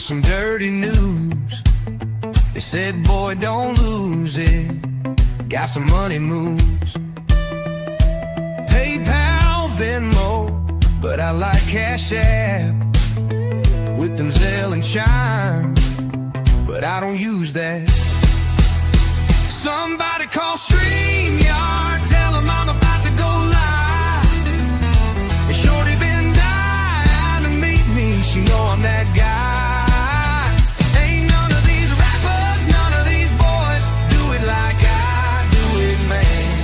some dirty news. They said, boy, don't lose it. Got some money moves. PayPal, Venmo, but I like Cash App. With them Zelle and Chime, but I don't use that. Somebody call StreamYard, tell them I'm about to go live. And Shorty been dying to meet me, she know I'm that guy. Ain't none of these rappers, none of these boys do it like I do it, man.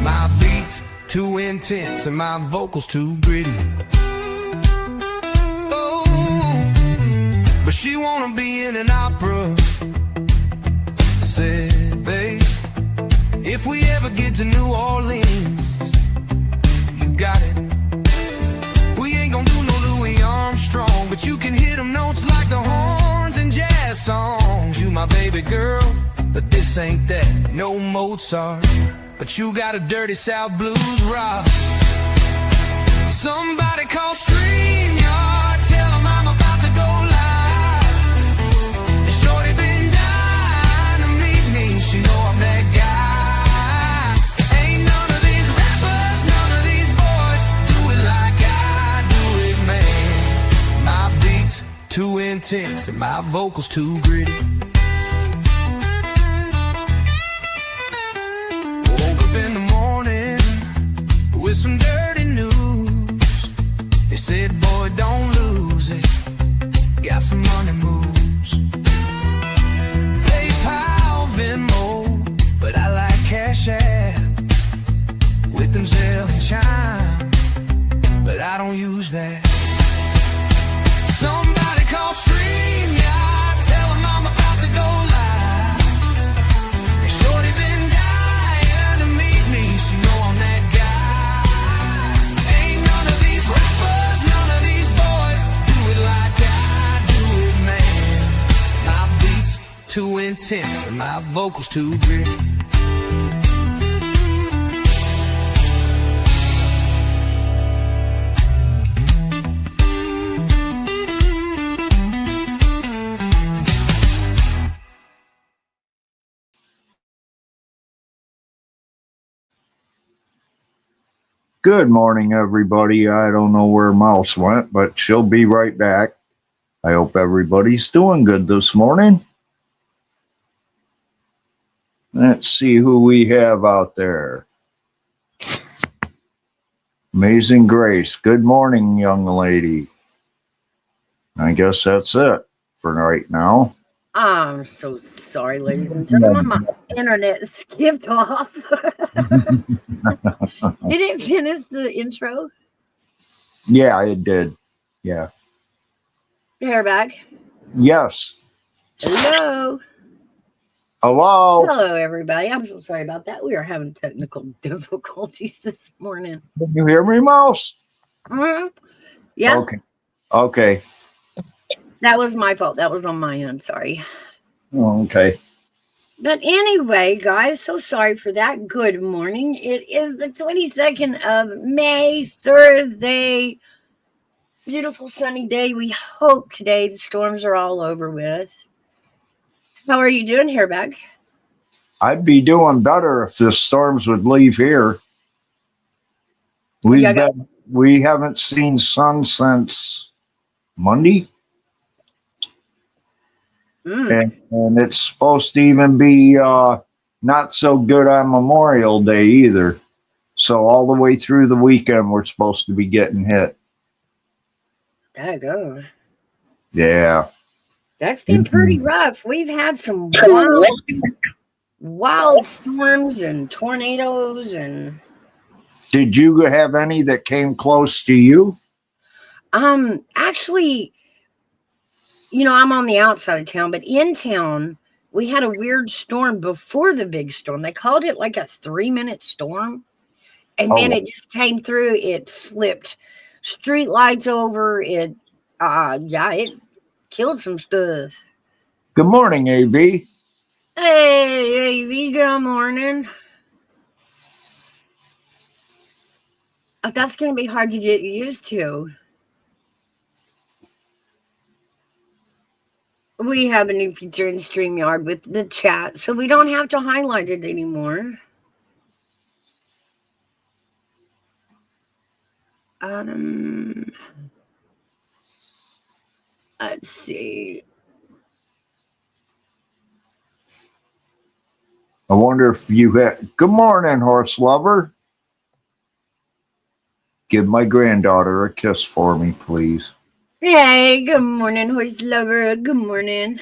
My beats too intense and my vocals too gritty. But she wanna be in an opera. Said, babe, if we ever get to New Orleans, you got it. We ain't gonna do no Louis Armstrong, but you can hit them notes like the horns and jazz songs. You my baby girl, but this ain't that. No Mozart, but you got a dirty South blues rock. Somebody call StreamYard, tell them I'm about to go live. Shorty been dying to meet me, she know I'm that guy. Ain't none of these rappers, none of these boys do it like I do it, man. My beats too intense and my vocals too gritty. Woke up in the morning with some dirty news. They said, boy, don't lose it. Got some money moves. Venmo, but I like Cash App. With them Zelle and Chime, but I don't use that. Somebody call StreamYard, tell them I'm about to go live. And Shorty been dying to meet me, she know I'm that guy. Ain't none of these rappers, none of these boys do it like I do it, man. My beats too intense and my vocals too gritty. Good morning, everybody. I don't know where Mouse went, but she'll be right back. I hope everybody's doing good this morning. Let's see who we have out there. Amazing Grace. Good morning, young lady. I guess that's it for right now. I'm so sorry, ladies and gentlemen. My internet skipped off. Did it finish the intro? Yeah, it did. Yeah. Hair back. Yes. Hello. Hello. Hello, everybody. I'm so sorry about that. We are having technical difficulties this morning. Can you hear me, Mouse? Mm-hmm. Yeah. Okay. Okay. That was my fault. That was on my end. Sorry. Oh, okay. But anyway, guys, so sorry for that. Good morning. It is the 22nd of May, Thursday. Beautiful sunny day. We hope today the storms are all over with. How are you doing, Hairback? I'd be doing better if the storms would leave here. We haven't seen sun since Monday. And it's supposed to even be not so good on Memorial Day either. So all the way through the weekend, we're supposed to be getting hit. Daggone. Yeah. That's been pretty rough. We've had some wild storms and tornadoes. And did you have any that came close to you? Actually, you know, I'm on the outside of town, but in town, we had a weird storm before the big storm. They called it like a 3-minute storm. And then it just came through. It flipped street lights over. It killed some stuff. Good morning, AV. Hey, AV, good morning. That's going to be hard to get used to. We have a new feature in StreamYard with the chat, so we don't have to highlight it anymore. Let's see. I wonder if you had. Good morning, horse lover. Give my granddaughter a kiss for me, please. Hey, good morning, horse lover. Good morning.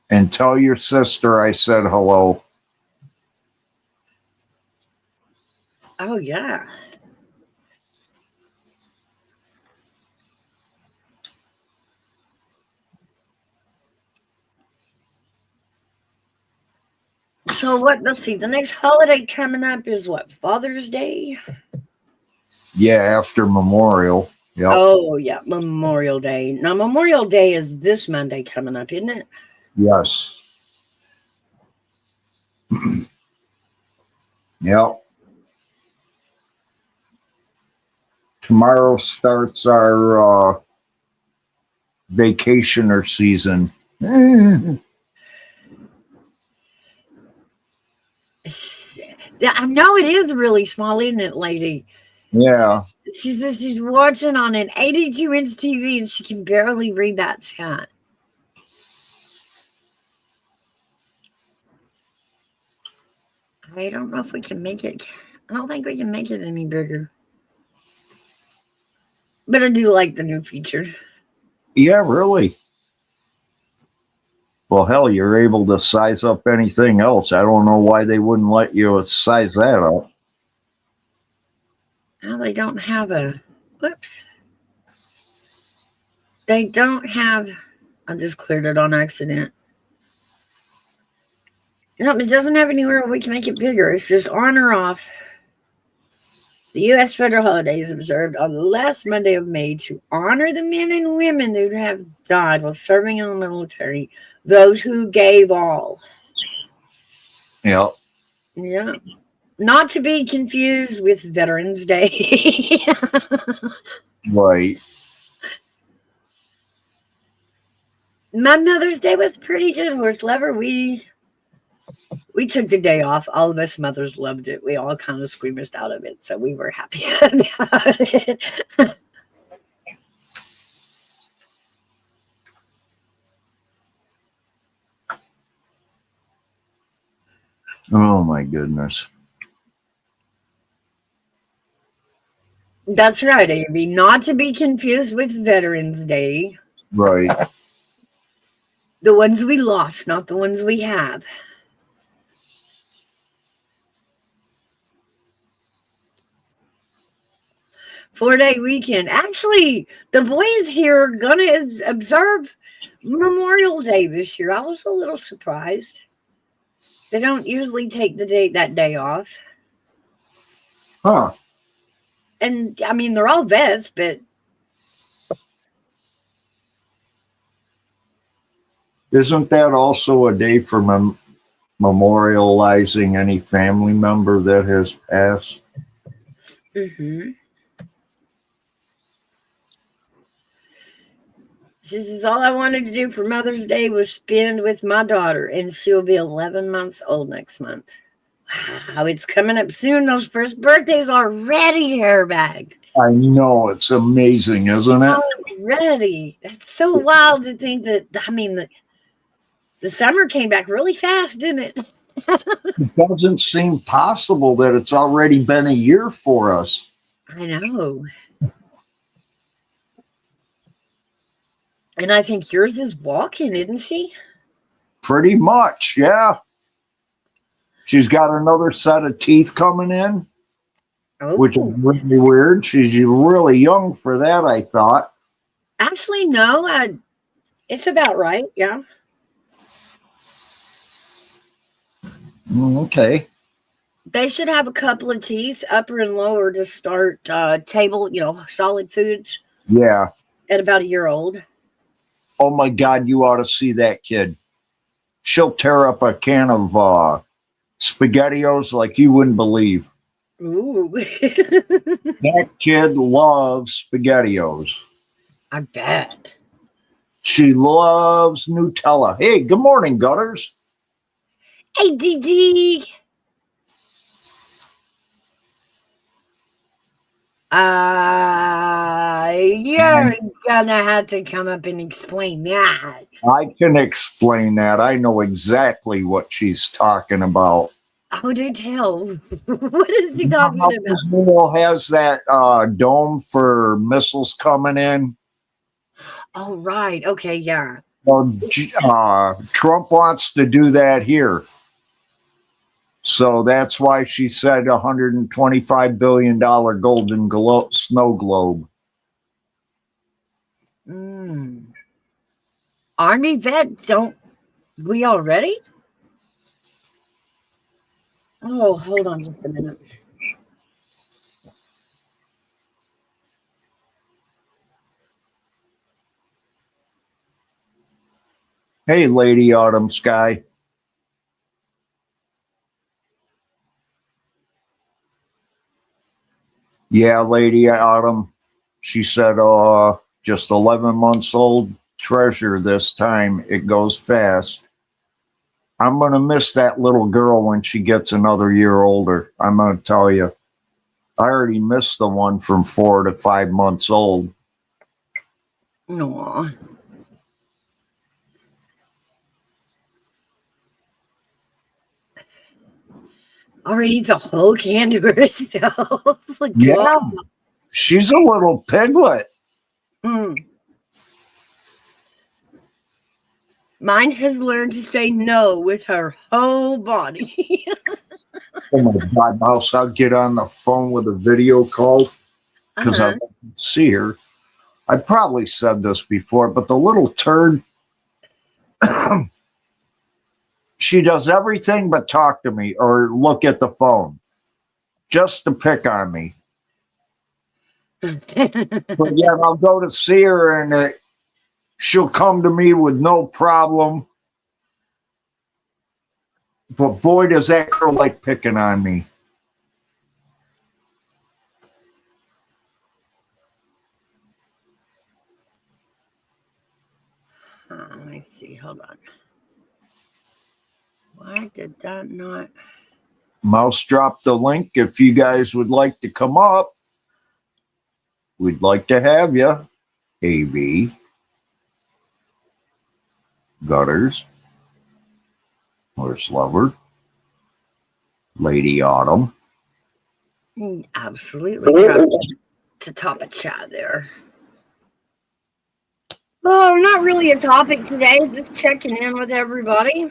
And tell your sister I said hello. Oh, yeah. So what? Let's see. The next holiday coming up is what? Father's Day. Yeah, after Memorial. Yep. Oh yeah, Memorial Day. Now Memorial Day is this Monday coming up, isn't it? Yes. Yep. Tomorrow starts our vacationer season. Yeah, I know it is really small, isn't it, lady? Yeah. She's watching on an 82-inch TV and she can barely read that chat. I don't know if we can make it. I don't think we can make it any bigger. But I do like the new feature. Yeah, really. Well, hell, you're able to size up anything else. I don't know why they wouldn't let you size that up. Now they don't have a. Whoops. They don't have. I just cleared it on accident. You know, it doesn't have anywhere we can make it bigger. It's just on or off. The U.S. federal holiday is observed on the last Monday of May to honor the men and women who have died while serving in the military, those who gave all. Yeah. Yeah. Not to be confused with Veterans Day. Right. My Mother's Day was pretty good, horse lover. We took the day off. All of us mothers loved it. We all kind of squeamished out of it, so we were happy about it. Oh, my goodness. That's right, Amy. Not to be confused with Veterans Day. Right. The ones we lost, not the ones we have. Four-day weekend. Actually, the boys here are gonna observe Memorial Day this year. I was a little surprised. They don't usually take that day off. Huh. And I mean, they're all vets, but Isn't that also a day for memorializing any family member that has passed? mm-hmm. This is all I wanted to do for Mother's Day was spend with my daughter, and she'll be 11 months old next month. Wow, it's coming up soon. Those first birthdays already, hairbag. I know. It's amazing, isn't it? Already. It's so wild to think that, I mean, the summer came back really fast, didn't it? It doesn't seem possible that it's already been a year for us. I know. And I think yours is walking, isn't she? Pretty much, yeah. She's got another set of teeth coming in, which is really weird. She's really young for that, I thought. Actually, no. It's about right, yeah. Okay. They should have a couple of teeth, upper and lower, to start table, solid foods. Yeah. At about a year old. Oh my God, you ought to see that kid. She'll tear up a can of SpaghettiOs like you wouldn't believe. Ooh. That kid loves SpaghettiOs. I bet. She loves Nutella. Hey, good morning, Gutters. Hey, DD. You're gonna have to come up and explain that. I can explain that. I know exactly what she's talking about. Oh, do tell. What is he talking about? Israel has that dome for missiles coming in. Oh, right. Okay, yeah. Well, Trump wants to do that here. So that's why she said $125 billion golden snow globe. Army vet, don't we already? Oh, hold on just a minute. Hey, Lady Autumn Sky. Yeah, Lady Autumn. She said, just 11 months old. Treasure this time. It goes fast. I'm going to miss that little girl when she gets another year older. I'm going to tell you. I already missed the one from 4 to 5 months old. Aw. Already eats a whole can to herself. Yeah, she's a little piglet. Mine has learned to say no with her whole body. Oh my God, mouse! I'll get on the phone with a video call because I want to see her. I probably said this before, but the little turd, she does everything but talk to me or look at the phone just to pick on me. But yet I'll go to see her and she'll come to me with no problem. But boy, does that girl like picking on me. Let me see. Hold on. Why did that not? Mouse dropped the link if you guys would like to come up. We'd like to have you. AV. Gutters. Horse Lover. Lady Autumn. Absolutely. To top a chat there. Oh, not really a topic today. Just checking in with everybody.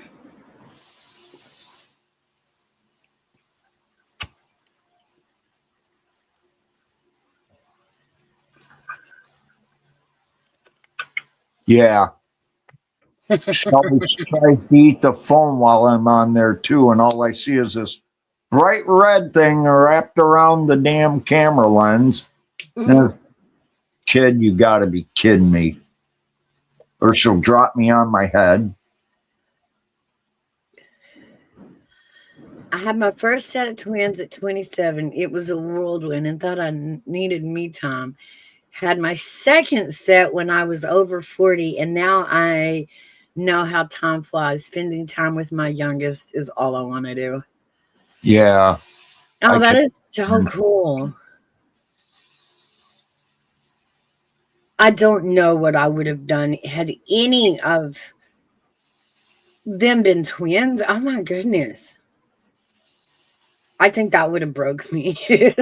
Yeah. Shelby tries to eat the phone while I'm on there too, and all I see is this bright red thing wrapped around the damn camera lens. Kid, you gotta be kidding me. Or she'll drop me on my head. I had my first set of twins at 27. It was a whirlwind and thought I needed me time. Had my second set when I was over 40, and now I know how time flies. Spending time with my youngest is all I want to do. Yeah. Oh, that is so cool. I don't know what I would have done had any of them been twins. Oh my goodness. I think that would have broke me. Yeah,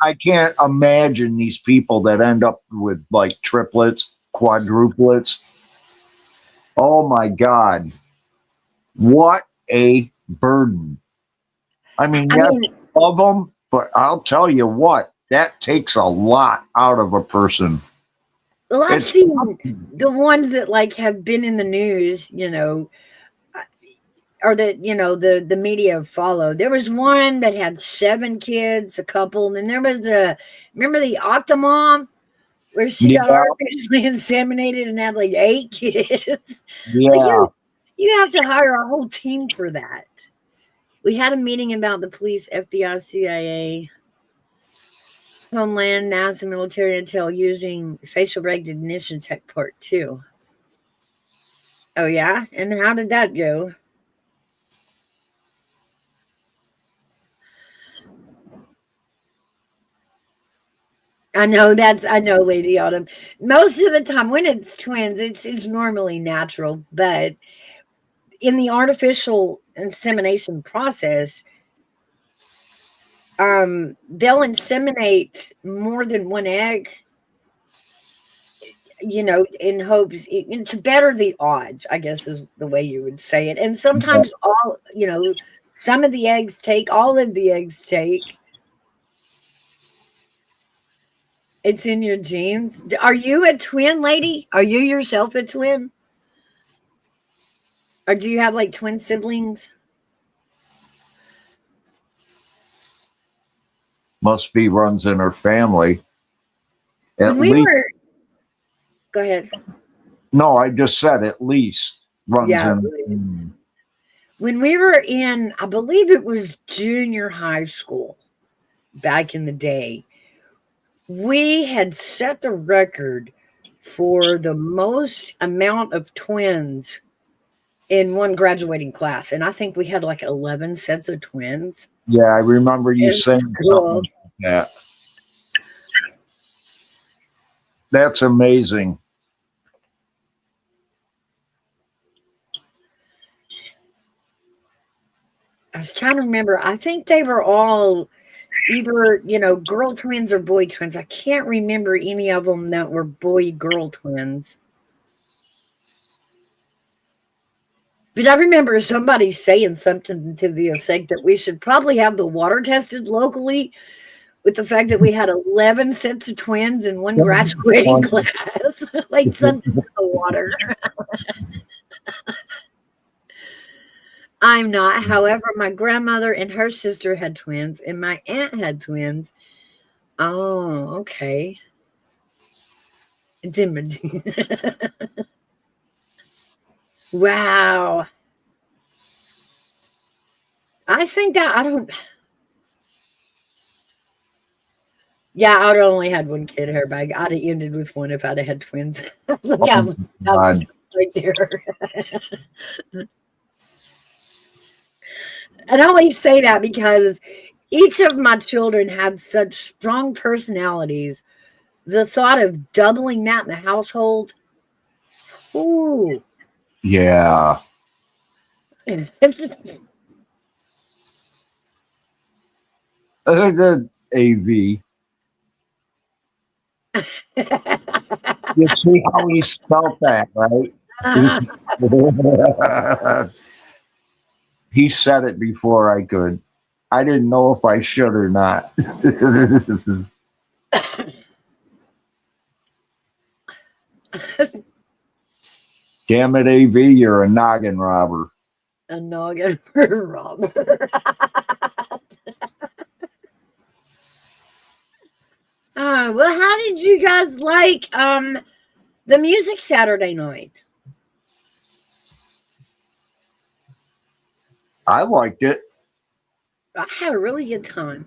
I can't imagine these people that end up with like triplets, quadruplets. Oh my God. What a burden. I mean, yes, I love them, but I'll tell you what, that takes a lot out of a person. Well, I've seen the ones that like have been in the news, or that the media follow. There was one that had 7 kids, a couple, and then there was remember the Octomom where she got artificially inseminated and had like 8 kids. Yeah. Like you have to hire a whole team for that. We had a meeting about the police, FBI, CIA, Homeland, NASA, military intel using facial recognition tech part 2. Oh, yeah? And how did that go? I know, Lady Autumn. Most of the time when it's twins, it's normally natural, but in the artificial insemination process, they'll inseminate more than one egg, in hopes to better the odds, I guess is the way you would say it. And sometimes some of the eggs take, all of the eggs take. It's in your genes. Are you a twin, lady? Are you yourself a twin? Or do you have like twin siblings? Must be runs in her family. When we were, go ahead. No, I just said at least runs in. When we were in, I believe it was junior high school back in the day, we had set the record for the most amount of twins in one graduating class. And I think we had like 11 sets of twins. Yeah, I remember you saying something like that. That's amazing. I was trying to remember. I think they were all either, girl twins or boy twins. I can't remember any of them that were boy-girl twins. But I remember somebody saying something to the effect that we should probably have the water tested locally, with the fact that we had 11 sets of twins in one graduating class. Like something in the water. I'm not. However, my grandmother and her sister had twins, and my aunt had twins. Oh, okay. Wow. I think that Yeah, I'd only had one kid hairbag. I'd have ended with one if I'd have had twins. Yeah, right there. And I always say that because each of my children have such strong personalities. The thought of doubling that in the household, ooh. Yeah. The AV. You see how he spelled that, right? He said it before I could. I didn't know if I should or not. Damn it, AV, you're a noggin robber. A noggin robber. Well, how did you guys like the music Saturday night? I liked it. I had a really good time.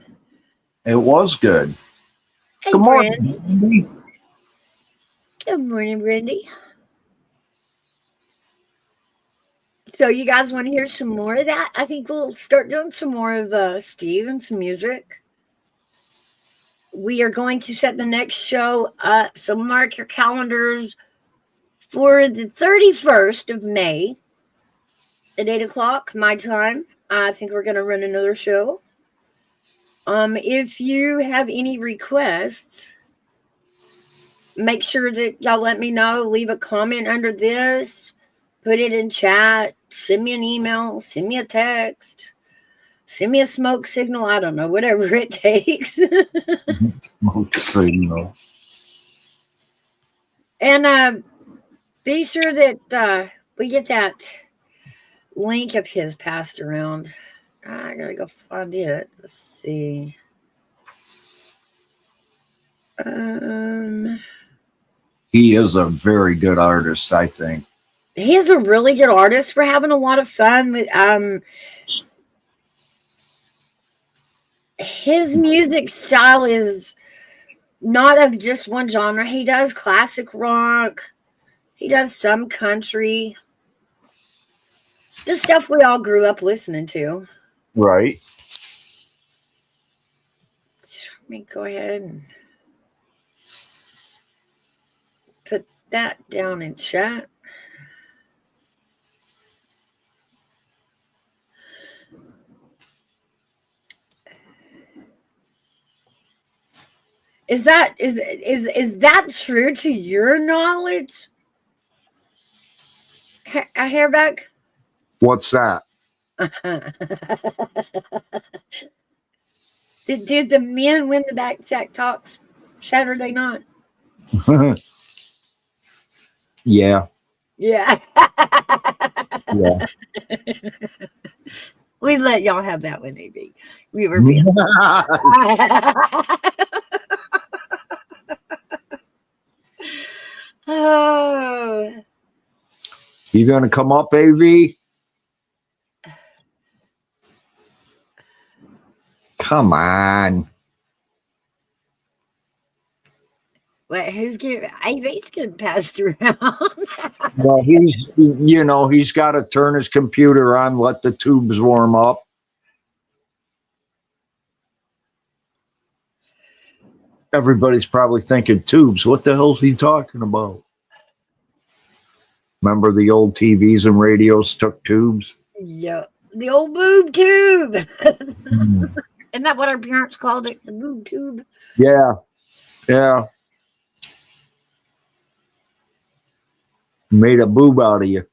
It was good. Hey, good morning, Brandy. Good morning, Brandy. So you guys want to hear some more of that? I think we'll start doing some more of Steve and some music. We are going to set the next show up. So mark your calendars for the 31st of May at 8 o'clock my time. I think we're going to run another show. If you have any requests, make sure that y'all let me know. Leave a comment under this. Put it in chat. Send me an email. Send me a text. Send me a smoke signal. I don't know. Whatever it takes. Smoke signal. And be sure that we get that link of his passed around. I gotta go find it. Let's see. He is a very good artist, I think. He is a really good artist. We're having a lot of fun with his music style is not of just one genre. He does classic rock. He does some country. The stuff we all grew up listening to. Right. Let me go ahead and put that down in chat. Is that true to your knowledge? A hairback? What's that? Did the men win the back check talks Saturday night? Yeah. Yeah. Yeah. We let y'all have that one, AB. We were being. Oh. You gonna come up, AV? Come on. Wait, who's getting AV's getting passed around? Well, he's got to turn his computer on, let the tubes warm up. Everybody's probably thinking, tubes, what the hell's he talking about? Remember the old TVs and radios took tubes? Yeah, the old boob tube. Isn't that what our parents called it? The boob tube? Yeah. Yeah. Made a boob out of you.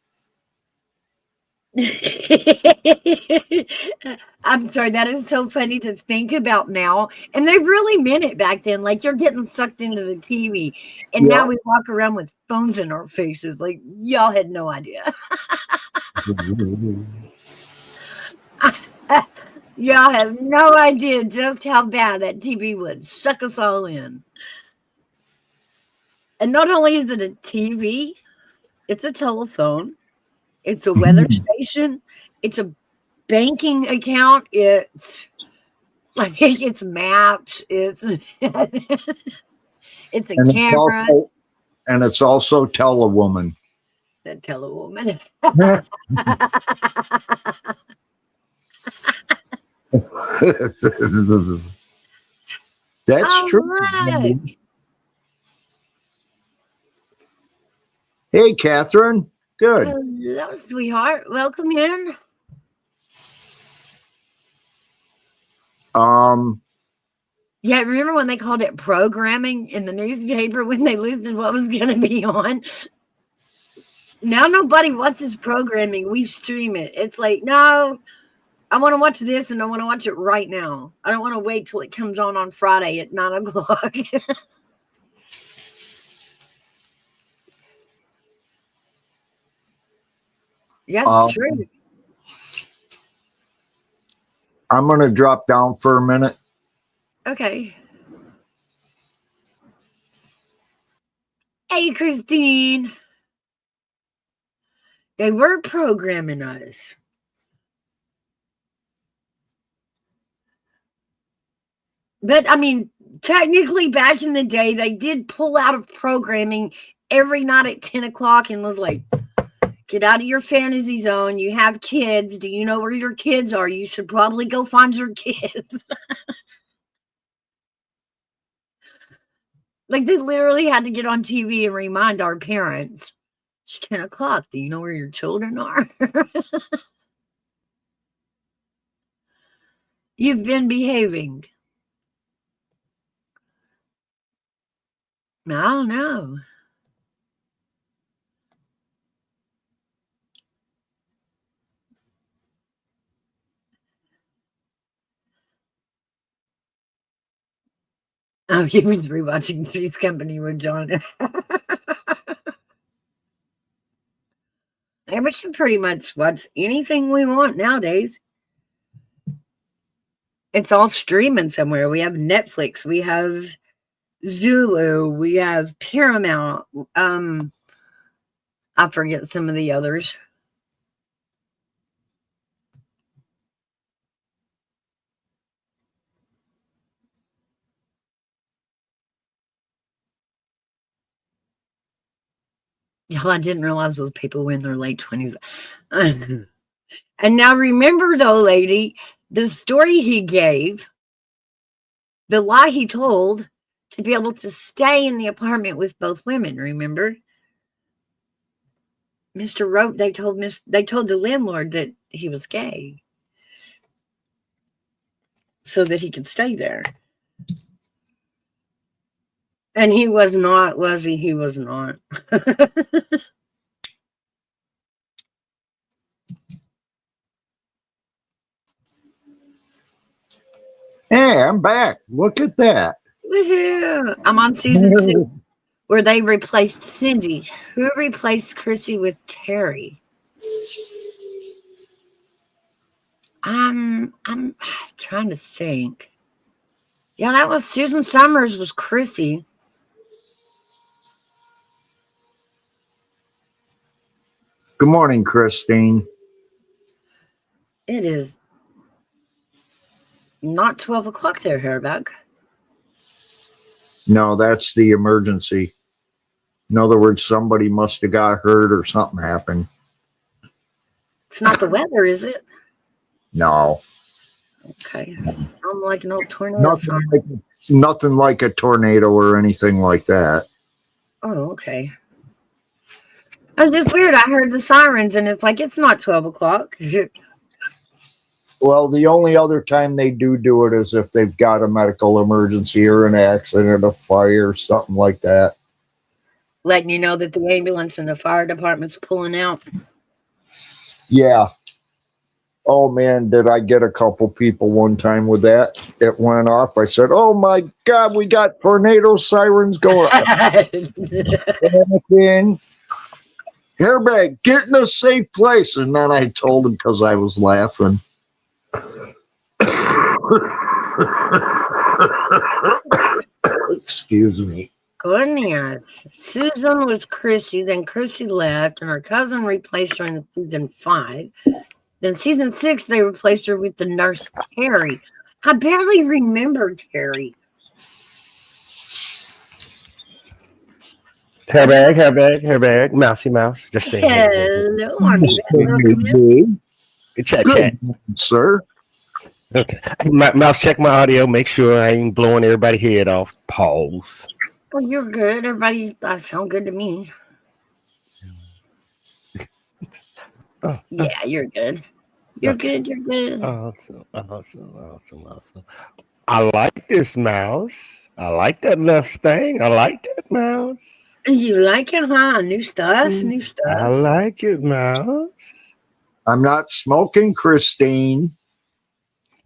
I'm sorry, that is so funny to think about now. And they really meant it back then. Like you're getting sucked into the TV. And Yeah. now we walk around with phones in our faces. Like y'all had no idea. Y'all have no idea just how bad that TV would suck us all in. And not only is it a TV, it's a telephone, it's a weather station, it's a banking account, it's like it's maps, it's it's a camera. It's also Telewoman. The Telewoman. That's All true. right. Hey, Catherine. Good. Hello, sweetheart. Welcome in. Yeah, remember when they called it programming in the newspaper when they listed what was going to be on? Now nobody watches programming. We stream it. It's like, no, I want to watch this and I want to watch it right now. I don't want to wait till it comes on Friday at 9 o'clock. Yeah, it's true. I'm going to drop down for a minute. Okay. Hey, Christine. They were programming us. But I mean, technically back in the day, they did pull out of programming every night at 10 o'clock and was like, get out of your fantasy zone. You have kids. Do you know where your kids are? You should probably go find your kids. Like they literally had to get on TV and remind our parents, it's 10 o'clock. Do you know where your children are? You've been behaving. I don't know. Oh, he was rewatching Three's Company with John. And we can pretty much watch anything we want nowadays. It's all streaming somewhere. We have Netflix, we have Zulu, we have Paramount. I forget some of the others. Y'all, I didn't realize those people were in their late 20s. And now remember, though, lady, the story he gave, the lie he told to be able to stay in the apartment with both women, remember? Mr. Rope, they told the landlord that he was gay so that he could stay there. And he was not, was he? He was not. Hey, I'm back. Look at that. Woohoo! I'm on season 6 where they replaced Cindy. Who replaced Chrissy with Terry? I'm trying to think. Yeah, that was Susan Summers was Chrissy. Good morning, Christine. It is not 12 o'clock there, Hairback. No, that's the emergency. In other words, somebody must have got hurt or something happened. It's not the weather, is it? No. Okay. Sound like an old tornado. Nothing like a tornado or anything like that. Oh, okay. That's just weird. I heard the sirens and it's like, it's not 12 o'clock. Well, the only other time they do it is if they've got a medical emergency or an accident, a fire, something like that. Letting you know that the ambulance and the fire department's pulling out. Yeah. Oh, man, did I get a couple people one time with that? It went off. I said, oh, my God, we got tornado sirens going. Panicking. Hairbag, get in a safe place. And then I told him because I was laughing. Excuse me. Goodness. Susan was Chrissy, then Chrissy left, and her cousin replaced her in season 5. Then season 6, they replaced her with the nurse Terry. I barely remember Terry. Hairbag, mousy mouse. Just saying. Hello, Army. Chat. Sir. Okay. Mouse, check my audio. Make sure I ain't blowing everybody's head off. Pause. Well, you're good. Everybody sound good to me. Yeah, you're good. You're good. Awesome. I like this mouse. I like that left thing. I like that mouse. You like it, huh? New stuff. I like it, mouse. I'm not smoking, Christine.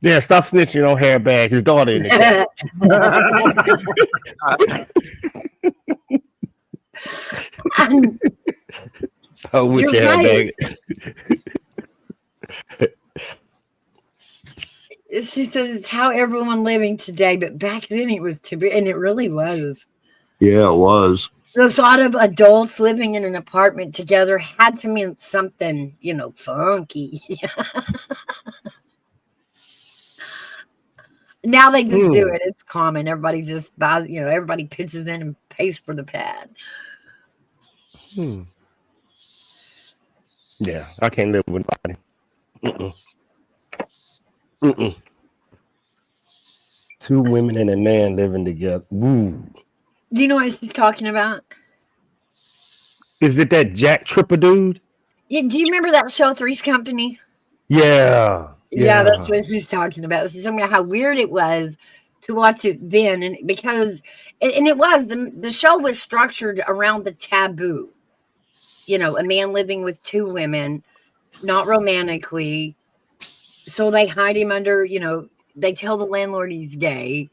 Yeah, stop snitching on Hairbag. His daughter in the chat. Oh, with your Hairbag. It's how everyone living today, but back then it was and it really was. Yeah, it was. The thought of adults living in an apartment together had to mean something, funky. Now they just do it. It's common. Everybody just buys, everybody pitches in and pays for the pad. Yeah, I can't live with nobody. Two women and a man living together. Woo. Do you know what he's talking about? Is it that Jack Tripper dude? Yeah, do you remember that show, Three's Company? Yeah, that's what he's talking about. He's talking about how weird it was to watch it then, and because it was the show was structured around the taboo. A man living with two women, not romantically. So they hide him under, they tell the landlord he's gay.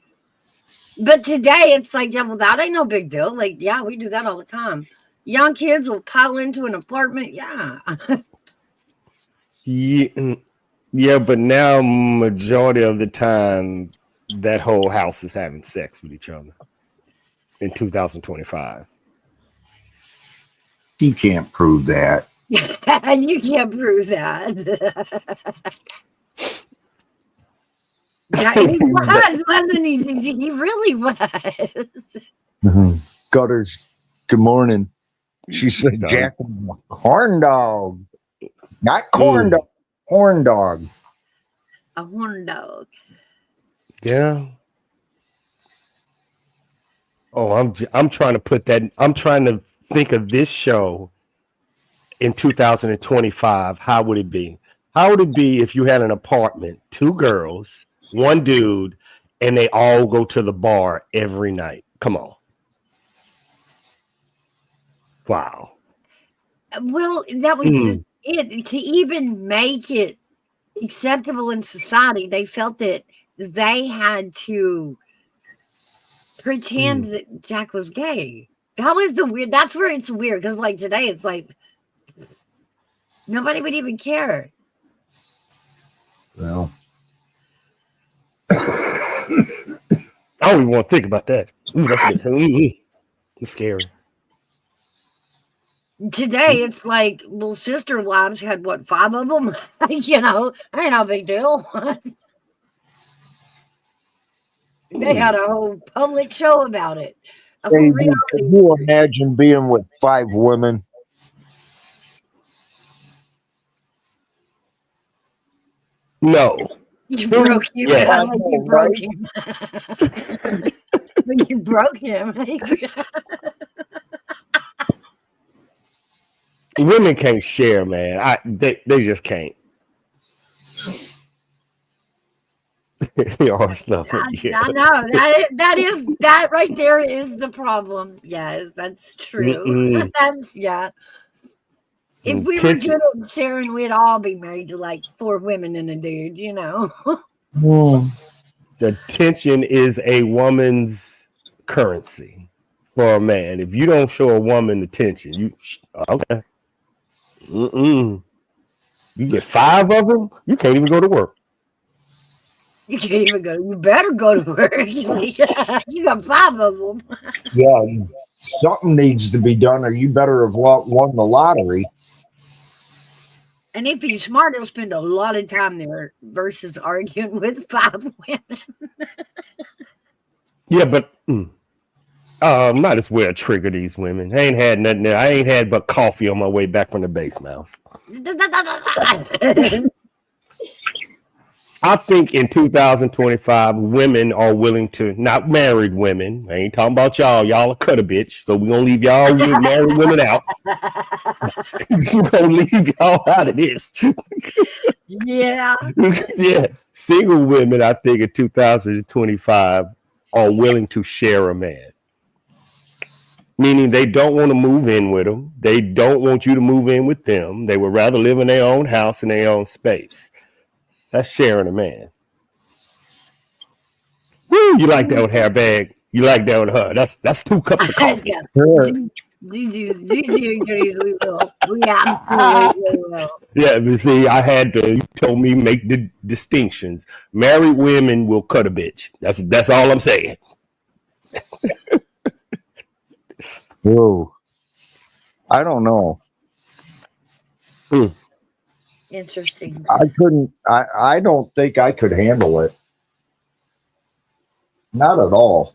But today it's like, yeah, well, that ain't no big deal. Like, yeah, we do that all the time. Young kids will pile into an apartment. Yeah. Yeah, but now majority of the time that whole house is having sex with each other in 2025. You can't prove that. And you can't prove that. Yeah, he was, wasn't he? He really was. Gutters, good morning. She said, No. Jack, corn dog. Not corn dog, horn dog. A horn dog. Yeah. Oh, I'm trying to put that. I'm trying to think of this show in 2025. How would it be? How would it be if you had an apartment, 2 girls, 1 dude, and they all go to the bar every night? Come on. Wow. Well, that was just it. To even make it acceptable in society, they felt that they had to pretend that Jack was gay. That was the weird. That's where it's weird because, like today, it's like nobody would even care. Well, I don't even want to think about that. Ooh, that's scary. Today, it's like, well, Sister Wives had what, 5 of them? You know, ain't no big deal. They had a whole public show about it. A whole Can you imagine being with 5 women? No. You broke him. Yes. I like you broke him. But you broke him. Women can't share, man. They just can't. Your stuff. Yeah. I know that right there is the problem. Yes, that's true. That's If we were good at sharing, we'd all be married to like 4 women and a dude, you know. The tension is a woman's currency for a man. If you don't show a woman attention, you okay. You get 5 of them, you can't even go to work. You can't even go. You better go to work. You got 5 of them. Yeah, something needs to be done, or you better have won the lottery. And if he's smart, he'll spend a lot of time there versus arguing with 5 women. Yeah, but might as well trigger these women. I ain't had nothing there. I ain't had but coffee on my way back from the base mouse. I think in 2025, women are willing to, not married women. I ain't talking about y'all. Y'all are cut a bitch. So we're going to leave y'all with married women out. We're going to leave y'all out of this. Yeah. Yeah. Single women, I think in 2025 are willing to share a man. Meaning they don't want to move in with them. They don't want you to move in with them. They would rather live in their own house in their own space. That's sharing a man. Woo, you like that with hair bag. You like that with her. That's 2 cups of coffee. Yeah, but see, I had to, you told me make the distinctions. Married women will cut a bitch. That's all I'm saying. Whoa. I don't know. Interesting. I don't think I could handle it. Not at all.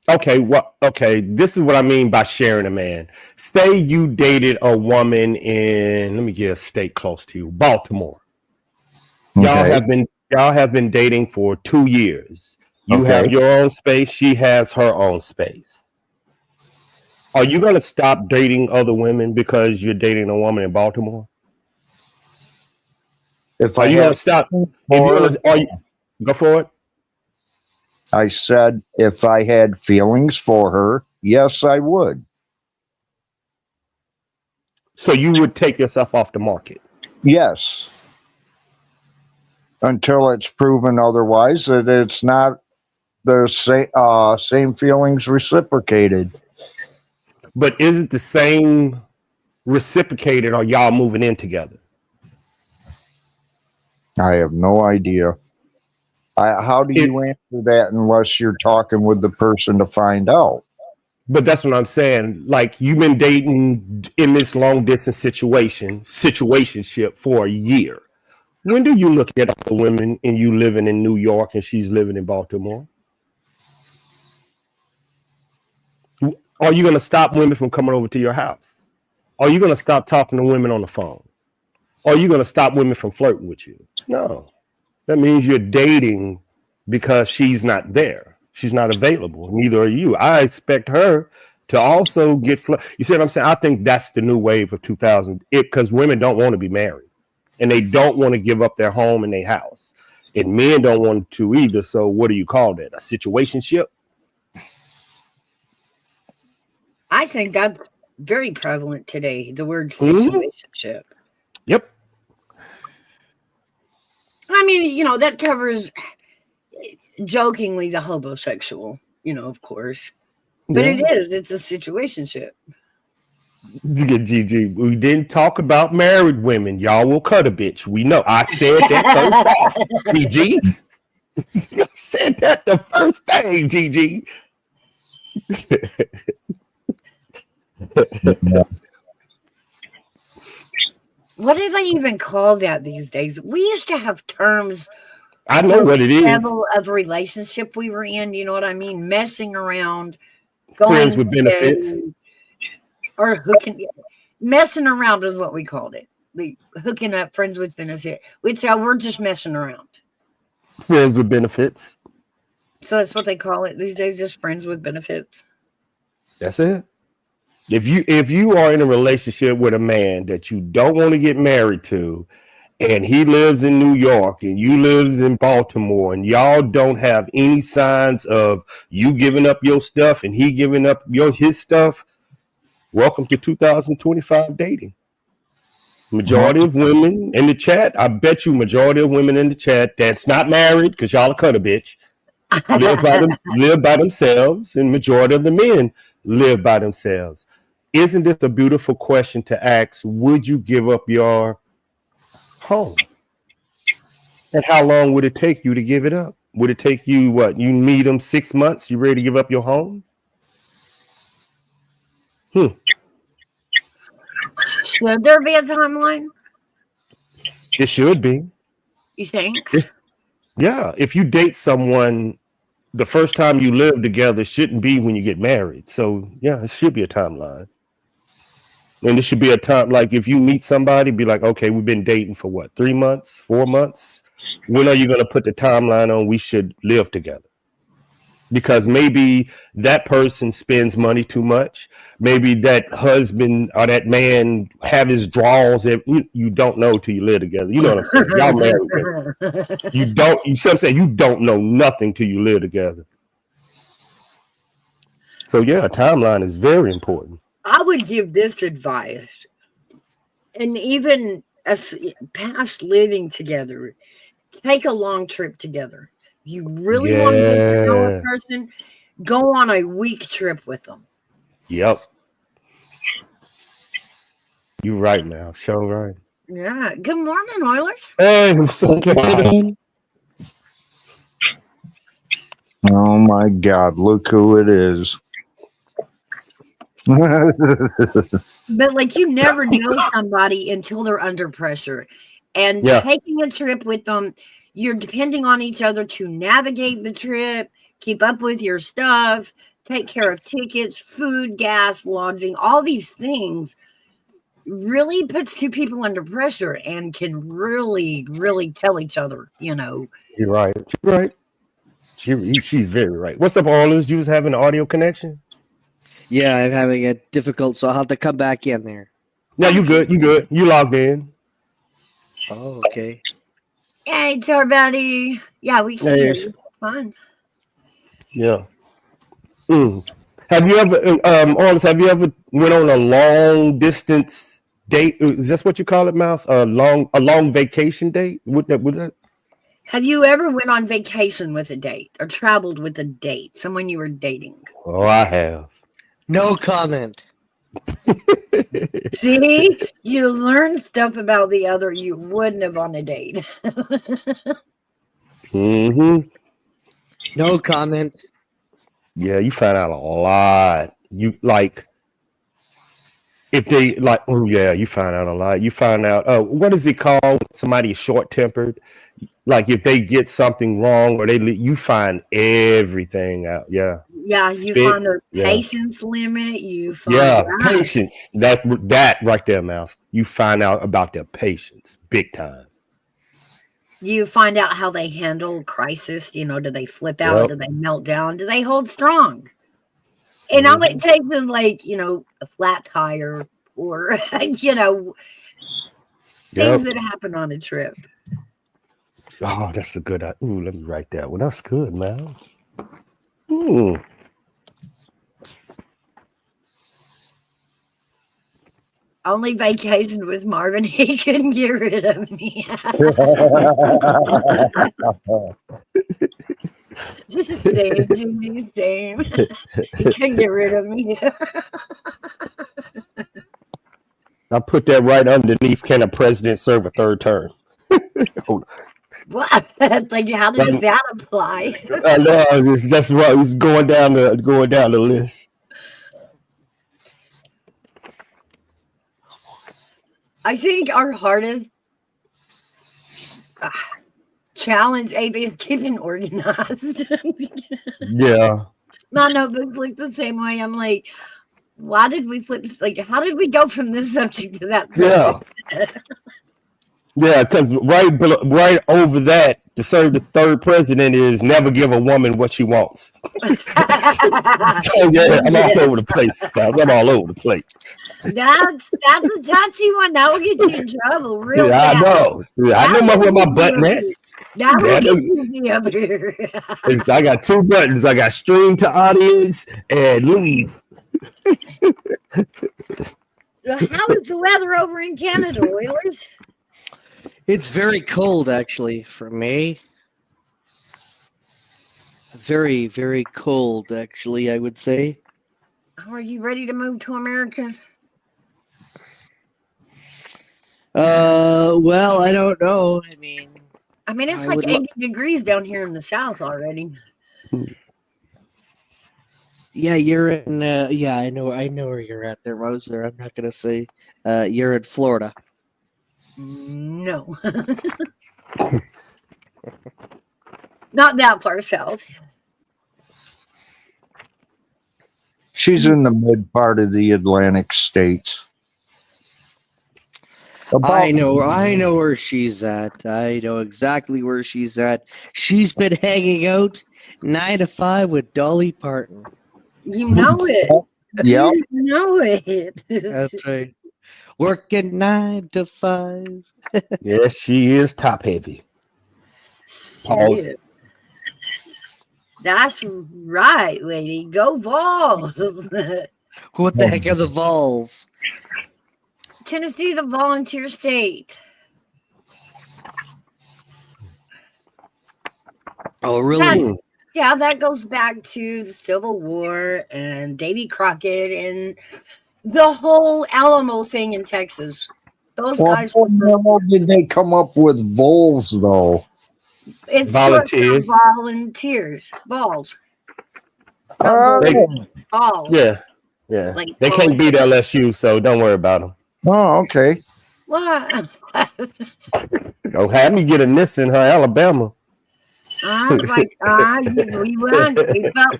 Okay, this is what I mean by sharing a man. Say you dated a woman in, let me get a state close to you, Baltimore. Okay. Y'all have been dating for 2 years. You have your own space, she has her own space. Are you going to stop dating other women because you're dating a woman in Baltimore? If Are I you going to stop? Go for it. I said if I had feelings for her, yes, I would. So you would take yourself off the market? Yes. Until it's proven otherwise, that it's not the same feelings reciprocated. But is it the same reciprocated, or y'all moving in together? I have no idea. How do you answer that unless you're talking with the person to find out? But that's what I'm saying. Like, you've been dating in this long distance situationship for a year. When do you look at other women and you living in New York and she's living in Baltimore? Are you going to stop women from coming over to your house? Are you going to stop talking to women on the phone? Are you going to stop women from flirting with you? No. That means you're dating because she's not there. She's not available. Neither are you. I expect her to also get you see what I'm saying? I think that's the new wave of 2000 because women don't want to be married and they don't want to give up their home and their house. And men don't want to either. So what do you call that? A situationship? I think that's very prevalent today, the word situationship. Yep. I mean, you know, that covers jokingly the homosexual, you know, of course. But it's a situationship. GG, we didn't talk about married women. Y'all will cut a bitch. We know. I said that first time. GG. I said that the first thing, GG. What do they even call that these days? We used to have terms. I know what it is. Level of relationship we were in. You know what I mean? Messing around, friends with benefits, or hooking. Messing around is what we called it. The hooking up, friends with benefits. We'd say, oh, we're just messing around. Friends with benefits. So that's what they call it these days, just friends with benefits. That's it. If you are in a relationship with a man that you don't want to get married to, and he lives in New York and you live in Baltimore, and y'all don't have any signs of you giving up your stuff and he giving up his stuff, welcome to 2025 dating. Majority of women in the chat, I bet you majority of women in the chat that's not married, because y'all are cut a bitch, live by themselves, and majority of the men live by themselves. Isn't this a beautiful question to ask? Would you give up your home? And how long would it take you to give it up? Would it take you, what, you meet them 6 months, you ready to give up your home? Should there be a timeline? It should be. You think? Yeah. If you date someone, the first time you live together shouldn't be when you get married. So, yeah, it should be a timeline. And it should be a time, like if you meet somebody, be like, okay, we've been dating for what, 3 months, 4 months? When are you going to put the timeline on we should live together? Because maybe that person spends money too much. Maybe that husband or that man have his draws. You don't know till you live together. You know what I'm saying? Y'all married. You see what I'm saying? You don't know nothing till you live together. So yeah, a timeline is very important. I would give this advice, and even past living together, take a long trip together. You really want to get to know a person, go on a week trip with them. Yep. You're right now. So right. Yeah. Good morning, Oilers. Hey, I'm so good. Oh my God, look who it is. But like, you never know somebody until they're under pressure. And taking a trip with them, you're depending on each other to navigate the trip, keep up with your stuff, take care of tickets, food, gas, lodging, all these things really puts two people under pressure and can really, really tell each other, you know. You're right. You're right. She's very right. What's up, Orleans? You was having an audio connection? Yeah, I'm having it difficult, so I'll have to come back in there. No, you good. You good. You logged in. Oh, okay. Hey, it's our buddy. Yeah, we can hear you. It's fine. Yeah. Have you ever, Orleans, have you ever went on a long distance date? Is that what you call it, Mouse? A long vacation date? Would that? Have you ever went on vacation with a date or traveled with a date? Someone you were dating? Oh, I have. No comment. See, you learn stuff about the other you wouldn't have on a date. No comment. Yeah, you find out a lot. You like if they like, oh yeah, you find out a lot. You find out, what is it called? When somebody is short tempered. Like if they get something wrong or you find everything out. Yeah. Yeah, you Spit. find their Yeah. patience limit. You find Yeah, patience. That's that right there, Mouse. You find out about their patience, big time. You find out how they handle crisis. You know, do they flip out? Yep. Do they melt down? Do they hold strong? And all it takes is like, you know, a flat tire or, you know, things that happen on a trip. Oh, that's a good. Ooh, let me write that one. That's good, man. Ooh. Only vacationed with Marvin. He couldn't get rid of me. Same. He couldn't get rid of me. I put that right underneath. Can a president serve a third term? What? Like, how did that apply? I know. That's right. It's going down the list. I think our hardest challenge, AB, is keeping organized. Yeah. My notebooks look the same way. I'm like, why did we flip? Like, how did we go from this subject to that subject? Yeah, because right over that, to serve the third president is never give a woman what she wants. So yeah, I'm all over the place, guys. I'm all over the place. That's a touchy one. That will get you in trouble real bad. I know. Yeah, I know where my button at. That will get you up here. I got two buttons. I got stream to audience and leave. How is the weather over in Canada, Oilers? It's very cold, actually, for me. Very, very cold, actually, I would say. Are you ready to move to America? Well, I don't know. I mean, it's like 80 degrees down here in the South already. Yeah, you're in. Yeah, I know where you're at there, Moser. I'm not gonna say. You're in Florida. No. Not that far south. She's in the mid part of the Atlantic states. I know where she's at. I know exactly where she's at. She's been hanging out 9 to 5 with Dolly Parton. You know it. Yeah. You know it. That's right. Working 9 to 5. Yes, she is top heavy. Pause. That's right, lady. Go Vols. What the heck are the Vols? Tennessee, the volunteer state. Oh, really? Yeah, that goes back to the Civil War and Davy Crockett and the whole Alamo thing in Texas. Those guys. How did they come up with vols, though? It's volunteers. Volunteers. Vols. Oh, Vols. Yeah. Like they can't beat LSU, so don't worry about them. oh, okay. What? Go have me get a miss in her Alabama. I was like, we won.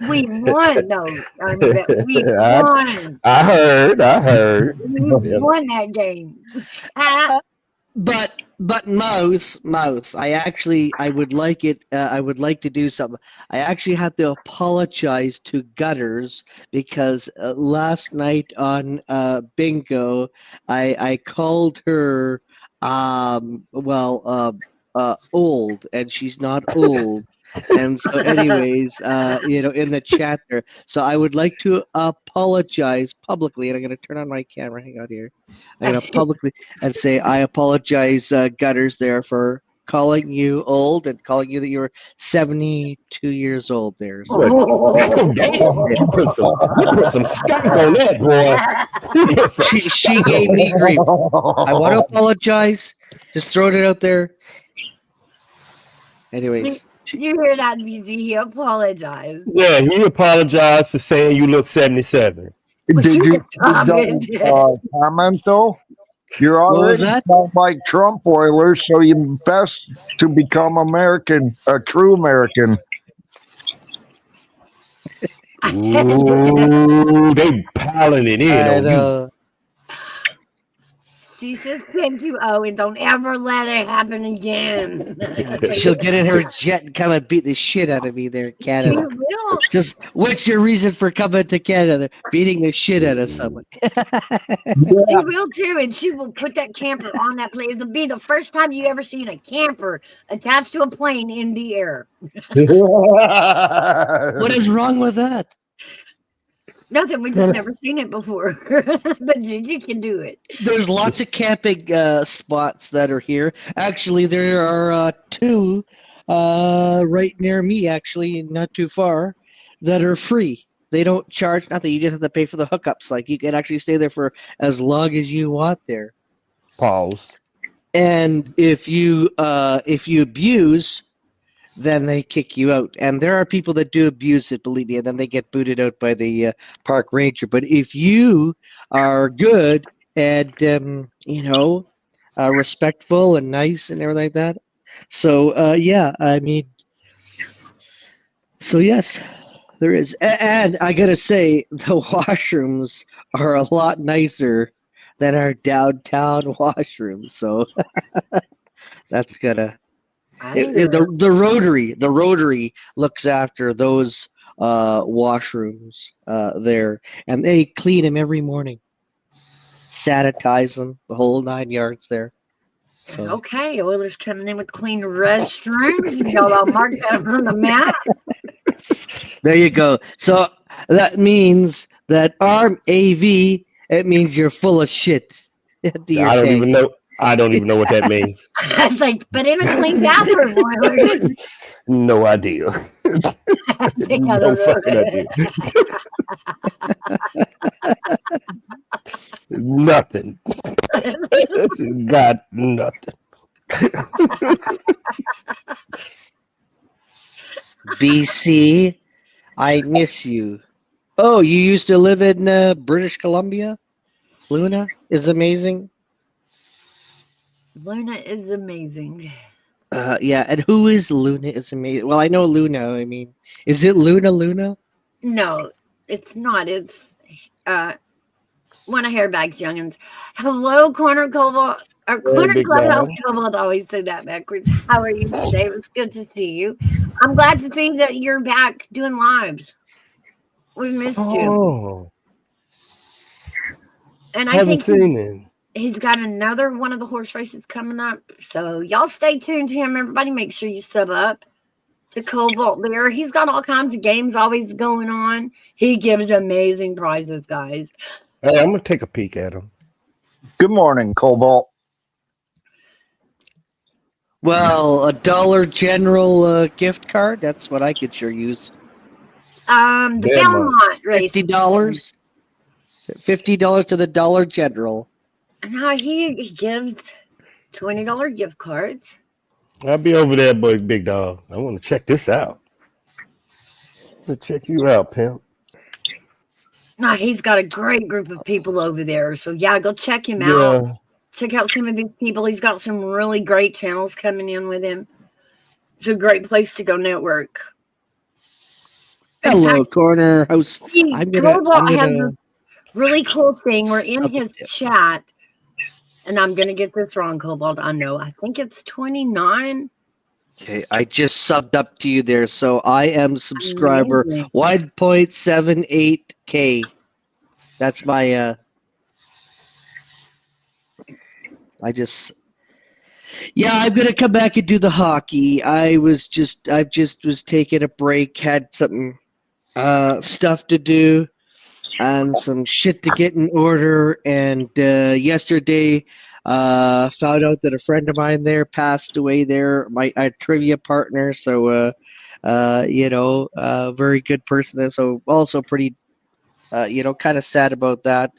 We won, though. We won. I heard. We won that game. But Mouse, I would like to do something. I actually have to apologize to Gutters because last night on bingo, I called her old, and she's not old. And so anyways, in the chat there. So I would like to apologize publicly, and I'm going to turn on my camera. Hang on here. I'm going to publicly and say I apologize, Gutters, there for calling you old and calling you that you were 72 years old there. So, You put some skunk on that, boy. she gave me grief. I want to apologize. Just throwing it out there. Anyways. You hear that, BZ? He apologized. Yeah, he apologized for saying you look 77. Did you Stop it. comment though? You're What was already that? sound like Trump Oilers, so you best to become American, a true American. Ooh, they piling it in I on you. know. She says thank you, Owen. Don't ever let it happen again. She'll get in her jet and come and beat the shit out of me there in She Canada. will. Just what's your reason for coming to Canada? Beating the shit out of someone. She will too, and she will put that camper on that plane. It'll be the first time you ever seen a camper attached to a plane in the air. What is wrong with that? Nothing. We just never seen it before. But Gigi can do it. There's lots of camping spots that are here. Actually, there are two right near me, actually, not too far, that are free. They don't charge nothing. You just have to pay for the hookups. Like you can actually stay there for as long as you want there. Pause. And if you abuse, then they kick you out. And there are people that do abuse it, believe me, and then they get booted out by the park ranger. But if you are good and respectful and nice and everything like that, so yeah, I mean, so yes, there is. And I gotta say, the washrooms are a lot nicer than our downtown washrooms. So that's gonna. The Rotary looks after those washrooms there, and they clean them every morning, sanitize them, the whole 9 yards there. So Okay, Oilers coming in with clean restrooms. Y'all all mark that on the map. there you go. So that means that ARM AV, it means you're full of shit at the I don't tank. even know. I don't even know what that means. It's like, but in a clean bathroom, Oilers. No idea. No fucking idea. Nothing. Got nothing. BC, I miss you. Oh, you used to live in British Columbia? Luna is amazing. Luna is amazing. Yeah, and who is Luna is amazing? Well, I know Luna. I mean, is it Luna? No, it's not. It's one of Hairbag's youngins. Hello, Corner Cobalt. Or Corner big Clubhouse dog. Cobalt always say that backwards. How are you today? It was good to see you. I'm glad to see that you're back doing lives. We've missed you. Oh, And I haven't think seen it. he's got another one of the horse races coming up. So y'all stay tuned to him. Everybody make sure you sub up to Cobalt there. He's got all kinds of games always going on. He gives amazing prizes, guys. Hey, I'm gonna take a peek at him. Good morning, Cobalt. Well, a Dollar General gift card. That's what I could sure use. The Damn Belmont race. $50. $50 to the Dollar General. Now he gives $20 gift cards. I'll be over there, big dog. I want to check this out. Check you out, pimp. Now he's got a great group of people over there. So yeah, go check him out. Check out some of these people. He's got some really great channels coming in with him. It's a great place to go network. Hello, Corner House. Cobalt has a really cool thing. We're in his chat. And I'm going to get this wrong, Cobalt. I know. I think it's 29. Okay, I just subbed up to you there. So I am subscriber 1.78K. That's my I'm gonna come back and do the hockey. I just was taking a break, had some stuff to do and some shit to get in order, and yesterday found out that a friend of mine there passed away there, my trivia partner, so very good person there, so also pretty kind of sad about that.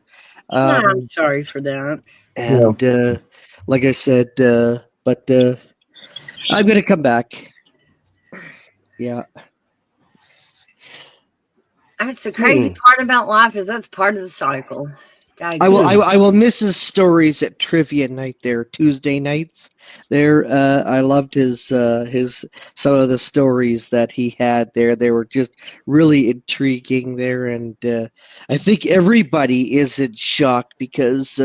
I'm sorry for that. And like I said, but I'm gonna come back. Yeah. That's the crazy part about life is that's part of the cycle. I will miss his stories at trivia night there, Tuesday nights. There, I loved his some of the stories that he had there. They were just really intriguing there, and I think everybody is in shock because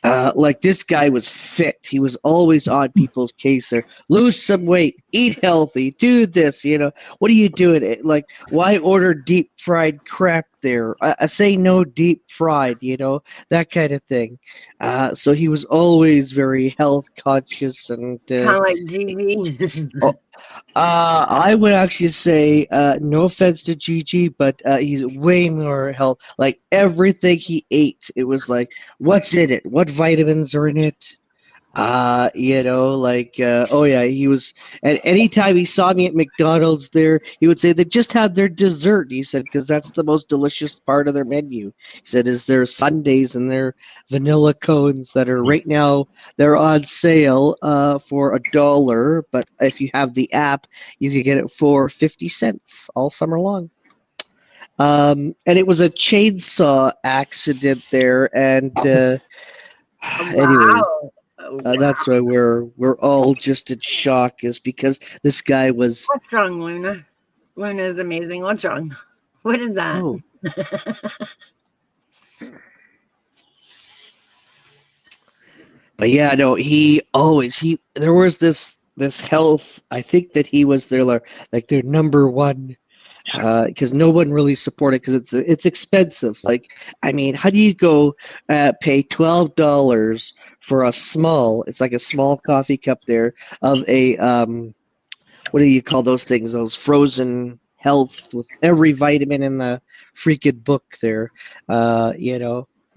like this guy was fit. He was always on people's case there. Lose some weight, eat healthy, do this. What are you doing? Like, why order deep fried crap there? I say no deep fried. That kind of thing. So he was always very health conscious and. Kind of like GV. I would actually say, no offense to Gigi, but he's way more health. Like everything he ate, it was like, what's in it? What vitamins are in it? Oh yeah, he was. And anytime he saw me at McDonald's, there he would say they just had their dessert. He said because that's the most delicious part of their menu. He said is their sundaes and their vanilla cones that are right now they're on sale for $1, but if you have the app, you can get it for 50 cents all summer long. And it was a chainsaw accident there, and anyways. Wow. That's why we're all just in shock, is because this guy was. What's wrong, Luna? Luna is amazing. What's wrong? What is that? Oh. But yeah, no, there was this health. I think that he was their number one. Because no one really supported because it's expensive. Like, I mean, how do you go pay $12 for it's like a small coffee cup there of a what do you call those things? Those frozen health with every vitamin in the freaking book there. I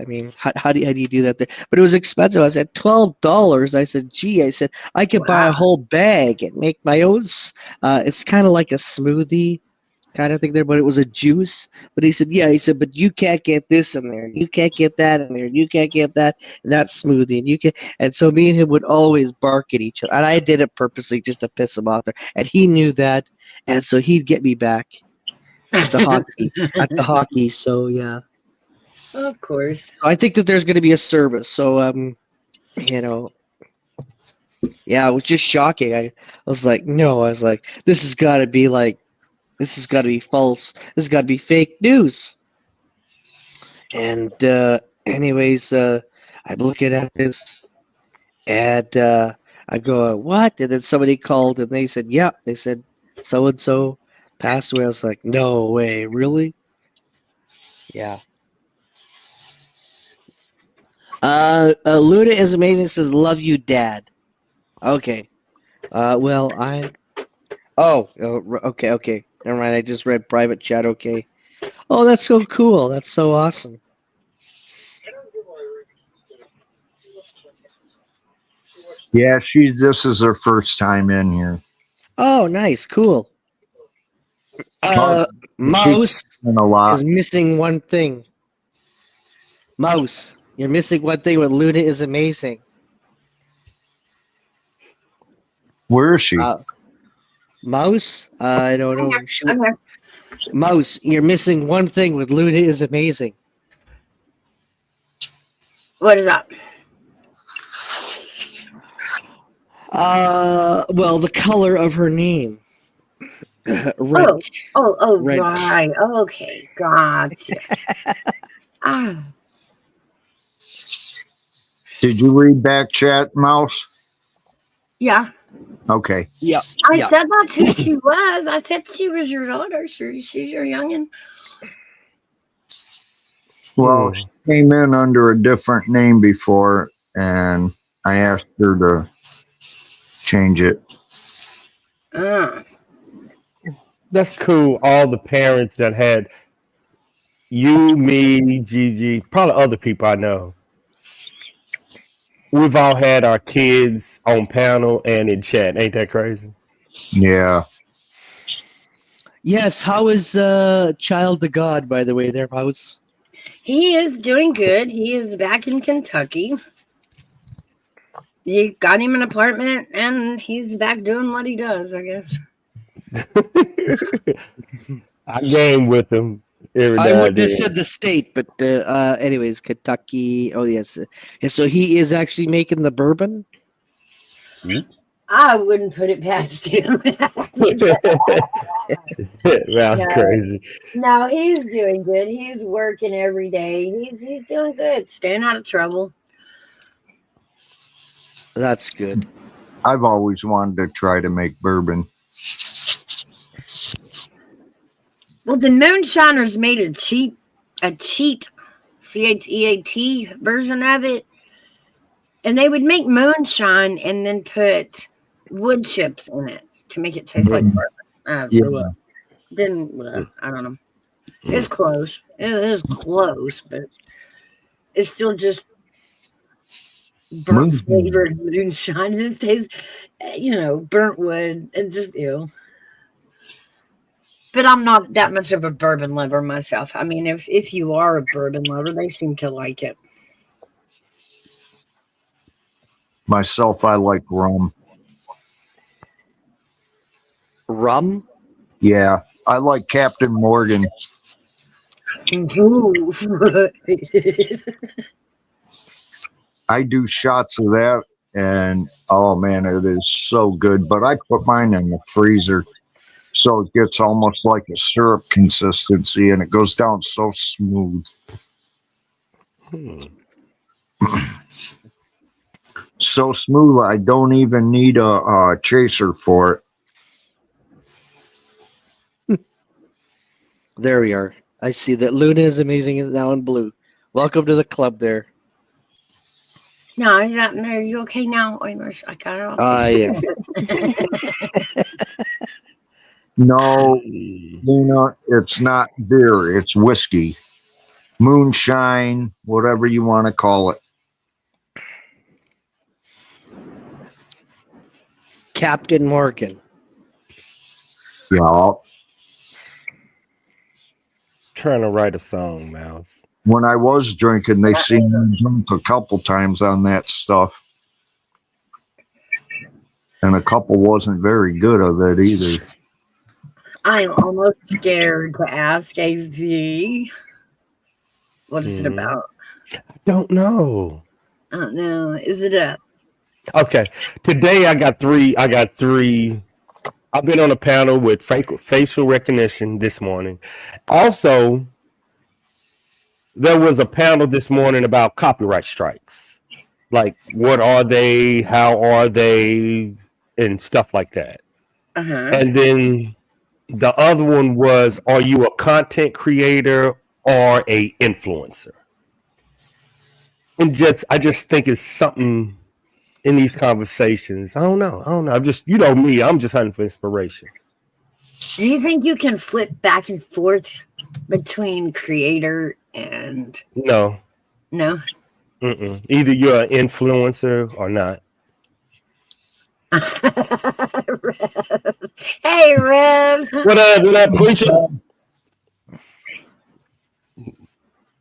mean, how do you do that there? But it was expensive. I said $12. I said, gee, I could buy a whole bag and make my own. It's kind of like a smoothie kind of thing there, but it was a juice. But he said, but you can't get this in there, you can't get that in there, you can't get that smoothie, and you can. And so me and him would always bark at each other, and I did it purposely just to piss him off there, and he knew that, and so he'd get me back at the hockey. So yeah, of course. so I think that there's going to be a service. So yeah, it was just shocking. I was like, this has got to be false. This has got to be fake news. And anyways, I'm looking at this, and I go, what? And then somebody called, and they said, yep. They said, so-and-so passed away. I was like, no way, really? Yeah. Luna is amazing. Says, love you, Dad. Okay. Well, okay. Never mind, I just read private chat, okay. Oh, that's so cool. That's so awesome. Yeah, this is her first time in here. Oh, nice, cool. Mouse is missing one thing. Mouse, you're missing one thing with Luna is amazing. Where is she? Mouse? I don't know. Mouse, you're missing one thing with Luna is amazing. What is that? Well, the color of her name. Red. Red. Right. Okay, gotcha. Did you read back chat, Mouse? Yeah. Okay. Yeah. I said that's who she was. I said she was your daughter. She's your youngin. Well, she came in under a different name before, and I asked her to change it. That's cool. All the parents that had you, me, Gigi, probably other people I know. We've all had our kids on panel and in chat. Ain't that crazy? Yeah. Yes. How is Child to God, by the way, there, Mouse? He is doing good. He is back in Kentucky. You got him an apartment, and he's back doing what he does, I guess. I game with him. I wouldn't have said the state, but anyways, Kentucky. Oh yes, and so he is actually making the bourbon. I wouldn't put it past him. That's No, crazy. no, he's doing good. He's working every day. He's doing good, staying out of trouble. That's good. I've always wanted to try to make bourbon. Well, the moonshiners made a cheat CHEAT version of it, and they would make moonshine and then put wood chips in it to make it taste like bourbon. Yeah. I don't know. It's close. It is close, but it's still just burnt flavored moonshine. It tastes, burnt wood. It's just ew. But I'm not that much of a bourbon lover myself. I mean, if you are a bourbon lover, they seem to like it. Myself, I like rum. Rum? Yeah, I like Captain Morgan. I do shots of that, and oh man, it is so good. But I put mine in the freezer, so it gets almost like a syrup consistency, and it goes down so smooth. So smooth, I don't even need a chaser for it. There we are. I see that Luna is amazing now in blue. Welcome to the club there. No, are you okay now? I got it off. Yeah. No, Luna, it's not beer. It's whiskey. Moonshine, whatever you want to call it. Captain Morgan. Yeah. Trying to write a song, Mouse. When I was drinking, they seen me drink a couple times on that stuff. And a couple wasn't very good of it either. I'm almost scared to ask AV. What is it about? I don't know. I don't know. Is it a... Okay. Today I got three. I've been on a panel with facial recognition this morning. Also, there was a panel this morning about copyright strikes. Like, what are they? How are they? And stuff like that. Uh-huh. And then the other one was, are you a content creator or a influencer? And I just think it's something in these conversations. I don't know. I'm just, me, I'm just hunting for inspiration. Do you think you can flip back and forth between creator and... No. Either you're an influencer or not. Rev. Hey, Rev. What up, preacher?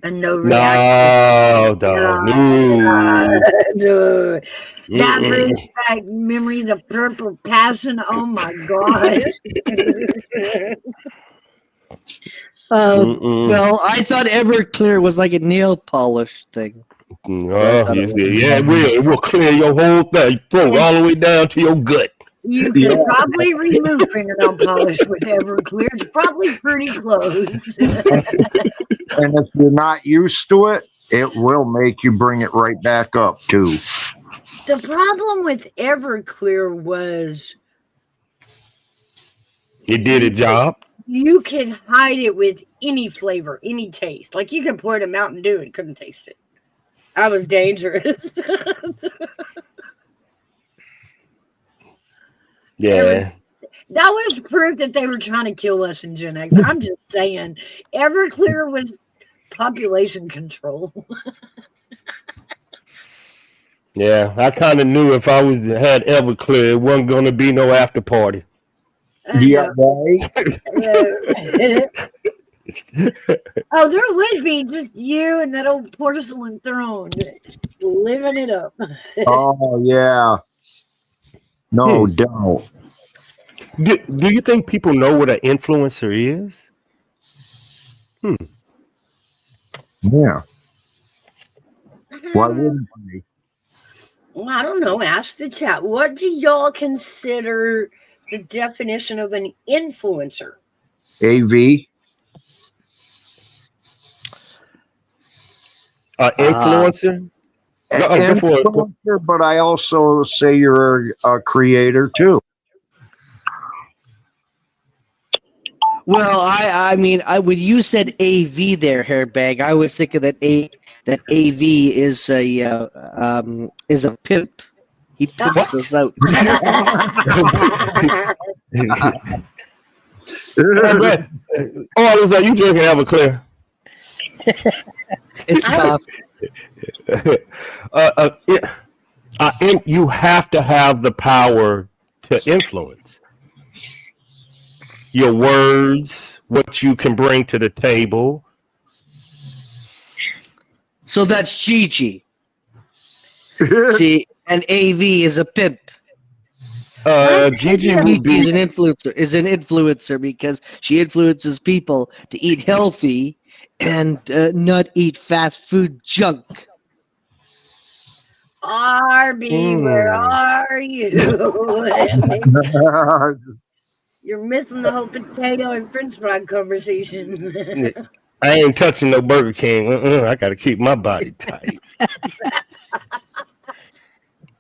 And no reaction. No. That brings back memories of Purple Passion. Oh my God. Well, I thought Everclear was like a nail polish thing. Yeah, it will clear your whole thing, throw it all the way down to your gut. You can probably remove fingernail polish with Everclear. It's probably pretty close. And if you're not used to it, it will make you bring it right back up too. The problem with Everclear was it did a job. You could hide it with any flavor, any taste. Like you could pour it in Mountain Dew and couldn't taste it. That was dangerous. Yeah. That was proof that they were trying to kill us in Gen X. I'm just saying, Everclear was population control. Yeah, I kind of knew if I had Everclear, it wasn't going to be no after party. Yeah, right. Oh, there would be just you and that old porcelain throne living it up. Oh yeah. No doubt. Do you think people know what an influencer is? Yeah. Why Um, wouldn't we? well, I don't know. Ask the chat. What do y'all consider the definition of an influencer? AV? Influencer? Go for it. Influencer, but I also say you're a creator too. Well, I mean, when you said AV there, Hairbag, I was thinking that AV is a pimp. He pimps us out. Oh, are you drinking Everclear? It's coffee. You have to have the power to influence your words, what you can bring to the table. So that's Gigi. See, and AV is a pimp. Gigi would be Is an influencer because she influences people to eat healthy and not eat fast food junk. Arby, where are you? You're missing the whole potato and french fry conversation. I ain't touching no Burger King. I got to keep my body tight.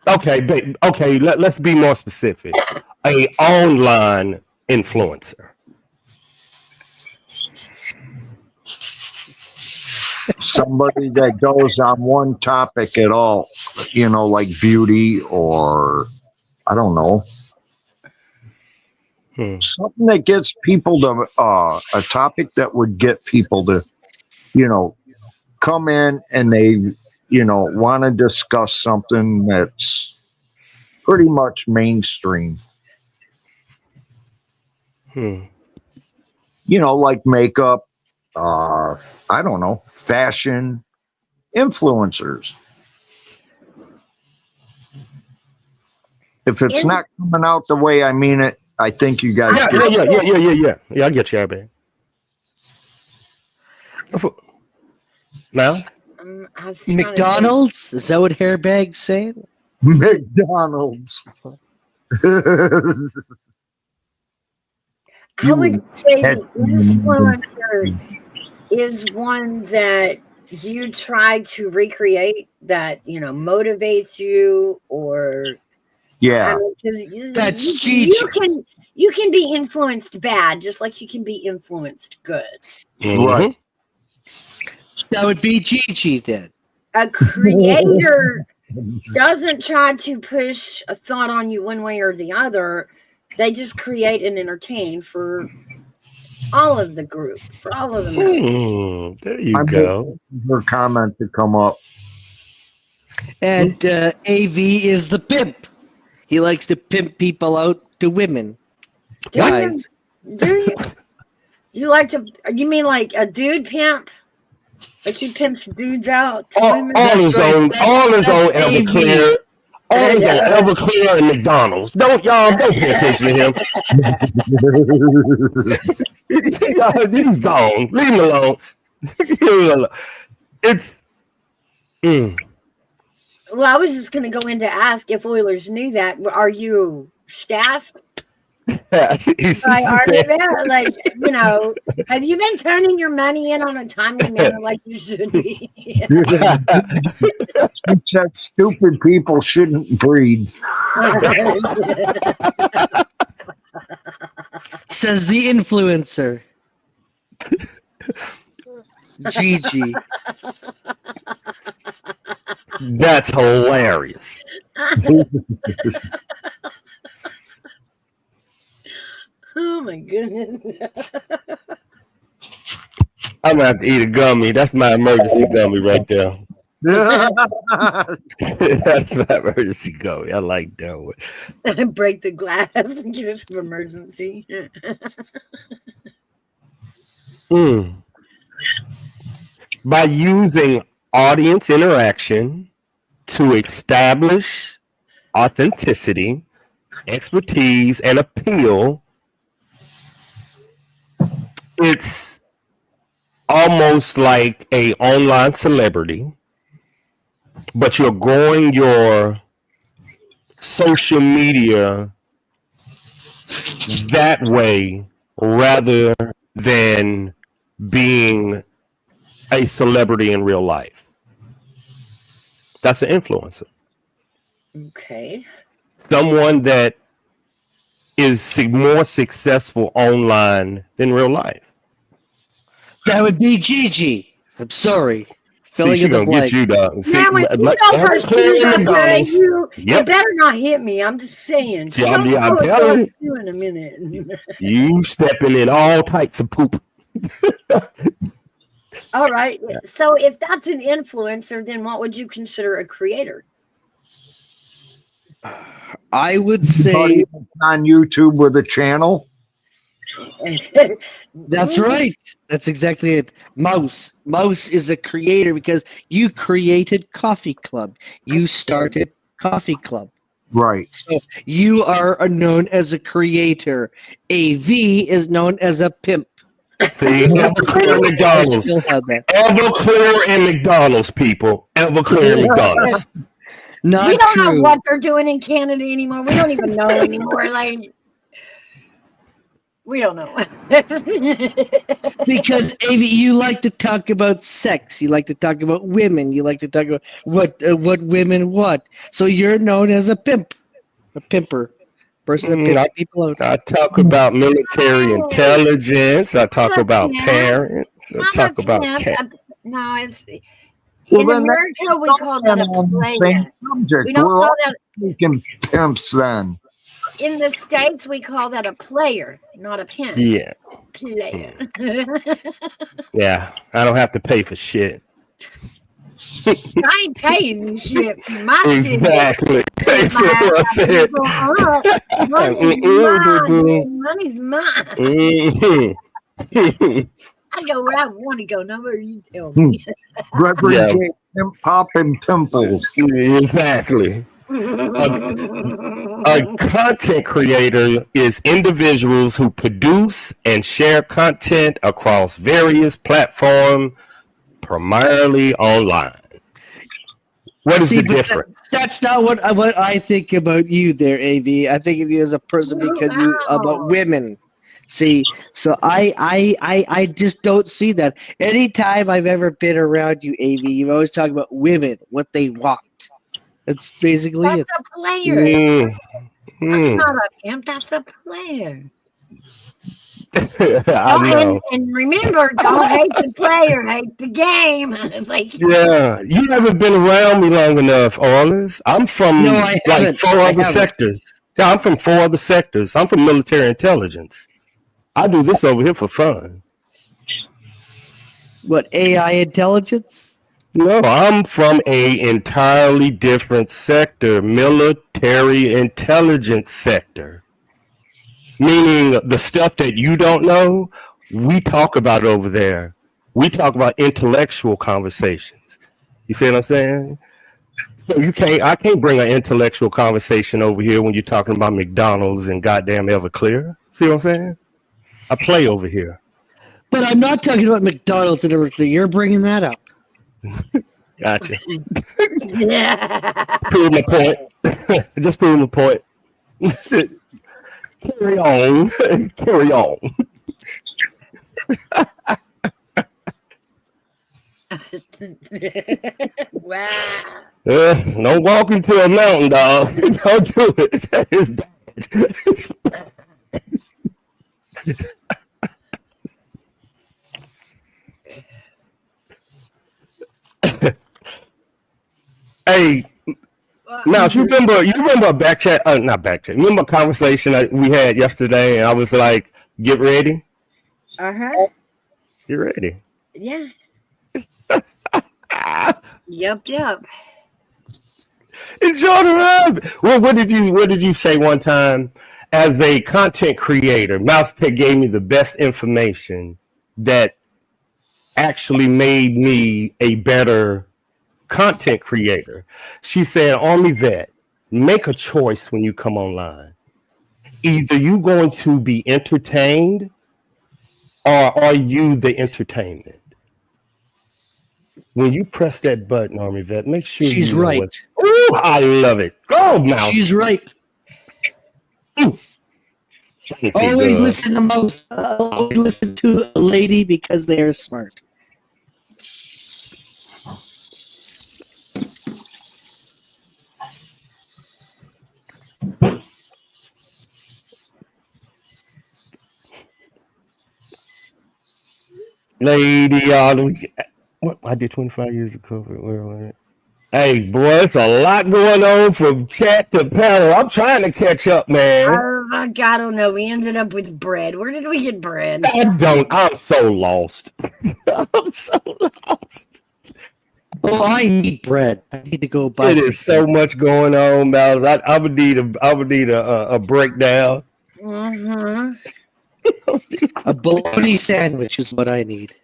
Okay. Let's be more specific. A online influencer. Somebody that goes on one topic at all, like beauty or I don't know. Something that gets people to a topic that would get people to, come in and they, want to discuss something that's pretty much mainstream. Like makeup, I don't know, fashion, influencers. If it's not coming out the way I mean it, I think you guys. Yeah. I get you, man. Now, McDonald's? Is that what Hairbag's saying? McDonald's. I would say the influencer is one that you try to recreate that, motivates you or that's Gigi. You can be influenced bad just like you can be influenced good. Right. That would be Gigi then. A creator doesn't try to push a thought on you one way or the other. They just create and entertain for all of the group, for all of them. There you go. Her comment to come up. And AV is the pimp. He likes to pimp people out to women. Guys. Do you like to? You mean like a dude pimp? Like he pimps dudes out to women? All his own Everclear. All his own Everclear and McDonald's. Don't pay attention to him. He's gone. Leave him alone. It's. Well, I was just going to go in to ask if Oilers knew that. Are you staff? Are they there? Like, have you been turning your money in on a timely manner like you should be? That stupid people shouldn't breed. Says the influencer. Gigi. That's hilarious. Oh my goodness. I'm gonna have to eat a gummy. That's my emergency gummy right there. That's my emergency gummy. I like that one. Break the glass in case of emergency. By using audience interaction to establish authenticity, expertise, and appeal, it's almost like a online celebrity, but you're growing your social media that way rather than being a celebrity in real life. That's an influencer. Okay. Someone that is more successful online than real life. That would be Gigi. I'm sorry. See, Filling she in the gonna blank. get you done. See, Now, when you like don't her shoes up there, you Yep. better not hit me. I'm just saying. See, I'm telling you in a minute. You stepping in all types of poop. All right. So if that's an influencer, then what would you consider a creator? I would say on YouTube with a channel. that's right. That's exactly it. Mouse is a creator because you created Coffee Club. You started Coffee Club. Right. So you are known as a creator. A V is known as a pimp. See, Everclear and McDonald's. Still have that. Everclear and McDonald's, people. Everclear and McDonald's. Not we don't true. know what they're doing in Canada anymore. We don't even know anymore. Like, we don't know. Because Avi, you like to talk about sex. You like to talk about women. You like to talk about what women want. So you're known as a pimp, a pimper, person that pimps people out. I talk about military intelligence. I talk about parents. I talk about no, it's Well, in then America we call that a player. We don't We're call all that speaking pimps then. in the States we call that a player, not a pimp. Yeah. Player. Yeah. I don't have to pay for shit. I ain't paying you shit for my shit. Exactly. That's what I said. Money's mine. I go where I want to go, not where you tell me. Reverend J. Pimp popping pimples. Exactly. A content creator is individuals who produce and share content across various platforms, primarily online. What is the difference? That's not what I think about you there, AV. I think of you as a person because you about women. See, so I just don't see that. Anytime I've ever been around you, AV, you always talk about women, what they want. That's basically That's it. a player. That's not a pimp. That's a player. I know. And remember, don't hate the player, hate the game. Like, yeah, you haven't been around me long enough, Orleans. I'm from like 4 other sectors. Yeah, I'm from 4 other sectors. I'm from military intelligence. I do this over here for fun. What, AI intelligence? No, I'm from a entirely different sector, military intelligence sector. Meaning the stuff that you don't know, we talk about over there. We talk about intellectual conversations. You see what I'm saying? So I can't bring an intellectual conversation over here when you're talking about McDonald's and goddamn Everclear. See what I'm saying? I play over here. But I'm not talking about McDonald's and everything. You're bringing that up. Gotcha. Prove my point. Just prove my point. Carry on. Carry on. wow. Don't walk into a mountain, dog. Don't do it. It's bad. Hey, now you remember a back chat? Not back chat. Remember a conversation that we had yesterday, and I was like, "Get ready." Get ready. Yeah. Yep. Enjoy the ride. Well, what did you say one time? As a content creator, Mouse Tech gave me the best information that actually made me a better content creator. She said, only that, make a choice when you come online. Either you're going to be entertained or are you the entertainment? when you press that button, Army Vet, make sure She's you know right. what's. Ooh, I love it. Go, Mouse. She's right. Thank you, Always girl. listen to Mouse. Always listen to a lady because they are smart. Lady Autumn. What I did 25 years of COVID. Where was it? Hey, boy, it's a lot going on from chat to panel. I'm trying to catch up, man. I don't know. We ended up with bread. Where did we get bread? I'm so lost. I'm so lost. Oh, I need bread. I need to go buy. It is so much going on, Miles. I would need a breakdown. Mm-hmm. A bologna sandwich is what I need.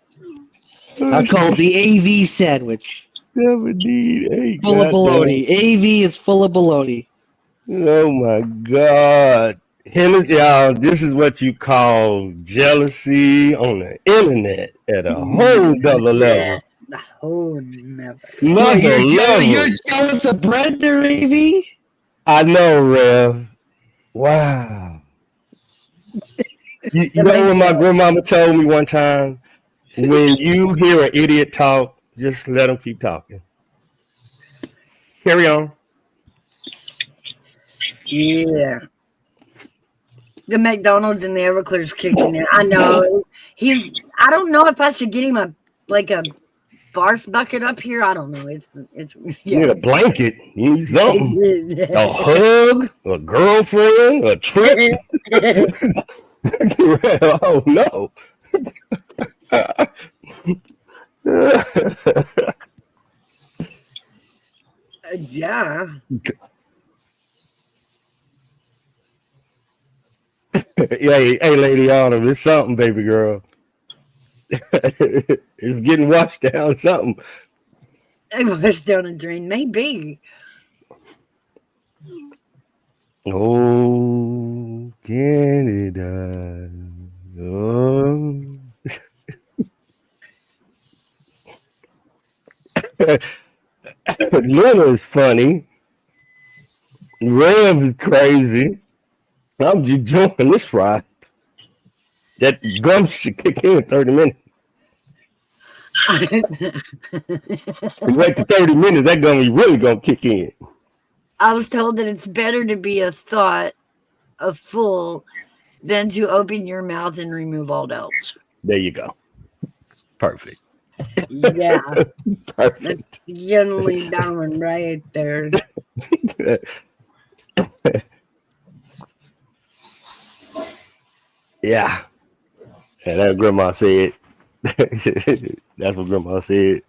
I call it the AV sandwich. Full of bologna. AV is full of bologna. Oh my God. Y'all, this is what you call jealousy on the internet at a whole other level. A whole never. You're jealous of bread there, AV? I know, Rev. Wow. You know what my grandmama told me one time? When you hear an idiot talk, just let them keep talking. Carry on. Yeah. The McDonald's and the Everclear's kicking in. I know. I don't know if I should get him a barf bucket up here. I don't know. It's You need a blanket. You need something. A hug, a girlfriend, a trip. Oh no. Yeah. Hey, Lady Autumn, it's something, baby girl. It's getting washed down, something. It washed down a drain, maybe. Oh, Canada. Oh. Luna is funny. Rev is crazy. I'm just joking this ride. That gum should kick in 30 minutes. You wait to 30 minutes, that gum is really gonna kick in. I was told that it's better to be a fool, than to open your mouth and remove all doubts. There you go. Perfect. Yeah. Perfect. That's Yinli down right there. Yeah. And that grandma said. That's what grandma said.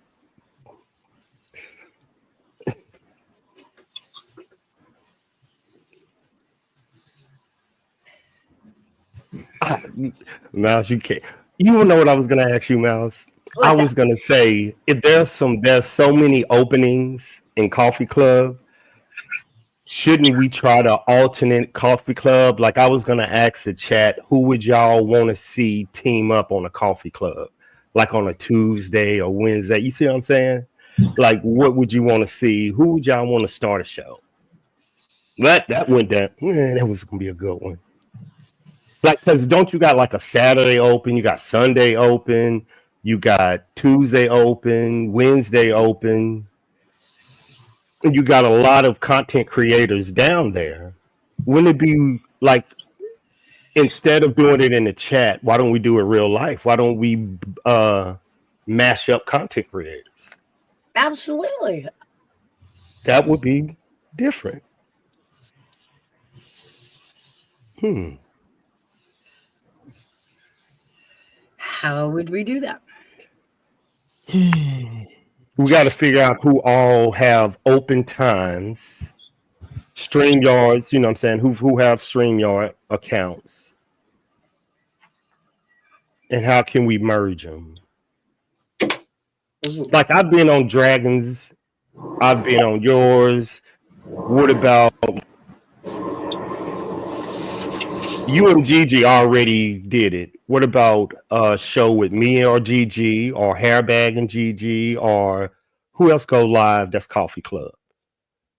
Mouse, you can't. You know what I was gonna ask you, Mouse? I was gonna say if there's so many openings in Coffee Club, shouldn't we try to alternate Coffee Club? Like I was gonna ask the chat, who would y'all want to see team up on a Coffee Club, like on a Tuesday or Wednesday? You see what I'm saying? Like, what would you want to see? Who would y'all want to start a show? That went down. That was gonna be a good one. Like, because don't you got like a Saturday open, you got Sunday open, you got Tuesday open, Wednesday open, and you got a lot of content creators down there. Wouldn't it be like, instead of doing it in the chat, why don't we do it real life? Why don't we mash up content creators? Absolutely. That would be different. How would we do that? We got to figure out who all have open times, StreamYards, you know what I'm saying, who have StreamYard accounts, and how can we merge them? Like, I've been on Dragons, I've been on yours. What about You and Gigi already did it. What about a show with me or Gigi or Hairbag and Gigi or who else go live? That's Coffee Club.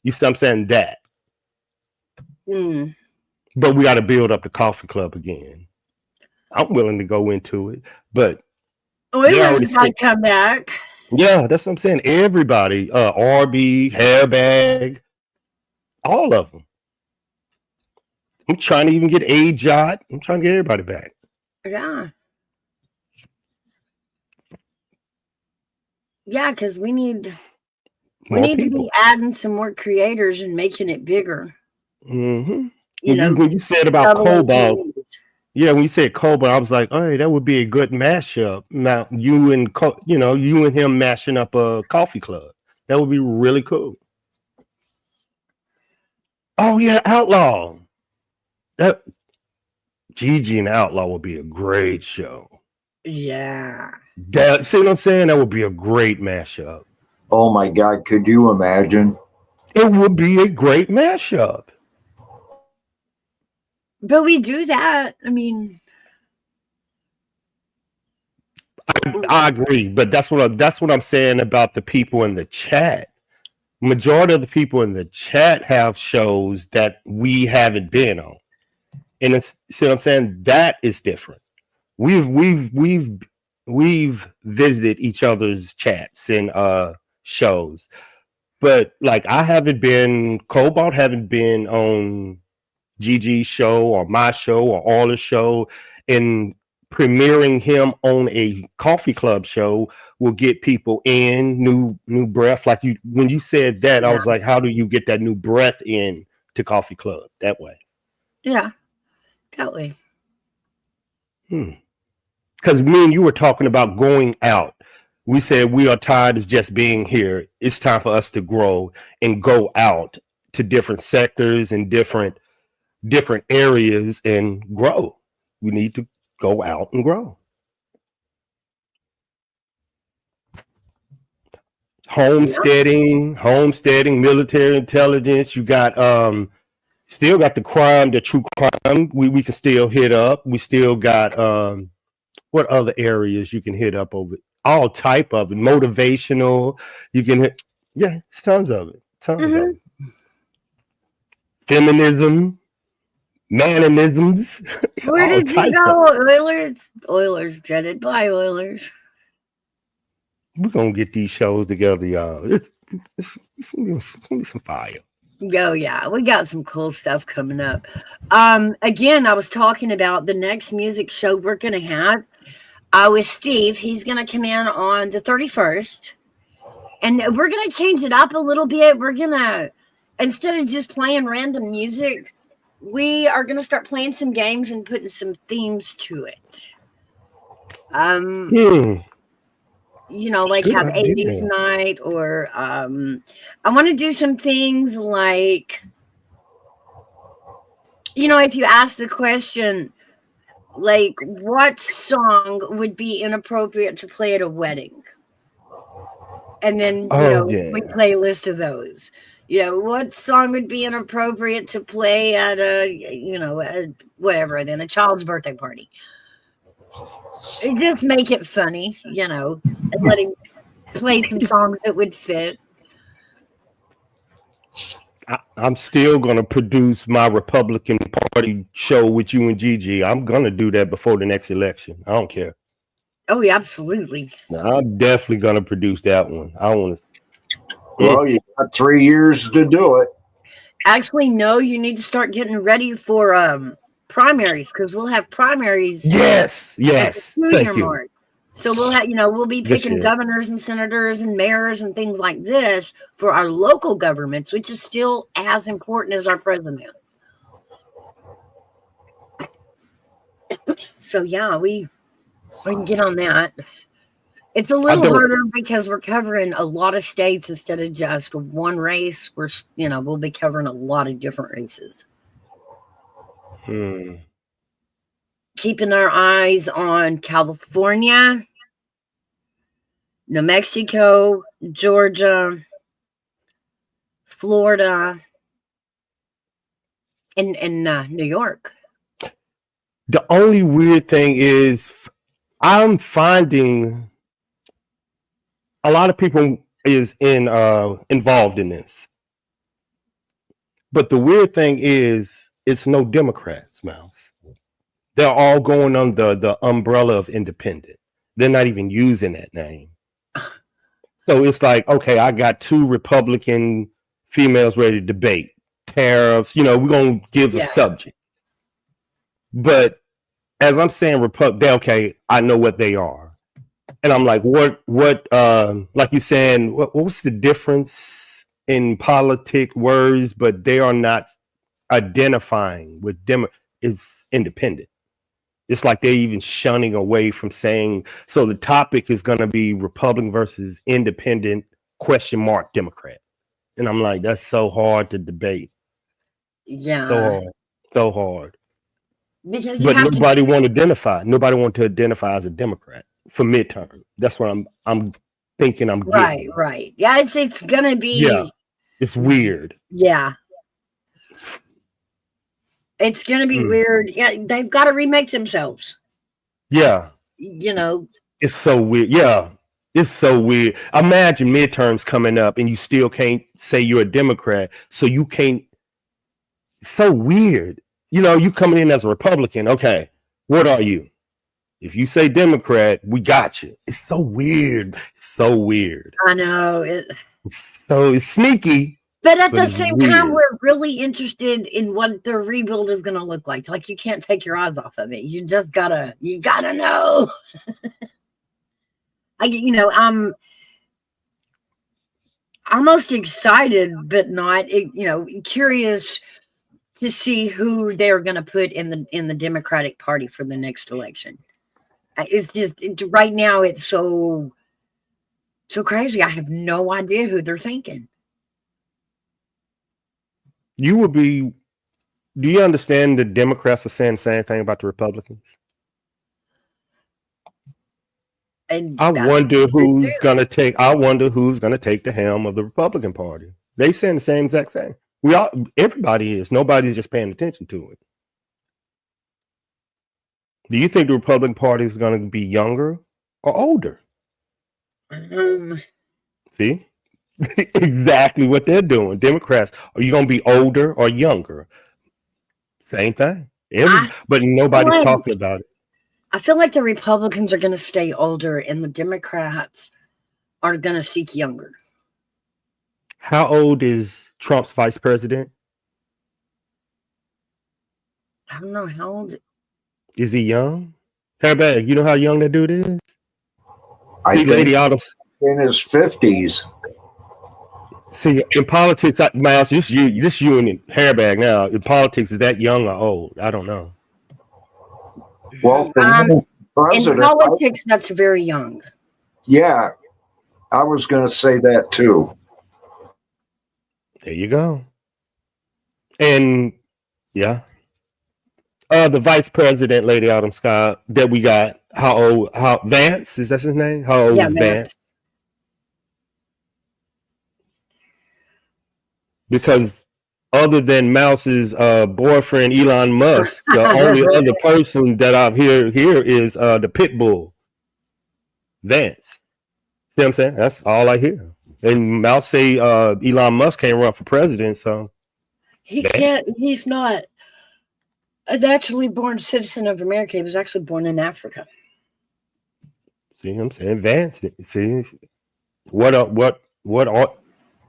You see what I'm saying? That. Mm. But we got to build up the Coffee Club again. I'm willing to go into it, but they already Oilers might come back. Yeah, that's what I'm saying. Everybody, RB, Hairbag, all of them. I'm trying to even get A-Jot. I'm trying to get everybody back. Yeah. Yeah, because we need to be adding some more creators and making it bigger. Mm-hmm. When you said about Cobalt, when you said Cobalt, I was like, hey, that would be a good mashup. Now you and him mashing up a Coffee Club. That would be really cool. Oh yeah, Outlaw. That Gigi and Outlaw would be a great show. Yeah. See what I'm saying? That would be a great mashup. Oh my God, could you imagine? It would be a great mashup. But we do that. I mean, I agree, but that's what I'm saying about the people in the chat. Majority of the people in the chat have shows that we haven't been on, and it's, see what I'm saying? That is different. We've visited each other's chats and shows, but like I haven't been. Cobalt haven't been on Gigi's show or my show or Orla's show, and premiering him on a Coffee Club show will get people in new breath. Like when you said that, I was like, how do you get that new breath in to Coffee Club that way? Yeah, that way. Because me and you were talking about going out. We said we are tired of just being here. It's time for us to grow and go out to different sectors and different areas and grow. We need to go out and grow. Homesteading, military intelligence. You got still got the true crime we can still hit up. We still got what other areas you can hit up over? All type of it. Motivational. You can hit, it's tons of it. Of it. Feminism. Manisms. Where did you go? Oilers jetted by Oilers. We're gonna get these shows together, y'all. It's gonna be some fire. Oh yeah, we got some cool stuff coming up. Again, I was talking about the next music show we're gonna have with Steve. He's gonna come in on the 31st, and we're gonna change it up a little bit. We're gonna, instead of just playing random music, we are gonna start playing some games and putting some themes to it. Like have 80s night, or I want to do some things like, if you ask the question, like, what song would be inappropriate to play at a wedding? And then, we play a list of those. What song would be inappropriate to play at a child's birthday party? Just make it funny, and let him play some songs that would fit. I'm still going to produce my Republican Party show with you and Gigi. I'm going to do that before the next election. I don't care. Oh, yeah, absolutely. I'm definitely going to produce that one. I want to. Well, you got 3 years to do it. Actually, no, you need to start getting ready for primaries, because we'll have primaries. Yes. Thank you. Mark. So we'll have, we'll be picking governors and senators and mayors and things like this for our local governments, which is still as important as our president. So yeah, we can get on that. It's a little harder because we're covering a lot of states instead of just one race. We'll be covering a lot of different races. Keeping our eyes on California, New Mexico, Georgia, Florida, and New York. The only weird thing is I'm finding a lot of people is involved in this. But the weird thing is it's no Democrats, Mouse. They're all going under the umbrella of independent. They're not even using that name. So it's like, okay, I got two Republican females ready to debate tariffs. We're going to give a subject. But as I'm saying, okay, I know what they are. And I'm like, what, like you're saying, what's the difference in politic words, but they are not identifying with them. It's independent. It's like they're even shunning away from saying, so the topic is going to be Republican versus independent ? Democrat. And I'm like, that's so hard to debate. Yeah. So hard. Because but nobody want to identify. Nobody want to identify as a Democrat for midterm. That's what I'm thinking I'm getting. Right. Yeah, it's gonna be. Yeah, it's weird. Yeah. It's gonna be weird. Yeah, they've got to remake themselves. Yeah. It's so weird. Yeah. It's so weird. Imagine midterms coming up and you still can't say you're a Democrat. So you can't. It's so weird. You coming in as a Republican. Okay. What are you? If you say Democrat, we got you. It's so weird. It's so weird. I know. It's sneaky. But at the same time, we're really interested in what the rebuild is going to look like. Like, you can't take your eyes off of it. You just gotta know. I'm almost excited, but not, curious to see who they're going to put in the Democratic Party for the next election. It's just right now it's so crazy. I have no idea who they're thinking. Do you understand the Democrats are saying the same thing about the Republicans? And I wonder who's going to take the helm of the Republican Party. They saying the same exact thing. Everybody is. Nobody's just paying attention to it. Do you think the Republican Party is going to be younger or older? See? Exactly what they're doing. Democrats, are you going to be older or younger? Same thing. But nobody's talking about it. I feel like the Republicans are going to stay older and the Democrats are going to seek younger. How old is Trump's vice president? I don't know how old. Is he young? Herberg, you know how young that dude is? I think Lady Adams in his 50s. See, in politics, Miles, just you and Hairbag now. In politics, is that young or old? I don't know. Well, in politics, that's very young. Yeah, I was going to say that too. There you go. And yeah, the vice president, Lady Autumn Scott, that we got. How old? Vance? Is that his name? How old is Vance? Because other than Mouse's boyfriend Elon Musk, the only other person that I've here is the pit bull, Vance. See what I'm saying? That's all I hear. And Mouse say Elon Musk can't run for president, so he can't. He's not a naturally born citizen of America. He was actually born in Africa. See what I'm saying? Vance. See what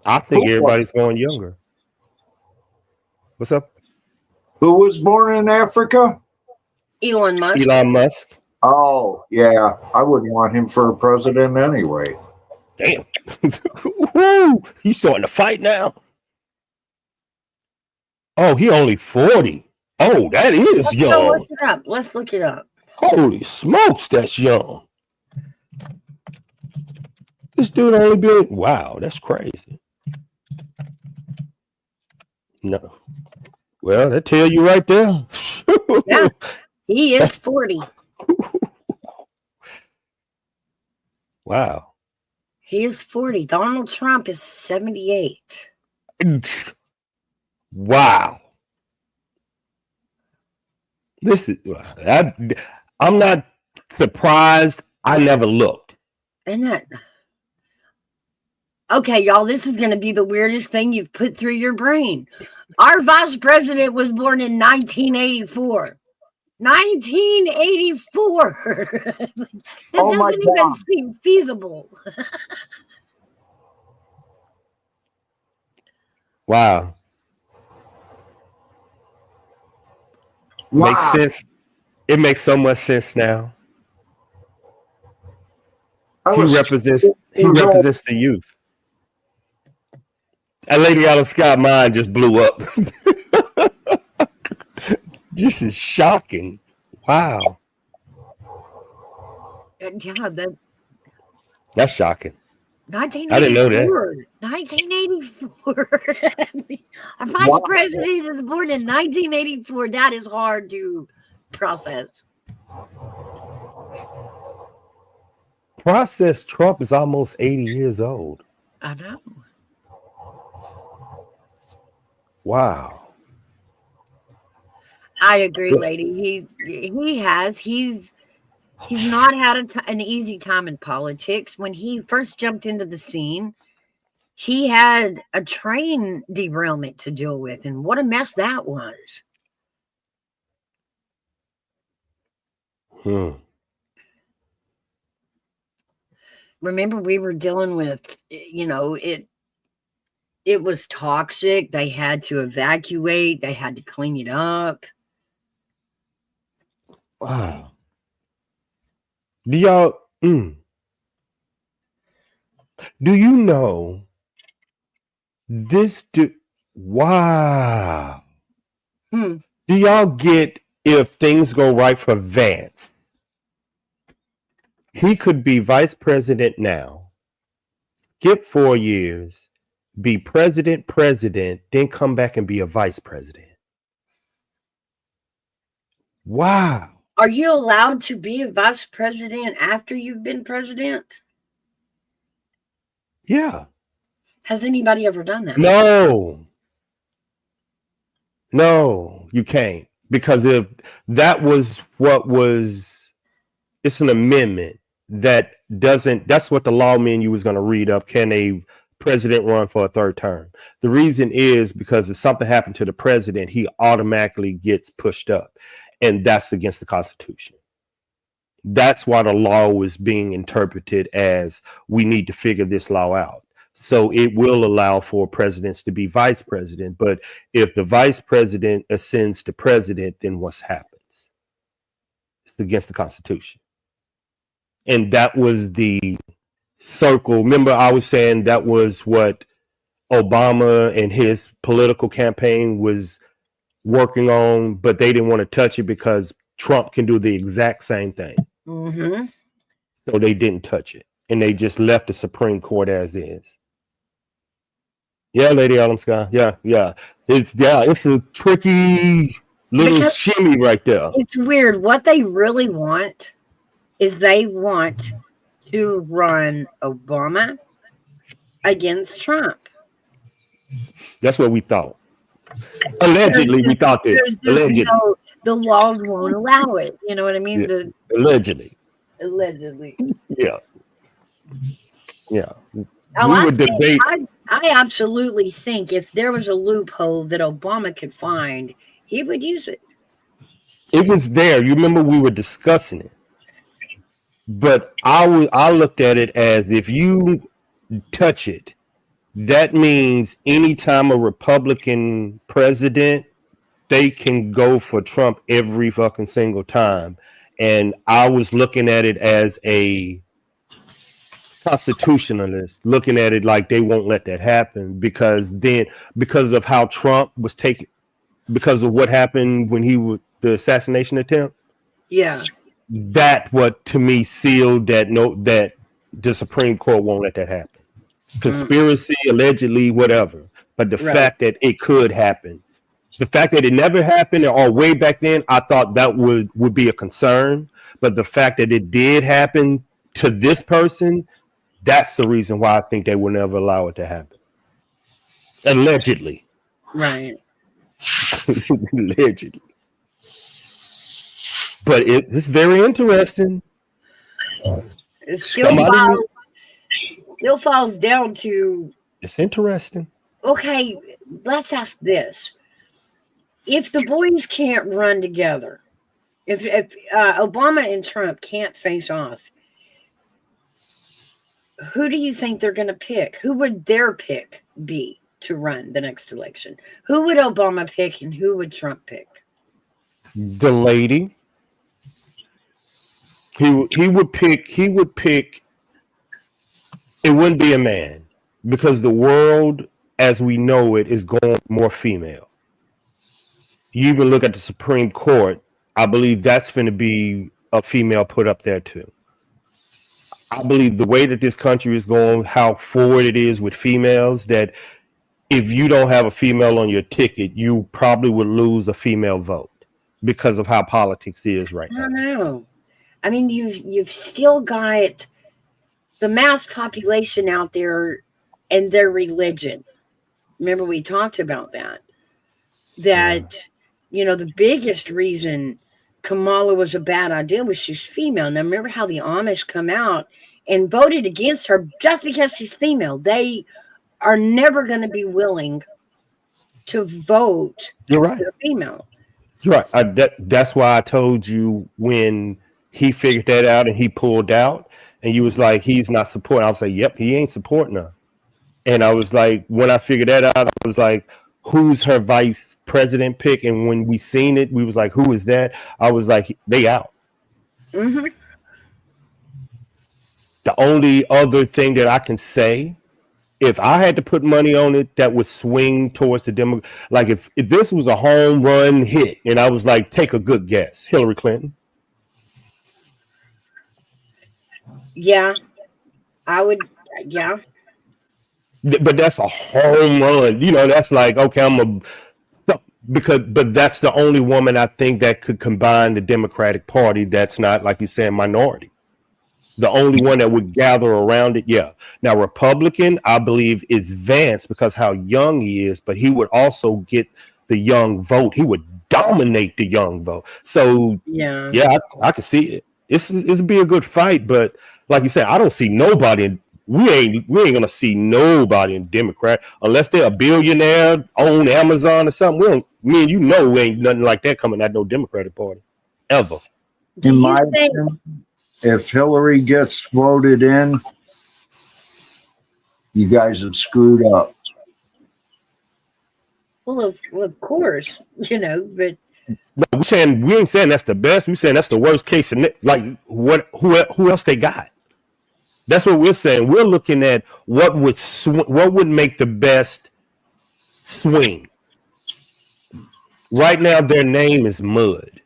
I think everybody's going younger. What's up? Who was born in Africa? Elon Musk. Elon Musk. Oh, yeah. I wouldn't want him for president anyway. Damn. Woo! He's starting to fight now. Oh, he only 40. Oh, that is young. Let's look it up. Holy smokes, that's young. This dude only been, wow, that's crazy. No. Well, that tell you right there. Yeah, he is 40. Wow. He is 40. Donald Trump is 78. Wow. This is I'm not surprised. I never looked. Isn't that okay, y'all? This is going to be the weirdest thing you've put through your brain. Our vice president was born in 1984. 1984. That Oh my doesn't even God. seem feasible. Wow. Wow. Makes sense. It makes so much sense now. I He was represents years old. the youth. And Lady Adam Scott mind just blew up. This is shocking. Wow. Yeah, That's shocking. 1984. I didn't know that. 1984. Our vice Wow. president is born in 1984. That is hard to process. Process Trump is almost 80 years old. I know. Wow. I agree, lady. He's not had an easy time in politics. When he first jumped into the scene, he had a train derailment to deal with, and what a mess that was. Remember, we were dealing with, it was toxic. They had to evacuate. They had to clean it up. Wow. Do y'all do you know this wow. Do y'all get if things go right for Vance? He could be vice president now, skip 4 years, be president, then come back and be a vice president. Wow. Are you allowed to be a vice president after you've been president? Yeah. Has anybody ever done that? No, you can't. Because if that was it's an amendment that doesn't, that's what the law meant you was going to read up. Can a president run for a third term? The reason is because if something happened to the president, he automatically gets pushed up. And that's against the Constitution. That's why the law was being interpreted as we need to figure this law out. So it will allow for presidents to be vice president. But if the vice president ascends to president, then what happens? It's against the Constitution. And that was the circle. Remember, I was saying that was what Obama and his political campaign was working on, but they didn't want to touch it because Trump can do the exact same thing. So they didn't touch it, and they just left the Supreme Court as is. Yeah, Lady Autumn Sky. Yeah. It's a tricky little shimmy right there. It's weird. What they really want is they want to run Obama against Trump. That's what we thought. Allegedly, we thought this. Allegedly. The laws won't allow it. You know what I mean? Yeah. Allegedly. Yeah. Oh, we would debate. I absolutely think if there was a loophole that Obama could find, he would use it. It was there. You remember we were discussing it. But I looked at it as if you touch it, that means anytime a Republican president, they can go for Trump every fucking single time. And I was looking at it as a constitutionalist, looking at it like they won't let that happen because of how Trump was taken, because of what happened when he was the assassination attempt. Yeah. That what to me sealed that that the Supreme Court won't let that happen. Conspiracy, allegedly, whatever. But the fact that it could happen, the fact that it never happened or way back then, I thought that would be a concern. But the fact that it did happen to this person, that's the reason why I think they will never allow it to happen. Allegedly. Right. Allegedly. But it's very interesting. It still falls down to. It's interesting. Okay, let's ask this: if the boys can't run together, if Obama and Trump can't face off, who do you think they're going to pick? Who would their pick be to run the next election? Who would Obama pick and who would Trump pick? The lady. He would pick. It wouldn't be a man because the world, as we know it, is going more female. You even look at the Supreme Court. I believe that's going to be a female put up there too. I believe the way that this country is going, how forward it is with females, that if you don't have a female on your ticket, you probably would lose a female vote because of how politics is right now. I don't know. I mean, you've still got the mass population out there and their religion. Remember, we talked about that. The biggest reason Kamala was a bad idea was she's female. Now, remember how the Amish come out and voted against her just because she's female. They are never going to be willing to vote You're right. for a female. You're right. That's why I told you when he figured that out and he pulled out and you was like, he's not supporting. I was like, yep, he ain't supporting her. And I was like, when I figured that out, I was like, who's her vice president pick? And when we seen it, we was like, who is that? I was like, they out. Mm-hmm. The only other thing that I can say, if I had to put money on it, that would swing towards the Democrat. Like if this was a home run hit and I was like, take a good guess, Hillary Clinton. Yeah, I would. Yeah. But that's a home run. That's like, okay, but that's the only woman I think that could combine the Democratic Party that's not, like you said, minority. The only one that would gather around it, yeah. Now, Republican, I believe, is Vance because how young he is, but he would also get the young vote. He would dominate the young vote. So, yeah, I can see it. It'd be a good fight, but like you said, I don't see nobody. We ain't gonna see nobody in Democrat unless they're a billionaire, own Amazon or something. Me and ain't nothing like that coming out no Democratic Party ever. In my opinion, if Hillary gets voted in, you guys have screwed up. Well, of course, but. No, we ain't saying that's the best. We're saying that's the worst case. Like who else they got? That's what we're saying. We're looking at what would make the best swing. Right now, their name is mud.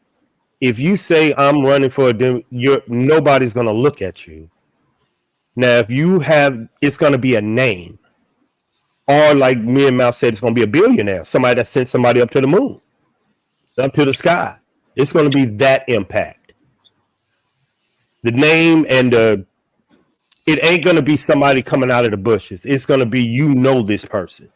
If you say I'm running for nobody's going to look at you. Now, if you have, it's going to be a name, or like me and Mal said, it's going to be a billionaire, somebody that sent somebody up to the moon, up to the sky. It's going to be that impact. The name and it ain't going to be somebody coming out of the bushes. It's going to be, this person.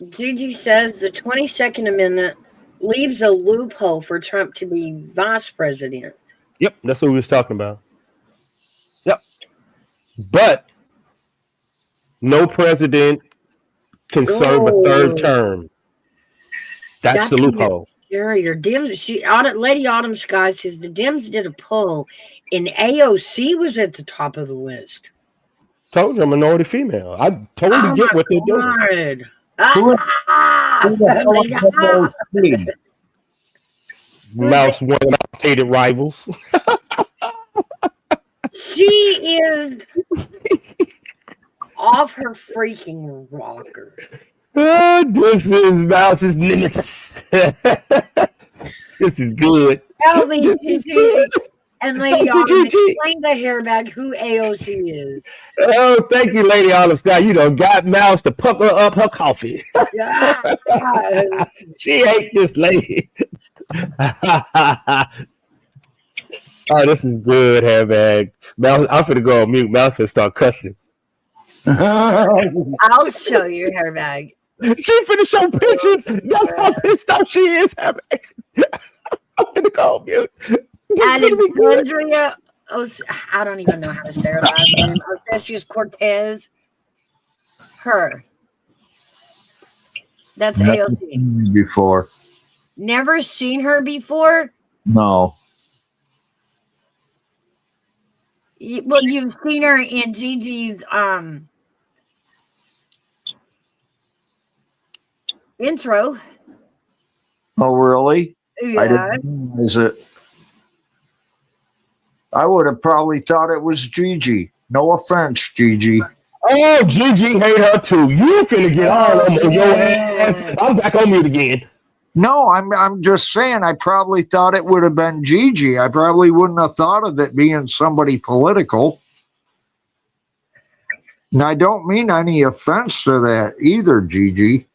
Gigi says the 22nd Amendment leaves a loophole for Trump to be vice president. Yep, that's what we was talking about. Yep. But no president can serve a third term. That's the loophole. Scarier. Lady Autumn Sky says the Dems did a poll and AOC was at the top of the list. Told you, a minority female. I totally get what they're doing. Mouse, one of Mouse hated rivals. She is off her freaking rocker. This is Mouse's nemesis. This is good. And Lady Autumn, explain to Hairbag who AOC is. Oh, thank you, Lady Autumn Sky. Got Mouse to pucker up her coffee. She ate this lady. Oh, this is good, Hairbag. Mouse, I'm finna go on mute. Mouse finna start cussing. I'll show you, Hairbag. She finna show pictures. That's how pissed off she is, Hairbag. go on mute. This is gonna be good. Alexandria, I don't even know how to say her last name. Ocasio-Cortez. Her. That's Never AOC. seen her before. Never seen her before? No. Well, you've seen her in Gigi's intro. Oh, really? I Yeah. didn't realize it. I would have probably thought it was Gigi. No offense, Gigi. Oh, Gigi hate her too. You finna get all of them on your ass. man. I'm back on mute again. No, I'm just saying I probably thought it would have been Gigi. I probably wouldn't have thought of it being somebody political. And I don't mean any offense to that either, Gigi.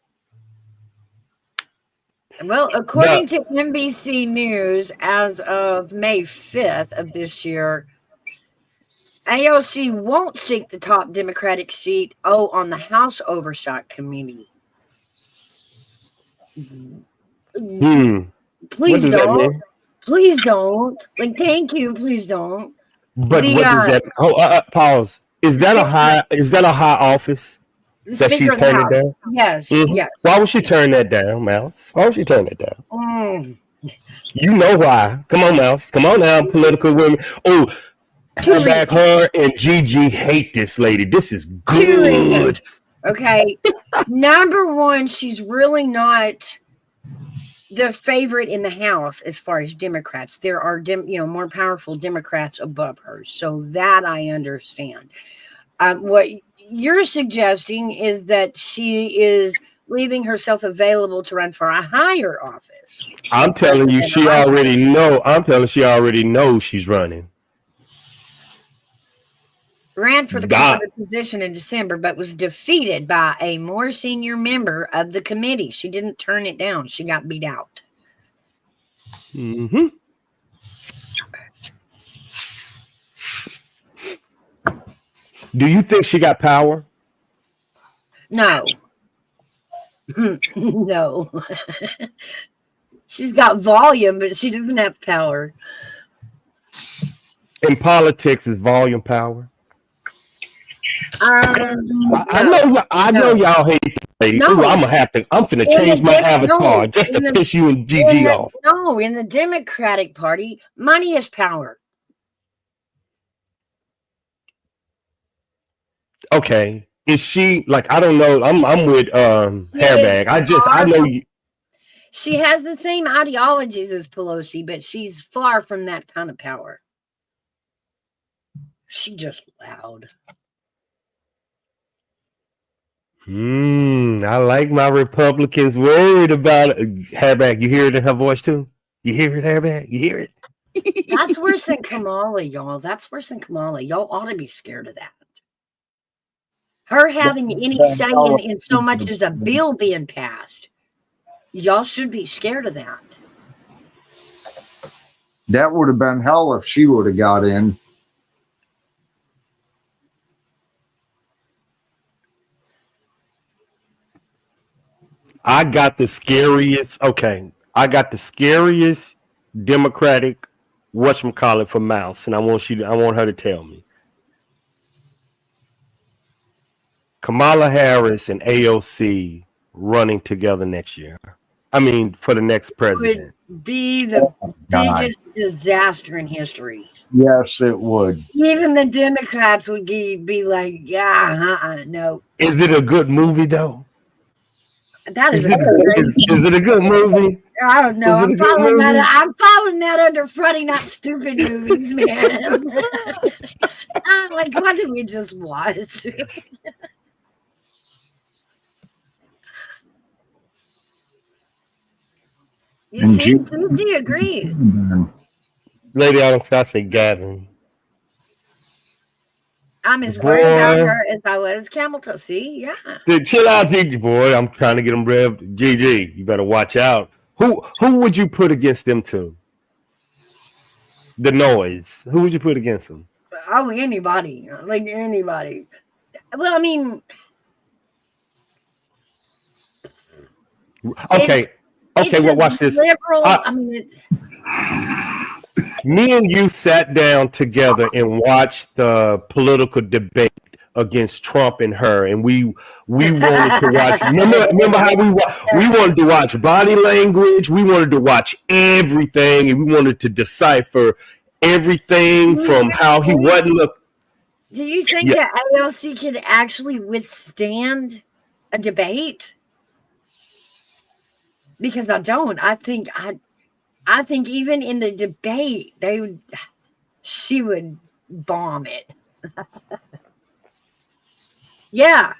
Well, according to NBC News, as of May 5th of this year, AOC won't seek the top Democratic seat, on the House Oversight Committee. Please don't. Please don't. Like, thank you. Please don't. But what does that? Pause. Is that a high office that she's turning down? Yes. Mm-hmm. Yes. Why would she turn that down, Mouse? Why would she turn that down? You know why? Come on, Mouse. Come on now, political women. Oh, back her and Gigi hate this lady. This is good. Okay. Number one, she's really not the favorite in the House as far as Democrats. There are more powerful Democrats above her, so that I understand. What you're suggesting is that she is leaving herself available to run for a higher office. I'm telling you, she already knows she's running. Ran for the governor position in December, but was defeated by a more senior member of the committee. She didn't turn it down. She got beat out. Mm-hmm. Do you think she got power? No. No. She's got volume, but she doesn't have power. In politics, is volume power? I know y'all hate this lady. No. Ooh, I'm finna change my avatar just to piss you and Gigi off. No, in the Democratic Party, money is power. Okay. Is she like, I don't know. I'm with Hairbag. I know you. She has the same ideologies as Pelosi, but she's far from that kind of power. She just loud. I like my Republicans worried about it. Hairbag, you hear it in her voice too? You hear it, Hairbag? You hear it? That's worse than Kamala, y'all. That's worse than Kamala. Y'all ought to be scared of that. Her having any say in so much as a bill being passed. Y'all should be scared of that. That would have been hell if she would have got in. I got the scariest Democratic whatchamacallit for Mouse, and I want her to tell me. Kamala Harris and AOC running together next year. I mean, for the next president. Would be the biggest disaster in history. Yes, it would. Even the Democrats would be like, no. Is it a good movie, though? That is it a good movie? I don't know. I'm following that under Friday Night Stupid movies, man. I'm like, what did we just watch? You see, Gigi agrees. Lady Autumn Scott said Gavin. I'm as worried about her as I was Camilton. See, yeah. Dude, chill out, Gigi, boy. I'm trying to get them revved. Gigi, you better watch out. Who would you put against them two? The noise. Who would you put against them? Oh, anybody. Like anybody. Well, I mean. Okay. Well, watch this. Liberal. Me and you sat down together and watched the political debate against Trump and her, and we wanted to watch. Remember how we wanted to watch body language. We wanted to watch everything, and we wanted to decipher everything from how he wasn't look. Do you think Yeah. that AOC could actually withstand a debate? Because I don't. I think even in the debate, she would bomb it. Yeah,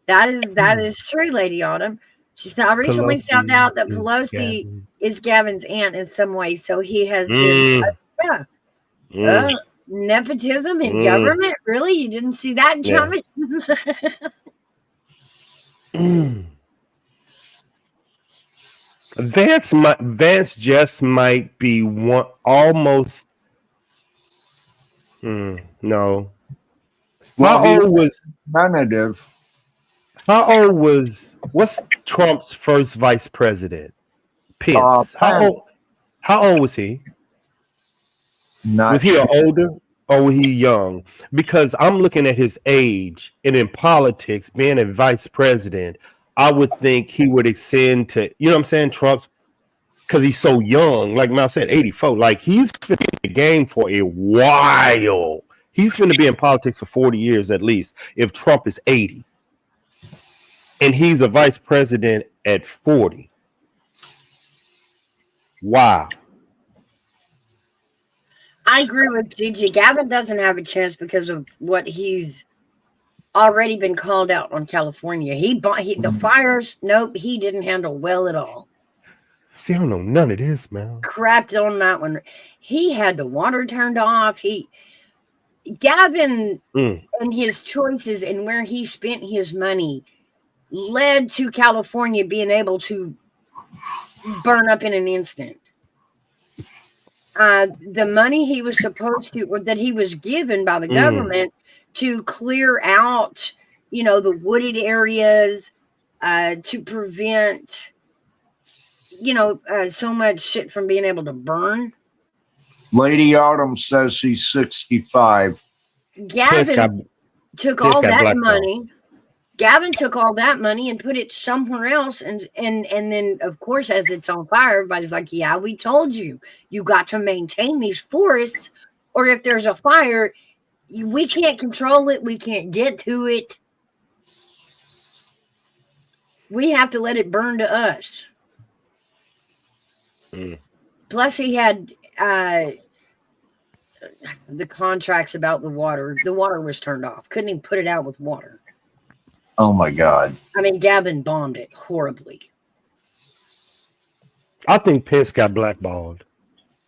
that is true, Lady Autumn. She said, I recently found out that Pelosi is Gavin's aunt in some way, so he has been nepotism in government. Really, you didn't see that coming? Vance just might be one almost. No. Well, How old was what's Trump's first vice president? Pence. How old was he? Was he older or was he young? Because I'm looking at his age, and in politics, being a vice president, I would think he would extend to, you know what I'm saying, Trump, because he's so young. Like Mal said, 84. Like, he's been in the game for a while. He's going to be in politics for 40 years at least if Trump is 80. And he's a vice president at 40. Wow. I agree with Gigi. Gavin doesn't have a chance because of what he's already been called out on California. The fires, nope, he didn't handle well at all. See, I don't know none of this, man. Crapped on that one. He had the water turned off. Gavin and his choices and where he spent his money led to California being able to burn up in an instant. The money he was supposed to, or that he was given by the government to clear out, the wooded areas, to prevent, so much shit from being able to burn. Lady Autumn says he's 65. Gavin took all that money. Gavin took all that money and put it somewhere else, and then, of course, as it's on fire, everybody's like, yeah, we told you got to maintain these forests, or if there's a fire, we can't control it, we can't get to it. We have to let it burn to us. Plus, he had the contracts about the water. The water was turned off. Couldn't even put it out with water. Oh, my God. I mean, Gavin bombed it horribly. I think Pence got blackballed.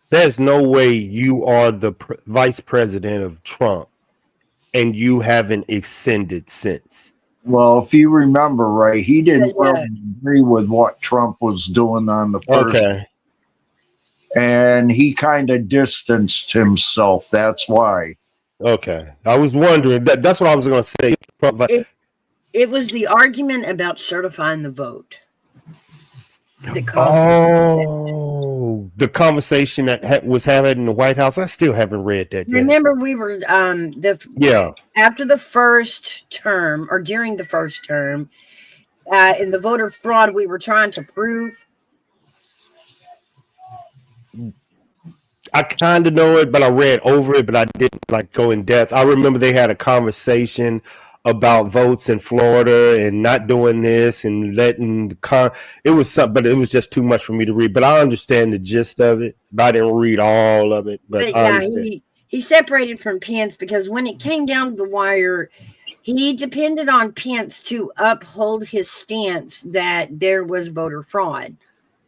There's no way you are the vice president of Trump and you haven't ascended since. Well, if you remember right, he didn't really agree with what Trump was doing on the first. Okay. And he kind of distanced himself. That's why. Okay. I was wondering. That's what I was going to say. It was the argument about certifying the vote. The conversation that was had in the White House. I still haven't read that yet. Remember, we were after the first term, or during the first term, in the voter fraud we were trying to prove. I kind of know it, but I read over it, but I didn't go in depth. I remember they had a conversation about votes in Florida and not doing this and letting it was something, but it was just too much for me to read. But I understand the gist of it, but I didn't read all of it. But yeah, he separated from Pence because when it came down to the wire, he depended on Pence to uphold his stance that there was voter fraud.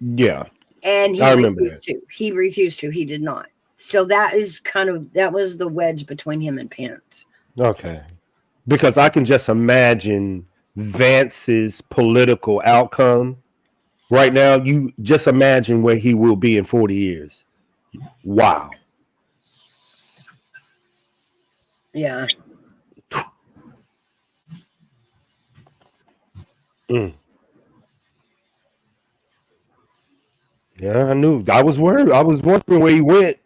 Yeah. And I remember he refused to. He did not. So that was the wedge between him and Pence. Okay. Because I can just imagine Vance's political outcome right now. You just imagine where he will be in 40 years. Wow. Yeah. Yeah, I knew. I was worried. I was wondering where he went.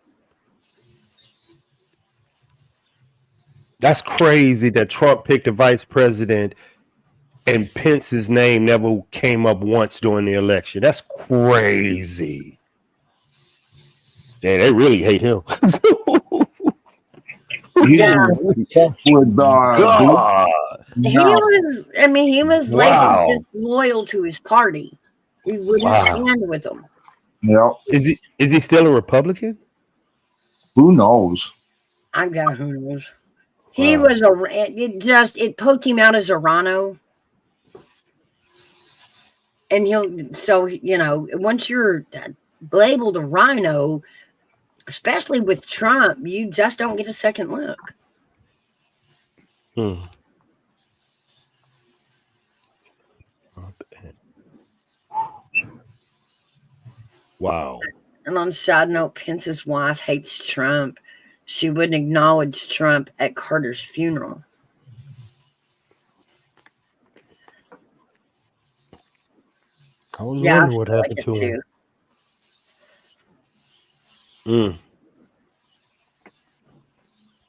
That's crazy that Trump picked a vice president and Pence's name never came up once during the election. That's crazy. Yeah, they really hate him. He's Yeah, tough with Blue. God. he No, was. I mean, he was like Wow. disloyal to his party. He wouldn't Wow. stand with them. yep. Is he still a Republican? Who knows? I got who knows. He Wow. was it poked him out as a rhino. And once you're labeled a rhino, especially with Trump, you just don't get a second look. Hmm. Wow. And on a side note, Pence's wife hates Trump. She wouldn't acknowledge Trump at Carter's funeral. I was Yeah, I wondering what feel like happened it to him. too.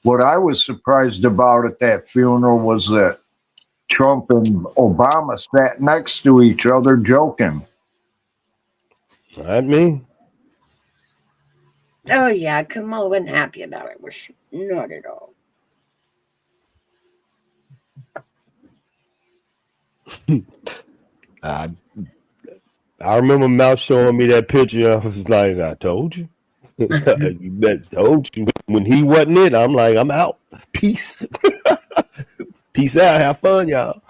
What I was surprised about at that funeral was that Trump and Obama sat next to each other joking. Not me. Oh yeah, Kamala wasn't happy about it. Was she? Not at all. I remember Mouth showing me that picture. I was like, I told you. I told you. When he wasn't it, I'm like, I'm out. Peace. Peace out. Have fun, y'all.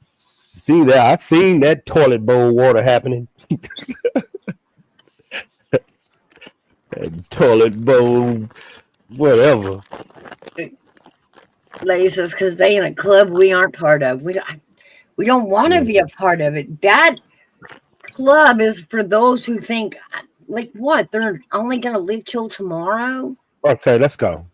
See that? I seen that toilet bowl water happening. That toilet bowl, whatever. Lady says because they in a club we aren't part of. We don't want to be a part of it. That club is for those who think like what they're only gonna live till tomorrow. Okay, let's go.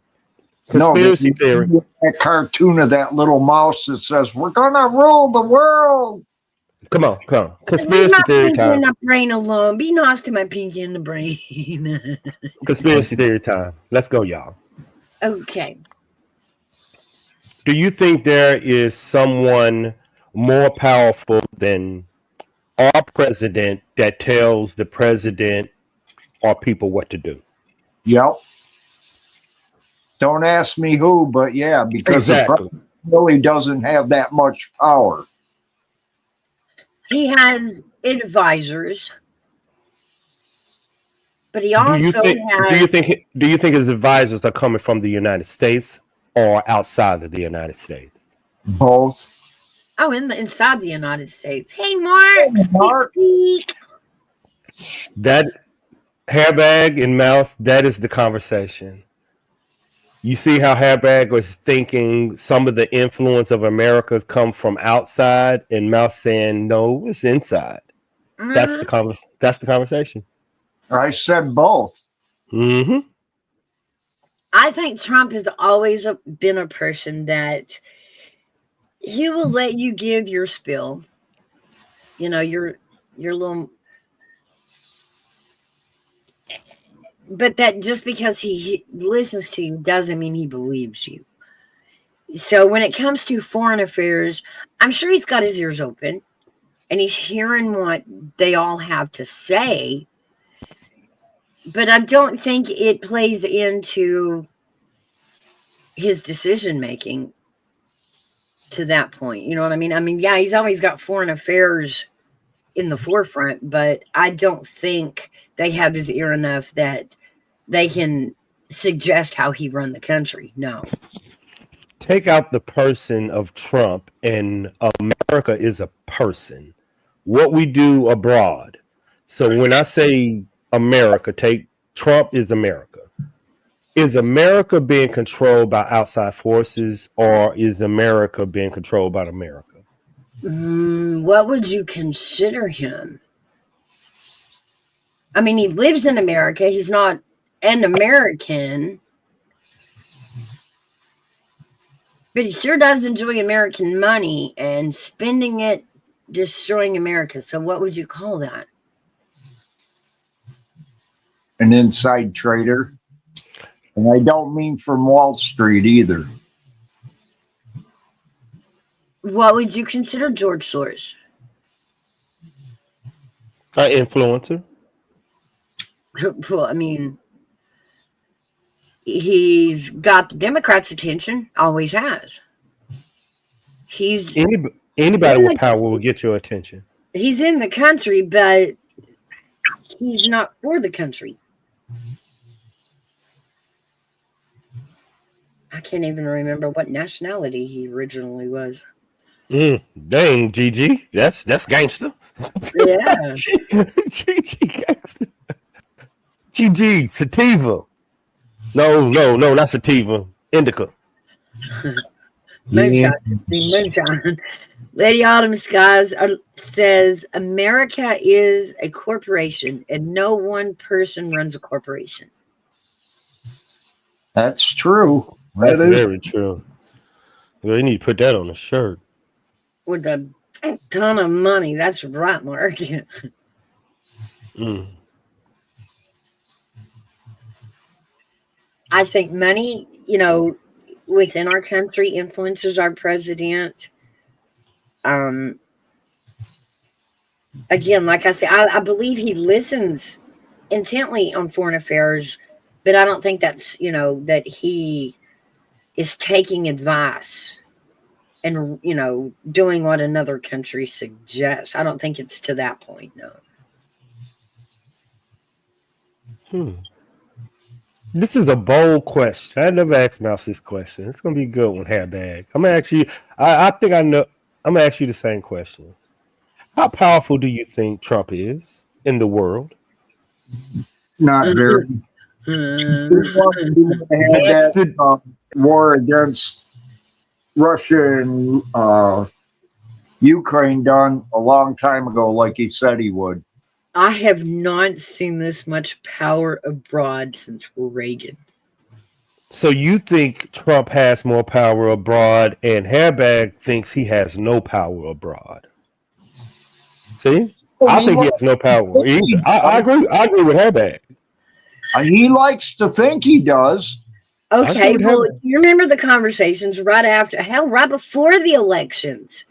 No, Conspiracy theory. that cartoon of that little mouse that says, "We're gonna rule the world." Come on. Leave Conspiracy my theory pinky in time. the brain alone. Be nice to my pinky in the brain. Conspiracy theory time. Let's go, y'all. Okay. Do you think there is someone more powerful than our president that tells the president or people what to do? Yep. Don't ask me who, but yeah, because the Exactly. president really doesn't have that much power. He has advisors, but he Do also you has. think his advisors are coming from the United States or outside of the United States? Both. Oh, inside the United States. Hey, Mark. Mark. Speak. That hairbag and mouse, that is the conversation. You see how Hairbag was thinking some of the influence of America's come from outside, and Mouse saying no, it's inside. That's the conversation. I said both. Mm-hmm. I think Trump has always been a person that he will let you give your spill. You know, your little. But that just because he listens to you doesn't mean he believes you. So when it comes to foreign affairs, I'm sure he's got his ears open and he's hearing what they all have to say. But I don't think it plays into his decision making to that point. You know what I mean? I mean, yeah, he's always got foreign affairs in the forefront, but I don't think they have his ear enough that they can suggest how he run the country. No. Take out the person of Trump, and America is a person. What we do abroad. So when I say America, take Trump is America. Is America being controlled by outside forces, or is America being controlled by America? What would you consider him? I mean, he lives in America. He's not an American, but he sure does enjoy American money and spending it destroying America. So what would you call that? an inside trader. And I don't mean from Wall Street either. What would you consider George Soros? An influencer. Well, I mean, he's got the Democrats' attention, always has. He's Anybody with power will get your attention. He's in the country, but he's not for the country. I can't even remember what nationality he originally was. Dang, GG. That's gangster. Yeah. GG gangster. GG, sativa. No, not sativa. Indica. Moonshine. Lady Autumn Skies says America is a corporation and no one person runs a corporation. That's true. That's very true. Well, you need to put that on a shirt. With a ton of money. That's right, Mark. I think money, within our country influences our president. Again, like I say, I believe he listens intently on foreign affairs, but I don't think that's, that he is taking advice and, doing what another country suggests. I don't think it's to that point, no. This is a bold question. I never asked Mouse this question. It's gonna be a good one, Hairbag. I'm gonna ask you. I think I know. I'm gonna ask you the same question. How powerful do you think Trump is in the world? Not very. War against Russia and Ukraine done a long time ago, like he said he would. I have not seen this much power abroad since Reagan. So you think Trump has more power abroad, and Hairbag thinks he has no power abroad? See, I think he has no power either. I agree. I agree with Hairbag. He likes to think he does. Okay, well, you remember the conversations right before the elections,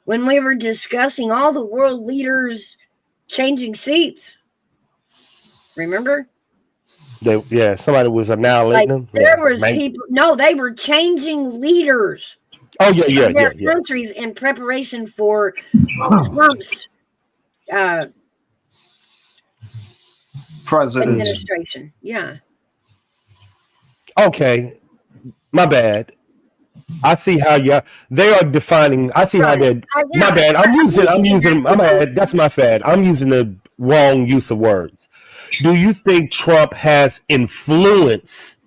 when we were discussing all the world leaders changing seats. Remember? Somebody was annihilating them. There was people. No, they were changing leaders. Oh yeah. Countries in preparation for Trump's administration. Yeah. Okay, my bad. I see how they are defining. I see how they're. My bad. I'm using. My bad. That's my bad. I'm using the wrong use of words. Do you think Trump has influence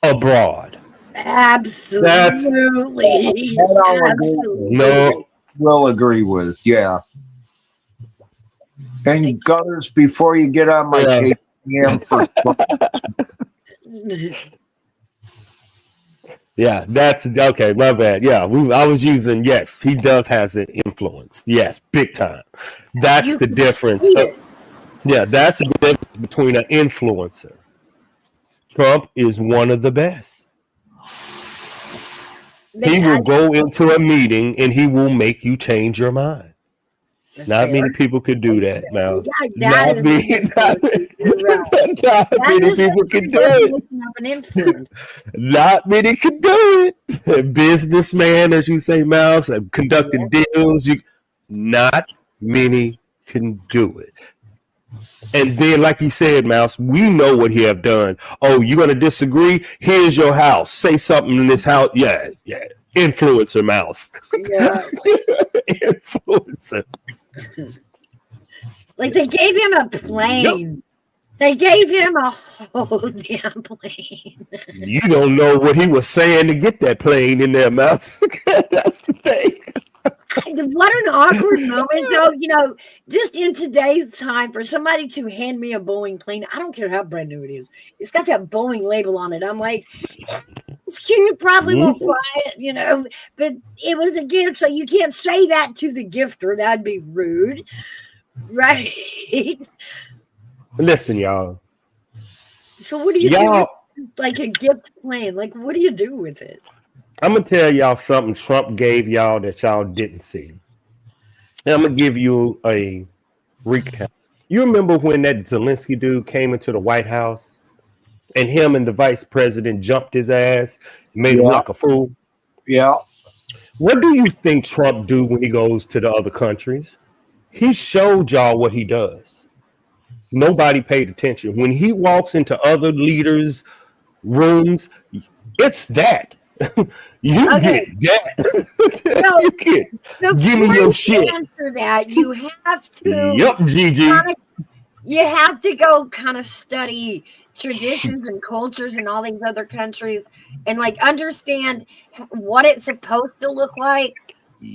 abroad? Absolutely. No, will agree with. Yeah. And Gutters, before you get on my KPM for. Yeah, that's okay. My bad. Yeah, I was using. Yes, he does has an influence. Yes, big time. That's the difference. That's the difference between an influencer. Trump is one of the best. He will go into a meeting and he will make you change your mind. Not many people could do that, Mouse. Not many people can do it. Not many can do it. Businessman, as you say, Mouse, conducting deals. Not many can do it. And then, like he said, Mouse, we know what he have done. Oh, you're going to disagree? Here's your house. Say something in this house. Yeah. Influencer, Mouse. Yeah. Influencer. Like they gave him a plane. Yep. They gave him a whole damn plane. You don't know what he was saying to get that plane in there, Mouse. That's the thing. What an awkward moment, though. Just in today's time, for somebody to hand me a Boeing plane, I don't care how brand new it is. It's got that Boeing label on it. I'm like, it's cute. Probably won't fly it, but it was a gift, so you can't say that to the gifter. That'd be rude, right? Listen, y'all. So what do you do Y'all, with, like, a gift plan? Like, what do you do with it? I'm gonna tell y'all something Trump gave y'all that y'all didn't see. And I'm gonna give you a recap. You remember when that Zelensky dude came into the White House and him and the vice president jumped his ass, made him look Yeah, like a fool? yeah. What do you think Trump do when he goes to the other countries? He showed y'all what he does. Nobody paid attention. When he walks into other leaders' rooms, it's that. You Okay, get that. so You get give me before your you shit. answer that, you have to Yup, Gigi. kind of you have to go kind of study traditions and cultures in all these other countries and like understand what it's supposed to look like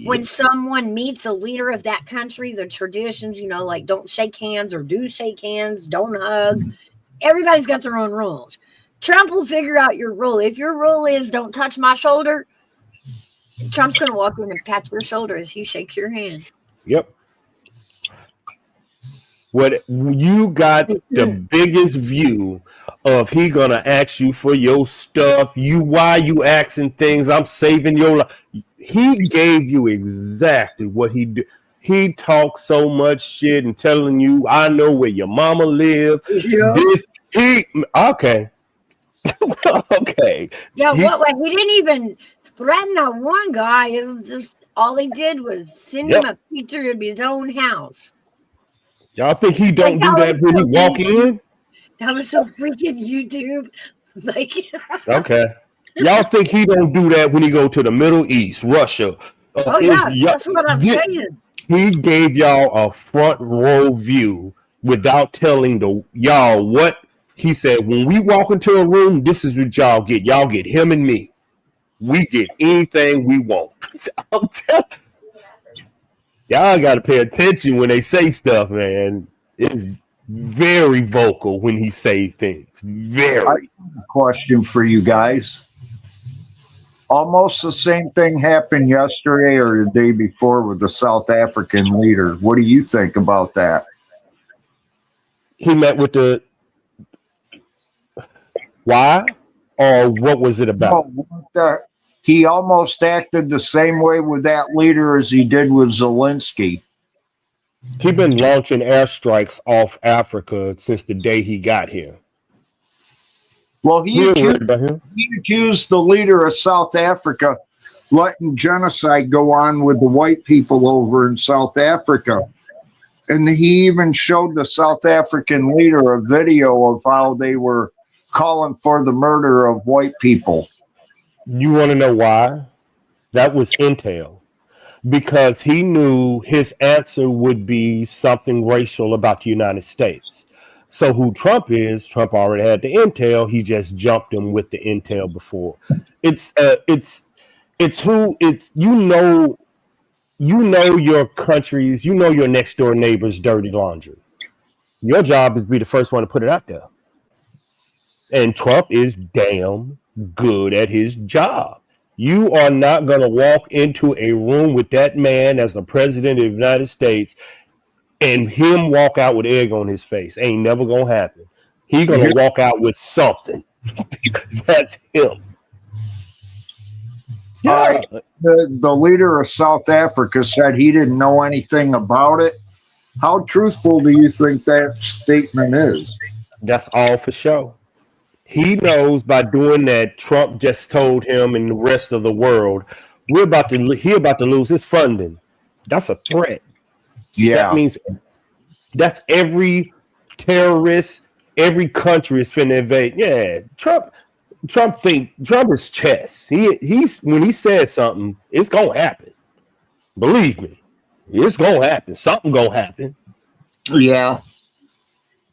when Yep. someone meets a leader of that country, the traditions, like don't shake hands or do shake hands, don't hug. Everybody's got their own rules. Trump will figure out your rule. If your rule is don't touch my shoulder, Trump's going to walk in and pat your shoulder as he shakes your hand. Yep. What you got the biggest view of he gonna ask you for your stuff. Why you asking things? I'm saving your life. He gave you exactly what he did. He talks so much shit and telling you, I know where your mama live. Yeah. This he okay. Okay. Yeah, He he didn't even threaten that one guy. It was just all he did was send him yep. a picture of his own house. Y'all think he Like don't do that when he walk in? that was so freaking YouTube. Like, Okay. Y'all think he don't do that when he go to the Middle East, Russia, oh yeah, that's what I'm saying. He gave y'all a front row view without telling y'all what he said. When we walk into a room, this is what y'all get. Y'all get him and me. We get anything we want. I'm telling y'all got to pay attention when they say stuff, man. It's very vocal when he says things. I have Very. a question for you guys. Almost the same thing happened yesterday or the day before with the South African leader. What do you think about that? He met with the why or what was it about? He almost acted the same way with that leader as he did with Zelensky. He been launching airstrikes off Africa since the day he got here. Well, he accused the leader of South Africa letting genocide go on with the white people over in South Africa. And he even showed the South African leader a video of how they were calling for the murder of white people. You want to know why? That was intel. Because he knew his answer would be something racial about the United States. So who Trump is, Trump already had the intel. He just jumped him with the intel before. It's your country's, your next door neighbor's dirty laundry. Your job is to be the first one to put it out there. And Trump is damn good at his job. You are not going to walk into a room with that man as the president of the United States and him walk out with egg on his face. Ain't never going to happen. He going to walk out with something. That's him. Yeah. The leader of South Africa said he didn't know anything about it. How truthful do you think that statement is? That's all for show. He knows by doing that, Trump just told him and the rest of the world, he about to lose his funding. That's a threat. Yeah. That means that's every terrorist, every country is finna invade. Yeah, Trump is chess. He's when he says something, it's gonna happen. Believe me, it's gonna happen. Something gonna happen. Yeah.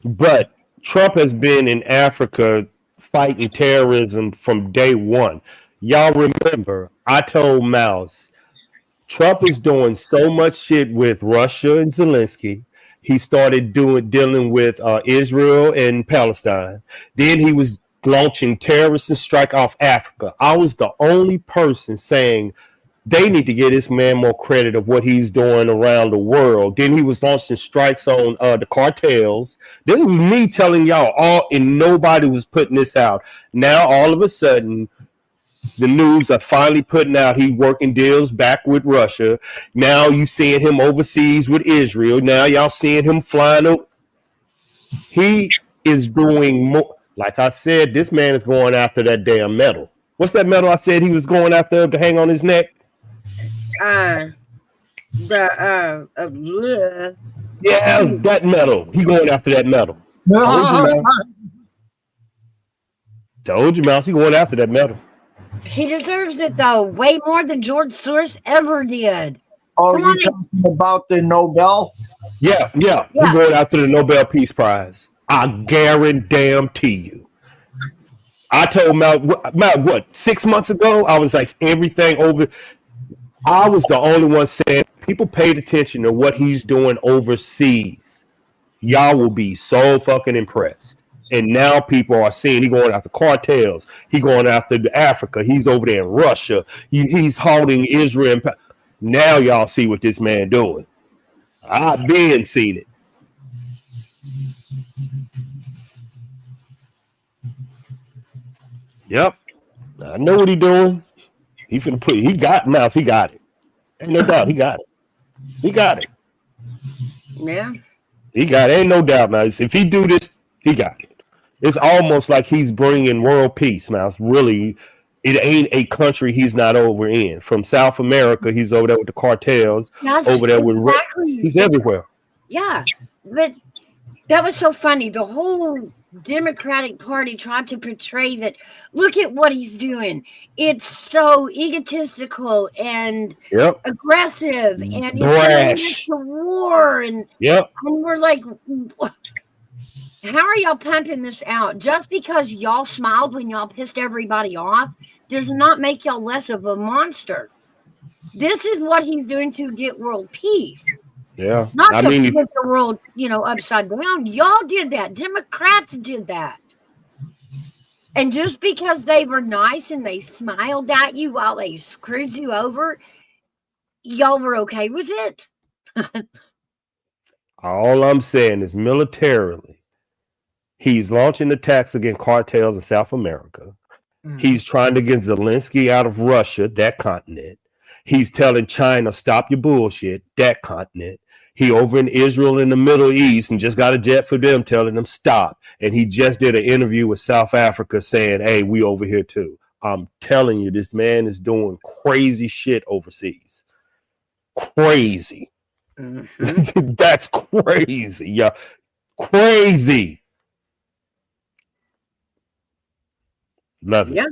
But Trump has been in Africa fighting terrorism from day one. Y'all remember, I told Mouse, Trump is doing so much shit with Russia and Zelensky. He started dealing with Israel and Palestine. Then he was launching terrorist strike off Africa. I was the only person saying They need to give this man more credit of what he's doing around the world. Then he was launching strikes on the cartels. This was me telling y'all all, and nobody was putting this out. Now all of a sudden, the news are finally putting out he working deals back with Russia. Now you seeing him overseas with Israel. Now y'all seeing him flying over. He is doing more. Like I said, this man is going after that damn medal. What's that medal I said he was going after to hang on his neck? Yeah, that medal. He going after that medal. Told you, Mouse. He going after that medal. He deserves it though, way more than George Soros ever did. Oh, you talking about the Nobel? Yeah. He going after the Nobel Peace Prize. I guarantee you. I told Matt, what, 6 months ago? I was like, everything over. I was the only one saying people paid attention to what he's doing overseas. Y'all will be so fucking impressed. And now people are seeing he going after cartels. He going after Africa. He's over there in Russia. He's holding Israel. Now y'all see what this man doing. I've been seen it. Yep. I know what he doing. He finna put. He got Mouse. He got it. Ain't no doubt. He got it. He got it. Yeah. He got it. Ain't no doubt, Mouse. If he do this, he got it. It's almost like he's bringing world peace, Mouse. Really, it ain't a country he's not over in. From South America, he's over there with the cartels. Over there with he's everywhere. Yeah, but that was so funny. The whole Democratic Party tried to portray that. Look at what he's doing. It's so egotistical and aggressive and brash. The war and we're like, how are y'all pumping this out? Just because y'all smiled when y'all pissed everybody off does not make y'all less of a monster. This is what he's doing to get world peace. Yeah, not to flip the world, upside down. Y'all did that. Democrats did that. And just because they were nice and they smiled at you while they screwed you over, y'all were okay with it. All I'm saying is militarily, he's launching attacks against cartels in South America. Mm-hmm. He's trying to get Zelensky out of Russia, that continent. He's telling China, stop your bullshit, that continent. He over in Israel in the Middle East and just got a jet for them telling them stop. And he just did an interview with South Africa saying, hey, we over here too. I'm telling you, this man is doing crazy shit overseas. Crazy. Mm-hmm. That's crazy. Yeah. Crazy. Love it. Yeah.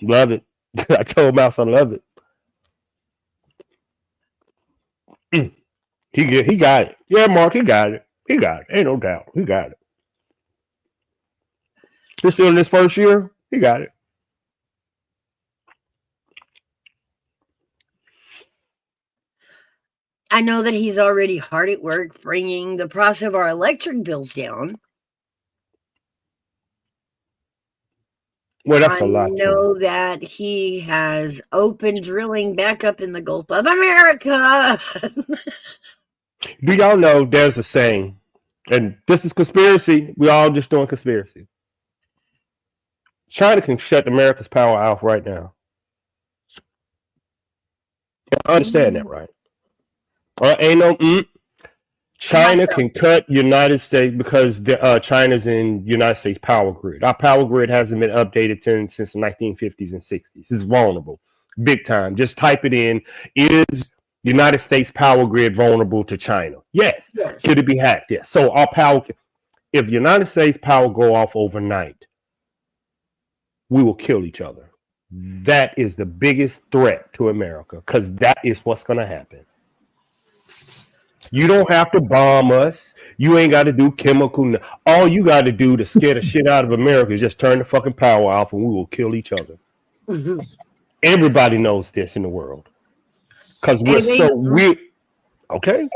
Love it. I told Mouse I love it. He got it. Yeah, Mark, he got it. He got it. Ain't no doubt. He got it. He's still in his first year. He got it. I know that he's already hard at work bringing the price of our electric bills down. Well, that's a lot. I know that he has opened drilling back up in the Gulf of America. Do y'all know there's a saying, and this is conspiracy. We all just doing conspiracy. China can shut America's power off right now. I understand that, right? Ain't no. China can cut United States because China's in United States power grid. Our power grid hasn't been updated since the 1950s and 60s. It's vulnerable, big time. Just type it in. Is United States power grid vulnerable to China? Yes. Could it be hacked? Yes. So our power, if United States power go off overnight, we will kill each other. That is the biggest threat to America because that is what's going to happen. You don't have to bomb us. You ain't got to do chemical. All you got to do to scare the shit out of America is just turn the fucking power off and we will kill each other. Mm-hmm. Everybody knows this in the world. Because we're so weird. Okay.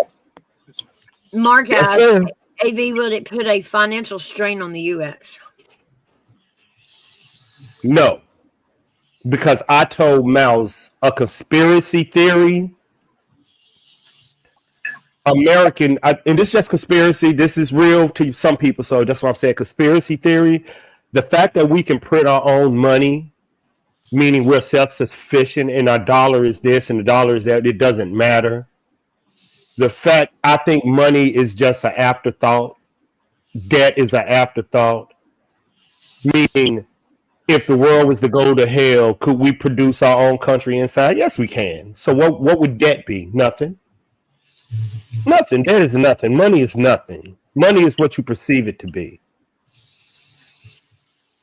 Mark asked, AV, would it put a financial strain on the U.S.? No. because I told Mouse a conspiracy theory. And this is just conspiracy. This is real to some people, so that's what I'm saying. Conspiracy theory. The fact that we can print our own money, meaning we're self-sufficient, and our dollar is this and the dollar is that, it doesn't matter. The fact I think money is just an afterthought. Debt is an afterthought. Meaning, if the world was to go to hell, could we produce our own country inside? Yes, we can. So what would debt be? Nothing. Nothing. Debt is nothing. Money is nothing. Money is what you perceive it to be.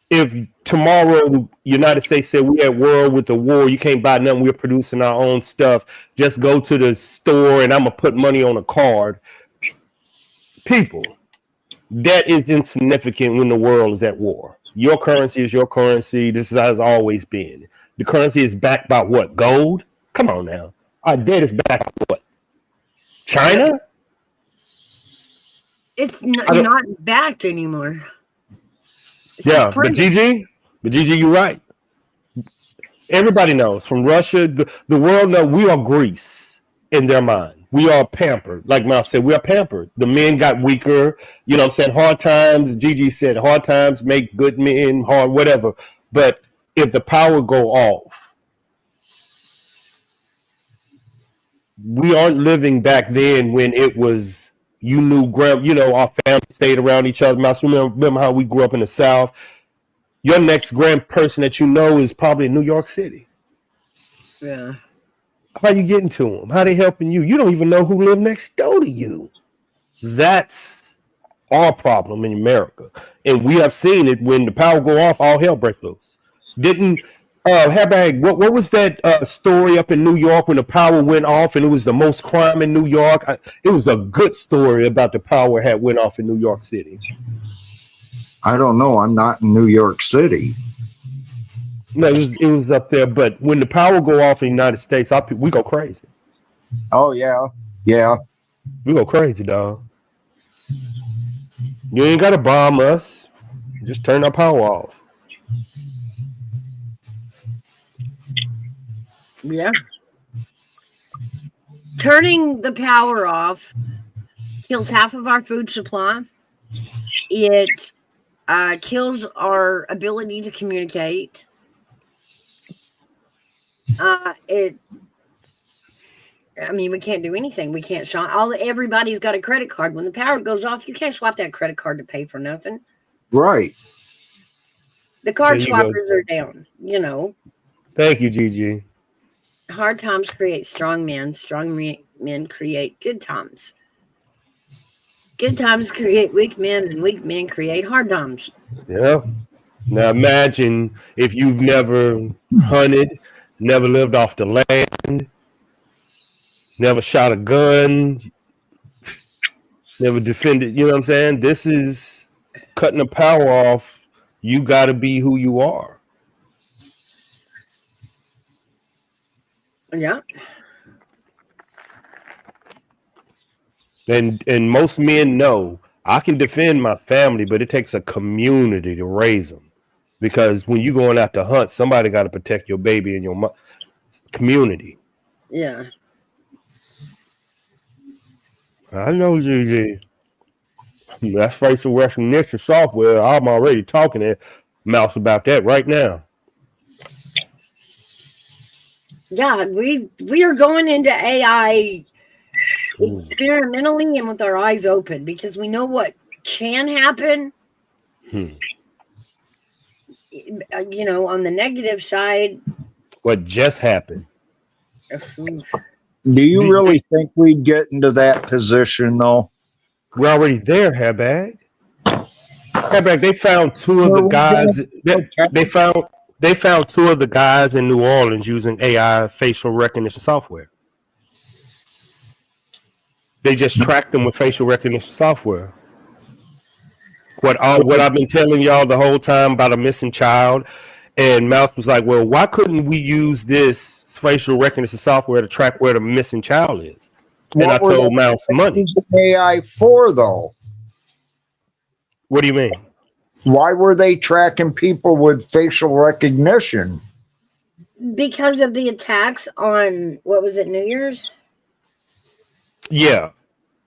If tomorrow the United States said we're at war with the war, you can't buy nothing, we're producing our own stuff, just go to the store and I'm going to put money on a card. People, that is insignificant when the world is at war. Your currency is your currency. This is how it's always been. The currency is backed by what? Gold? Come on now. Our debt is backed by what? China? It's not backed anymore. Yeah, but Gigi, you're right. Everybody knows from Russia, the world knows we are Greece in their mind. We are pampered. Like Mouse said, we are pampered. The men got weaker. You know what I'm saying? Hard times, Gigi said, hard times make good men, hard, whatever. But if the power go off, we aren't living back then when it was, you knew, our family stayed around each other. Mouse, remember how we grew up in the South? Your next grand person that you know is probably in New York City. Yeah. How you getting to them? How they helping you? You don't even know who live next door to you. That's our problem in America. And we have seen it when the power go off, all hell break loose. Didn't Hairbag, what was that story up in New York when the power went off and it was the most crime in New York? It was a good story about the power had went off in New York City. I don't know. I'm not in New York City. No, it was up there. But when the power go off in the United States, we go crazy. Oh, yeah. Yeah. We go crazy, dog. You ain't got to bomb us. Just turn our power off. Yeah. Turning the power off kills half of our food supply. It kills our ability to communicate. We can't do anything. We can't shop. Everybody's got a credit card. When the power goes off, you can't swap that credit card to pay for nothing. Right. The card swappers are down, Thank you, Gigi. Hard times create strong men. Strong men create good times. Good times create weak men, and weak men create hard times. Yeah. Now imagine if you've never hunted, never lived off the land, never shot a gun, never defended, you know what I'm saying? This is cutting the power off. You got to be who you are. Yeah. And most men know I can defend my family, but it takes a community to raise them. Because when you're going out to hunt, somebody got to protect your baby and your community. Yeah. I know, Gigi. That's facial recognition software. I'm already talking to Mouse about that right now. Yeah, we are going into AI experimentally and with our eyes open because we know what can happen. On the negative side. What just happened? Do you really think we'd get into that position, though? We're already there, Hairbag. Hairbag, they found two of the guys. They found two of the guys in New Orleans using AI facial recognition software. They just tracked them with facial recognition software. What I've been telling y'all the whole time about a missing child, and Mouse was like, well, why couldn't we use this facial recognition software to track where the missing child is? And I told Mouse money. AI for, though? What do you mean? Why were they tracking people with facial recognition? Because of the attacks on, what was it, New Year's? Yeah,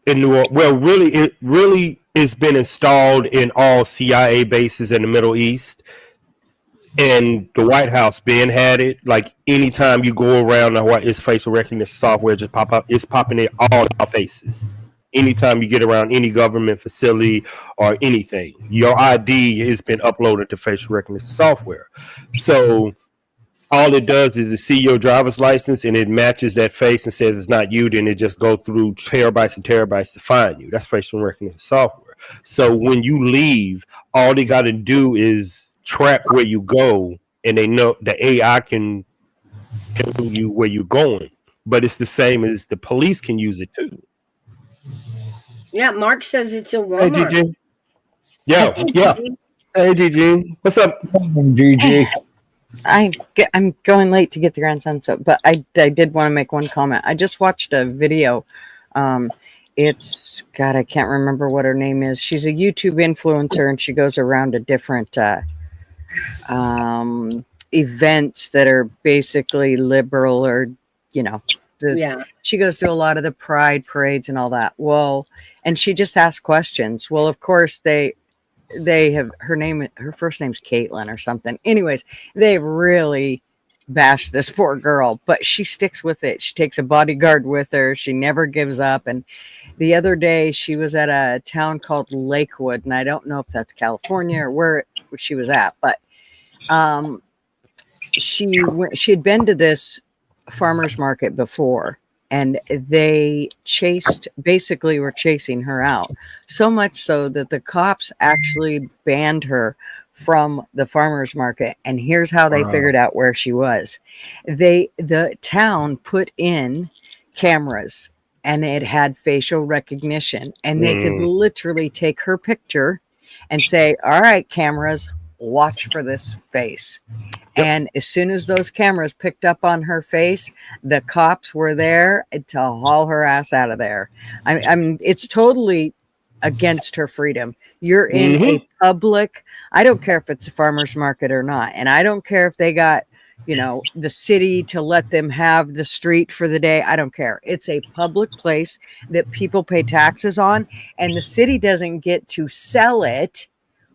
in New Orleans. Well, really, it really has been installed in all CIA bases in the Middle East. And the White House been had it. Like anytime you go around the White, it's facial recognition software just pop up. It's popping in all our faces. Anytime you get around any government facility or anything, your ID has been uploaded to facial recognition software. So all it does is it see your driver's license and it matches that face and says it's not you. Then it just go through terabytes and terabytes to find you. That's facial recognition software. So when you leave, all they got to do is track where you go, and they know the AI can tell you where you're going. But it's the same as the police can use it too. Yeah, Mark says it's a Hey, Walmart. GG. Yeah. Hey, GG. What's up? GG. I'm going late to get the grandson, but I did want to make one comment. I just watched a video. It's God, I can't remember what her name is. She's a YouTube influencer, and she goes around to different events that are basically liberal, or she goes to a lot of the pride parades and all that. Well, and she just asks questions. Well, of course they have her first name's Caitlin or something. Anyways, they really bash this poor girl, but she sticks with it. She takes a bodyguard with her. She never gives up. And the other day she was at a town called Lakewood, and I don't know if that's California or where she was at, but she had been to this farmer's market before, and they were chasing her out, so much so that the cops actually banned her from the farmer's market. And here's how they figured out where she was. The town put in cameras, and it had facial recognition, and they could literally take her picture and say, all right, cameras, watch for this face. Yep. And as soon as those cameras picked up on her face, the cops were there to haul her ass out of there. I mean, it's totally against her freedom. You're in a public, I don't care if it's a farmer's market or not. And I don't care if they got, the city to let them have the street for the day. I don't care. It's a public place that people pay taxes on, and the city doesn't get to sell it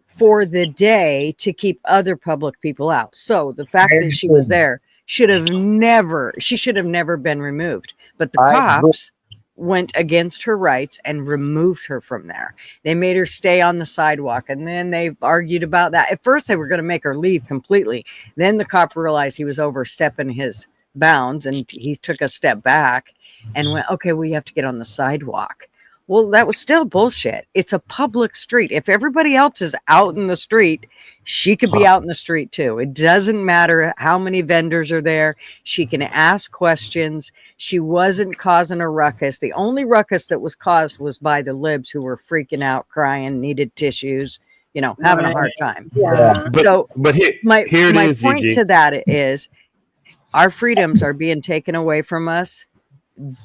for the day to keep other public people out. So the fact that she was there she should have never been removed. But the cops went against her rights and removed her from there. They made her stay on the sidewalk, and then they argued about that. At first they were going to make her leave completely. Then the cop realized he was overstepping his bounds, and he took a step back and went, okay, well, you have to get on the sidewalk. Well, that was still bullshit. It's a public street. If everybody else is out in the street, she could be out in the street too. It doesn't matter how many vendors are there. She can ask questions. She wasn't causing a ruckus. The only ruckus that was caused was by the libs who were freaking out, crying, needed tissues, having a hard time. Yeah. But my is, point Gigi. to that is our freedoms are being taken away from us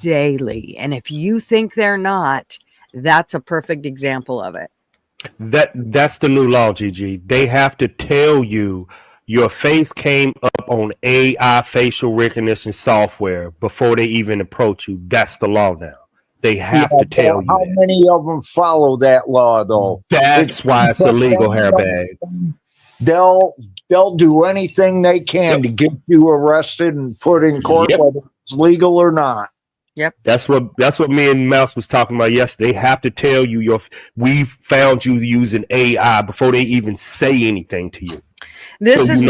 daily, and if you think they're not, that's a perfect example of it. That's the new law, Gigi. They have to tell you your face came up on AI facial recognition software before they even approach you. That's the law now. They have to tell you. How many of them follow that law, though? That's why it's illegal, hairbag. They'll do anything they can to get you arrested and put in court, whether it's legal or not. Yep. That's what me and Mouse was talking about yesterday. They have to tell you we found you using AI before they even say anything to you. This is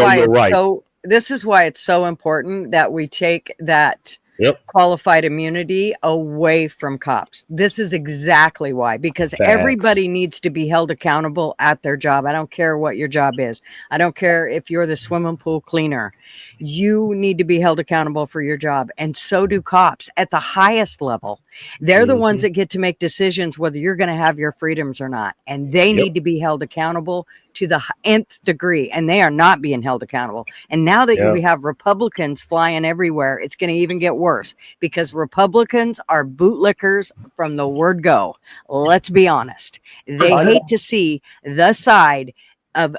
why it's so important that we take that qualified immunity away from cops. This is exactly why, because everybody needs to be held accountable at their job. I don't care what your job is. I don't care if you're the swimming pool cleaner. You need to be held accountable for your job. And so do cops at the highest level. They're the ones that get to make decisions whether you're going to have your freedoms or not. And they need to be held accountable to the nth degree. And they are not being held accountable. And now that we have Republicans flying everywhere, it's going to even get worse, because Republicans are bootlickers from the word go. Let's be honest. They hate to see the side of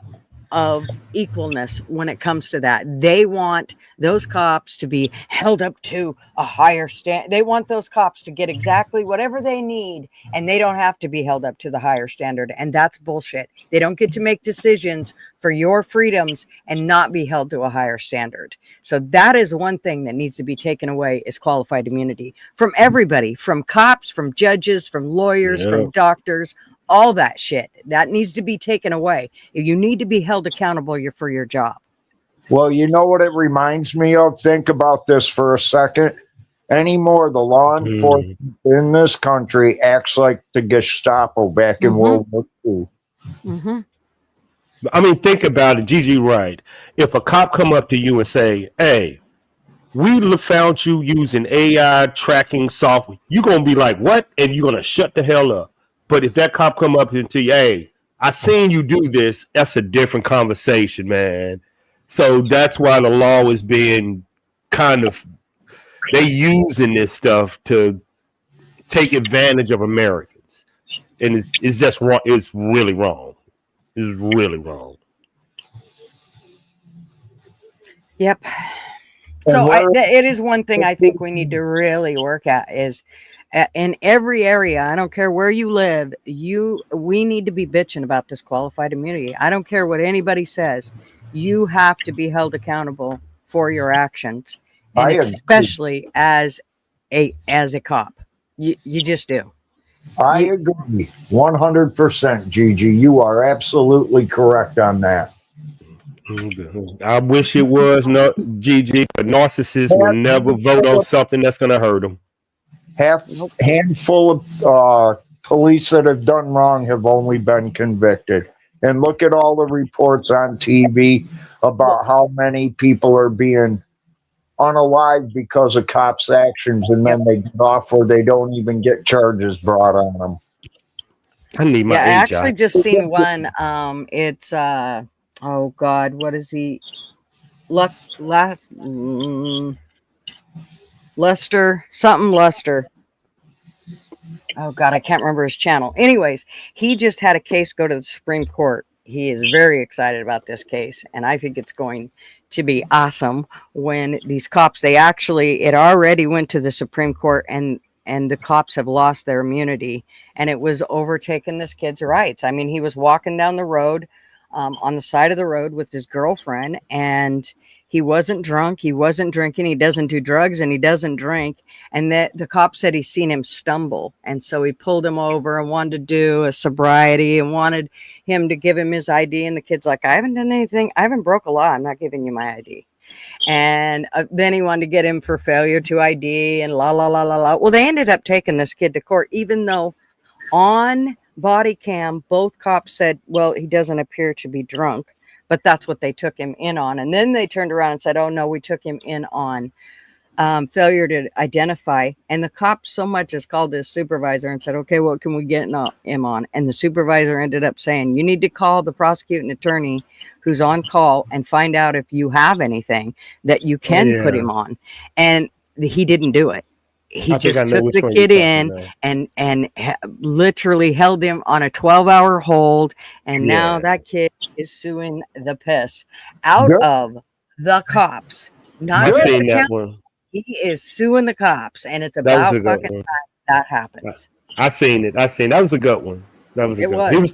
of equalness when it comes to that. They want those cops to be held up to a higher standard. They want those cops to get exactly whatever they need, and they don't have to be held up to the higher standard. And that's bullshit. They don't get to make decisions for your freedoms and not be held to a higher standard. So that is one thing that needs to be taken away, is qualified immunity from everybody, from cops, from judges, from lawyers, from doctors. All that shit that needs to be taken away. You need to be held accountable for your job. Well, you know what it reminds me of? Think about this for a second. Anymore, the law enforcement in this country acts like the Gestapo back in World War II. I mean, think about it, Gigi. Right? If a cop come up to you and say, "Hey, we found you using AI tracking software," you're gonna be like, "What?" And you're gonna shut the hell up. But if that cop come up and tell you, "Hey, I seen you do this," that's a different conversation, man. So that's why the law is being they using this stuff to take advantage of Americans. And it's just wrong. It's really wrong. It's really wrong. Yep. So it is one thing I think we need to really work at is in every area. I don't care where you live. We need to be bitching about this qualified immunity. I don't care what anybody says. You have to be held accountable for your actions, and especially as a cop. You just do. I agree 100%, Gigi. You are absolutely correct on that. I wish it was not Gigi, but narcissists will never vote on something that's going to hurt them. Handful of police that have done wrong have only been convicted. And look at all the reports on TV about how many people are being unalived because of cops' actions, and then they get off or they don't even get charges brought on them. I need my I actually just seen one. It's oh God, what is he? Lester, something Lester. Oh God, I can't remember his channel. Anyways, he just had a case go to the Supreme Court. He is very excited about this case, and I think it's going to be awesome when these cops, it already went to the Supreme Court, and the cops have lost their immunity, and it was overtaking this kid's rights. I mean, he was walking down the road, on the side of the road with his girlfriend, and he wasn't drunk, he wasn't drinking, he doesn't do drugs, and he doesn't drink. And that the cop said he's seen him stumble, and so he pulled him over and wanted to do a sobriety and wanted him to give him his ID. And the kid's like, "I haven't done anything, I haven't broke a law, I'm not giving you my ID." And then he wanted to get him for failure to ID and la la la la la. Well, they ended up taking this kid to court, even though on body cam both cops said, well, he doesn't appear to be drunk, but that's what they took him in on. And then they turned around and said, oh no, we took him in on failure to identify. And the cop so much as called his supervisor and said, okay, what can we get him on? And the supervisor ended up saying, you need to call the prosecuting attorney who's on call and find out if you have anything that you can put him on. And he didn't do it. He just took the kid in and literally held him on a 12-hour hold. And now that kid is suing the piss out of the cops. Not just the county. He is suing the cops. And it's about fucking time that happens. I seen it. That was a good one. That was a good one. He was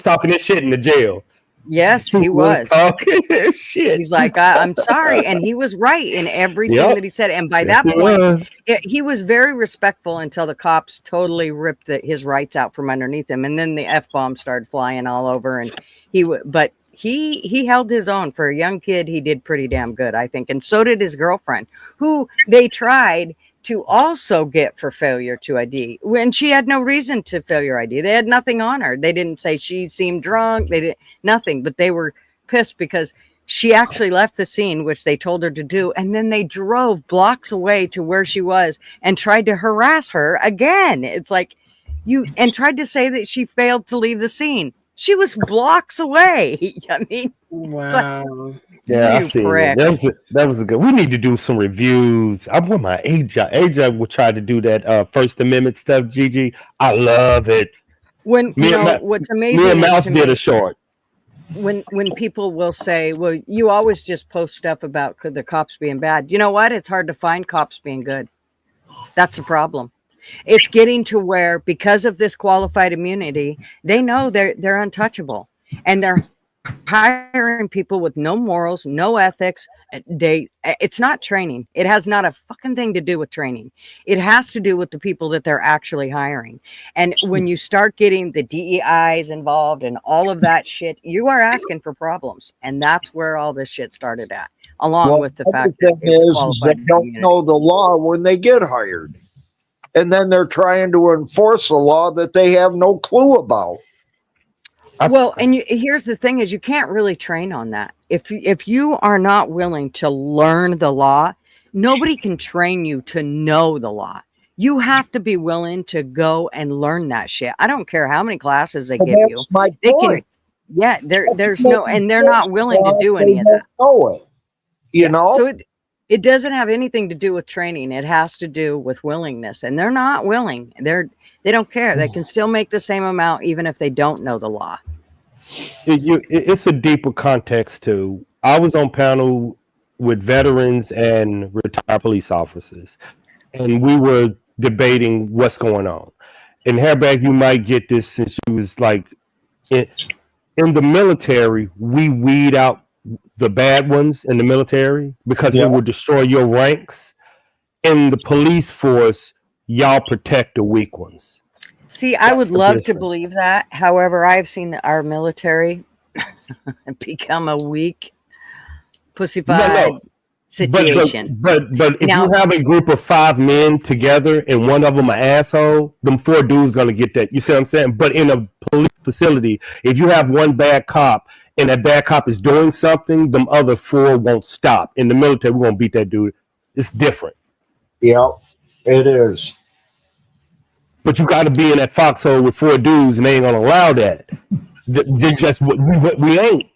talking this shit in the jail. Yes, he was talking this shit. He's like, I'm sorry. And he was right in everything that he said. And by that point, he was very respectful until the cops totally ripped his rights out from underneath him. And then the F-bomb started flying all over. And he held his own. For a young kid, he did pretty damn good, I think. And so did his girlfriend, who they tried to also get for failure to ID when she had no reason to failure ID. They had nothing on her. They didn't say she seemed drunk. They did nothing, but they were pissed because she actually left the scene, which they told her to do. And then they drove blocks away to where she was and tried to harass her again. It's like and tried to say that she failed to leave the scene. She was blocks away. I mean, wow. Yeah, I see. That was a good. We need to do some reviews. I'm with my AJ. AJ will try to do that First Amendment stuff. Gigi, I love it. What's amazing? Me and Mouse did a short. when people will say, well, you always just post stuff about the cops being bad. You know what? It's hard to find cops being good. That's the problem. It's getting to where, because of this qualified immunity, they know they're untouchable, and they're hiring people with no morals, no ethics. It's not training. It has not a fucking thing to do with training. It has to do with the people that they're actually hiring. And when you start getting the DEIs involved and all of that shit, you are asking for problems. And that's where all this shit started at, along with the fact that it's qualified they don't immunity. know the law when they get hired. And then they're trying to enforce a law that they have no clue about. Well, and here's the thing: is you can't really train on that. If you are not willing to learn the law, nobody can train you to know the law. You have to be willing to go and learn that shit. I don't care how many classes they give you. They can. Yeah, there's no, and they're not willing to do any of that. Know it, you know. So it doesn't have anything to do with training. It has to do with willingness, and they're not willing. They don't care. They can still make the same amount even if they don't know the law. It's a deeper context too. I was on panel with veterans and retired police officers, and we were debating what's going on. And Hairbag, you might get this since you was like in the military, we weed out the bad ones in the military because it will destroy your ranks. In the police force, y'all protect the weak ones. See, I would love to believe that. However, I've seen our military become a weak, pussified situation. But if you have a group of 5 men together and one of them an asshole, them 4 dudes gonna get that. You see what I'm saying? But in a police facility, if you have one bad cop and that bad cop is doing something, them other 4 won't stop. In the military, we're gonna beat that dude. It's different. Yeah, it is. But you got to be in that foxhole with 4 dudes, and they ain't gonna allow that. They just we ain't.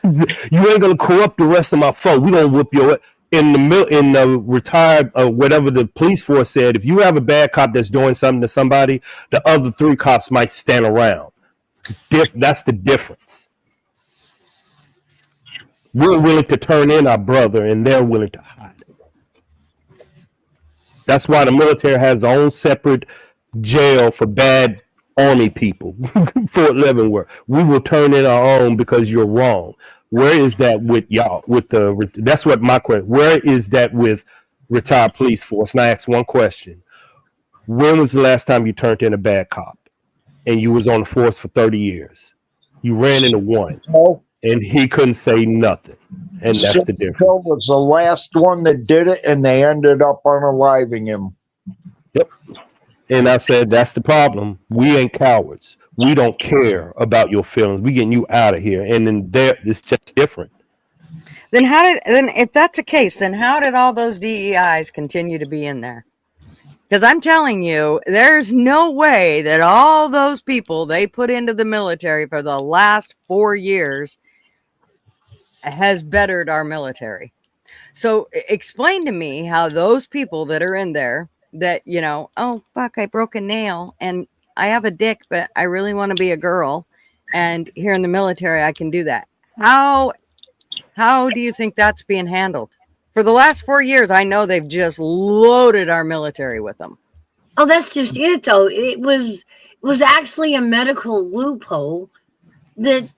You ain't gonna corrupt the rest of my folk. We gonna whoop your in the retired whatever the police force said. If you have a bad cop that's doing something to somebody, the other 3 cops might stand around. That's the difference. We're willing to turn in our brother, and they're willing to hide. That's why the military has their own separate jail for bad army people. Fort Leavenworth. We will turn in our own because you're wrong. Where is that with y'all? That's what my question. Where is that with retired police force? And I asked one question: when was the last time you turned in a bad cop, and you was on the force for 30 years? You ran into one, and he couldn't say nothing, and that's the difference. Phil was the last one that did it, and they ended up unaliving him. Yep. And I said, that's the problem. We ain't cowards. We don't care about your feelings. We getting you out of here. And then it's just different. Then if that's the case, then how did all those DEIs continue to be in there? Because I'm telling you, there's no way that all those people they put into the military for the last 4 years has bettered our military. So explain to me how those people that are in there that, oh, fuck, I broke a nail and I have a dick, but I really want to be a girl. And here in the military, I can do that. How do you think that's being handled? For the last 4 years, I know they've just loaded our military with them. Oh, that's just it, though. It was actually a medical loophole that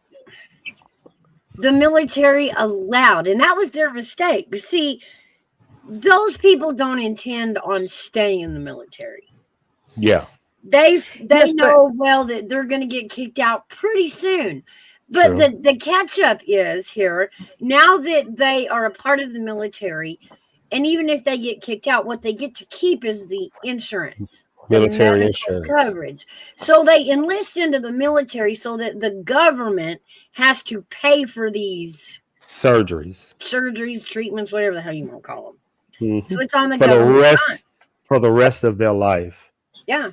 the military allowed, and that was their mistake. But see, those people don't intend on staying in the military. Yeah. They know well that they're going to get kicked out pretty soon. But the catch up is here, now that they are a part of the military, and even if they get kicked out, what they get to keep is the insurance. Military insurance coverage. So they enlist into the military so that the government has to pay for these surgeries, treatments, whatever the hell you want to call them. Mm-hmm. So it's on the government for the rest of their life. Yeah.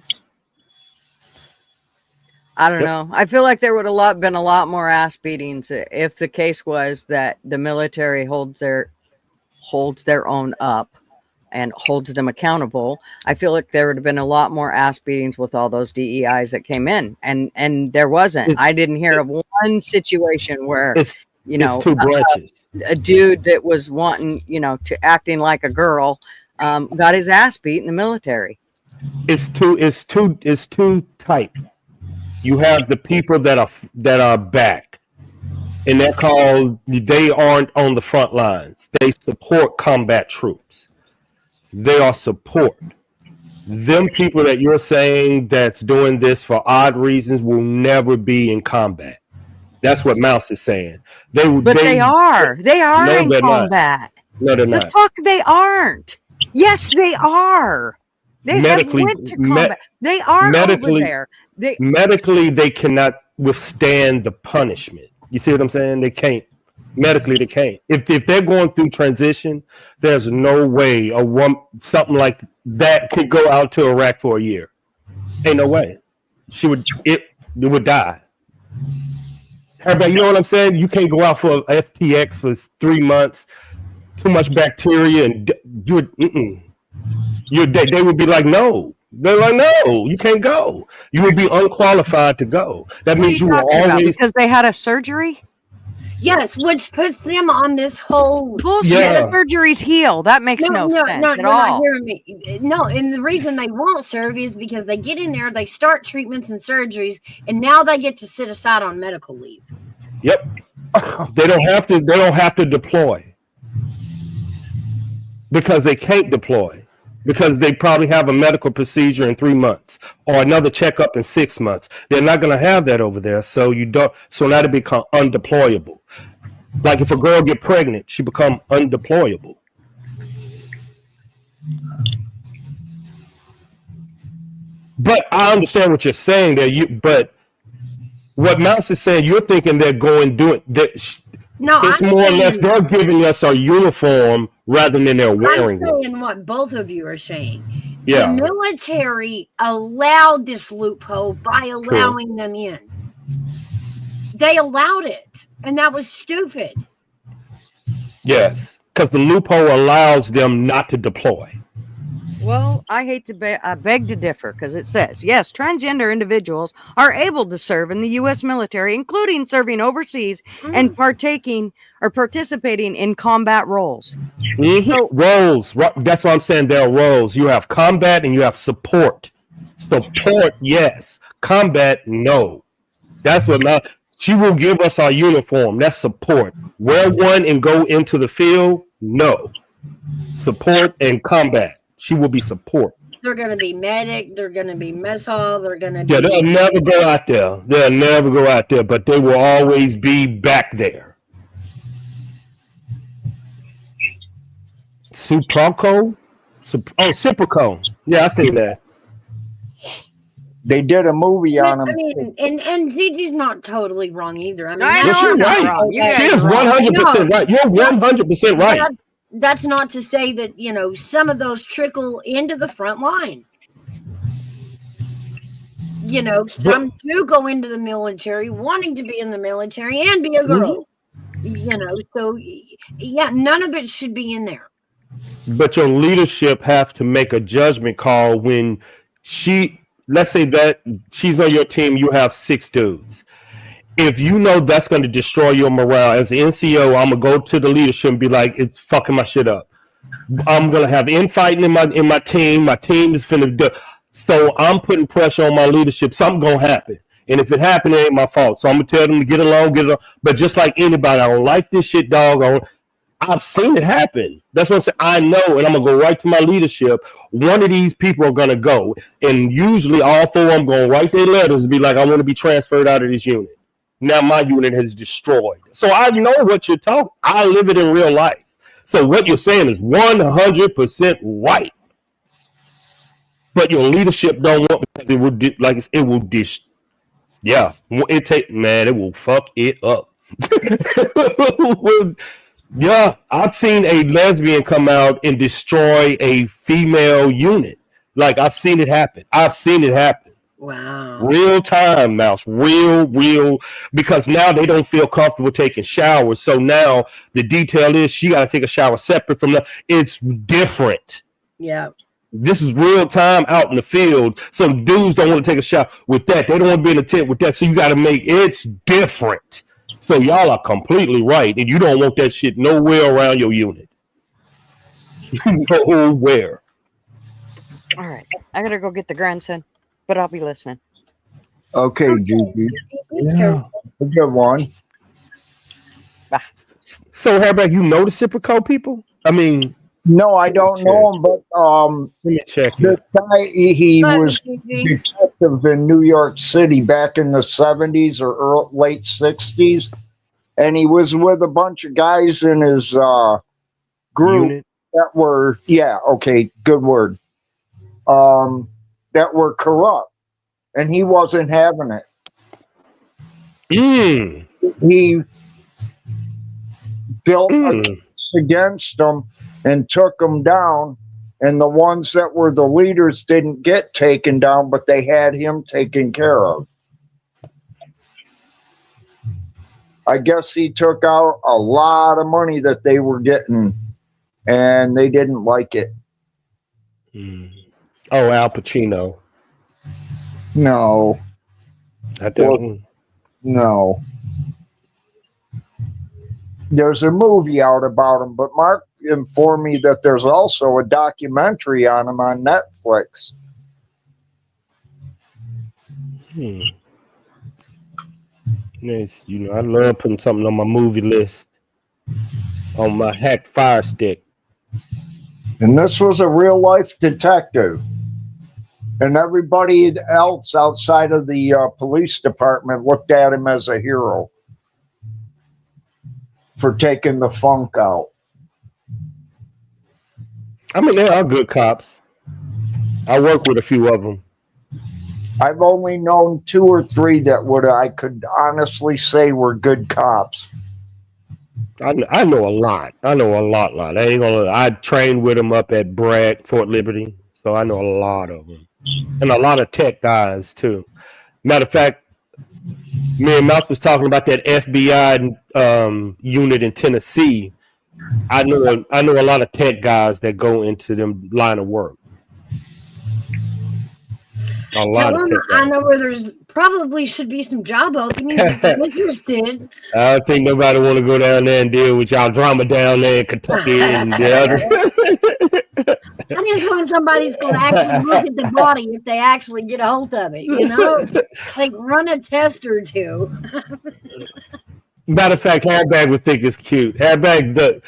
I don't know. I feel like there would have been a lot more ass beatings if the case was that the military holds their own up and holds them accountable, I feel like there would have been a lot more ass beatings with all those DEIs that came in, and there wasn't. I didn't hear of one situation where It's two branches. A dude that was wanting, to acting like a girl, got his ass beat in the military. It's two type. You have the people that are back, and they aren't on the front lines. They support combat troops. They are support. Them people that you're saying that's doing this for odd reasons will never be in combat. That's what Mouse is saying. They are. They are in combat. No, they're not. The fuck they aren't. Yes, they are. They have went to combat. They are over there. Medically, they cannot withstand the punishment. You see what I'm saying? They can't. Medically, they can't. If they're going through transition, there's no way something like that could go out to Iraq for a year. Ain't no way. It would die. Everybody, you know what I'm saying? You can't go out for FTX for 3 months. Too much bacteria, and they would be like, no. They're like, no, you can't go. You would be unqualified to go. That means you will always because they had a surgery. Yes, which puts them on this whole bullshit. Yeah. The surgeries heal. That makes no sense at all. Not hearing me. No, and the reason they won't serve is because they get in there, they start treatments and surgeries, and now they get to sit aside on medical leave. Yep. They don't have to deploy because they can't deploy. Because they probably have a medical procedure in 3 months or another checkup in 6 months. They're not going to have that over there. So now they become undeployable. Like if a girl get pregnant, she become undeployable. But I understand what you're saying there. But what Mouse is saying, you're thinking they're doing that. No, it's more or less they're giving us our uniform rather than they're wearing it. I'm saying what both of you are saying. Yeah. The military allowed this loophole by allowing them in. They allowed it, and that was stupid. Yes, because the loophole allows them not to deploy. Well, I hate to beg to differ because it says, yes, transgender individuals are able to serve in the U.S. military, including serving overseas and participating in combat roles. Mm-hmm. So, roles. That's what I'm saying. There are roles. You have combat and you have support. Support, yes. Combat, no. That's what she will give us our uniform. That's support. Wear one and go into the field? No. Support and combat. She will be support. They're going to be medic. They're going to be mess hall. They're going to be... Yeah, they'll never go out there. But they will always be back there. Suproco? Ciprico. Yeah, I seen that. They did a movie on him. I mean, and Gigi's not totally wrong either. I mean, she's right. She is 100% right. You're 100% right. That's not to say that, some of those trickle into the front line. Some do go into the military wanting to be in the military and be a girl. So, yeah, none of it should be in there. But your leadership have to make a judgment call when let's say that she's on your team, you have 6 dudes. If you know that's going to destroy your morale as an NCO, I'm going to go to the leadership and be like, it's fucking my shit up. I'm going to have infighting in my team. My team is finna do. So I'm putting pressure on my leadership. Something going to happen. And if it happened, it ain't my fault. So I'm going to tell them to get along. But just like anybody, I don't like this shit, dog. I've seen it happen. That's what I'm saying. I know, and I'm going to go right to my leadership. One of these people are going to go. And usually all 4 of them going to write their letters and be like, I want to be transferred out of this unit. Now my unit has destroyed. So I know what you're talking. I live it in real life. So what you're saying is 100% right. But your leadership don't want because it will fuck it up. Yeah, I've seen a lesbian come out and destroy a female unit. Like I've seen it happen. Wow. Real time, Mouse. Real. Because now they don't feel comfortable taking showers. So now the detail is she got to take a shower separate from the. It's different. Yeah. This is real time out in the field. Some dudes don't want to take a shot with that. They don't want to be in a tent with that. So you got to make it's different. So y'all are completely right, and you don't want that shit nowhere around your unit. Nowhere. All right. I gotta go get the grandson, but I'll be listening. Okay, Gigi. Yeah. A good one. So, Hairback, you know the Cyprico people? I mean, No, I don't know him, but let me check this it. guy, he Hi, was Gigi. detective in New York City back in the 70s or late 60s. And he was with a bunch of guys in his group Unit. that were, good word, that were corrupt. And he wasn't having it. He built against them and took them down. And the ones that were the leaders didn't get taken down, but they had him taken care of. I guess he took out a lot of money that they were getting, and they didn't like it. Oh, Al Pacino. No. Not that one. No. There's a movie out about him, but Mark informed me that there's also a documentary on him on Netflix. Yes, I love putting something on my movie list on my hacked fire stick. And this was a real life detective. And everybody else outside of the police department looked at him as a hero for taking the funk out. I mean, they are good cops. I work with a few of them. I've only known 2 or 3 that I could honestly say were good cops. I know a lot. I ain't gonna. I trained with them up at Fort Liberty, so I know a lot of them, and a lot of tech guys too. Matter of fact, me and Mouse was talking about that FBI unit in Tennessee. I know a lot of tech guys that go into them line of work. A lot of tech guys. I know where there's probably should be some job openings if you're interested. I don't think nobody want to go down there and deal with y'all drama down there in Kentucky and the others. I just want somebody who's going to actually look at the body if they actually get a hold of it, like run a test or two. Matter of fact, Hairbag would think it's cute. Hairbag,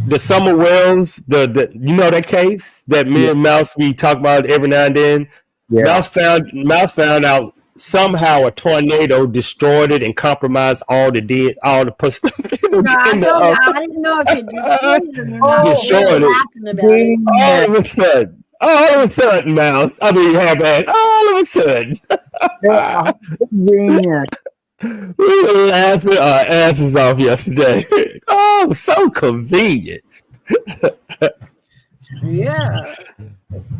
the Summer Wells, the that case that me and Mouse we talk about every now and then. Yeah. Mouse found out somehow a tornado destroyed it and compromised all the stuff. I didn't know if it destroyed it. All of a sudden, Mouse. I mean, Hairbag. All of a sudden. We were laughing our asses off yesterday. Oh, so convenient. Yeah.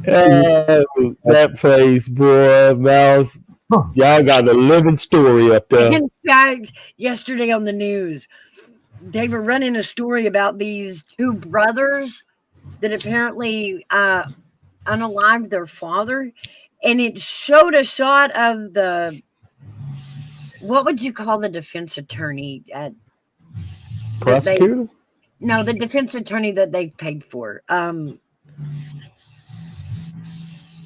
That place, boy, Mouse. Y'all got a living story up there. In fact, yesterday on the news, they were running a story about these 2 brothers that apparently unalived their father, and it showed a shot of what would you call the defense attorney? Prosecutor? No, the defense attorney that they paid for.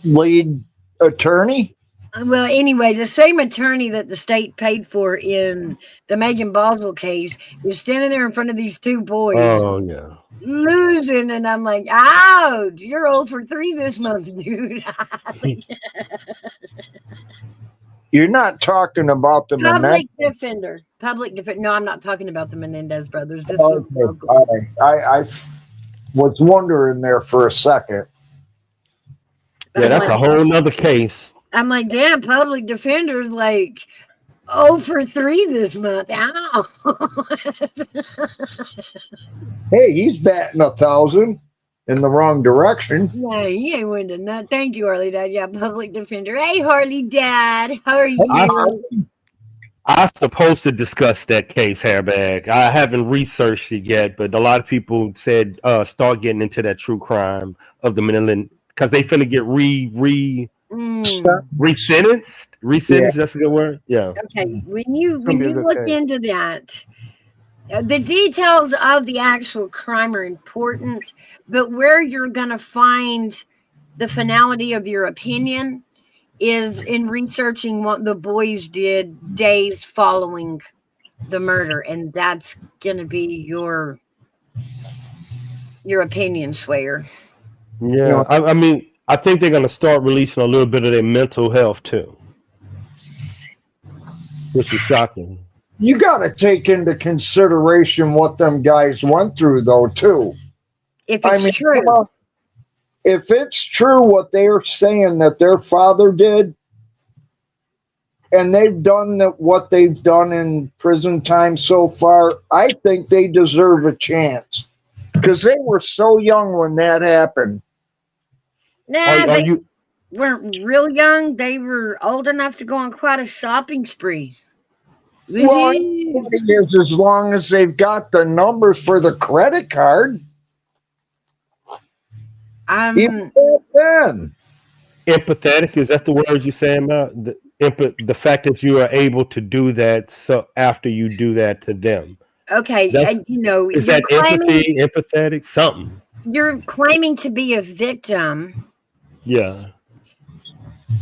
Lead attorney? Well, anyway, the same attorney that the state paid for in the Megan Boswell case is standing there in front of these 2 boys. Oh, yeah. Losing, and I'm like, ouch, you're 0 for 3 this month, dude. You're not talking about the Public defender. No, I'm not talking about the Menendez brothers. This was local. I was wondering there for a second. Yeah, that's a whole nother case. I'm like, damn, public defender's like 0 for 3 this month. Ow. Hey, he's batting 1,000 in the wrong direction. Yeah, he ain't winning none. Thank you, Harley Dad. Yeah, public defender. Hey, Harley Dad. How are you? I'm supposed to discuss that case, Hairbag. I haven't researched it yet, but a lot of people said start getting into that true crime of the Manila because they finna get resentenced. Yeah. Resentenced, that's a good word. Yeah. Okay, when It's gonna be a you good look case. into that, the details of the actual crime are important, but where you're going to find the finality of your opinion is in researching what the boys did days following the murder, and that's going to be your opinion, Swayer. Yeah. I mean, I think they're gonna start releasing a little bit of their mental health too, which is shocking. You got to take into consideration what them guys went through, though, too. If I it's mean, true. come on. If it's true what they're saying that their father did, and they've done what they've done in prison time so far, I think they deserve a chance because they were so young when that happened. Nah, Are they you weren't real young. They were old enough to go on quite a shopping spree. Well, Woohoo. it is as long as they've got the numbers for the credit card. Even back then. empathetic? Is that the word you're saying about the fact that you are able to do that? So after you do that to them, Okay, that's is you're that claiming empathy, empathetic, something? to be a victim. Yeah,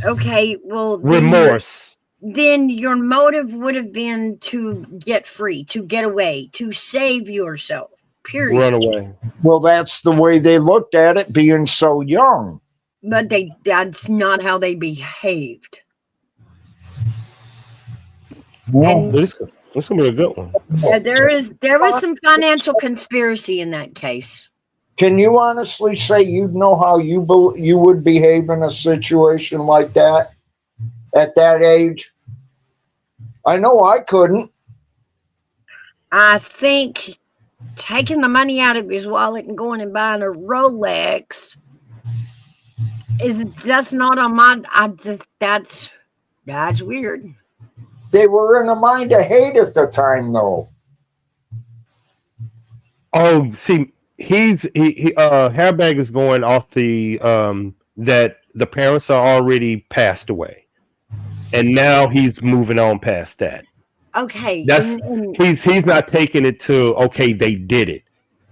Okay, well remorse, then your motive would have been to get free, to get away, to save yourself. Period. run away. Well, that's the way they looked at it, being so young. But that's not how they behaved. And This gonna be a good one. there was some financial conspiracy in that case. Can you honestly say you'd know how you would behave in a situation like that at that age? I know I couldn't. I think taking the money out of his wallet and going and buying a Rolex is just not on my. That's weird. They were in a mind of hate at the time, though. Oh, see, Hairbag is going off the that the parents are already passed away, and now he's moving on past that. Okay, That's he's not taking it to okay, they did it.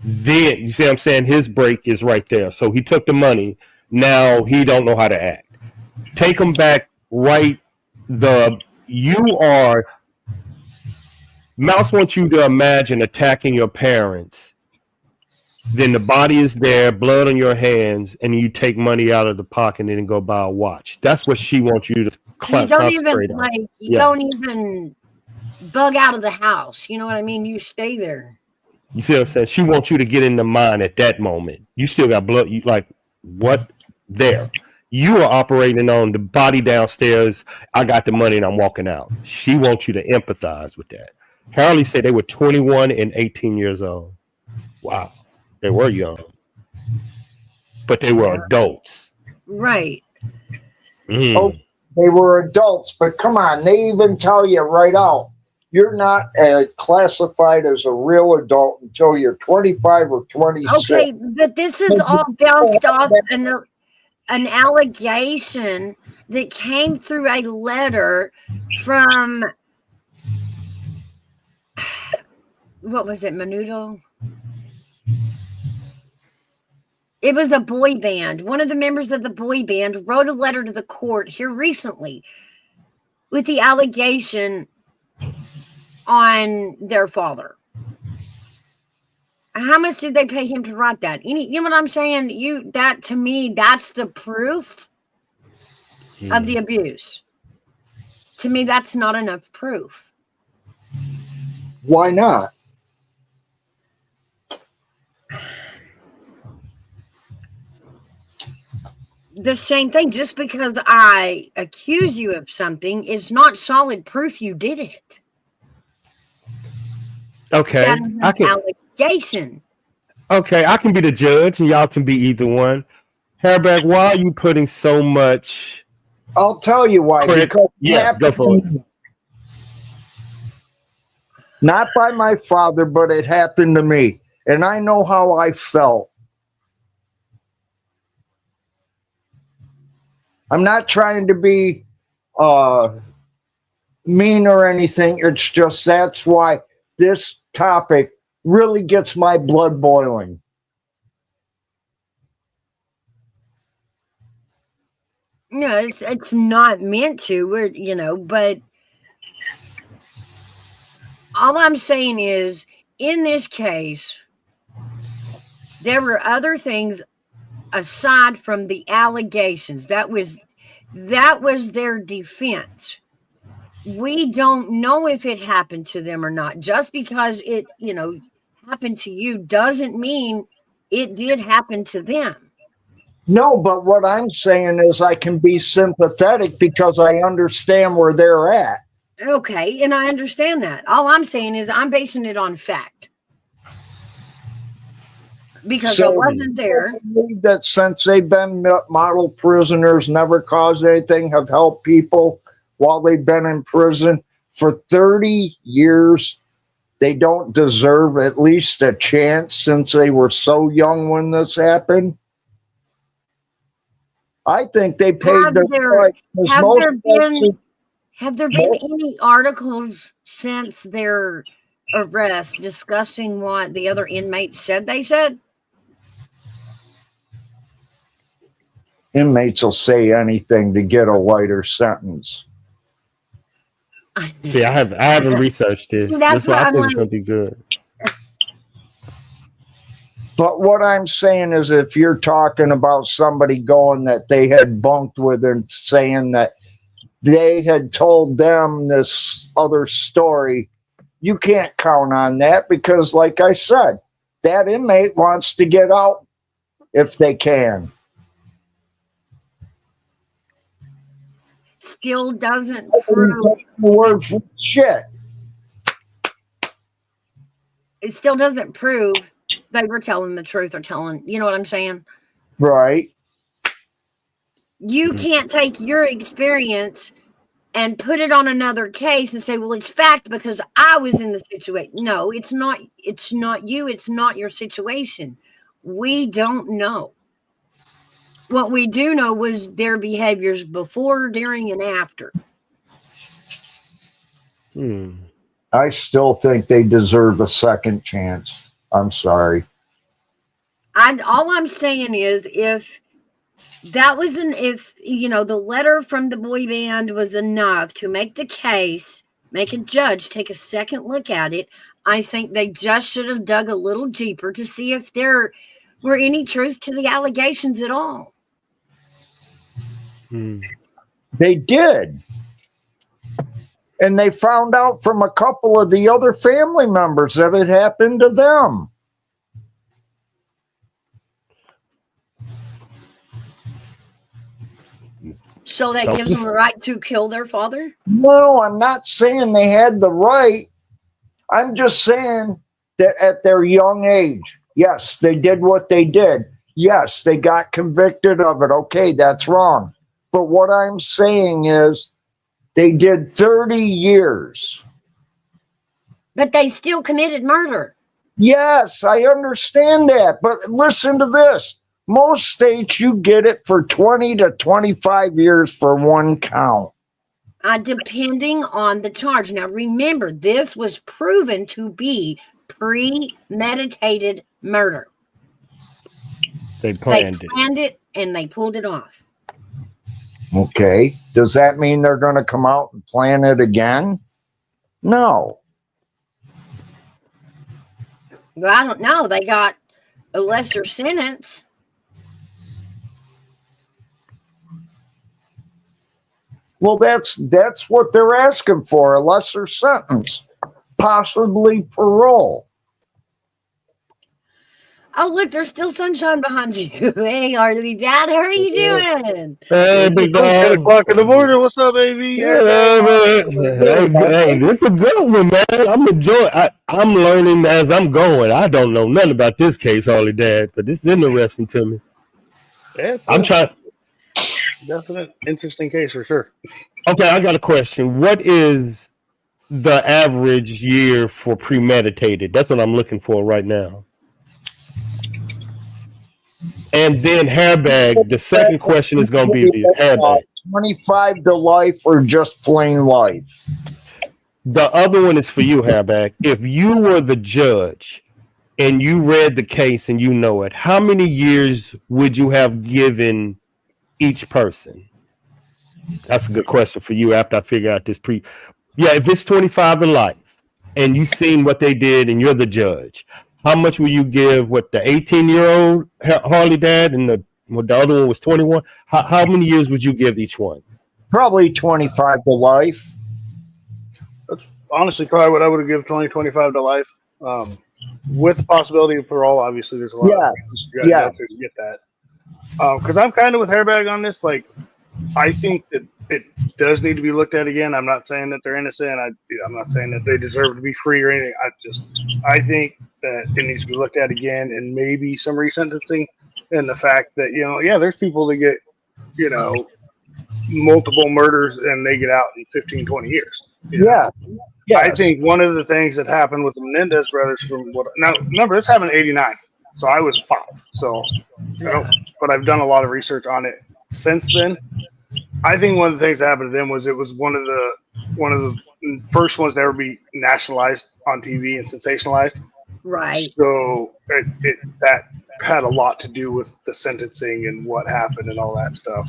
Then you see what I'm saying? His break is right there. So he took the money. Now he don't know how to act. Take him back right. Mouse wants you to imagine attacking your parents. Then the body is there, blood on your hands, and you take money out of the pocket and go buy a watch. That's what she wants you to concentrate on. You don't even bug out of the house. You know what I mean? You stay there. You see what I'm saying? She wants you to get in the mind at that moment. You still got blood. You like what? There. You are operating on the body downstairs. I got the money and I'm walking out. She wants you to empathize with that. Harley said they were 21 and 18 years old. Wow. They were young. But they were adults. Right. Oh, they were adults, but come on, they even tell you right out, you're not classified as a real adult until you're 25 or 26. Okay, but this is all bounced off an allegation that came through a letter from what was it, Menudo? It was a boy band. One of the members of the boy band wrote a letter to the court here recently with the allegation on their father. How much did they pay him to write that? You know what I'm saying? That to me, that's the proof of the abuse. To me, that's not enough proof. Why not? The same thing. Just because I accuse you of something is not solid proof you did it. Okay. That is an allegation. Okay, I can be the judge and y'all can be either one. Hairback, why are you putting so much? I'll tell you why. Because go for it. Not by my father, but it happened to me. And I know how I felt. I'm not trying to be mean or anything. It's just that's why this topic really gets my blood boiling. No, it's not meant to. But all I'm saying is, in this case, there were other things aside from the allegations. That was their defense. We don't know if it happened to them or not. Just because it, happened to you doesn't mean it did happen to them. No, but what I'm saying is I can be sympathetic because I understand where they're at. Okay, and I understand that. All I'm saying is I'm basing it on fact. Because I wasn't there. I believe that since they've been model prisoners, never caused anything, have helped people while they've been in prison for 30 years. They don't deserve at least a chance since they were so young when this happened. I think they paid their price. Have there been any articles since their arrest discussing what the other inmates said they said? Inmates will say anything to get a lighter sentence. See, I haven't researched this. That's why I think it's gonna be good. But what I'm saying is, if you're talking about somebody going that they had bunked with and saying that they had told them this other story, you can't count on that because, like I said, that inmate wants to get out if they can. Still doesn't prove word for shit. It still doesn't prove they were telling the truth or telling, you know what I'm saying? Right. You can't take your experience and put it on another case and say, well, it's fact because I was in the situation. No, it's not you. It's not your situation. We don't know. What we do know was their behaviors before, during, and after. I still think they deserve a second chance. I'm sorry. All I'm saying is if the letter from the boy band was enough to make the case, make a judge take a second look at it, I think they just should have dug a little deeper to see if there were any truth to the allegations at all. They did. And they found out from a couple of the other family members that it happened to them. So that gives them the right to kill their father? No, I'm not saying they had the right. I'm just saying that at their young age, yes, they did what they did. Yes, they got convicted of it. Okay, that's wrong. But what I'm saying is they did 30 years. But they still committed murder. Yes, I understand that. But listen to this. Most states, you get it for 20 to 25 years for one count. Depending on the charge. Now, remember, this was proven to be premeditated murder. They planned it and they pulled it off. Okay. Does that mean they're going to come out and plan it again? No. Well, I don't know. They got a lesser sentence. Well, that's what they're asking for, a lesser sentence, possibly parole. Oh, look, there's still sunshine behind you. Hey, Harley, Dad, how are you doing? Hey, big dog. 10 o'clock in the morning. What's up, baby? Yeah, man. Hey, this is a good one, man. I'm enjoying. I'm learning as I'm going. I don't know nothing about this case, Harley, Dad, but this is interesting to me. Yeah, I'm trying. Definite interesting case for sure. Okay, I got a question. What is the average year for premeditated? That's what I'm looking for right now. And then hairbag. The second question is going to be the hairbag. 25 to life or just plain life? The other one is for you, hairbag. If you were the judge and you read the case and you know it, how many years would you have given each person? That's a good question for you after I figure out this Yeah, if it's 25 to life and you've seen what they did and you're the judge, how much will you give what the 18-year-old Harley dad and the other one was 21? How many years would you give each one? Probably 25 to life. That's honestly probably what I would have given 25 to life. With the possibility of parole, obviously, there's a lot of you got to get that. Because I'm kind of with hairbag on this. Like, I think that it does need to be looked at again. I'm not saying that they're innocent. I'm not saying that they deserve to be free or anything. I think that it needs to be looked at again, and maybe some resentencing. And the fact that there's people that get multiple murders and they get out in 15, 20 years. Yeah. Yes. I think one of the things that happened with the Menendez brothers now remember this happened in '89, so I was 5. So, but I've done a lot of research on it since then. I think one of the things that happened to them was it was one of the first ones to ever be nationalized on TV and sensationalized. Right. So that had a lot to do with the sentencing and what happened and all that stuff.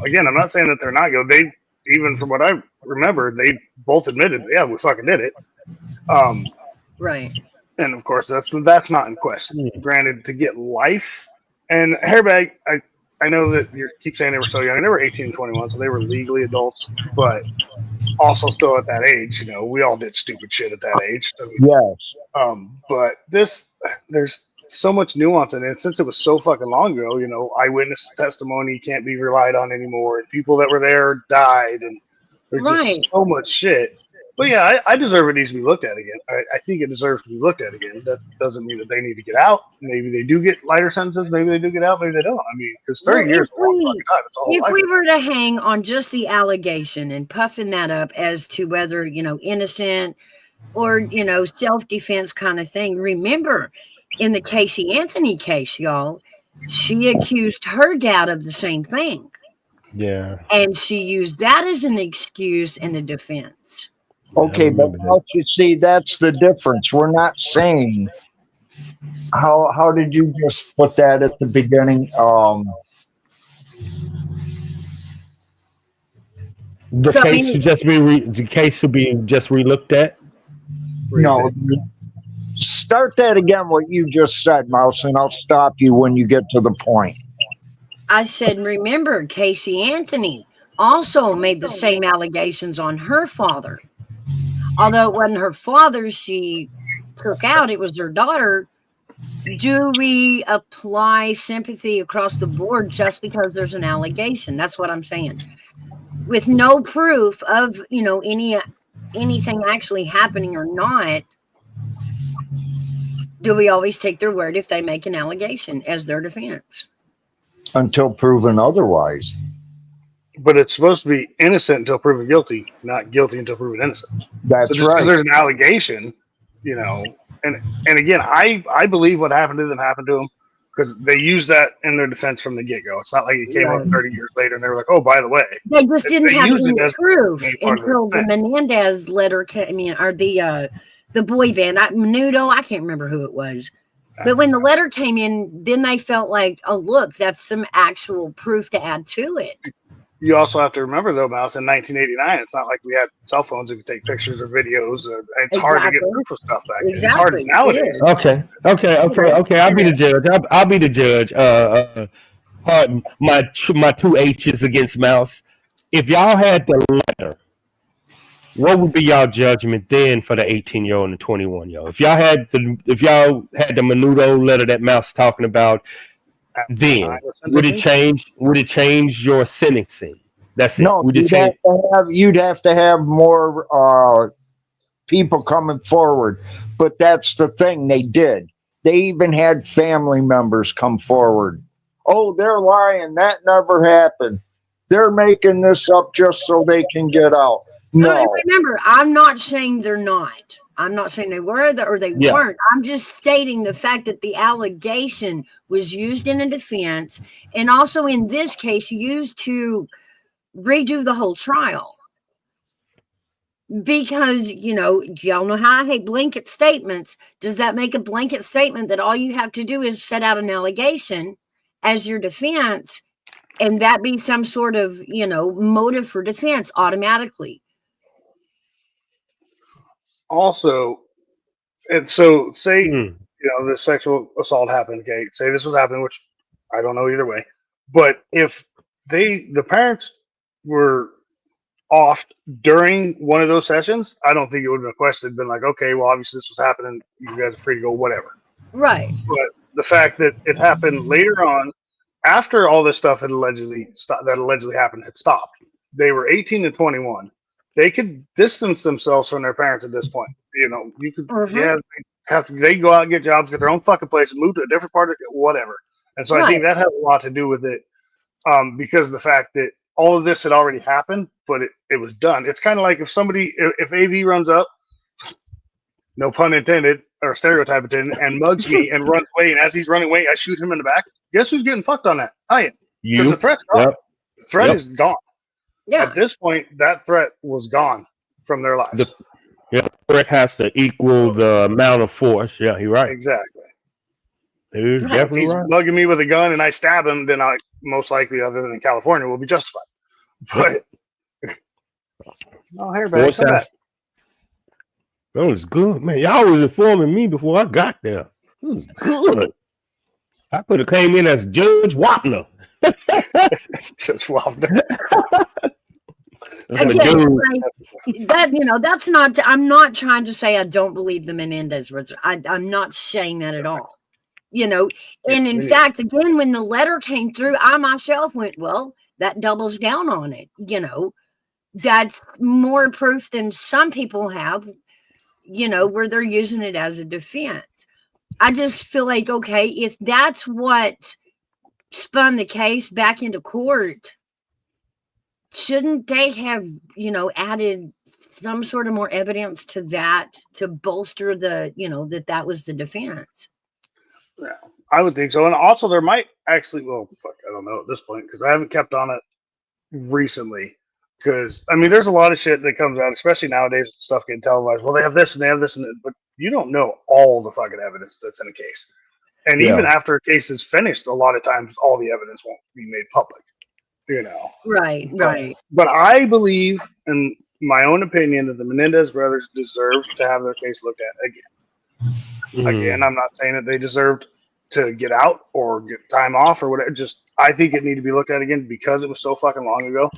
Again, I'm not saying that they're not guilty. Even from what I remember, they both admitted, yeah, we fucking did it. Right. And of course, that's not in question. Granted, to get life and hairbag, I know that you keep saying they were so young. They were 18 and 21, so they were legally adults, but also still at that age. We all did stupid shit at that age. Yes. But there's so much nuance in it. Since it was so fucking long ago, eyewitness testimony can't be relied on anymore, and people that were there died, and there's just so much shit. But yeah, I deserve it needs to be looked at again. I think it deserves to be looked at again. That doesn't mean that they need to get out. Maybe they do get lighter sentences. Maybe they do get out. Maybe they don't. I mean, because 30 years is a long fucking time. It's a whole if life. we were to hang on just the allegation and puffing that up as to whether, innocent or, self-defense kind of thing, remember, in the Casey Anthony case, y'all, she accused her dad of the same thing. Yeah. And she used that as an excuse and a defense. Okay, but you see, that's the difference. We're not saying how did you just put that at the beginning? The case should be just re-looked at. No, start that again. What you just said, Mouse, and I'll stop you when you get to the point. I said, remember, Casey Anthony also made the same allegations on her father. Although it wasn't her father she took out, it was her daughter. Do we apply sympathy across the board just because there's an allegation? That's what I'm saying. With no proof of, anything actually happening or not, do we always take their word if they make an allegation as their defense? Until proven otherwise. But it's supposed to be innocent until proven guilty, not guilty until proven innocent. That's so just right. Because there's an allegation, and again, I believe what happened to them happened to them because they used that in their defense from the get-go. It's not like it came up 30 years later and they were like, oh, by the way. They just didn't have any proof until the Menendez letter came in, or the boy band, Menudo, I can't remember who it was. But when the letter came in, then they felt like, oh, look, that's some actual proof to add to it. You also have to remember, though, Mouse, in 1989, it's not like we had cell phones that could take pictures or videos. It's hard to get proof of stuff back then. It's hard nowadays. Okay. I'll be the judge. I'll be the judge. My 2 H's against Mouse. If y'all had the letter, what would be y'all judgment then for the 18-year-old and the 21-year-old? If y'all had the Menudo letter that Mouse talking about, then would it change? Would it change your sentencing? That's it. No, you'd have to have more people coming forward. But that's the thing they did. They even had family members come forward. Oh, they're lying. That never happened. They're making this up just so they can get out. No. Remember, I'm not saying they're not. I'm not saying they were or they weren't. I'm just stating the fact that the allegation was used in a defense, and also in this case used to redo the whole trial. Because, y'all know how I hate blanket statements. Does that make a blanket statement that all you have to do is set out an allegation as your defense, and that be some sort of, motive for defense automatically? Also, and so say the sexual assault happened. Okay, say this was happening, which I don't know either way. But if the parents were off during one of those sessions, I don't think it would have been a question. It'd been like, okay, well, obviously this was happening. You guys are free to go, whatever. Right. But the fact that it happened later on, after all this stuff had allegedly happened, had stopped. They were 18 and 21. They could distance themselves from their parents at this point. You could, they go out and get jobs, get their own fucking place, and move to a different part of it, whatever. And so I think that has a lot to do with it, because of the fact that all of this had already happened, but it was done. It's kind of like if AV runs up, no pun intended, or stereotype intended, and mugs me and runs away, and as he's running away, I shoot him in the back. Guess who's getting fucked on that? I am. Because the threat's gone. The threat is gone. Yeah. At this point, that threat was gone from their lives. The threat has to equal the amount of force. Yeah, you're right. Exactly. He's definitely he's right. mugging me with a gun and I stab him, then I most likely, other than in California, will be justified. But hairbag, that was good, man. Y'all was informing me before I got there. It was good. I could have came in as Judge Wapner. Judge Wapner. That's not. I'm not trying to say I don't believe the Menendez. I'm not saying that at all. And in fact, again, when the letter came through, I myself went, well, that doubles down on it. That's more proof than some people have, where they're using it as a defense. I just feel like, okay, if that's what spun the case back into court, shouldn't they have, added some sort of more evidence to that to bolster the, that was the defense? Yeah, I would think so. And also there might actually, I don't know at this point, because I haven't kept on it recently. Because, there's a lot of shit that comes out, especially nowadays, stuff getting televised. Well, they have this and they have this, but you don't know all the fucking evidence that's in a case. And even after a case is finished, a lot of times all the evidence won't be made public. Right. But I believe, in my own opinion, that the Menendez brothers deserve to have their case looked at again. Again, I'm not saying that they deserved to get out or get time off or whatever. Just, I think it needed to be looked at again because it was so fucking long ago.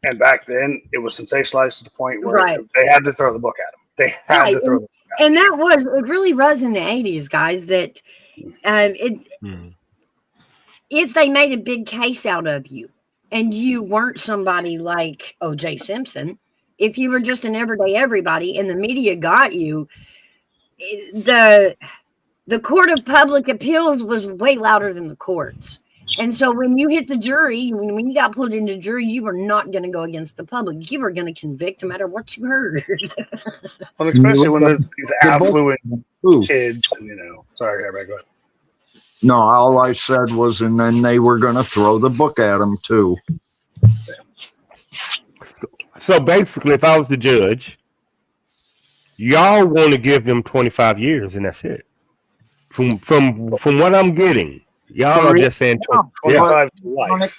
And back then, it was sensationalized to the point where they had to throw the book at them. They had to throw the book at them. And it really was in the 80s, guys, that if they made a big case out of you and you weren't somebody like O.J. Simpson, if you were just an everyday everybody and the media got you, the Court of Public Appeals was way louder than the courts. And so when you hit the jury, when you got put into jury, you were not going to go against the public. You were going to convict no matter what you heard. Well, especially when there's these affluent kids, Sorry, everybody, go ahead. No, all I said was, and then they were going to throw the book at him too. So basically, if I was the judge, y'all want to give them 25 years, and that's it. From what I'm getting, y'all are just saying 25 to life.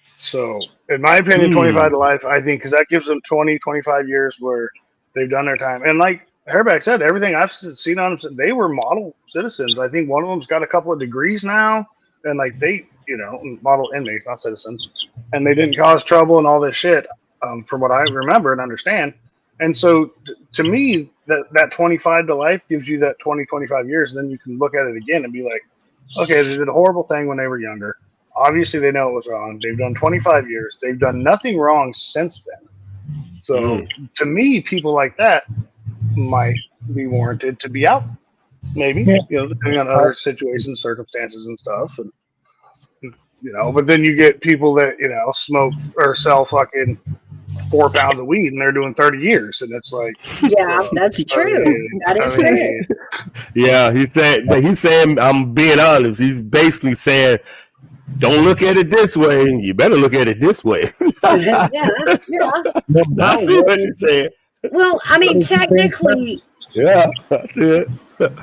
So, in my opinion, 25 to life, I think, because that gives them 20, 25 years where they've done their time. And like Herbeck said, everything I've seen on them, they were model citizens. I think one of them's got a couple of degrees now, and like they, model inmates, not citizens, and they didn't cause trouble and all this shit, from what I remember and understand. And so, to me, that 25 to life gives you that 20, 25 years, and then you can look at it again and be like, okay, they did a horrible thing when they were younger. Obviously, they know it was wrong. They've done 25 years. They've done nothing wrong since then. So, to me, people like that might be warranted to be out, maybe, depending on other situations, circumstances, and stuff. And, but then you get people that, smoke or sell fucking 4 pounds of weed and they're doing 30 years, and it's like, Yeah, that's true. That is true. Yeah, he's saying I'm being honest. He's basically saying, don't look at it this way. You better look at it this way. Yeah. I see what he's saying. Well, I mean, technically, Yeah, that's it.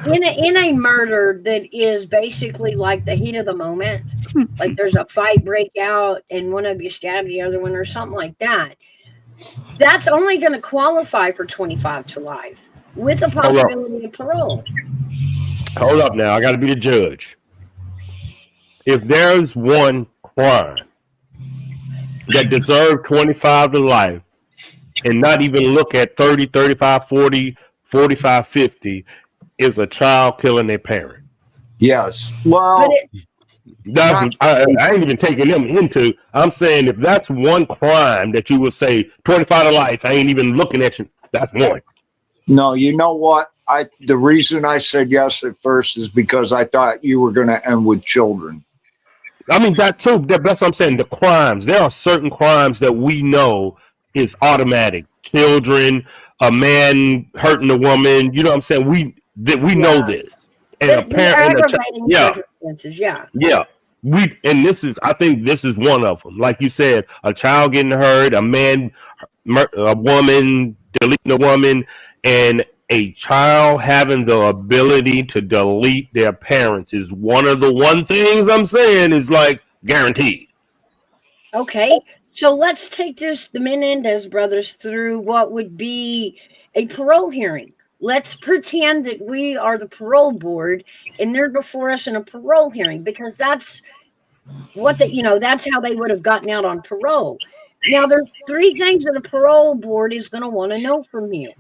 in a murder that is basically like the heat of the moment, like there's a fight break out and one of you stab the other one or something like that, that's only going to qualify for 25 to life with the possibility of parole. Hold up now. I got to be the judge. If there's one crime that deserved 25 to life and not even look at 30, 35, 40, 45, 50, is a child killing their parent. Yes. Well, I ain't even taking them into. I'm saying if that's one crime that you would say 25 to life, I ain't even looking at you. That's one. no, you know what? The reason I said yes at first is because I thought you were going to end with children. I mean, that too. That's what I'm saying. The crimes. There are certain crimes that we know is automatic. Children, a man hurting a woman. You know what I'm saying? We know this. And a parent, circumstances, yeah. I think this is one of them. Like you said, a child getting hurt, a man, a woman deleting a woman, and a child having the ability to delete their parents is one of the things I'm saying is like guaranteed. Okay, so let's take the Menendez brothers through what would be a parole hearing. Let's pretend that we are the parole board and they're before us in a parole hearing, because that's what that's how they would have gotten out on parole. Now, there's 3 things that a parole board is going to want to know from you.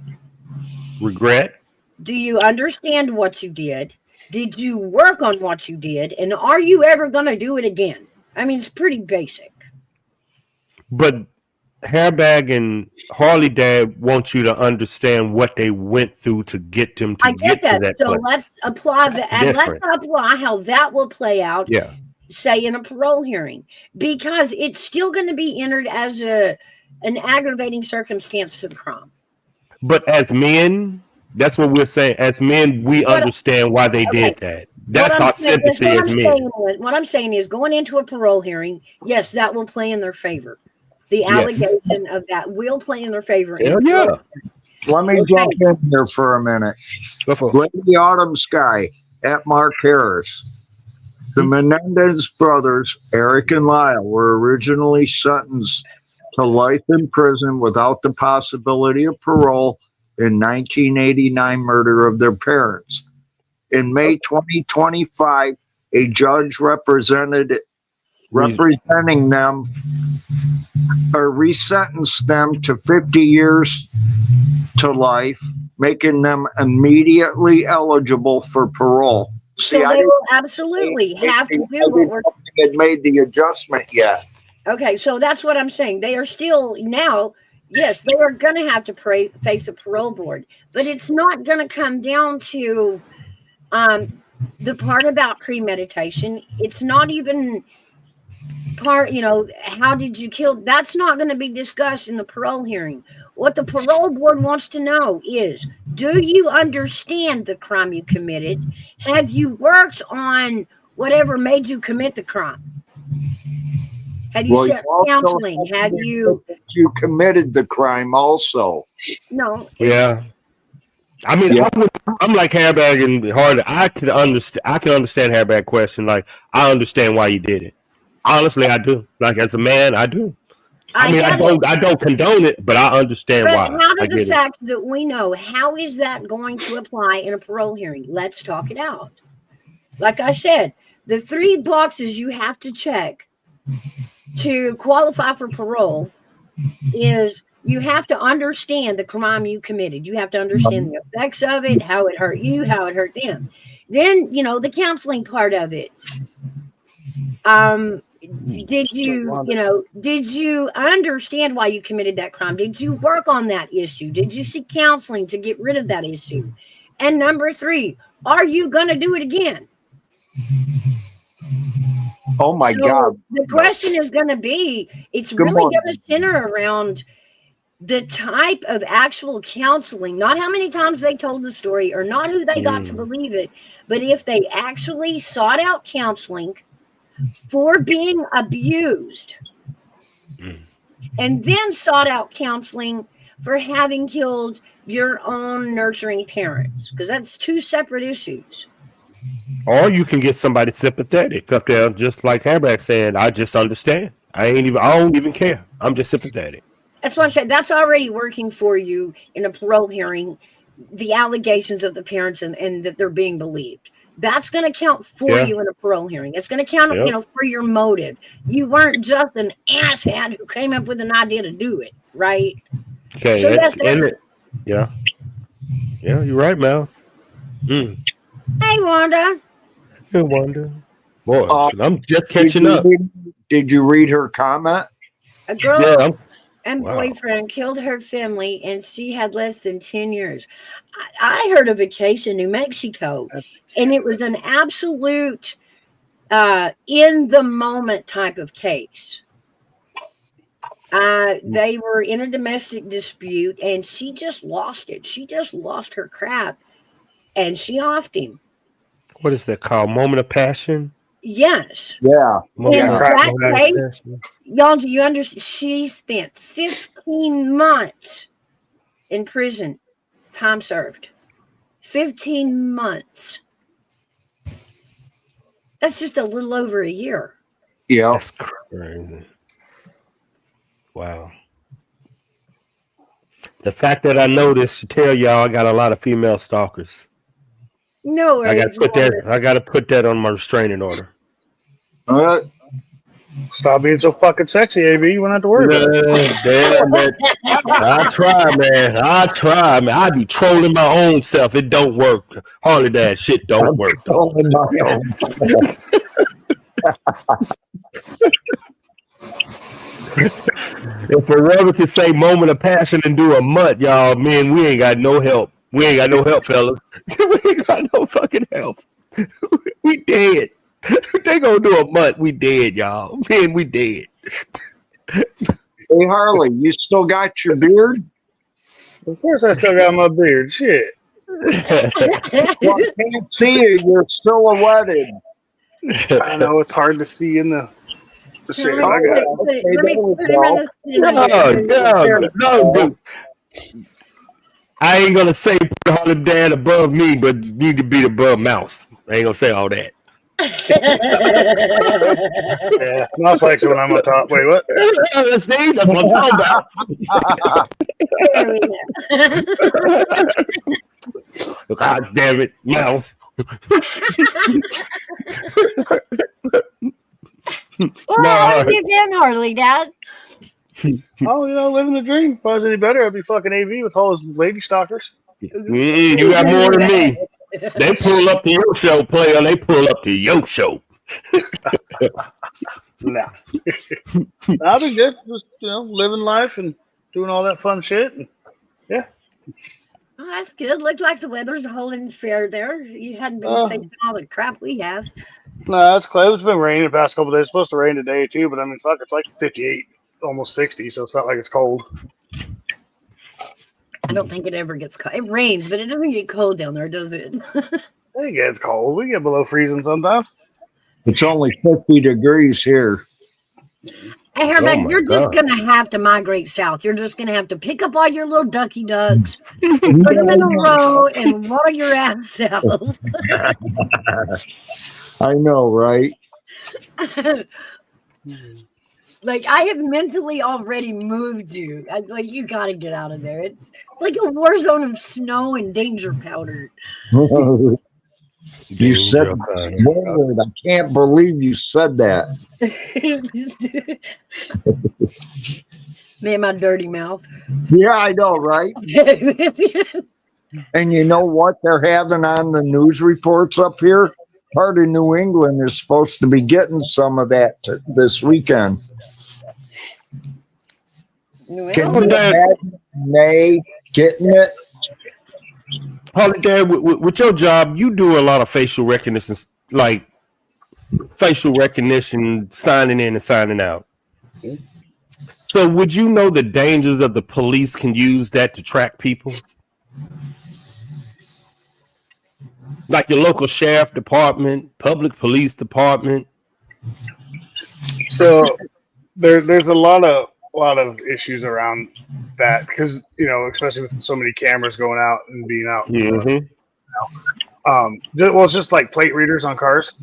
Regret. Do you understand what you did? Did you work on what you did? And are you ever going to do it again? I mean, it's pretty basic. But Hairbag and Harley Dad want you to understand what they went through to get them to get to that so place. let's apply let's apply how that will play out. Yeah. Say in a parole hearing, because it's still going to be entered as an aggravating circumstance to the crime. But as men, that's what we're saying. As men, we understand why they did that. That's our sympathy as men. What I'm saying is, going into a parole hearing, yes, that will play in their favor. The allegation of that will play in their favor. Hell yeah. Let me jump in here for a minute. Lady Autumn Sky at Mark Harris. The Menendez brothers, Eric and Lyle, were originally sentenced to life in prison without the possibility of parole in 1989 murder of their parents. In May 2025, a judge representing them or resentenced them to 50 years to life, making them immediately eligible for parole. So they will absolutely have to do what we're... Had made the adjustment yet. Okay, so that's what I'm saying. They are still now, yes, they are going to have to face a parole board, but it's not going to come down to the part about premeditation. It's not even part, how did you kill? That's not going to be discussed in the parole hearing. What the parole board wants to know is, do you understand the crime you committed? Have you worked on whatever made you commit the crime? Have you set counseling? Have you committed the crime also? No. Yeah. I mean, I'm like Hairbag and Harley. I can understand Hairbag question. Like, I understand why you did it. Honestly, I do. Like, as a man, I do. I don't condone it, but I understand why. But out of the fact that we know, how is that going to apply in a parole hearing? Let's talk it out. Like I said, the 3 boxes you have to check to qualify for parole is you have to understand the crime you committed. You have to understand the effects of it, how it hurt you, how it hurt them. Then, the counseling part of it. Did you understand why you committed that crime? Did you work on that issue? Did you seek counseling to get rid of that issue? And number 3, are you going to do it again? Oh my God. The question is going to be, it's really going to center around, the type of actual counseling, not how many times they told the story or not who they got to believe it, but if they actually sought out counseling for being abused and then sought out counseling for having killed your own nurturing parents, because that's two separate issues. Or you can get somebody sympathetic up there, just like Hamburg said, I just understand. I don't even care. I'm just sympathetic. That's what I said. That's already working for you in a parole hearing, the allegations of the parents and that they're being believed. That's going to count for you in a parole hearing. It's going to count, for your motive. You weren't just an asshat who came up with an idea to do it, right? Okay. So yeah, you're right, Mouse. Hey, Wanda. Hey, Wanda. Boy, I'm just catching up. Did you read her comment? A girl and boyfriend killed her family, and she had less than 10 years. I heard of a case in New Mexico, and it was an absolute in the moment type of case. They were in a domestic dispute, and she just lost it. She just lost her crap, and she offed him. What is that called? Moment of passion? Yes. Yeah. In that case, y'all, do you understand? She spent 15 months in prison, time served. 15 months. That's just a little over a year. Yeah. That's crazy. Wow. The fact that I know this should tell y'all I got a lot of female stalkers. No worries. I gotta put that on my restraining order. Stop being so fucking sexy, AB. You won't have to worry about it. Damn it. I try, man. I be trolling my own self. It don't work. Hardly that shit don't work. If a rubber can say moment of passion and do a mutt, y'all, man, we ain't got no help. We ain't got no help, fellas. We ain't got no fucking help. We dead. They gonna do a mutt. We dead, y'all. Man, we dead. Hey, Harley, you still got your beard? Of course I still got my beard. Shit. Well, I can't see you. You're silhouetted. I know it's hard to see in the shade. Let me put him in the No, dude. I ain't gonna say put Harley Dad above me, but you need to be above Mouse. I ain't gonna say all that. Yeah, Mouse likes it when I'm on top. Wait, what? See, that's what I'm talking about. God damn it, Mouse. How have you been, Harley, Dad? Oh, living the dream. If I was any better, I'd be fucking AV with all those lady stalkers. You got more than me. They pull up to your show, player. They pull up to your show. Nah. I've been good. Just, living life and doing all that fun shit. And, yeah. Oh, that's good. Looked like the weather's holding fair there. You hadn't been facing all the crap we have. No, that's close. It's been raining the past couple of days. It's supposed to rain today, too. But, I mean, fuck, it's like 58, almost 60. So it's not like it's cold. I don't think it ever gets cold. It rains, but it doesn't get cold down there, does it? It gets cold. We get below freezing sometimes. It's only 50 degrees here. Hey, Herbeck, you're just going to have to migrate south. You're just going to have to pick up all your little ducky ducks, put them in a row, and water your ass out. I know, right? Like, I have mentally already moved you. Like, you got to get out of there. It's like a war zone of snow and danger powder. You said word. I can't believe you said that. Man, my dirty mouth. Yeah, I know, right? And you know what they're having on the news reports up here? Part of New England is supposed to be getting some of that this weekend. Can you imagine May getting it? Harley Dad, with your job, you do a lot of facial recognition, like facial recognition, signing in and signing out. So would you know the dangers of the police can use that to track people? Like your local sheriff department, public police department. So there's a lot of issues around that because especially with so many cameras going out and being out. Mm-hmm. Well, it's just like plate readers on cars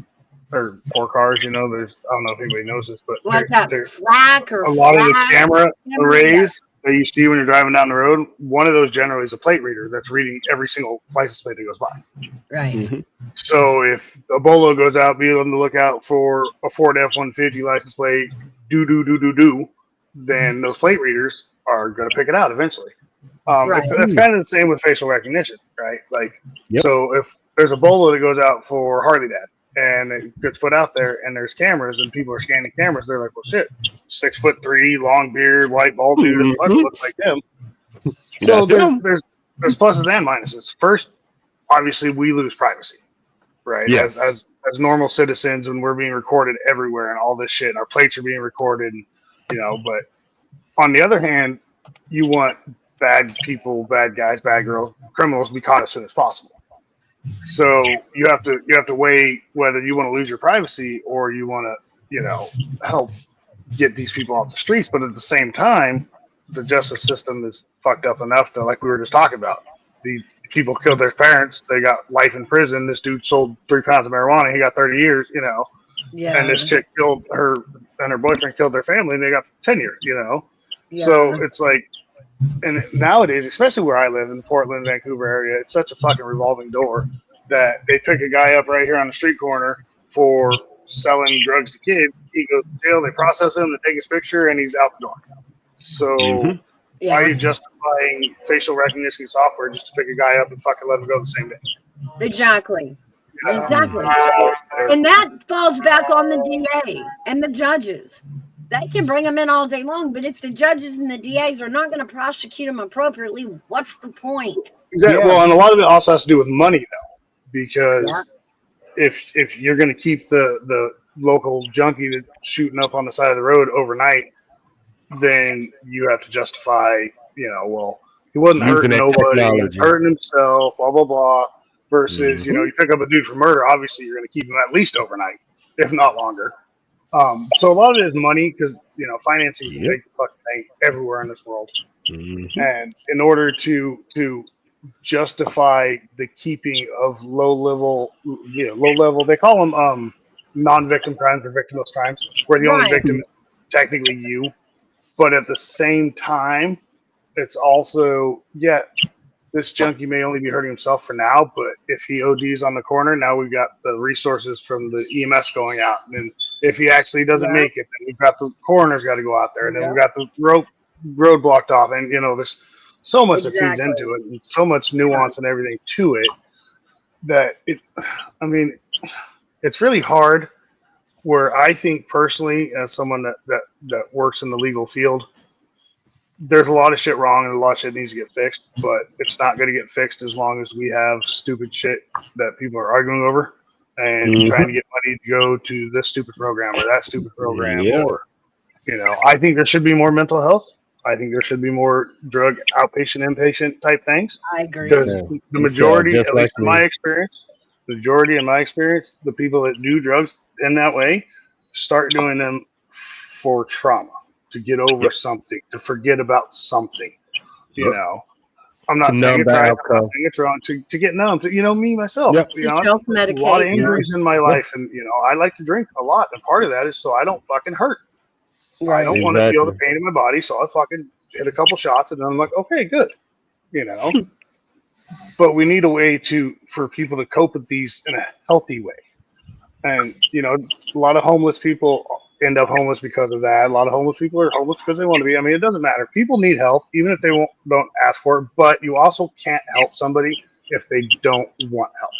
or for cars. There's I don't know if anybody knows this, but What's that? there's Flag or a lot of the flag? camera Camera, arrays that you see when you're driving down the road. One of those generally is a plate reader that's reading every single license plate that goes by. Right. Mm-hmm. So if a bolo goes out, be on the lookout for a Ford F-150 license plate, then those plate readers are going to pick it out eventually. Right. That's kind of the same with facial recognition, right? Like, Yep. So if there's a bolo that goes out for Harley Dad and it gets put out there and there's cameras and people are scanning cameras, they're like, well, shit, 6'3", long beard, white bald dude, looks like him. So there's pluses and minuses. First, obviously, we lose privacy, right? Yes. As normal citizens, when we're being recorded everywhere and all this shit, and our plates are being recorded, But on the other hand, you want bad people, bad guys, bad girls, criminals to be caught as soon as possible. So you have to weigh whether you want to lose your privacy or you want to, help get these people off the streets. But at the same time, the justice system is fucked up enough that, like we were just talking about, these people killed their parents. They got life in prison. This dude sold 3 pounds of marijuana. He got 30 years, Yeah. and this chick killed her and her boyfriend killed their family and they got 10 years, Yeah. So it's like, and nowadays, especially where I live in Portland, Vancouver area, it's such a fucking revolving door that they pick a guy up right here on the street corner for selling drugs to kids. He goes to jail, they process him, they take his picture, and he's out the door. So why are you justifying facial recognition software just to pick a guy up and fucking let him go the same day? Exactly. Exactly. And that falls back on the DA and the judges. They can bring them in all day long, but if the judges and the DAs are not going to prosecute them appropriately, what's the point? Exactly. Well, and a lot of it also has to do with money, though, because if you're going to keep the local junkie that's shooting up on the side of the road overnight, then you have to justify, well, he wasn't hurting nobody, he was hurting himself, blah, blah, blah, versus, you pick up a dude for murder, obviously you're going to keep him at least overnight, if not longer. So a lot of it is money because, financing can take the fucking thing everywhere in this world. Mm-hmm. And in order to justify the keeping of low level, they call them non-victim crimes or victimless crimes, where the only victim is technically you. But at the same time, it's also, this junkie may only be hurting himself for now, but if he ODs on the corner, now we've got the resources from the EMS going out. And if he actually doesn't make it, then we've got the coroner's got to go out there. And then we've got the road blocked off. And, there's so much that feeds into it and so much nuance and everything to it that it's really hard where I think personally, as someone that works in the legal field, there's a lot of shit wrong and a lot of shit needs to get fixed, but it's not going to get fixed as long as we have stupid shit that people are arguing over and trying to get money to go to this stupid program or that stupid program. Or, I think there should be more mental health. I think there should be more drug outpatient, inpatient type things. I agree. Because the majority, at least in my experience, the people that do drugs in that way start doing them for trauma, to get over something, to forget about something. I'm not saying it's right, I'm not saying it's wrong, to get numb, to me myself. Self-medicate. A lot of injuries in my life, and I like to drink a lot, and part of that is so I don't fucking hurt. I don't want to feel the pain in my body, so I fucking hit a couple shots, and then I'm like, okay, good. But we need a way for people to cope with these in a healthy way. And a lot of homeless people end up homeless because of that. A lot of homeless people are homeless because they want to be. It doesn't matter. People need help, even if they don't ask for it. But you also can't help somebody if they don't want help.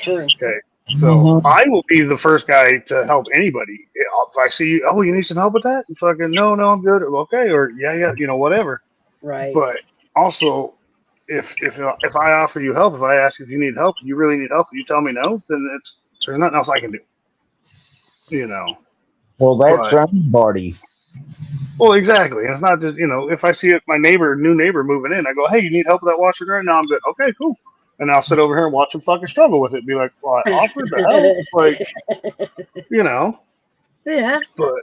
True. Okay. So I will be the first guy to help anybody. If I see you, you need some help with that? You fucking no, I'm good. Okay, or yeah, whatever. Right. But also, if I offer you help, if I ask if you need help, you really need help, you tell me no, then there's nothing else I can do. Well, that's anybody. Well, exactly. And it's not just, if I see my new neighbor moving in, I go, hey, you need help with that washer dryer? No, I'm good. Okay, cool. And I'll sit over here and watch him fucking struggle with it. Be like, well, I offered to help. Like, Yeah. but,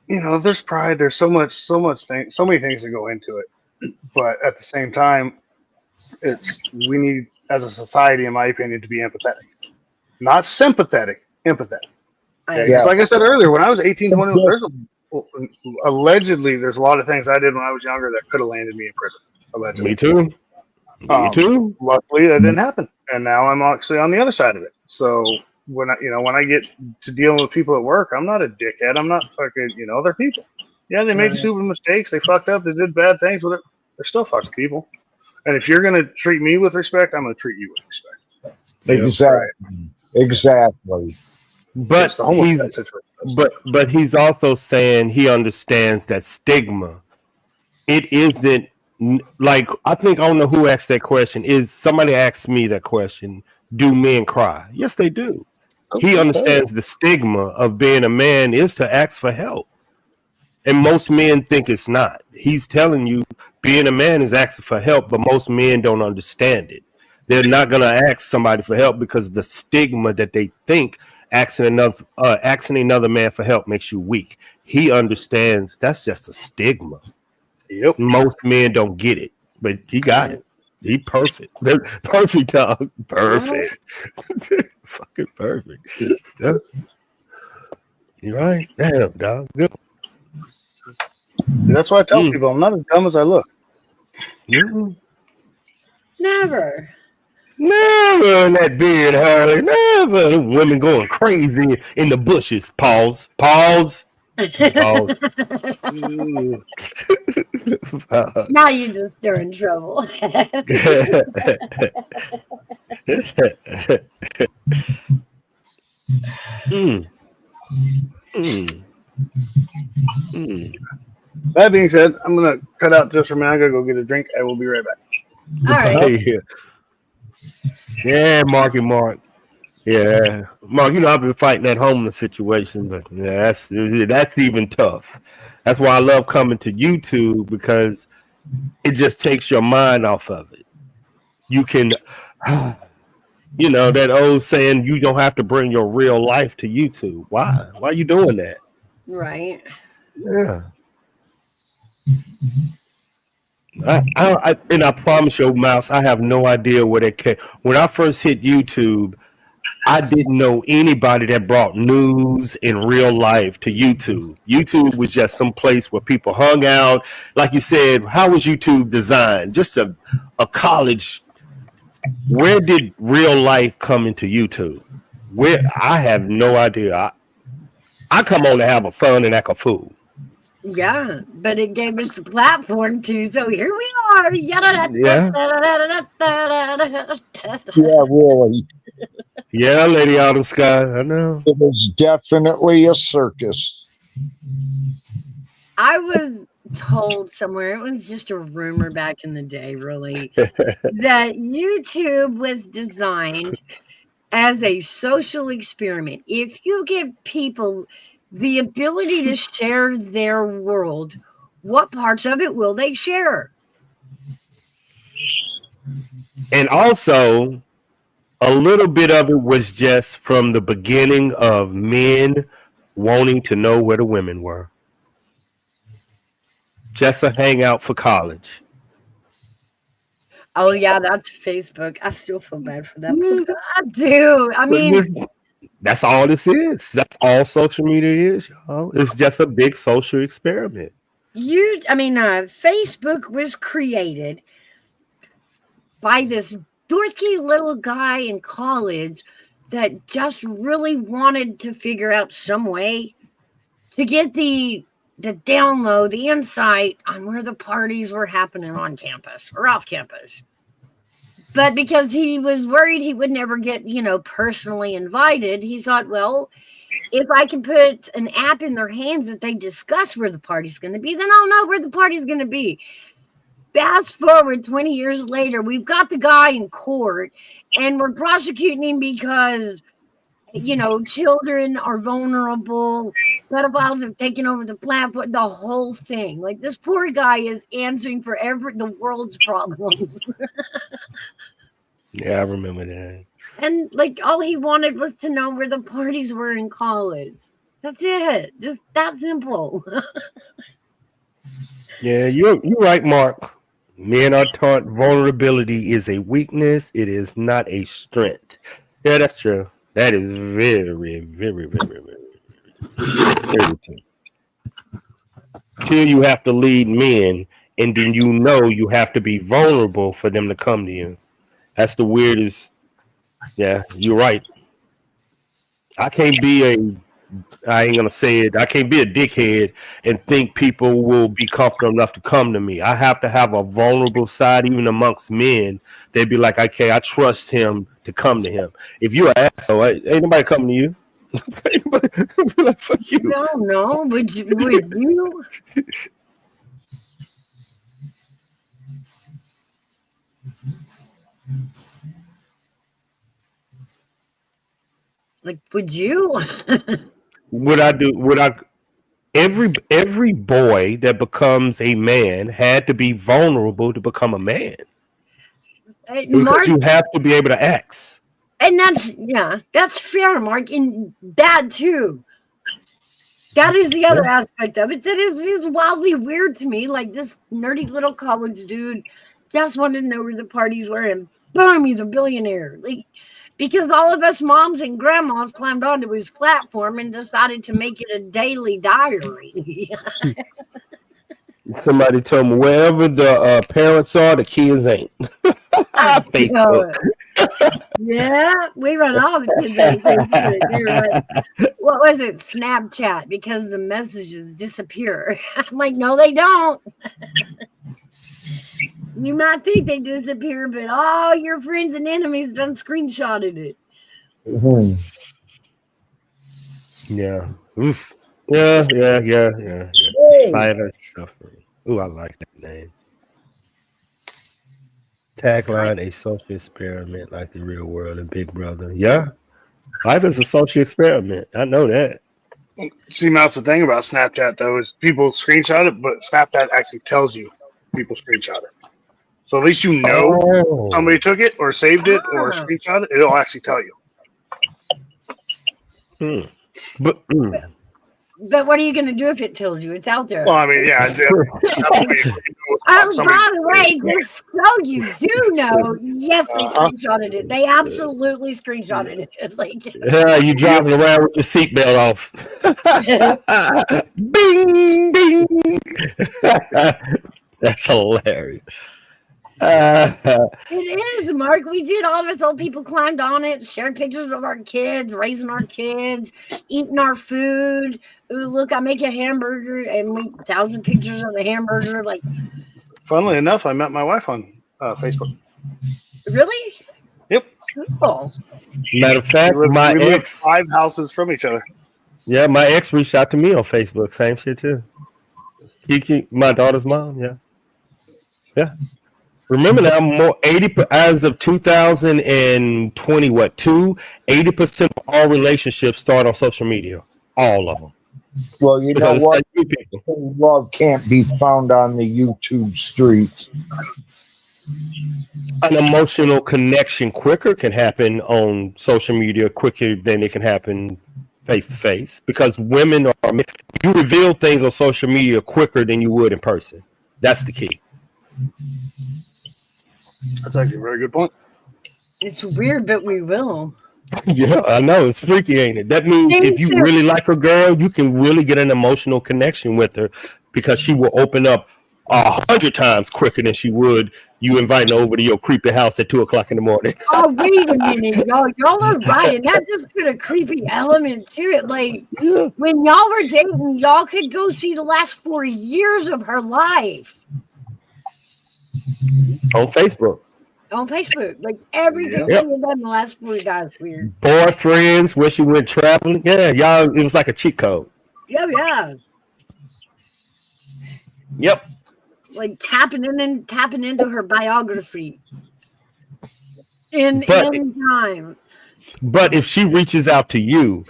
there's pride. There's so many things that go into it. But at the same time, we need, as a society, in my opinion, to be empathetic. Not sympathetic, empathetic. Because like I said earlier, when I was 18, 20, allegedly, there's a lot of things I did when I was younger that could have landed me in prison. Allegedly. Me too. Me too. Luckily, that didn't happen, and now I'm actually on the other side of it. So when I get to dealing with people at work, I'm not a dickhead. I'm not fucking. They're people. Yeah, they made stupid mistakes. They fucked up. They did bad things with it. They're still fucking people. And if you're gonna treat me with respect, I'm gonna treat you with respect. Exactly. But he's also saying he understands that stigma. It isn't like, I don't know who asked that question. Is somebody asked me that question? Do men cry? Yes, they do. He understands the stigma of being a man is to ask for help, and most men think it's not. He's telling you being a man is asking for help, but most men don't understand it. They're not going to ask somebody for help because the stigma that they think asking another man for help makes you weak. He understands that's just a stigma. Yep. Most men don't get it, but he got it. He perfect. Perfect, dog. Perfect. Fucking perfect. Yeah. You're right. Damn, dog. Good. That's why I tell people I'm not as dumb as I look. Never. Never in that beard, Harley. Never. Women going crazy in the bushes. Pause. Pause. Pause. Now you just are in trouble. That being said, I'm gonna cut out just for a minute. I gotta go get a drink. I will be right back. All right. Yeah, Mark. Yeah, Mark. I've been fighting that homeless situation, but yeah, that's even tough. That's why I love coming to YouTube, because it just takes your mind off of it. You can, that old saying, you don't have to bring your real life to YouTube. Why? Why are you doing that? Right. Yeah. I promise you, Mouse, I have no idea where that came. When I first hit YouTube, I didn't know anybody that brought news in real life to YouTube. YouTube was just some place where people hung out. Like you said, how was YouTube designed? Just a college. Where did real life come into YouTube? Where? I have no idea. I come on to have a fun and act a fool. Yeah, but it gave us a platform too, so here we are. Yeah. Yeah, really. Yeah, Lady Autumn Sky, I know. It was definitely a circus. I was told somewhere, it was just a rumor back in the day, really, that YouTube was designed as a social experiment. If you give people the ability to share their world, what parts of it will they share? And also, a little bit of it was just from the beginning of men wanting to know where the women were. Just a hangout for college. Oh, yeah, that's Facebook. I still feel bad for that. I do. I mean, that's all this is. That's all social media is, y'all. It's just a big social experiment. Facebook was created by this dorky little guy in college that just really wanted to figure out some way to get the download, the insight on where the parties were happening on campus or off campus. But because he was worried he would never get, personally invited, he thought, well, if I can put an app in their hands that they discuss where the party's going to be, then I'll know where the party's going to be. Fast forward 20 years later, we've got the guy in court and we're prosecuting him because children are vulnerable. Pedophiles have taken over the platform, the whole thing. Like, this poor guy is answering for the world's problems. Yeah, I remember that. And like, all he wanted was to know where the parties were in college. That's it. Just that simple. Yeah, you're right, Mark. Men are taught vulnerability is a weakness. It is not a strength. Yeah, that's true. That is very, very, very, very, very true. Till you have to lead men, and then you have to be vulnerable for them to come to you. That's the weirdest. Yeah, you're right. I can't say it. I can't be a dickhead and think people will be comfortable enough to come to me. I have to have a vulnerable side, even amongst men. They'd be like, okay, I trust him to come to him. If you're an asshole, ain't nobody coming to you. Like, fuck you. No. Would you? Like, would you? Every boy that becomes a man had to be vulnerable to become a man. Because you have to be able to ask. And that's fair, Mark. And that too. That is the other aspect of it. That is wildly weird to me. Like, this nerdy little college dude just wanted to know where the parties were, and boom, he's a billionaire. Like, because all of us moms and grandmas climbed onto his platform and decided to make it a daily diary. Somebody told me wherever the parents are, the kids ain't. Facebook. Yeah, we run all the kids on Facebook. You're right. What was it? Snapchat, because the messages disappear. I'm like, no, they don't. You might think they disappear, but all your friends and enemies done screenshotted it. Mm-hmm. Yeah. Oof. Yeah. Silent suffering. Ooh, I like that name. Tagline: a social experiment like the real world and Big Brother. Yeah. Life is a social experiment. I know that. See, that's the thing about Snapchat, though, is people screenshot it, but Snapchat actually tells you people screenshot it. So at least you know somebody took it or saved it or screenshot it. It'll actually tell you. But what are you going to do if it tells you it's out there? Well, I mean, yeah. By the way, just so you do know, yes, they screenshotted it. They absolutely screenshotted it. Like, yeah, you driving around with your seatbelt off. Bing, bing. That's hilarious. It is, Mark. We did. All of us old people climbed on it, shared pictures of our kids, raising our kids, eating our food. Ooh, look, I make a hamburger, and 1,000 pictures of the hamburger. Like, funnily enough, I met my wife on Facebook. Really? Yep. Cool. Matter of fact, we lived 5 houses from each other. Yeah, my ex reached out to me on Facebook. Same shit too. Kiki, my daughter's mom. Yeah. Remember now, more 80 as of 2020, 80% of all relationships start on social media. All of them. Well, you know what? Love can't be found on the YouTube streets. An emotional connection quicker can happen on social media quicker than it can happen face to face, because women you reveal things on social media quicker than you would in person. That's the key. That's actually a very good point. It's weird, but we will. Yeah, I know. It's freaky, ain't it? That means if you really like a girl, you can really get an emotional connection with her, because she will open up 100 times quicker than she would you inviting her over to your creepy house at 2:00 in the morning. Oh, wait a minute, y'all are right, and that just put a creepy element to it. Like, when y'all were dating, y'all could go see the last 4 years of her life On Facebook. Like, everything she had done in the last 4 years. That was weird. Boyfriends, where she went traveling. Yeah, y'all. It was like a cheat code. Yeah. Yep. Like tapping into her biography in time. But if she reaches out to you,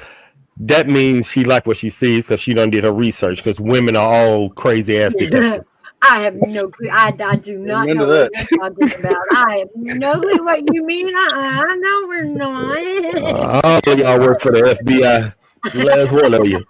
that means she like what she sees because she done did her research. Because women are all crazy ass detectives. I have no clue. I do not Amen know to what that. you're talking about. I have no clue what you mean. I know we're not. All of y'all work for the FBI. Last one of you.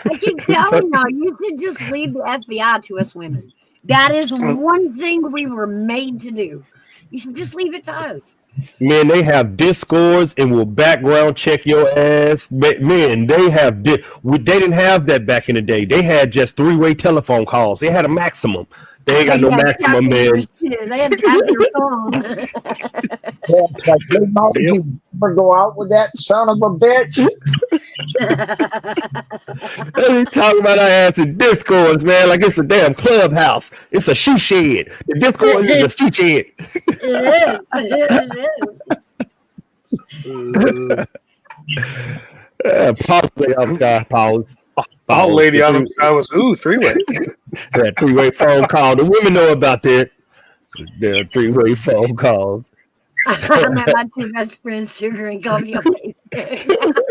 I keep telling y'all, you should just leave the FBI to us women. That is one thing we were made to do. You should just leave it to us. Man, they have Discords and will background check your ass. Man, they have they didn't have that back in the day. They had just 3-way telephone calls. They had a maximum. They ain't got no maximum, man. They had their phone. Never go out with that son of a bitch. They talking about our ass in Discords, man, like it's a damn clubhouse. It's a she shed. The Discord is a she shed. It is. Pause. Pause. Old lady on the sky was 3-way. That 3-way phone call. The women know about that. The 3-way phone calls. I met my two best friends sugar and coffee on Facebook.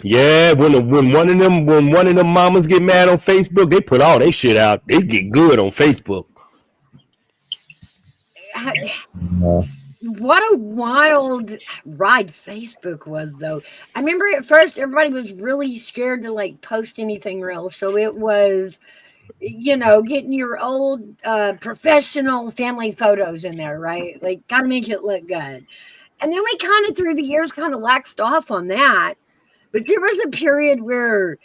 Yeah, when one of them mamas get mad on Facebook, they put all their shit out. They get good on Facebook. What a wild ride Facebook was, though. I remember at first everybody was really scared to like post anything real, so it was, getting your old professional family photos in there, right? Like, gotta make it look good. And then we kind of through the years kind of laxed off on that. But there was a period where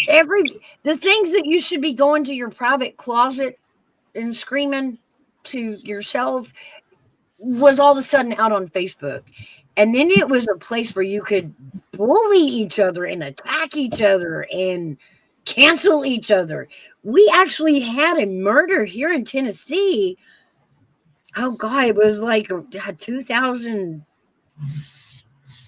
the things that you should be going to your private closet and screaming to yourself was all of a sudden out on Facebook. And then it was a place where you could bully each other and attack each other and cancel each other. We actually had a murder here in Tennessee. Oh God, it was like 2000.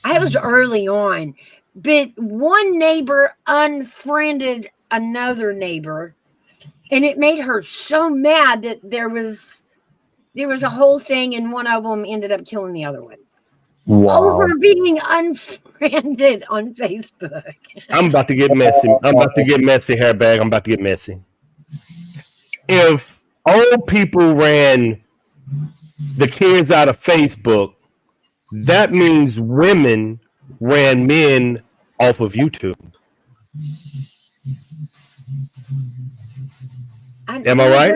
I was early on, but one neighbor unfriended another neighbor, and it made her so mad that there was a whole thing, and one of them ended up killing the other one. Wow. Over being unfriended on Facebook. I'm about to get messy. Hairbag. I'm about to get messy. If old people ran the kids out of Facebook, that means women ran men off of YouTube. Am I right?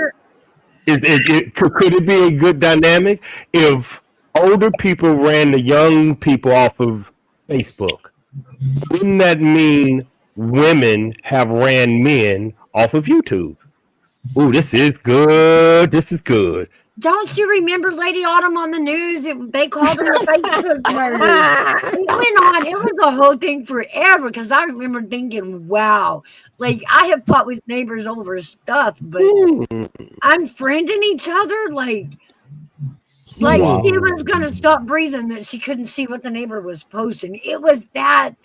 Could it be a good dynamic if older people ran the young people off of Facebook? Wouldn't that mean women have ran men off of YouTube? Ooh, this is good. Don't you remember Lady Autumn on the news? They called her a Facebook murder. It went on. It was a whole thing forever because I remember thinking, wow, like I have fought with neighbors over stuff, but unfriending each other, like wow. She was going to stop breathing that she couldn't see what the neighbor was posting. It was that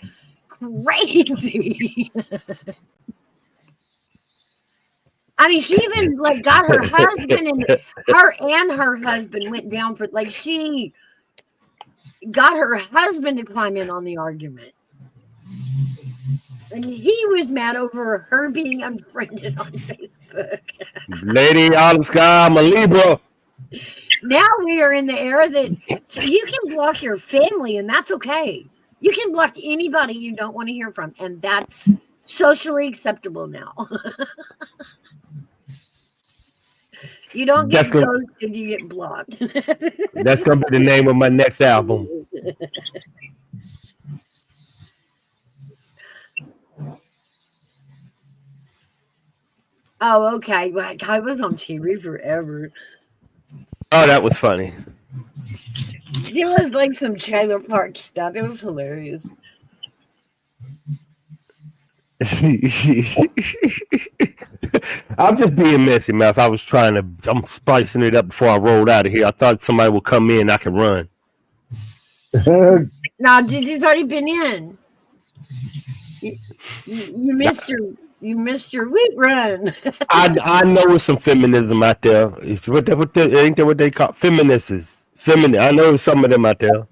crazy. I mean, she even like got her husband and her husband went down for she got her husband to climb in on the argument. And he was mad over her being unfriended on Facebook. Lady Autumn Sky, I'm a Libra. Now we are in the era that you can block your family and that's okay. You can block anybody you don't want to hear from, and that's socially acceptable now. You don't get ghosted, you get blocked. That's going to be the name of my next album. Oh, okay. Well, I was on TV forever. Oh, that was funny. It was like some trailer park stuff. It was hilarious. I'm just being messy, Mouse. I'm spicing it up before I rolled out of here. I thought somebody would come in and I could run. No, he's already been in. You missed your You missed your wheat run. I know it's some feminism out there. It's ain't that what they call feminists? I know there's some of them out there.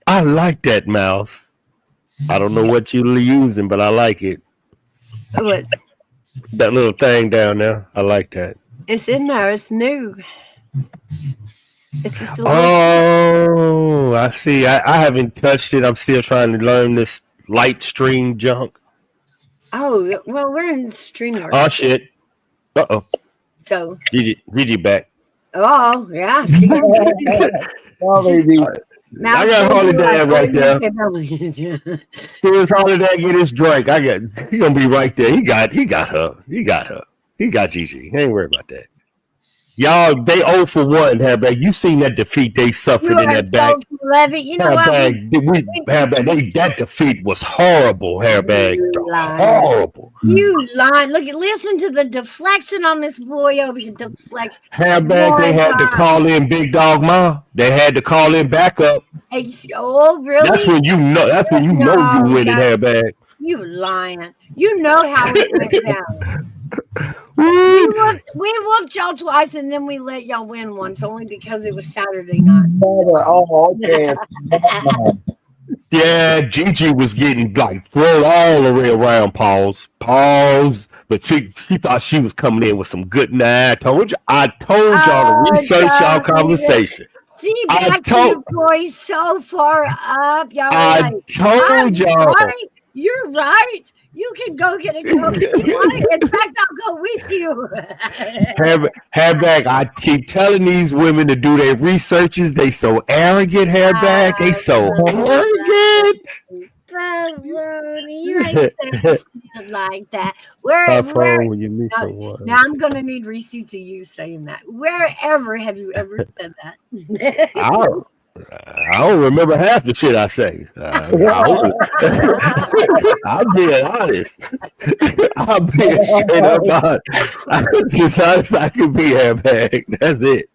I like that mouse. I don't know what you're using, but I like it. What? That little thing down there. I like that. It's in there. It's new. It's just I see. I haven't touched it. I'm still trying to learn this light stream junk. Oh, well, we're in StreamYard. Oh, shit. Uh-oh. So. Gigi back. Oh, yeah. She got I got Holiday right there. So it's Holiday get his drink. He gonna be right there. He got her. He got Gigi. He ain't worried about that. Y'all, they 0 for 1. Hairback. You seen that defeat they suffered in that back? You know Hairback, that defeat was horrible. Hairback, horrible. You lying. Listen to the deflection on this boy over here. Deflection. Hairback, they had to call in Big Dog Ma. They had to call in backup. Oh, really? That's when you know. That's when you know you win it, Hairback. You lying. You know how it went down. We whooped y'all twice and then we let y'all win once only because it was Saturday night. Oh, okay. Yeah, Gigi was getting like thrown all the way around. Pause. But she thought she was coming in with some good. Nah, I told y'all to research y'all conversation. See, back to you boys so far up. Y'all told y'all. Right. You're right. You can go get a Coke if you want. In fact, I'll go with you. Hairback, I keep telling these women to do their researches. They so arrogant, Hairback. They so arrogant. You ain't saying shit like that. Now I'm gonna need receipts of you saying that. Wherever have you ever said that? I don't remember half the shit I say. I'm being honest. I'm being straight up honest. I'm just honest I can be, Hairback. That's it.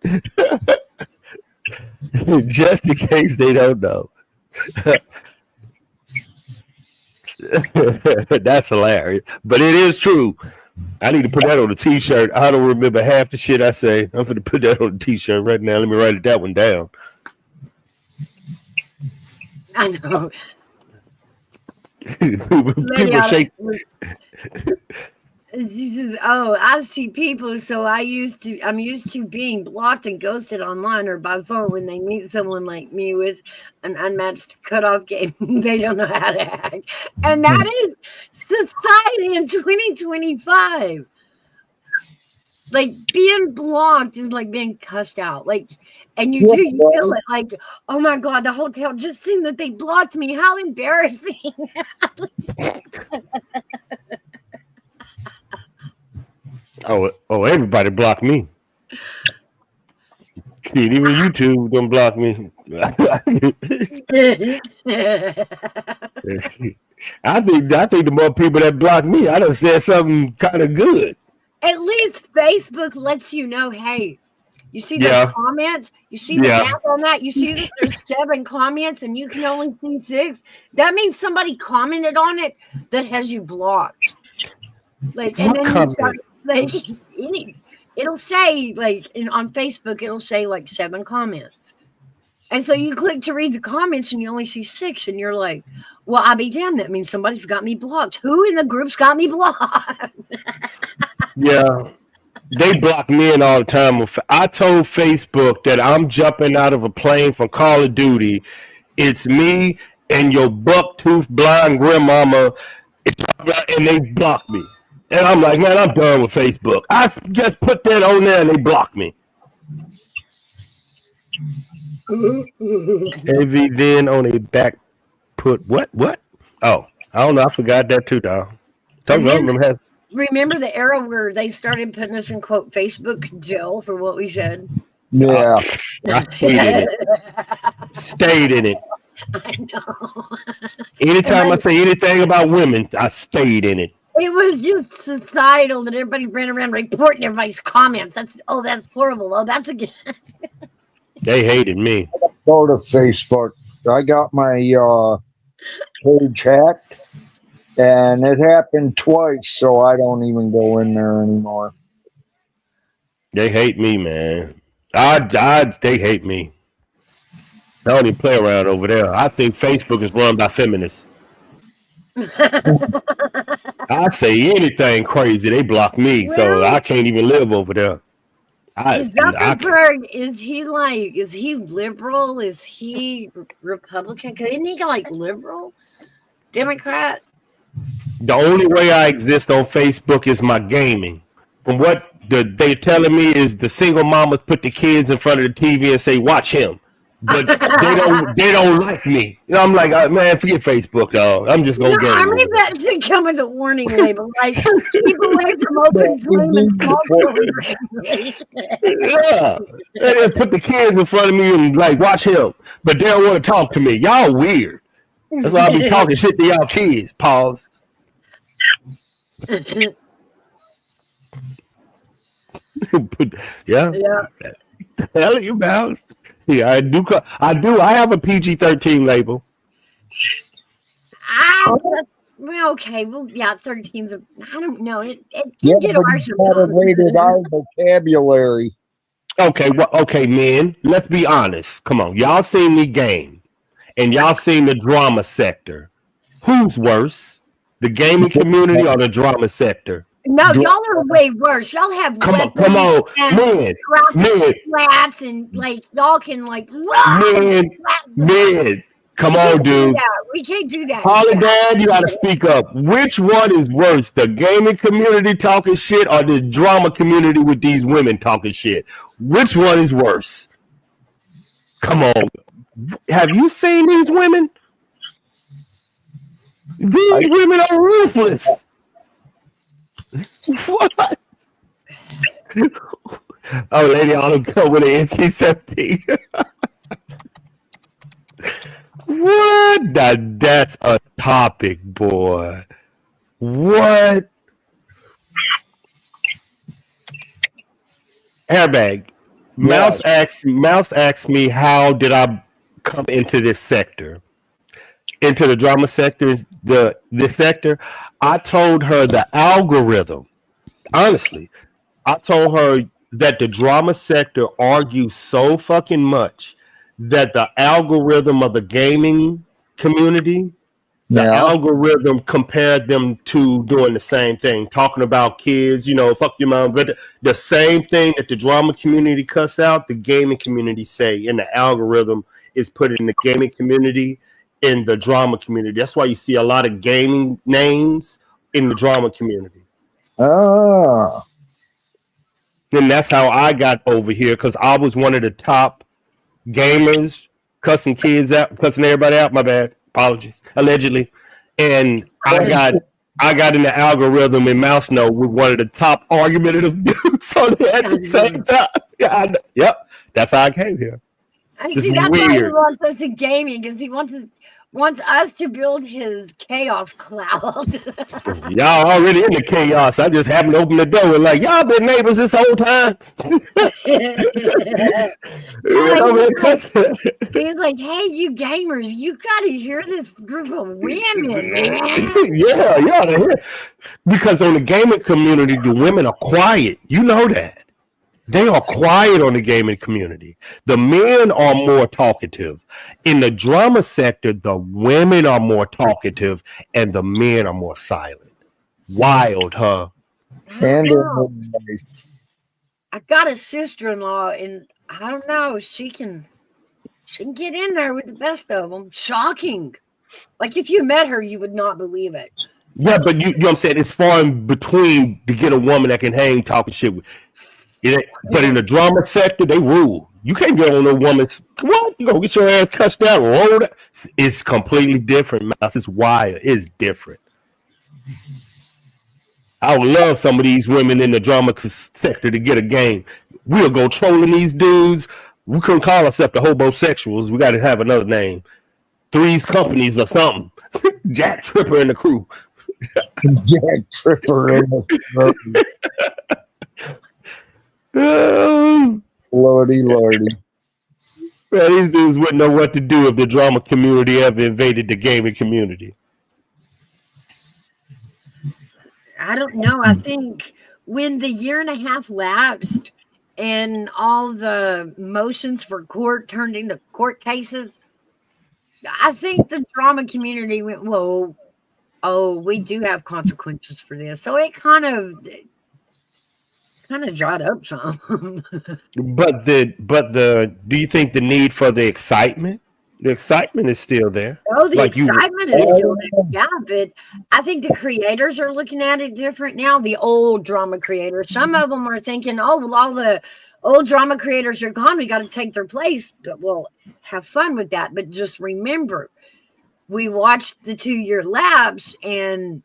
Just in case they don't know. That's hilarious. But it is true. I need to put that on a t-shirt. I don't remember half the shit I say. I'm going to put that on a t-shirt right now. Let me write that one down. I know. People shake. I see people. So I'm used to being blocked and ghosted online or by phone when they meet someone like me with an unmatched cutoff game. They don't know how to act, and that is society in 2025. Like being blocked is like being cussed out. Like, and you feel it like, oh my God, the hotel just seen that they blocked me. How embarrassing. Oh, everybody blocked me. Even YouTube don't block me. I think the more people that block me, I done said something kind of good. At least Facebook lets you know, hey, you see those comments? You see the math on that? You see that there's 7 comments and you can only see 6? That means somebody commented on it that has you blocked. Like, and then you start, like, it'll say, like, on Facebook, it'll say, like, 7 comments. And so you click to read the comments and you only see 6. And you're like, well, I'll be damned. That means somebody's got me blocked. Who in the group's got me blocked? Yeah, they block me in all the time. I told Facebook that I'm jumping out of a plane from Call of Duty. It's me and your buck-toothed blind grandmama, and they blocked me. And I'm like, man, I'm done with Facebook. I just put that on there and they blocked me. Heavy then on a back put what? Oh, I don't know. I forgot that too, dog. Remember the era where they started putting us in quote Facebook jail for what we said? Yeah. I stayed in it. I know. Anytime I say anything about women, I stayed in it. It was just societal that everybody ran around reporting everybody's comments. That's horrible. Oh, that's again. They hated me. Go to Facebook. I got my page hacked, and it happened twice, so I don't even go in there anymore. They hate me, man. They hate me. I don't even play around over there. I think Facebook is run by feminists. I say anything crazy, they block me, so I can't even live over there. Zuckerberg, is he liberal? Is he Republican? Isn't he like liberal? Democrat? The only way I exist on Facebook is my gaming. From what they're telling me is the single mamas put the kids in front of the TV and say, watch him. But they don't like me. I'm like, man, forget Facebook, dog. I'm just gonna get it. I mean, that should come as a warning label, like keep away from open flame and smoke. Yeah, they put the kids in front of me and like watch him, but they don't want to talk to me. Y'all weird. That's why I be talking shit to y'all kids. Pause. Yeah. The hell are you bounced? Yeah, I do. I have a PG-13 label. Well, okay. Well, yeah, 13's. I don't know. It can get harsh. Rated our vocabulary. Okay, well, okay, men. Let's be honest. Come on, y'all seen me game, and y'all seen the drama sector. Who's worse, the gaming community or the drama sector? No, y'all are way worse. Y'all have come on, man, flats and like y'all can like run. Man, come on, dude. We can't do that. Holly Dad, you gotta speak up. Which one is worse, the gaming community talking shit or the drama community with these women talking shit? Which one is worse? Come on. Have you seen these women? These women are ruthless. What? Oh, Lady Autumn come with an NC-17. What? That's a topic, boy. What? Airbag. Mouse asked me, how did I come into this sector? Into the drama sector, this sector. I told her the algorithm. Honestly, I told her that the drama sector argues so fucking much that the algorithm of the gaming community, the algorithm compared them to doing the same thing, talking about kids, fuck your mom. But the same thing that the drama community cuss out, the gaming community say, and the algorithm is putting the gaming community in the drama community. That's why you see a lot of gaming names in the drama community. Oh. And that's how I got over here, because I was one of the top gamers, cussing kids out, cussing everybody out. My bad. Apologies. Allegedly. And I got in the algorithm in Mouse Note with one of the top argumentative dudes on there at the same time. Yep. That's how I came here. I see, that's why he wants us to gaming, because he wants us to build his chaos cloud. Y'all already in the chaos. I just happened to open the door and like, y'all been neighbors this whole time. He's like, hey, you gamers, you got to hear this group of women, man. Yeah. Because on the gaming community, the women are quiet. You know that. They are quiet on the gaming community. The men are more talkative. In the drama sector, the women are more talkative and the men are more silent. Wild, huh? And I got a sister-in-law, and I don't know, she can get in there with the best of them. Shocking. Like, if you met her, you would not believe it. Yeah, but you know what I'm saying? It's far in between to get a woman that can hang talking shit with. But in the drama sector, they rule. You can't get on a woman's. Come on, you gonna get your ass cussed out, rolled. It's completely different, Mouse. It's wild. It's different. I would love some of these women in the drama sector to get a game. We'll go trolling these dudes. We couldn't call ourselves the hobosexuals. We got to have another name. Three's Companies or something. Jack Tripper and the crew. Jack Tripper in the Oh, Lordy, Lordy. man, these dudes wouldn't know what to do if the drama community ever invaded the gaming community. I don't know. I think when the year and a half lapsed and all the motions for court turned into court cases, I think the drama community went, whoa, oh, we do have consequences for this. So it kind of dried up some. But do you think the need for the excitement? The excitement is still there. Oh, the Like you, excitement is still there. Yeah, but I think the creators are looking at it different now. The old drama creators, some of them are thinking, oh, well, all the old drama creators are gone. We got to take their place. But, well, have fun with that. But just remember, we watched the 2-year lapse and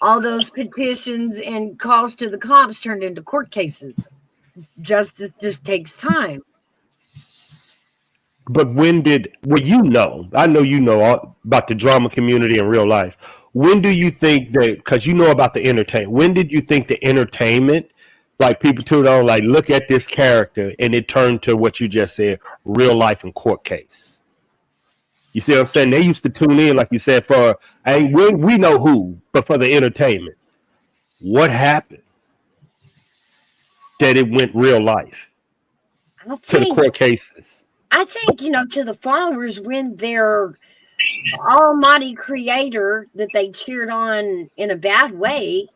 all those petitions and calls to the cops turned into court cases. Justice just takes time. but when did? Well, I know you know all about the drama community in real life. When do you think that? Because you know about the entertainment. When did you think the entertainment, like people tuned on, like look at this character, and it turned to what you just said, real life and court case? You see what I'm saying? They used to tune in, like you said, for we know who, but for the entertainment. What happened that it went real life to the court cases? I think, to the followers, when their almighty creator that they cheered on in a bad way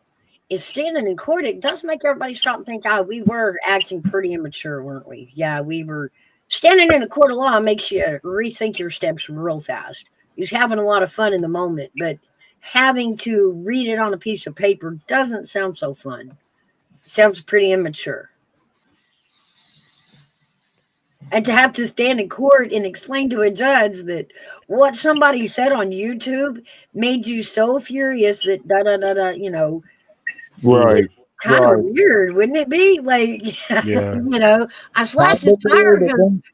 is standing in court, it does make everybody stop and think, oh, we were acting pretty immature, weren't we? Yeah, we were. Standing in a court of law makes you rethink your steps real fast. You're having a lot of fun in the moment, but having to read it on a piece of paper doesn't sound so fun. It sounds pretty immature. And to have to stand in court and explain to a judge that what somebody said on YouTube made you so furious that Right. Kind of weird, wouldn't it be? Like, Yeah. I slashed his tire.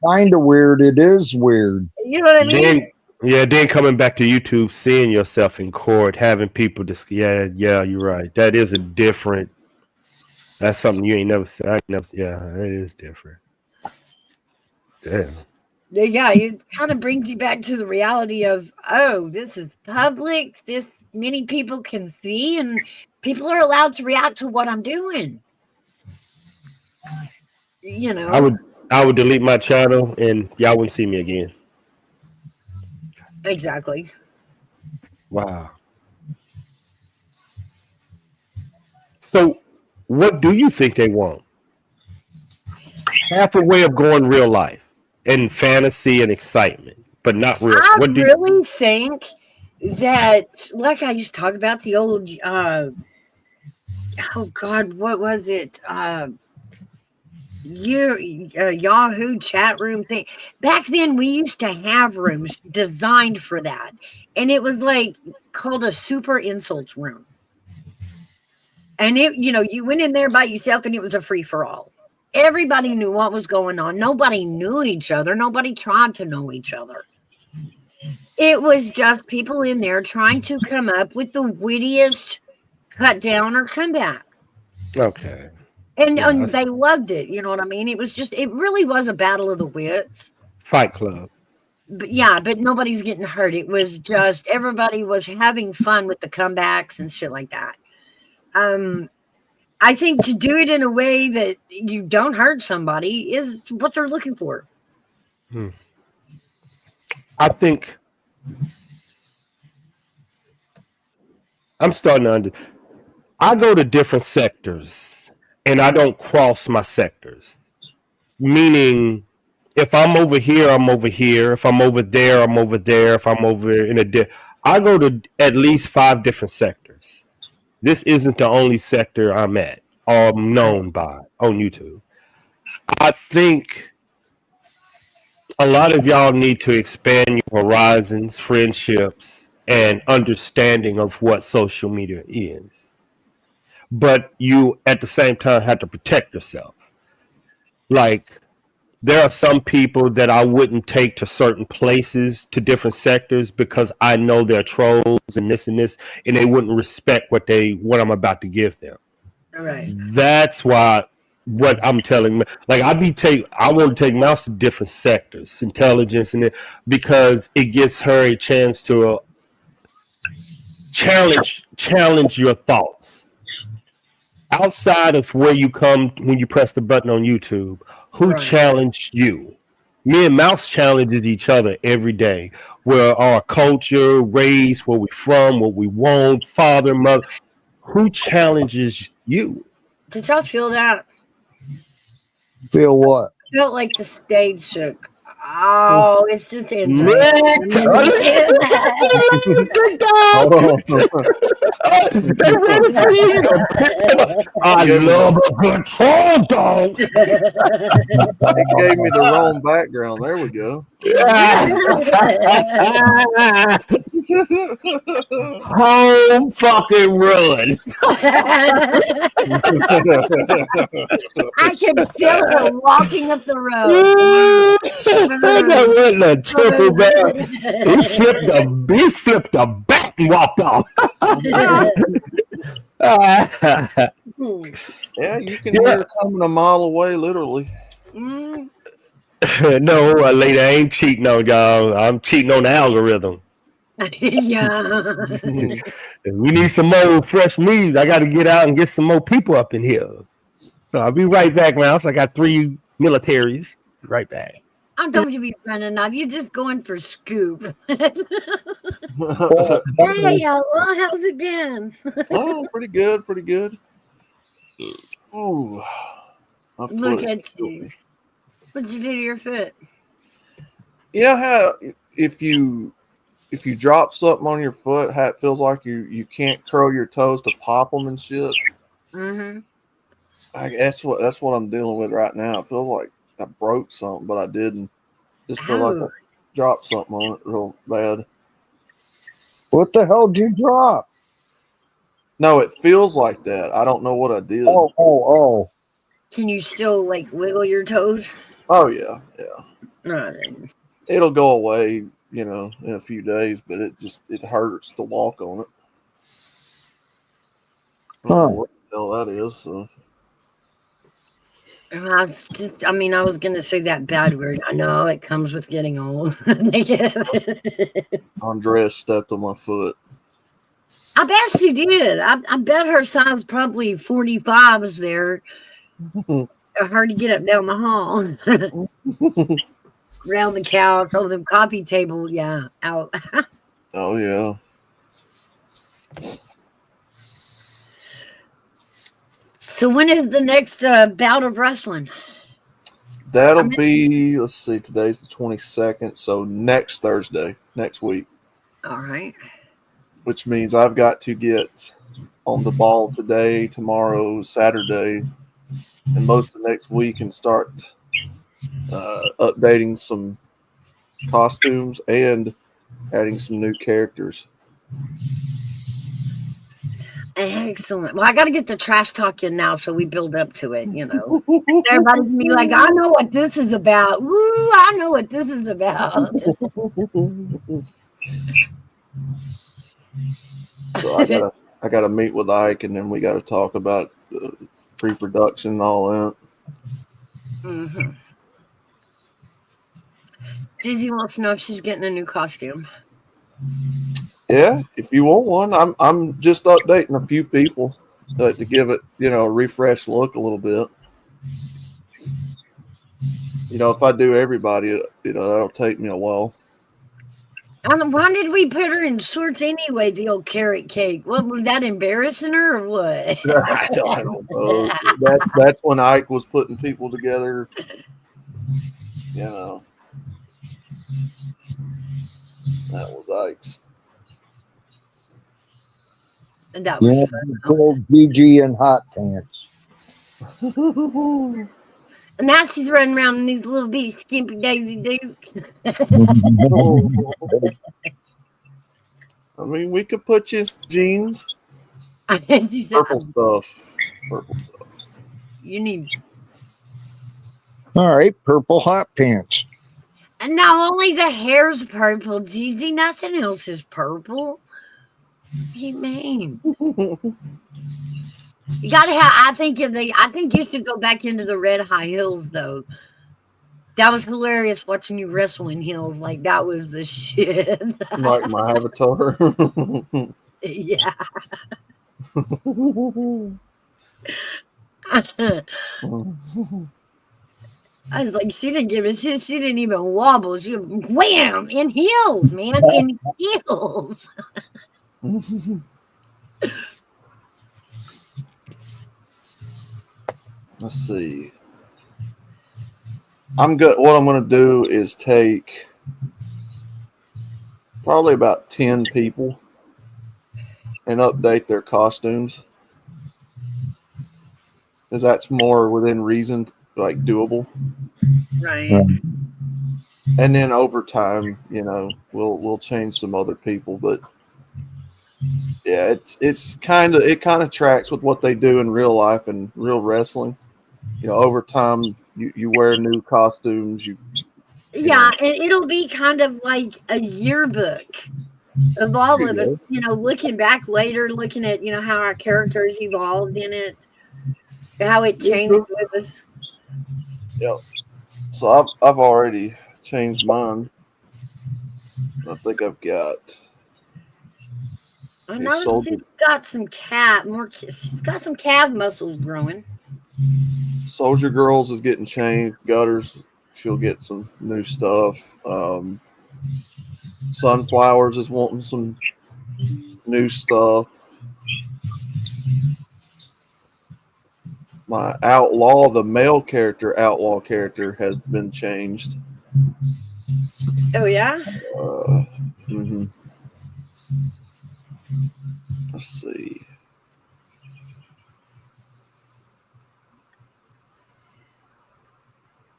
Kind of weird. It is weird. You know what I mean? Then coming back to YouTube, seeing yourself in court, having people just, yeah, you're right. That is a different. That's something you ain't never said. Yeah, it is different. Damn. Yeah, it kind of brings you back to the reality of, oh, this is public. This many people can see, and people are allowed to react to what I'm doing. I would delete my channel, and y'all wouldn't see me again. Exactly. Wow. So, what do you think they want? Half a way of going real life and fantasy and excitement, but not real. I really think that, like I used to talk about the old, oh God, what was it? Yahoo chat room thing. Back then, we used to have rooms designed for that, and it was like called a super insults room. And you went in there by yourself, and it was a free for all. Everybody knew what was going on. Nobody knew each other. Nobody tried to know each other. It was just people in there trying to come up with the wittiest cut down or comeback. Okay. And they loved it. You know what I mean? It really was a battle of the wits. Fight Club. But nobody's getting hurt. It was just everybody was having fun with the comebacks and shit like that. I think to do it in a way that you don't hurt somebody is what they're looking for. I think I'm starting to I go to different sectors and I don't cross my sectors. Meaning, if I'm over here, I'm over here. If I'm over there, I'm over there. If I'm over I go to at least 5 different sectors. This isn't the only sector I'm at or I'm known by on YouTube. I think a lot of y'all need to expand your horizons, friendships, and understanding of what social media is. But you, at the same time, have to protect yourself. Like, there are some people that I wouldn't take to certain places, to different sectors, because I know they're trolls and this, and they wouldn't respect what I'm about to give them. All right. That's why what I'm telling, like I want to take Mouse to different sectors, intelligence, and because it gives her a chance to challenge your thoughts outside of where you come when you press the button on YouTube. Who challenged you? Me and Mouse challenges each other every day. Where our culture, race, where we from, what we want, father, mother. Who challenges you? Did y'all feel that? Feel what? Felt like the stage shook. Oh, it's just Andrea. I love a good troll, dogs. It gave me the wrong background. There we go. Home fucking run. I can feel her walking up the road. Triple back. He flipped the bat and walked off. Yeah, you can hear it coming a mile away, literally. Mm. No, lady, I ain't cheating on y'all. I'm cheating on the algorithm. Yeah. We need some more fresh meat. I got to get out and get some more people up in here. So I'll be right back, Mouse. I got 3 militaries. Right back. I'm going to be running off. You're just going for scoop. Hey, Oh, y'all. Well, how's it been? pretty good, pretty good. Ooh, my foot Look is at killing you. me. What'd you do to your foot? You know how if you drop something on your foot, how it feels like you can't curl your toes to pop them and shit. Mm-hmm. That's what I'm dealing with right now. It feels like I broke something, but I didn't. Just feel like I dropped something on it real bad. What the hell did you drop? No, it feels like that. I don't know what I did. Oh. Can you still like wiggle your toes? Oh yeah. No. It'll go away, in a few days, but it hurts to walk on it. I don't know what the hell that is. So. I was gonna say that bad word. I know it comes with getting old. Andrea stepped on my foot. I bet she did. I bet her size probably 45 is there. Hard to get up down the hall. Around the couch, over the coffee table. Yeah, out. Oh, yeah. So when is the next bout of wrestling? That'll be, let's see, today's the 22nd, so next Thursday, next week. All right. Which means I've got to get on the ball today, tomorrow, Saturday, and most of next week and start updating some costumes and adding some new characters. Excellent. Well, I got to get the trash talk in now so we build up to it, Everybody can be like, I know what this is about. Woo, I know what this is about. So I gotta meet with Ike, and then we got to talk about pre-production and all that. Mm-hmm. Gigi wants to know if she's getting a new costume. Yeah, if you want one, I'm just updating a few people to give it, a refresh look a little bit. If I do everybody, that'll take me a while. Why did we put her in shorts anyway, the old carrot cake? What, was that embarrassing her or what? I don't know. That's when Ike was putting people together, That was Ike's. And that was fun. Old GG in hot pants. And now she's running around in these little bitty skimpy daisy dukes. I mean, we could put you in jeans. Purple stuff. You need. All right, purple hot pants. And now only the hair's purple, Gigi. Nothing else is purple. Hey, man. You gotta have. I think you should go back into the red high heels though. That was hilarious watching you wrestle in heels. Like that was the shit. Like my avatar. Yeah. I was like, she didn't give a shit. She didn't even wobble. She wham in heels, man, in heels. Let's see. I'm good. What I'm going to do is take probably about 10 people and update their costumes, because that's more within reason, like doable. Right. And then over time, we'll change some other people, but yeah, it kind of tracks with what they do in real life and real wrestling. Over time, you wear new costumes. Yeah, and it'll be kind of like a yearbook of all of us, looking back later, looking at, how our characters evolved in it, how it changed with us. Yep. So I've already changed mine. I think I've got. I know she's got some she's got some calf muscles growing. Soldier Girls is getting changed. Gutters, she'll get some new stuff. Sunflowers is wanting some new stuff. My outlaw, the male character, outlaw character, has been changed. Oh yeah. Mm-hmm. Let's see.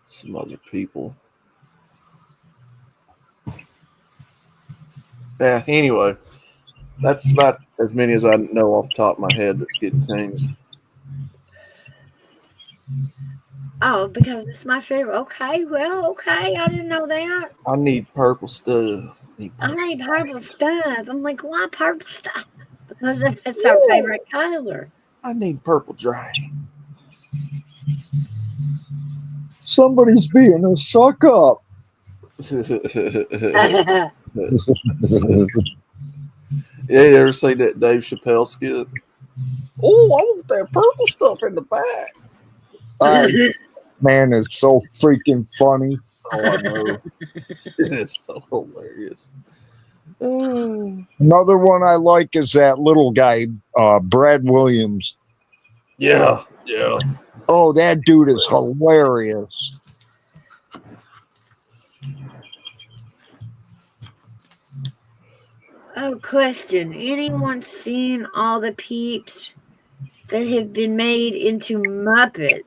Some other people. Yeah, anyway, that's about as many as I know off the top of my head that's getting changed. Oh, because it's my favorite. Okay, well, okay. I didn't know that. I need purple stuff. I need purple stuff. I'm like, why purple stuff? Because it's our favorite color. I need purple drain. Somebody's being a suck up. Yeah, you ever see that Dave Chappelle skit? Oh, I want that purple stuff in the back. Man, it's so freaking funny. Oh, I know. It's so hilarious. Another one I like is that little guy, Brad Williams. Yeah. Oh, that dude is hilarious. Oh, question. Anyone seen all the peeps that have been made into Muppet?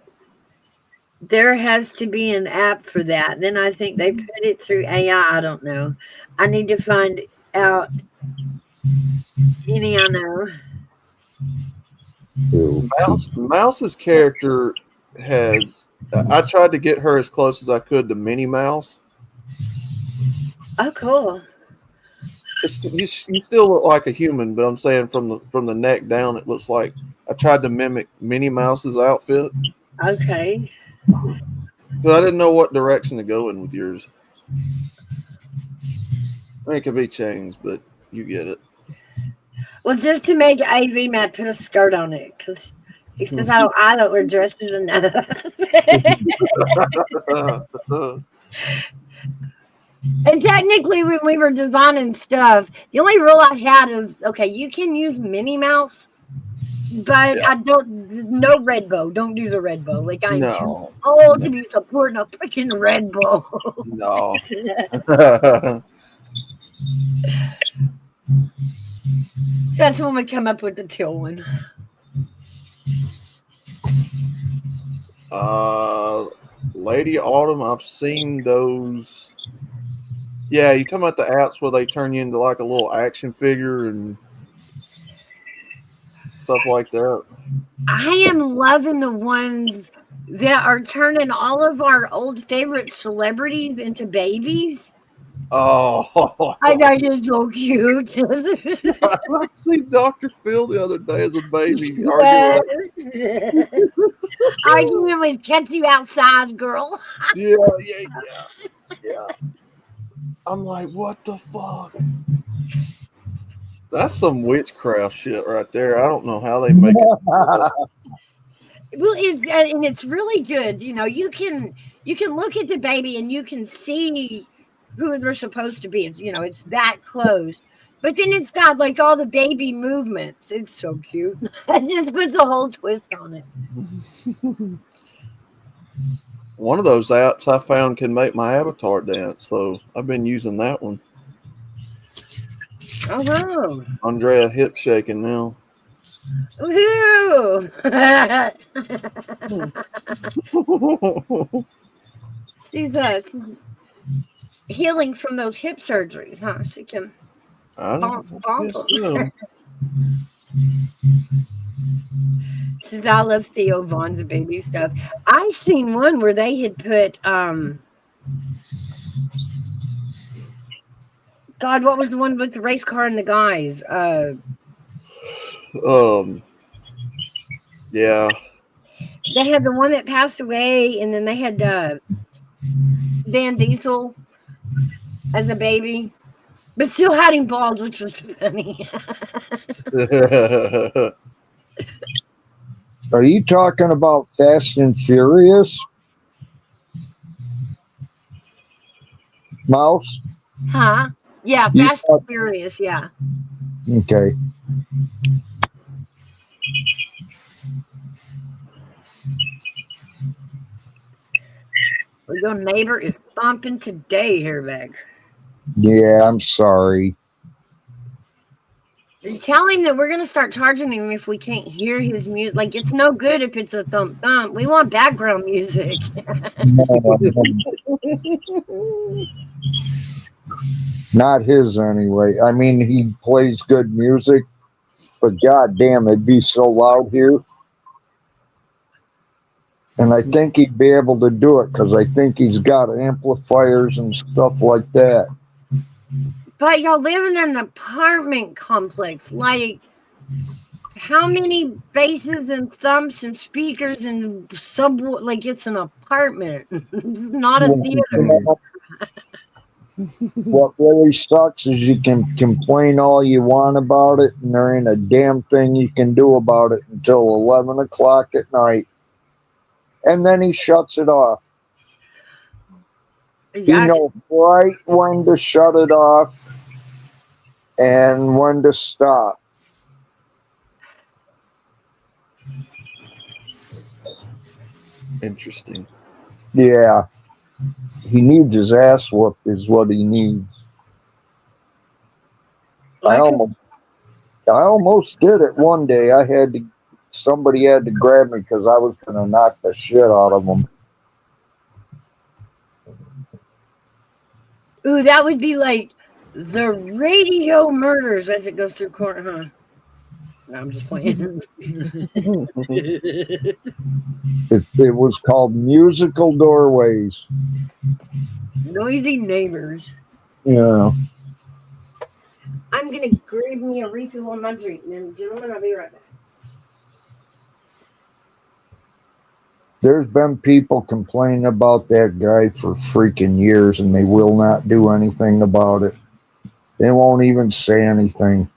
There has to be an app for that. Then I think they put it through AI. I don't know. I need to find out any I know. Mouse's character has. I tried to get her as close as I could to Minnie Mouse. Oh, cool. You still look like a human, but I'm saying from the neck down, it looks like I tried to mimic Minnie Mouse's outfit. Okay. But I didn't know what direction to go in with yours. I mean, it could be changed, but you get it. Well, just to make AV mad, put a skirt on it because he says I don't wear dresses enough. And technically, when we were designing stuff, the only rule I had is okay. You can use Minnie Mouse, but I don't. No red bow. Don't do the red bow. Like I'm too old to be supporting a freaking red bow. No. So that's when we come up with the teal one. Lady Autumn, I've seen those. Yeah, you talking about the apps where they turn you into like a little action figure and stuff like that? I am loving the ones that are turning all of our old favorite celebrities into babies. Oh, I know you're so cute. I see Dr. Phil the other day as a baby Yes. arguing. Arguing with catch you outside, girl. Yeah, yeah, yeah, yeah. I'm like, what the fuck? That's some witchcraft shit right there. I don't know how they make it. Well, and it's really good. You know, you can look at the baby and you can see who they're supposed to be. It's it's that close. But then it's got like all the baby movements. It's so cute. It just puts a whole twist on it. One of those apps I found can make my avatar dance, so I've been using that one. Oh wow. Andrea hip shaking now. Woohoo! She's healing from those hip surgeries, huh? She can I bump, don't bump guess 'em. so. Says I love Theo Vaughn's baby stuff. I seen one where they had put God, what was the one with the race car and the guys? Um, yeah. They had the one that passed away, and then they had Dan Diesel as a baby, but still had him bald, which was funny. Are you talking about Fast and Furious, Mouse? Huh? Yeah, You Fast and Furious. Yeah. okay? Well, your neighbor is thumping today, Hairback. Yeah, I'm sorry. Tell him that we're gonna start charging him if we can't hear his music. Like it's no good if it's a thump thump. We want background music. Not his anyway. I mean, he plays good music, but goddamn, it'd be so loud here. And I think he'd be able to do it because I think he's got amplifiers and stuff like that. But y'all live in an apartment complex. Like, how many basses and thumps and speakers and like it's an apartment, not a theater. What really sucks is you can complain all you want about it, and there ain't a damn thing you can do about it until 11 o'clock at night. And then he shuts it off. He Yeah, knows right when to shut it off and when to stop. Interesting. Yeah. He needs his ass whooped, is what he needs. I almost did it one day. Somebody had to grab me because I was going to knock the shit out of him. ooh, that would be like the radio murders as it goes through court, huh? No, I'm just playing. It was called Musical Doorways. Noisy neighbors. Yeah. I'm gonna grab me a refill on my drink, and gentlemen, I'll be right back. There's been people complaining about that guy for freaking years, and they will not do anything about it. They won't even say anything.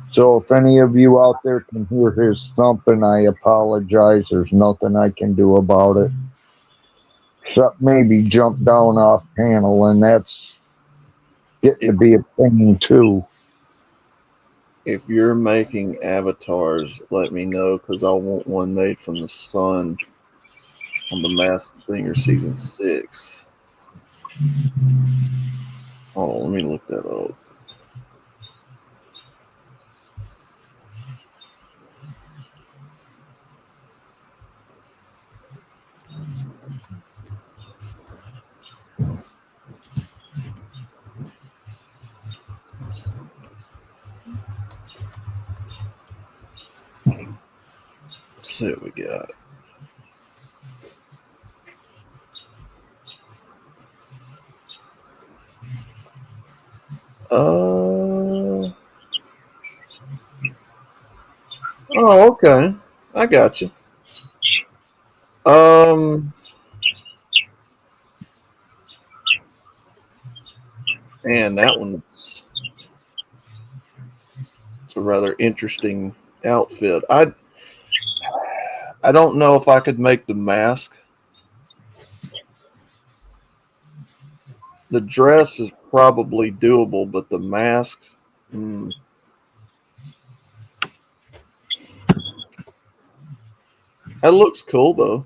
So if any of you out there can hear his thumping, I apologize. There's nothing I can do about it. Except maybe jump down off panel, and that's getting to be a thing too. If you're making avatars, let me know because I want one made from the sun on The Masked Singer season 6. Oh, let me look that up. see what we got. Oh, okay. I got you. And that one's it's a rather interesting outfit. I don't know if I could make the mask. The dress is probably doable, but the mask, that looks cool though.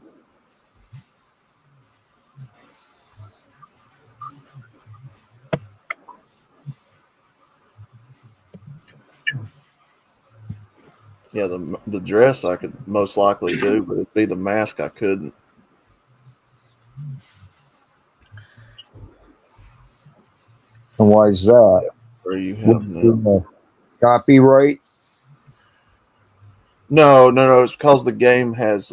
Yeah, the dress I could most likely do, but it'd be the mask I couldn't. And why is that? Where you have now? Copyright? No. It's because the game has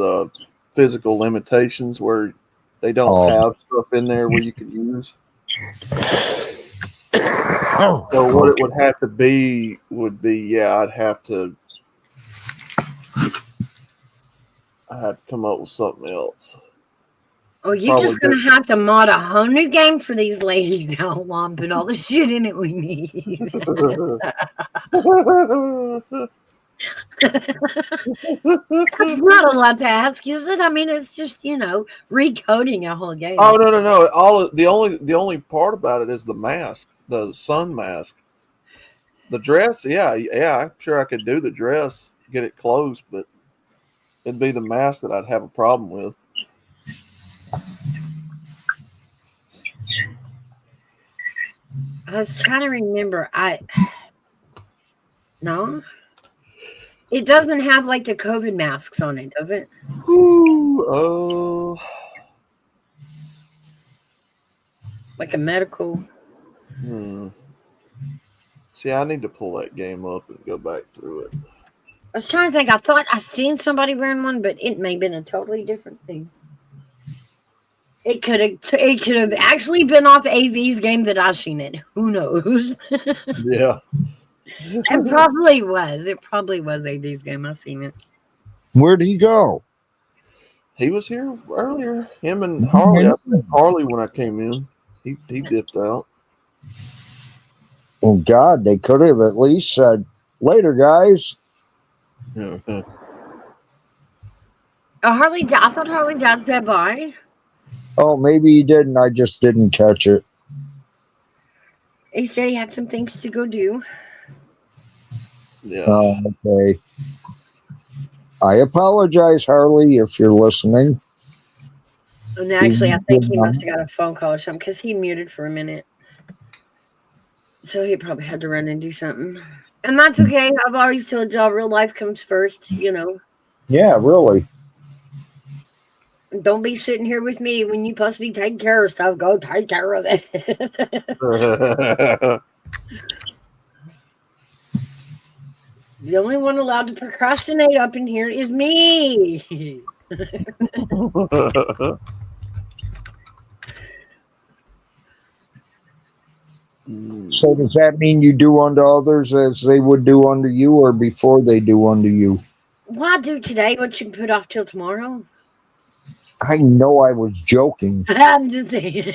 physical limitations where they don't have stuff in there where you could use. So what it would have to be would be, I'd have to come up with something else. Oh, you're just going to have to mod a whole new game for these ladies now while I'm putting all the shit in it we need. That's not a lot to ask, is it? I mean, it's just, recoding a whole game. Oh no! The only part about it is the mask, the sun mask. The dress, yeah, I'm sure I could do the dress, get it closed, but it'd be the mask that I'd have a problem with. I was trying to remember. No, it doesn't have like the COVID masks on it, does it? Ooh, like a medical. See, I need to pull that game up and go back through it. I was trying to think. I thought I seen somebody wearing one, but it may have been a totally different thing. It could have actually been off AV's game that I've seen it. Who knows? Yeah. It probably was. It probably was AV's game. I've seen it. Where'd he go? He was here earlier. Him and Harley. I said Harley when I came in. He dipped out. Oh God, they could have at least said later, guys. Yeah. I thought Harley Dad said bye. Oh, maybe he didn't. I just didn't catch it. He said he had some things to go do. Yeah. Okay. I apologize, Harley, if you're listening. And actually, I think he must have got a phone call or something because he muted for a minute. So he probably had to run and do something. And that's okay. I've always told y'all real life comes first, Yeah, really. Don't be sitting here with me when you're supposed to be taking care of stuff. Go take care of it. The only one allowed to procrastinate up in here is me. So does that mean you do unto others as they would do unto you, or before they do unto you? Why do today what you can put off till tomorrow? I know I was joking. I'm just saying.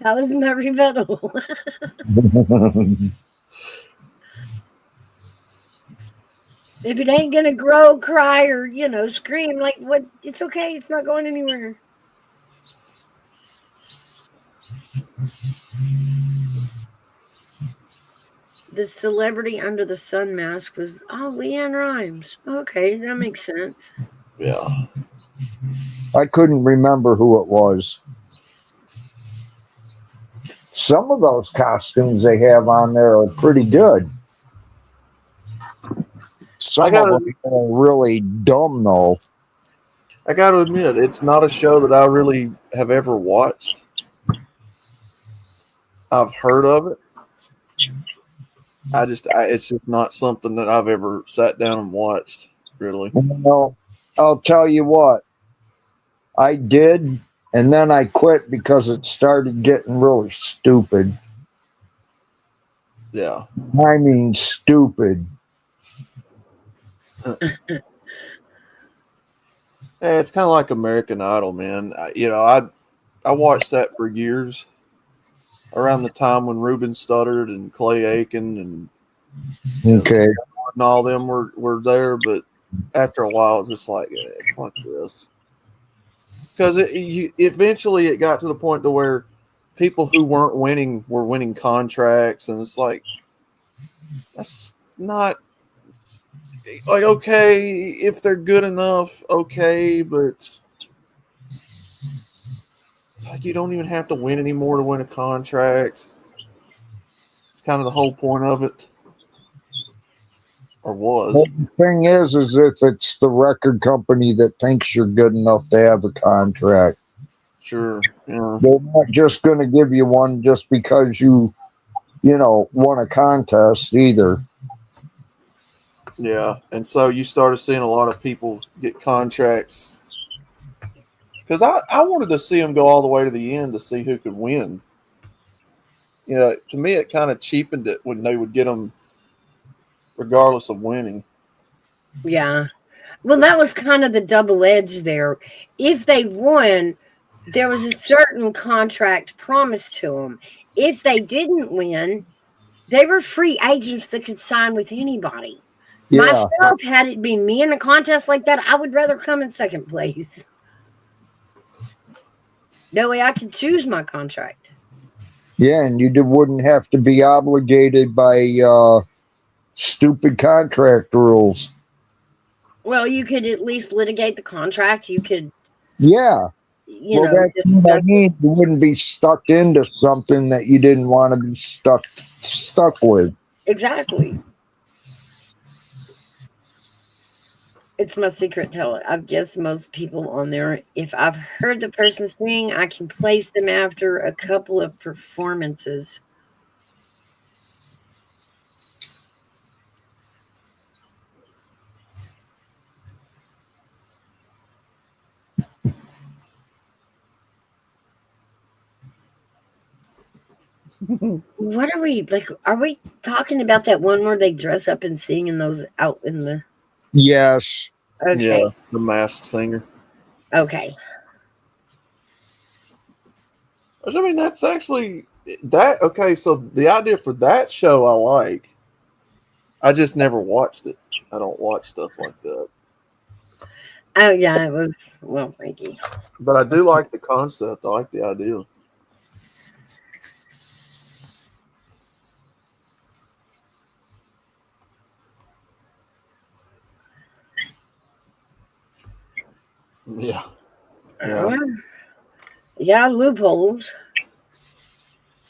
That was my rebuttal. If it ain't gonna grow, cry, or scream, like what? It's okay. It's not going anywhere. The celebrity under the sun mask was Leanne Rimes. Okay, that makes sense. Yeah. I couldn't remember who it was. Some of those costumes they have on there are pretty good. Some of them are really dumb, though. I got to admit, it's not a show that I really have ever watched. I've heard of it. It's just not something that I've ever sat down and watched. Really. Well, I'll tell you what, I did, and then I quit because it started getting really stupid. Yeah. I mean, stupid. Yeah, it's kind of like American Idol, man. I watched that for years, around the time when Ruben Studdard and Clay Aiken and Okay. and all them were there. But after a while, it's just like, fuck this, because eventually it got to the point to where people who weren't winning were winning contracts, and it's like that's not like, okay, if they're good enough, okay, but it's like you don't even have to win anymore to win a contract. It's kind of the whole point of it, or Well, was. the thing is if it's the record company that thinks you're good enough to have a contract, Sure, yeah, they're not just going to give you one just because won a contest either. yeah. And so you started seeing a lot of people get contracts because I wanted to see them go all the way to the end to see who could win. To me, it kind of cheapened it when they would get them regardless of winning. Yeah. Well, that was kind of the double edge there. If they won, there was a certain contract promised to them. If they didn't win, they were free agents that could sign with anybody. Yeah. Myself, had it been me in a contest like that, I would rather come in second place. That way I could choose my contract. Yeah, and wouldn't have to be obligated by stupid contract rules. Well, you could at least litigate the contract. You could, Yeah. Well, that's what I discuss it. mean. You wouldn't be stuck into something that you didn't want to be stuck with. Exactly. It's my secret teller. I guess most people on there, if I've heard the person sing, I can place them after a couple of performances. What are we like? Are we talking about that one where they dress up and sing in those out in the? Yes. Okay, Yeah, the Masked Singer. okay. I mean, that's actually that. Okay, so the idea for that show I like. I just never watched it. I don't watch stuff like that. Oh yeah, it was well, Frankie. But I do like the concept. I like the idea. Yeah. Yeah. Yeah, loopholes.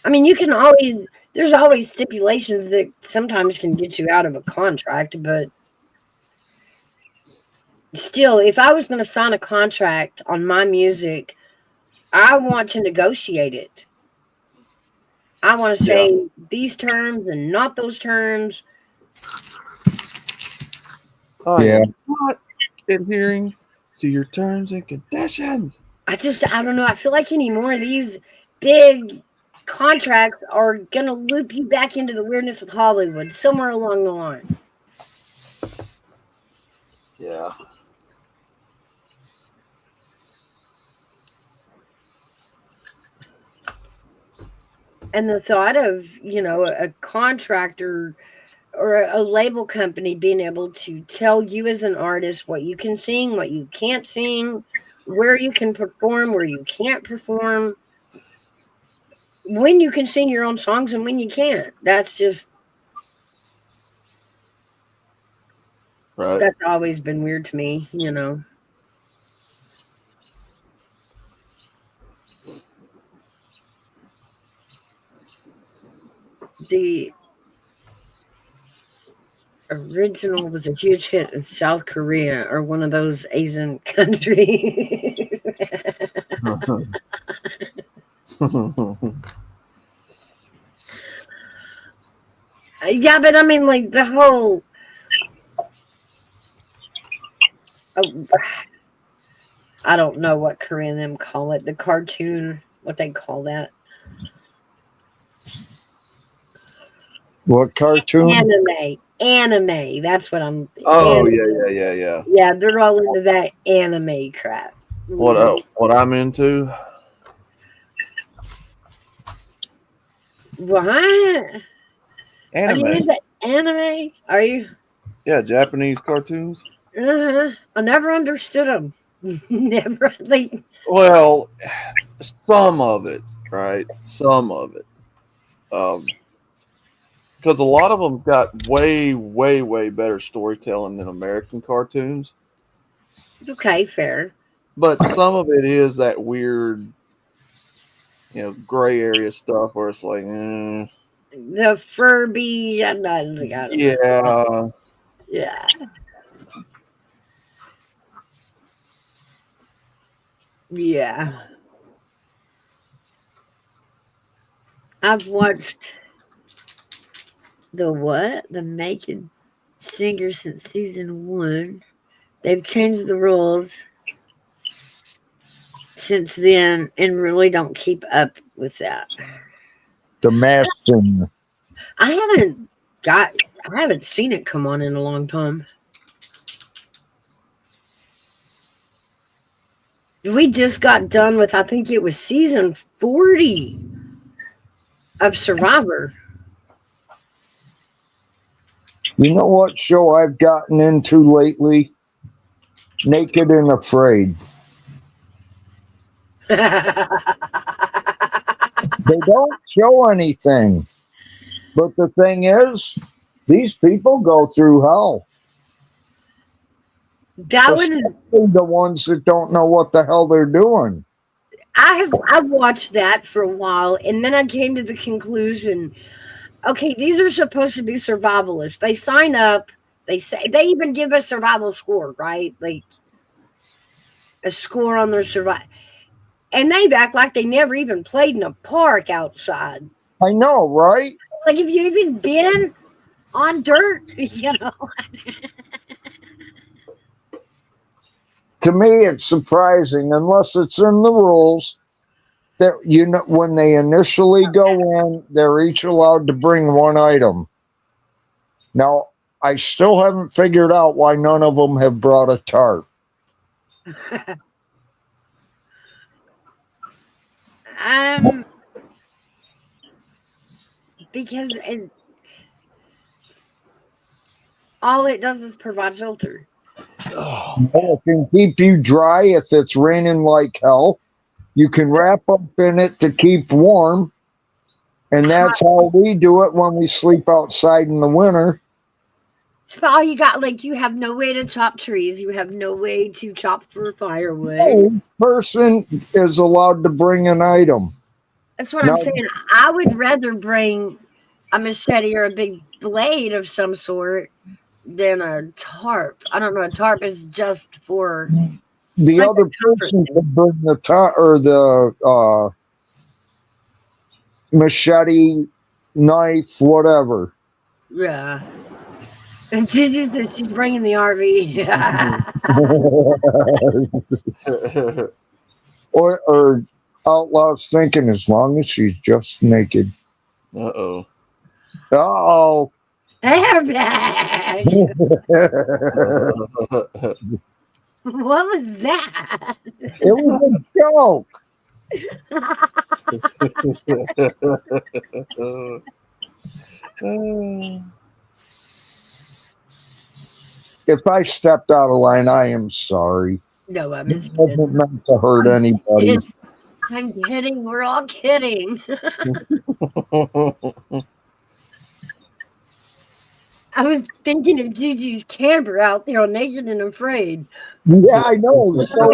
I mean, you can always. There's always stipulations that sometimes can get you out of a contract, but still, if I was going to sign a contract on my music, I want to negotiate it. I want to Yeah. say these terms and not those terms. I Yeah. am not adhering to your terms and conditions. I don't know. I feel like any more of these big contracts are going to loop you back into the weirdness with Hollywood somewhere along the line. Yeah. And the thought of, a contractor or a label company being able to tell you as an artist what you can sing, what you can't sing, where you can perform, where you can't perform, when you can sing your own songs and when you can't. That's Right. always been weird to me, The original was a huge hit in South Korea or one of those Asian countries. Yeah, but I mean, like the whole. Oh, I don't know what Korean them call it. The cartoon, what they call that. What cartoon? Anime. That's what I'm. Oh Anime. yeah. Yeah, they're all into that anime crap. What I'm into? What? Are you Anime. into anime? Are you? Yeah, Japanese cartoons. I never understood them. Never. Like, Well, some of it, right? Some of it. Because a lot of them got way better storytelling than American cartoons. okay, fair. But some of it is that weird, gray area stuff where it's like, The Furby, I'm not. I don't know. yeah, Yeah. Yeah. I've watched the what? The Naked Singer since season 1. They've changed the rules since then and really don't keep up with that. The Masked Singer. I haven't seen it come on in a long time. We just got done with, I think it was season 40 of Survivor. You know what show I've gotten into lately? Naked and Afraid. They don't show anything. But the thing is, these people go through hell. That one is, Especially the ones that don't know what the hell they're doing. I've watched that for a while, and then I came to the conclusion, okay, these are supposed to be survivalists. They sign up, they say they even give a survival score, right? Like a score on their survival. And they act like they never even played in a park outside. I know, right? Like, have you even been on dirt? You know? To me, it's surprising, unless it's in the rules, that when they initially go in, they're each allowed to bring one item. Now, I still haven't figured out why none of them have brought a tarp. Because all it does is provide shelter. It can keep you dry if it's raining like hell. You can wrap up in it to keep warm. And that's how we do it when we sleep outside in the winter. So all you got, like, you have no way to chop trees. You have no way to chop for firewood. No person is allowed to bring an item. That's what I'm saying. I would rather bring a machete or a big blade of some sort than a tarp. I don't know. A tarp is just for the other person could bring the tarp or the machete, knife, whatever. Yeah. And Gigi said she's bringing the RV. or Outlaw's thinking, as long as she's just naked. Uh-oh. Uh-oh. Airbag. What was that? It was a joke. If I stepped out of line, I am sorry. No, I was It wasn't meant to hurt anybody. I'm kidding. We're all kidding. I was thinking of Gigi's camper out there on Naked and Afraid. Yeah, I know. So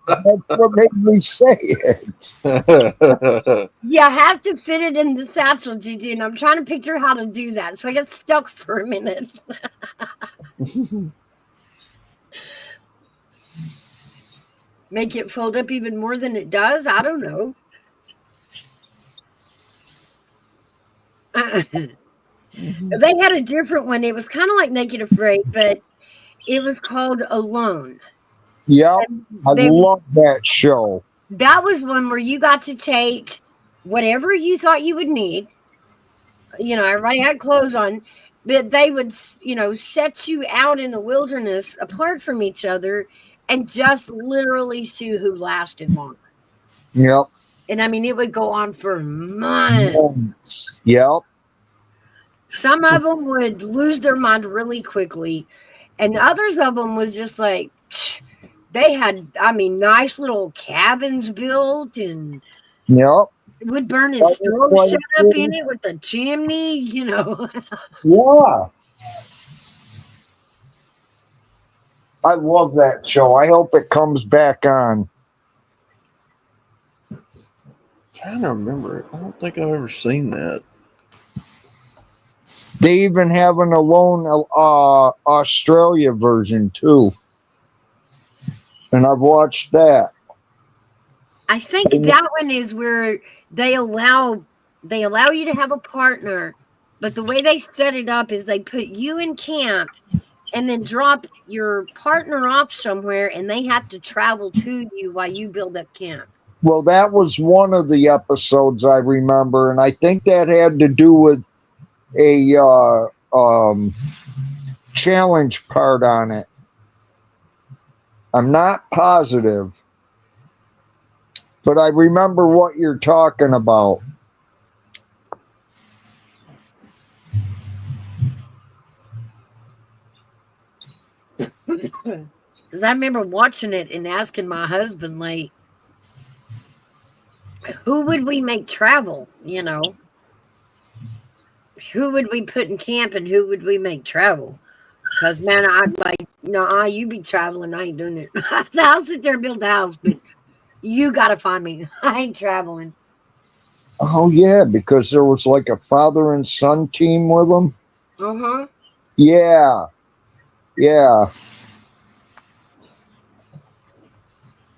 that's what made me say it. You have to fit it in the satchel, Gigi, and I'm trying to picture how to do that. So I got stuck for a minute. Make it fold up even more than it does? I don't know. They had a different one. It was kind of like Naked Afraid, but it was called Alone. Yep. I They love that show. that was one where you got to take whatever you thought you would need. Everybody had clothes on, but they would, set you out in the wilderness apart from each other and just literally see who lasted longer. Yep. And I mean, it would go on for months. Yep. Some of them would lose their mind really quickly, and others of them was just like, they had, nice little cabins built and Yep. wood burning stove set up in it with a chimney, Yeah. I love that show. I hope it comes back on. Trying to remember it. I don't think I've ever seen that. They even have an Alone Australia version too. And I've watched that. I think that one is where they allow you to have a partner, but the way they set it up is they put you in camp and then drop your partner off somewhere, and they have to travel to you while you build up camp. Well, that was one of the episodes I remember, and I think that had to do with a challenge part on it. I'm not positive, but I remember what you're talking about. Because I remember watching it and asking my husband, like, who would we make travel? Who would we put in camp and who would we make travel? Because, man, I'd like, no, you be traveling. I ain't doing it. I'll sit there and build a house, but you got to find me. I ain't traveling. Oh, yeah, because there was like a father and son team with them. Uh-huh. Yeah. Yeah.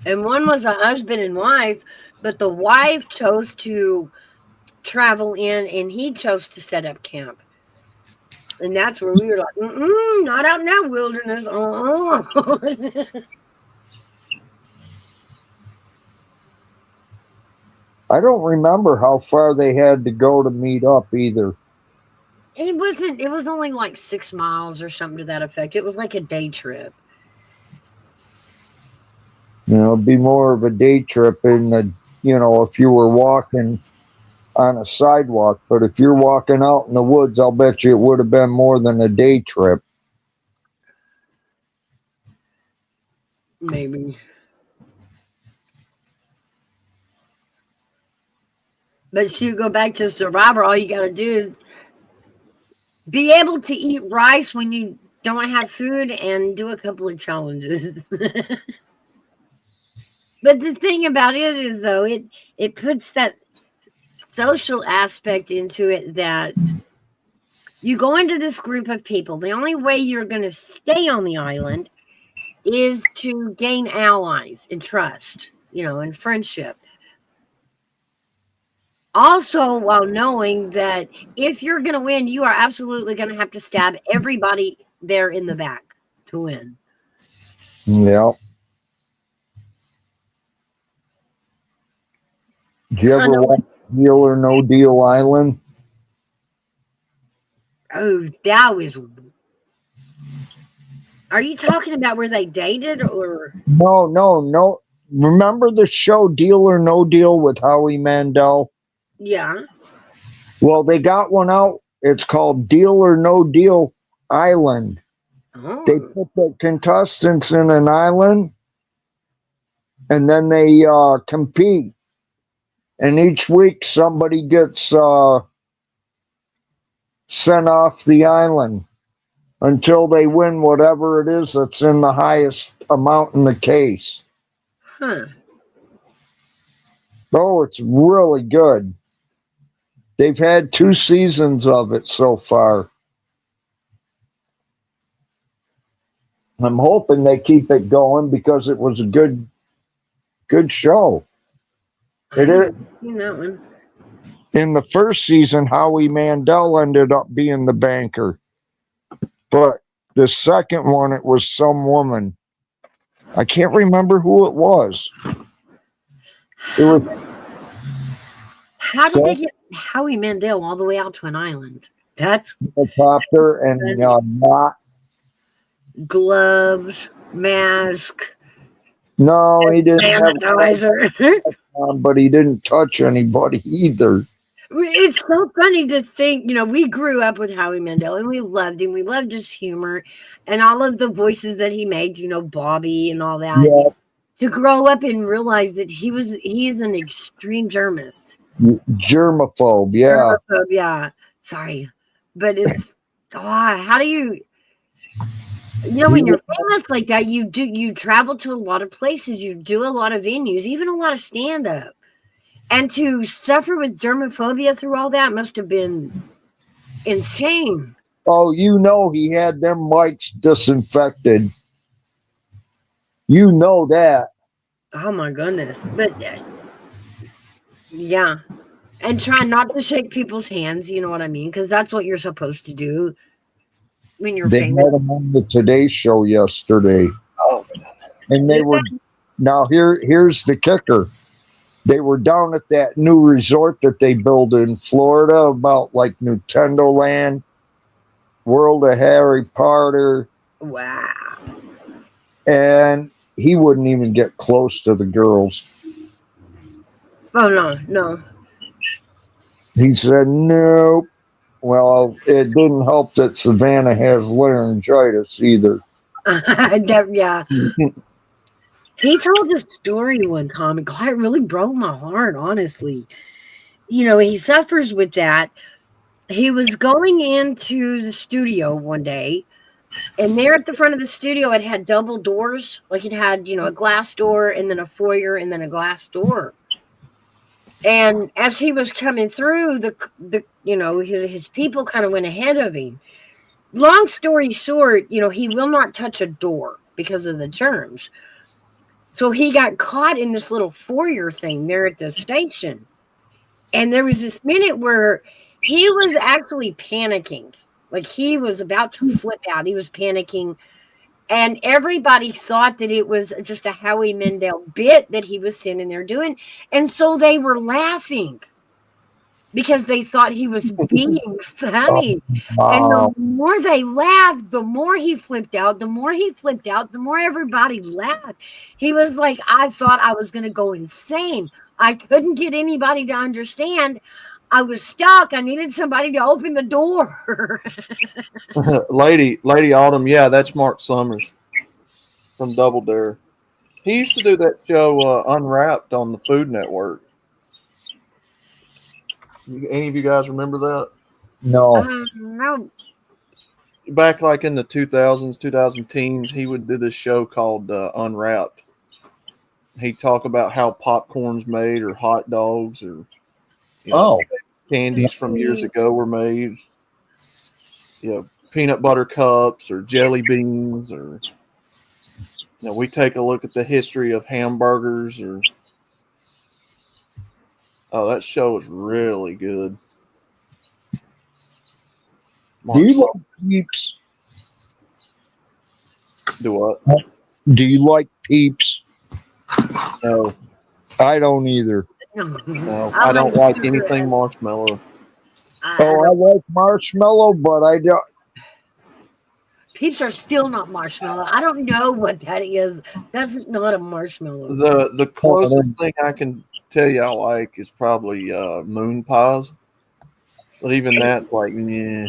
And one was a husband and wife, but the wife chose to travel in and he chose to set up camp. And that's where we were like, not out in that wilderness. I don't remember how far they had to go to meet up either. It was only like 6 miles or something to that effect. It was like a day trip. It'd be more of a day trip if you were walking on a sidewalk. But if you're walking out in the woods, I'll bet you it would have been more than a day trip. Maybe. But you go back to Survivor, all you got to do is be able to eat rice when you don't have food and do a couple of challenges. But the thing about it is, though, it puts that social aspect into it that you go into this group of people. The only way you're going to stay on the island is to gain allies and trust, and friendship. Also, while knowing that if you're going to win, you are absolutely going to have to stab everybody there in the back to win. Yeah. Did you ever watch Deal or No Deal Island? Oh, that was. Are you talking about where they dated or? No. Remember the show Deal or No Deal with Howie Mandel? Yeah. Well, they got one out. It's called Deal or No Deal Island. Oh. They put the contestants in an island, and then they compete. And each week somebody gets sent off the island until they win whatever it is that's in the highest amount in the case. Huh. Oh, it's really good. They've had 2 seasons of it so far. I'm hoping they keep it going because it was a good show. It is. That one. In the first season, Howie Mandel ended up being the banker. But the second one, it was some woman. I can't remember who it was. It was How did they get Howie Mandel all the way out to an island? That's a helicopter and not. gloves, mask, No, he didn't have sanitizer. but he didn't touch anybody either. It's so funny to think, we grew up with Howie Mandel and we loved him. We loved his humor and all of the voices that he made, Bobby and all that. Yeah. To grow up and realize that he is an extreme germist. Germaphobe, yeah. Germaphobe, yeah. Sorry. But it's how do you when you're famous like that, you travel to a lot of places, you do a lot of venues, even a lot of stand-up. And to suffer with germophobia through all that must have been insane. Oh, he had them mics disinfected. You know that. Oh my goodness. But yeah. And try not to shake people's hands, you know what I mean? Because that's what you're supposed to do when you're famous. They had him on the Today Show yesterday. Oh, and they were now here's the kicker. They were down at that new resort that they built in Florida, about like Nintendo Land, World of Harry Potter. Wow. And he wouldn't even get close to the girls. Oh, no. He said, nope. Well, it didn't help that Savannah has laryngitis either. Yeah. He told a story one time, and God, it really broke my heart, honestly. He suffers with that. He was going into the studio one day, and there at the front of the studio, it had double doors. Like it had, a glass door, and then a foyer, and then a glass door. And as he was coming through, his people kind of went ahead of him. Long story short, he will not touch a door because of the germs. So he got caught in this little foyer thing there at the station. And there was this minute where he was actually panicking. Like he was about to flip out. He was panicking. And everybody thought that it was just a Howie Mandel bit that he was sitting there doing. And so they were laughing because they thought he was being funny. And the more they laughed, the more he flipped out. The more he flipped out, the more everybody laughed. He was like, I thought I was going to go insane. I couldn't get anybody to understand. I was stuck. I needed somebody to open the door. Lady Autumn, yeah, that's Mark Summers from Double Dare. He used to do that show Unwrapped on the Food Network. Any of you guys remember that? No. No. Back like in the 2000s, 2010s, he would do this show called Unwrapped. He'd talk about how popcorn's made, or hot dogs, or candies from years ago were made. Peanut butter cups or jelly beans, or we take a look at the history of hamburgers. That show is really good. Do you like Peeps? Do what? Do you like Peeps? No. I don't either. No, I don't like anything marshmallow. I like marshmallow, but I don't. Peeps are still not marshmallow. I don't know what that is. That's not a marshmallow. The closest thing I can tell you I like is probably moon pies. But even that's like, yeah.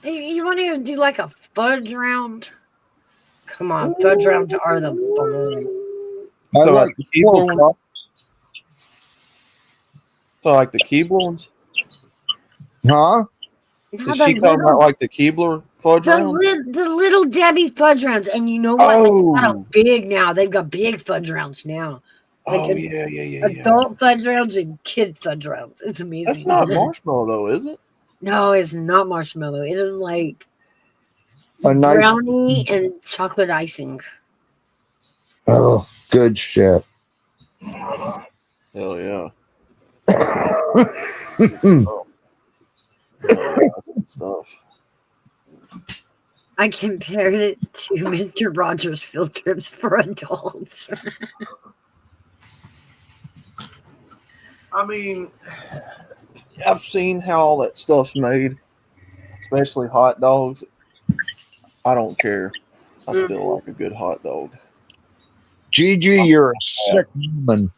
You want to do like a fudge round? Come on, fudge rounds are the bomb. I like the Keebler ones. So like the Keebler ones? Huh? Is she talking about like the Keebler fudge rounds? The little Debbie fudge rounds. And you know what? Oh. They've got them big now. They've got big fudge rounds now. Like yeah. Adult fudge rounds and kid fudge rounds. It's amazing. That's not marshmallow though, is it? No, it's not marshmallow. It is like a nice brownie and chocolate icing. Oh, good shit. Hell yeah. Stuff. I compared it to Mr. Rogers' Field Trips for Adults. I mean, I've seen how all that stuff's made, especially hot dogs. I don't care. I still like a good hot dog. Gigi, you're a sick woman.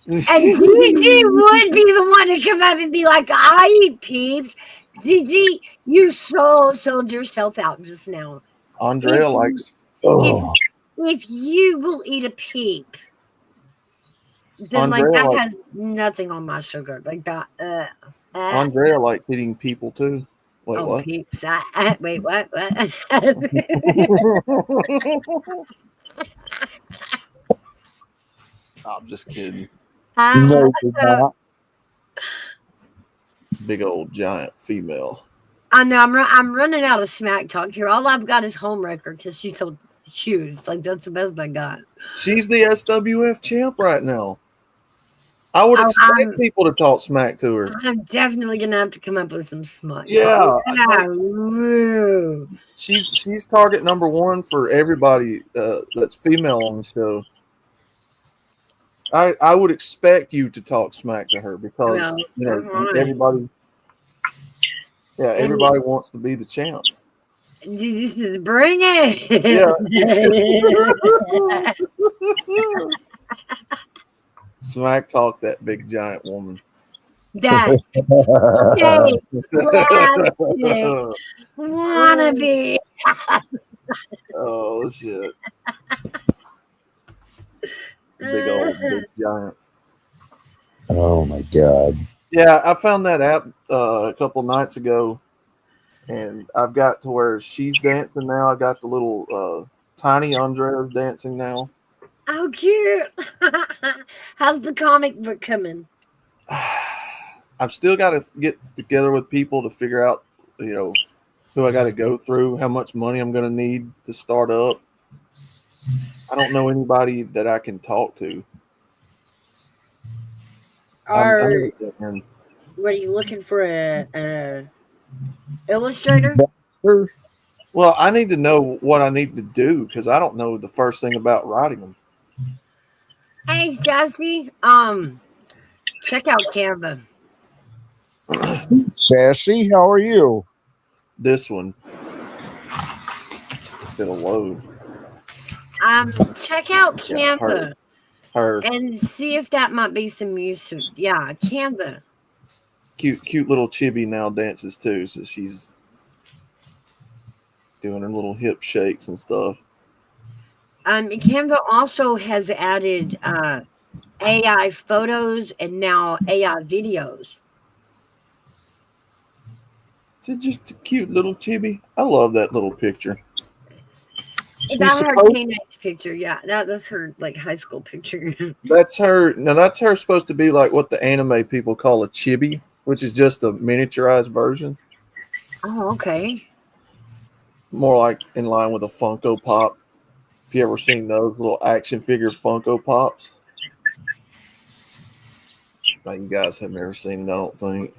And Gigi would be the one to come up and be like, I eat peeps. Gigi, you sold yourself out just now. Andrea likes. If you will eat a peep, then like Andrea that likes, has nothing on my sugar. Like that. Andrea likes eating people too. Wait, oh, what? peeps. Wait, what? I'm just kidding. No, you're not. Big old giant female. I know I'm running out of smack talk here. All I've got is home record because she's so huge. Like that's the best I got. She's the SWF champ right now. I would expect people to talk smack to her. I'm definitely gonna have to come up with some smut. Yeah, Woo. she's target number one for everybody that's female on the show. I would expect you to talk smack to her because everybody wants to be the champ. Bring it. Yeah. Smack talk that big giant woman. That wannabe. Oh shit. Big old big giant. Oh my god. Yeah, I found that app a couple nights ago, and I've got to where she's dancing now. I got the little tiny Andrea's dancing now. Oh, cute. How's the comic book coming? I've still got to get together with people to figure out, who I got to go through, how much money I'm going to need to start up. I don't know anybody that I can talk to. What are you looking for? A illustrator? Well, I need to know what I need to do because I don't know the first thing about writing them. Hey, Sassy. Check out Canva. Sassy, how are you? This one. It'll load. Check out Canva. Her. And see if that might be some use to. Yeah, Canva. Cute little Chibi now dances too, so she's doing her little hip shakes and stuff. Canva also has added AI photos and now AI videos. Is it just a cute little Chibi? I love that little picture. That's her teenage picture. Yeah, that's her like high school picture. That's her. Now that's her supposed to be like what the anime people call a chibi, which is just a miniaturized version. Oh, okay. More like in line with a Funko Pop. If you ever seen those little action figure Funko Pops. Like you guys have never seen it, I don't think.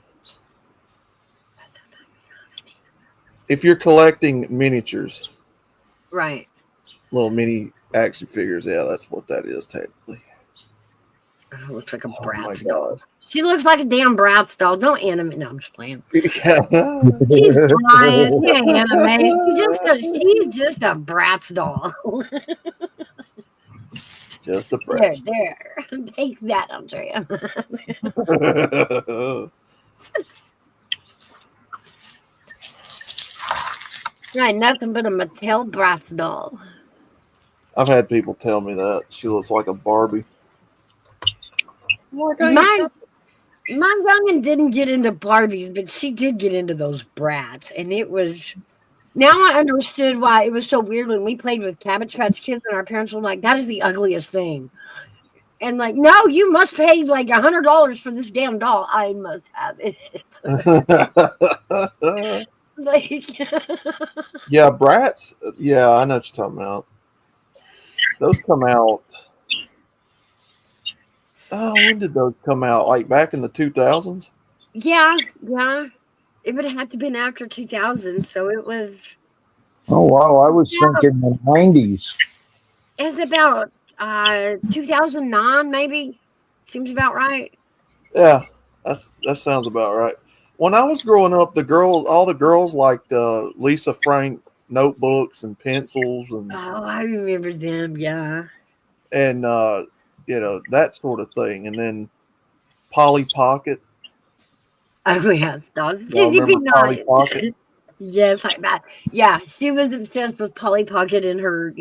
If you're collecting miniatures. Right. Little mini action figures. Yeah, that's what that is technically. Oh, looks like a Bratz doll. She looks like a damn Bratz doll. Don't animate. No, I'm just playing. Yeah. She's flying. She ain't animated. She's just a Bratz doll. Just a Bratz. There. Take that, Andrea. Right, nothing but a Mattel Bratz doll. I've had people tell me that she looks like a Barbie. My youngin' didn't get into Barbies, but she did get into those Bratz, and it was. Now I understood why it was so weird when we played with Cabbage Patch Kids, and our parents were like, "That is the ugliest thing," and like, "No, you must pay like $100 for this damn doll. I must have it." Like, yeah, Bratz. Yeah, I know what you're talking about. Those come out. Oh, when did those come out? Like back in the 2000s? Yeah, yeah. It would have to been after 2000, so it was. Oh wow, I was thinking the 90s. It's about 2009, maybe. Seems about right. Yeah, that sounds about right. When I was growing up, all the girls liked Lisa Frank notebooks and pencils Oh, I remember them. Yeah. and that sort of thing. And then Polly Pocket. Oh yeah, stop. Y'all You remember could Polly not. Pocket? Yes, like that. Yeah, she was obsessed with Polly Pocket in her,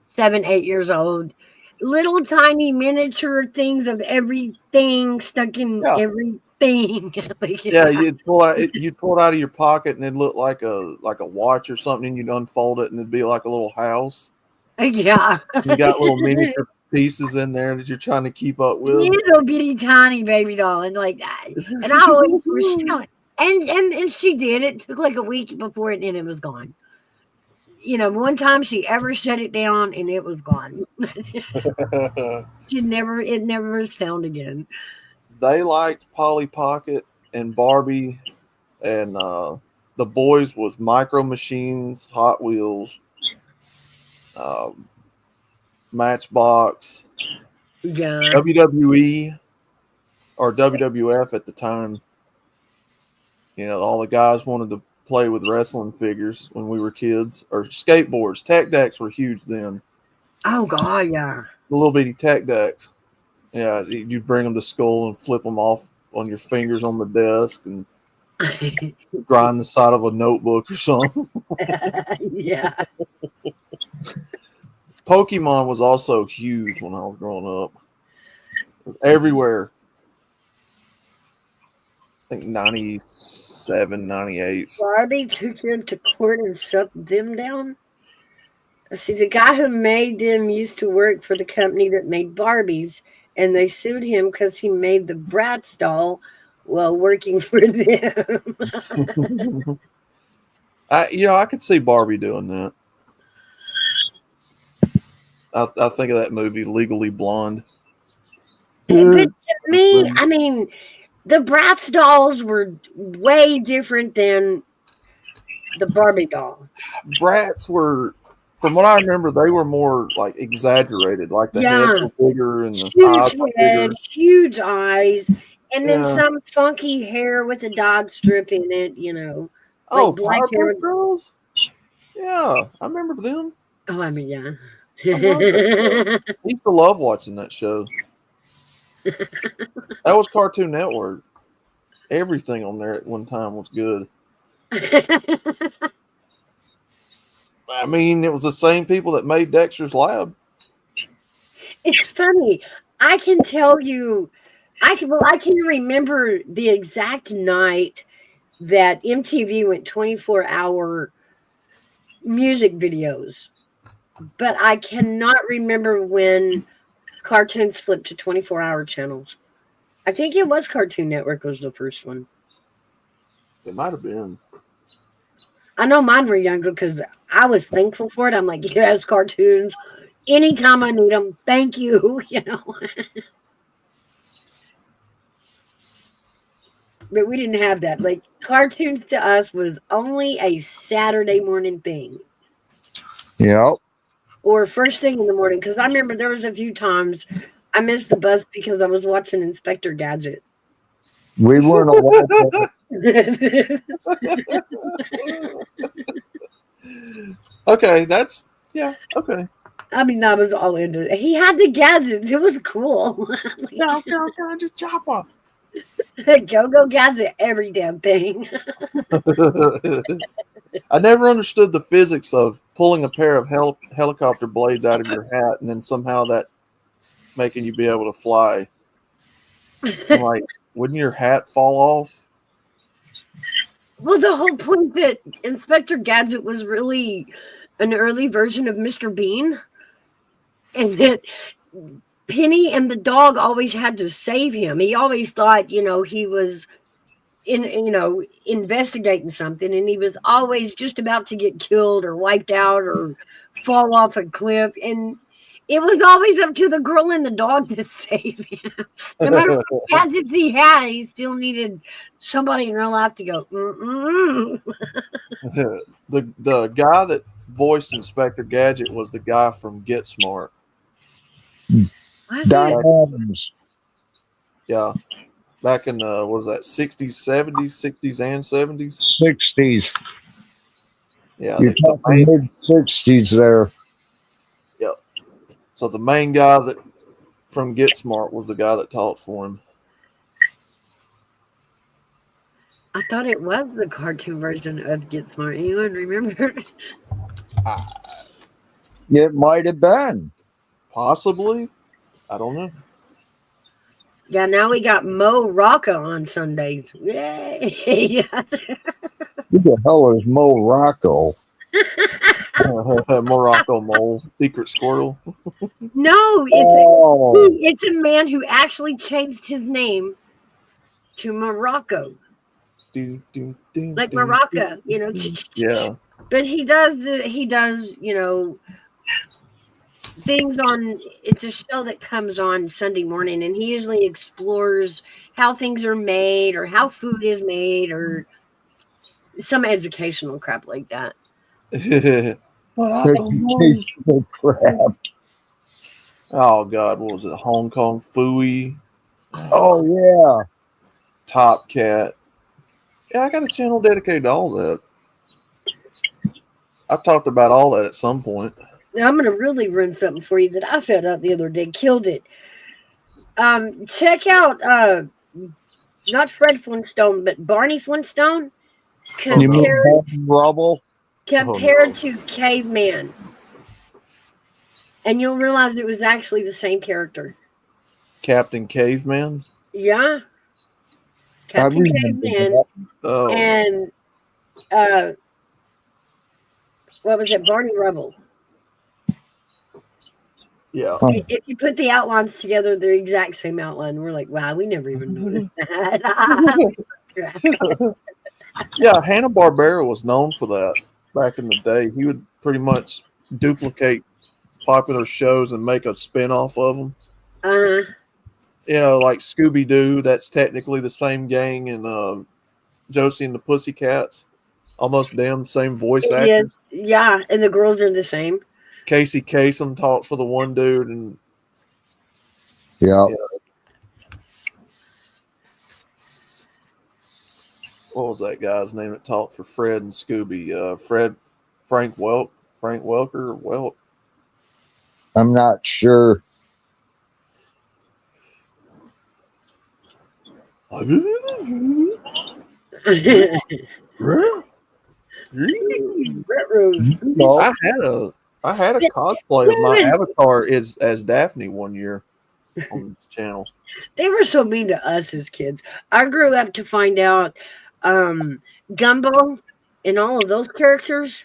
7, 8 years old. Little tiny miniature things of everything stuck in Yeah, everything. Like, yeah. yeah. You'd pull it out of your pocket, and it'd look like a watch or something. And you'd unfold it, and it'd be like a little house. Yeah. You got little miniature pieces in there that you're trying to keep up with. Little bitty tiny baby doll and like that. And I always was telling, and she did. It took like a week before it and it was gone. One time she ever shut it down and it was gone. It never was found again. They liked Polly Pocket and Barbie, and the boys was Micro Machines, Hot Wheels, um, Matchbox, Yeah. WWE or WWF at the time. All the guys wanted to play with wrestling figures when we were kids, or skateboards. Tech decks were huge then. Oh god, yeah. The little bitty tech decks. Yeah, you'd bring them to school and flip them off on your fingers on the desk and grind the side of a notebook or something. Yeah. Pokemon was also huge when I was growing up. It was everywhere. I think 97, 98. Barbie took them to court and shut them down. See, the guy who made them used to work for the company that made Barbies, and they sued him because he made the Bratz doll while working for them. I could see Barbie doing that. I think of that movie, Legally Blonde. But to me, I mean, the Bratz dolls were way different than the Barbie doll. Brats were, from what I remember, they were more like exaggerated. Like the heads Yeah, were bigger and the eyes huge were head, bigger. huge eyes, and then Yeah. some funky hair with a dot strip in it, like Oh, black hair. Powerpuff Girls? Yeah, I remember them. Oh, I mean, yeah. I love that show. I used to love watching that show. That was Cartoon Network. Everything on there at one time was good. I mean, it was the same people that made Dexter's Lab. It's funny. I can tell you, I can remember the exact night that MTV went 24-hour music videos, but I cannot remember when cartoons flipped to 24-hour channels. I think it was Cartoon Network was the first one. It might have been. I know mine were younger because I was thankful for it. I'm like, yes, cartoons. Anytime I need them, thank you. But we didn't have that. Like cartoons to us was only a Saturday morning thing. Yep. Or first thing in the morning. Because I remember there was a few times I missed the bus because I was watching Inspector Gadget. We weren't allowed to. Okay, okay. I mean, I was all into it. He had the gadget. It was cool. Now, Gadget Chopper. Go gadget, every damn thing. I never understood the physics of pulling a pair of helicopter blades out of your hat and then somehow that making you be able to fly. I'm like, wouldn't your hat fall off? Well, the whole point that Inspector Gadget was really an early version of Mr. Bean, and that Penny and the dog always had to save him. He always thought, he was investigating something, and he was always just about to get killed or wiped out or fall off a cliff. And It was always up to the girl and the dog to save him. No matter what gadgets he had, he still needed somebody in real life to go, mm-mm. The guy that voiced Inspector Gadget was the guy from Get Smart. Was Don it? Adams. Yeah. Back in the, what was that, 60s, 70s, 60s, and 70s? 60s. Yeah. You're talking mid 60s there. Yeah. So the main guy that from Get Smart was the guy that talked for him. I thought it was the cartoon version of Get Smart. Anyone remember? It might have been. Possibly. I don't know. Yeah, now we got Mo Rocca on Sundays. Yay! Who the hell is Mo Rocco? Morocco Mole, Secret Squirrel. No, it's a man who actually changed his name to Morocco. Like Morocco, you know. Yeah. But he does, you know, things on, it's a show that comes on Sunday morning, and he usually explores how things are made or how food is made or some educational crap like that. Educational crap. Oh God, what was it? Hong Kong Phooey. Oh yeah. Top Cat. Yeah, I got a channel dedicated to all that. I've talked about all that at some point. Now I'm going to really run something for you that I found out the other day. Killed it. Check out not Fred Flintstone, but Barney Flintstone compared Rubble to Caveman, and you'll realize it was actually the same character. Captain Caveman. Yeah, Captain Caveman, and what was it? Barney Rubble. Yeah. If you put the outlines together, they're the exact same outline. We're like, wow, we never even noticed that. Yeah, Hanna-Barbera was known for that back in the day. He would pretty much duplicate popular shows and make a spin-off of them. You know, like Scooby-Doo, that's technically the same gang, and Josie and the Pussycats. Almost damn same voice actors. Yeah, and the girls are the same. Casey Kasem talked for the one dude, and yeah. What was that guy's name that talked for Fred and Scooby? Frank Welker. I'm not sure. I had a cosplay of my avatar as Daphne one year on the channel. They were so mean to us as kids. I grew up to find out Gumbo and all of those characters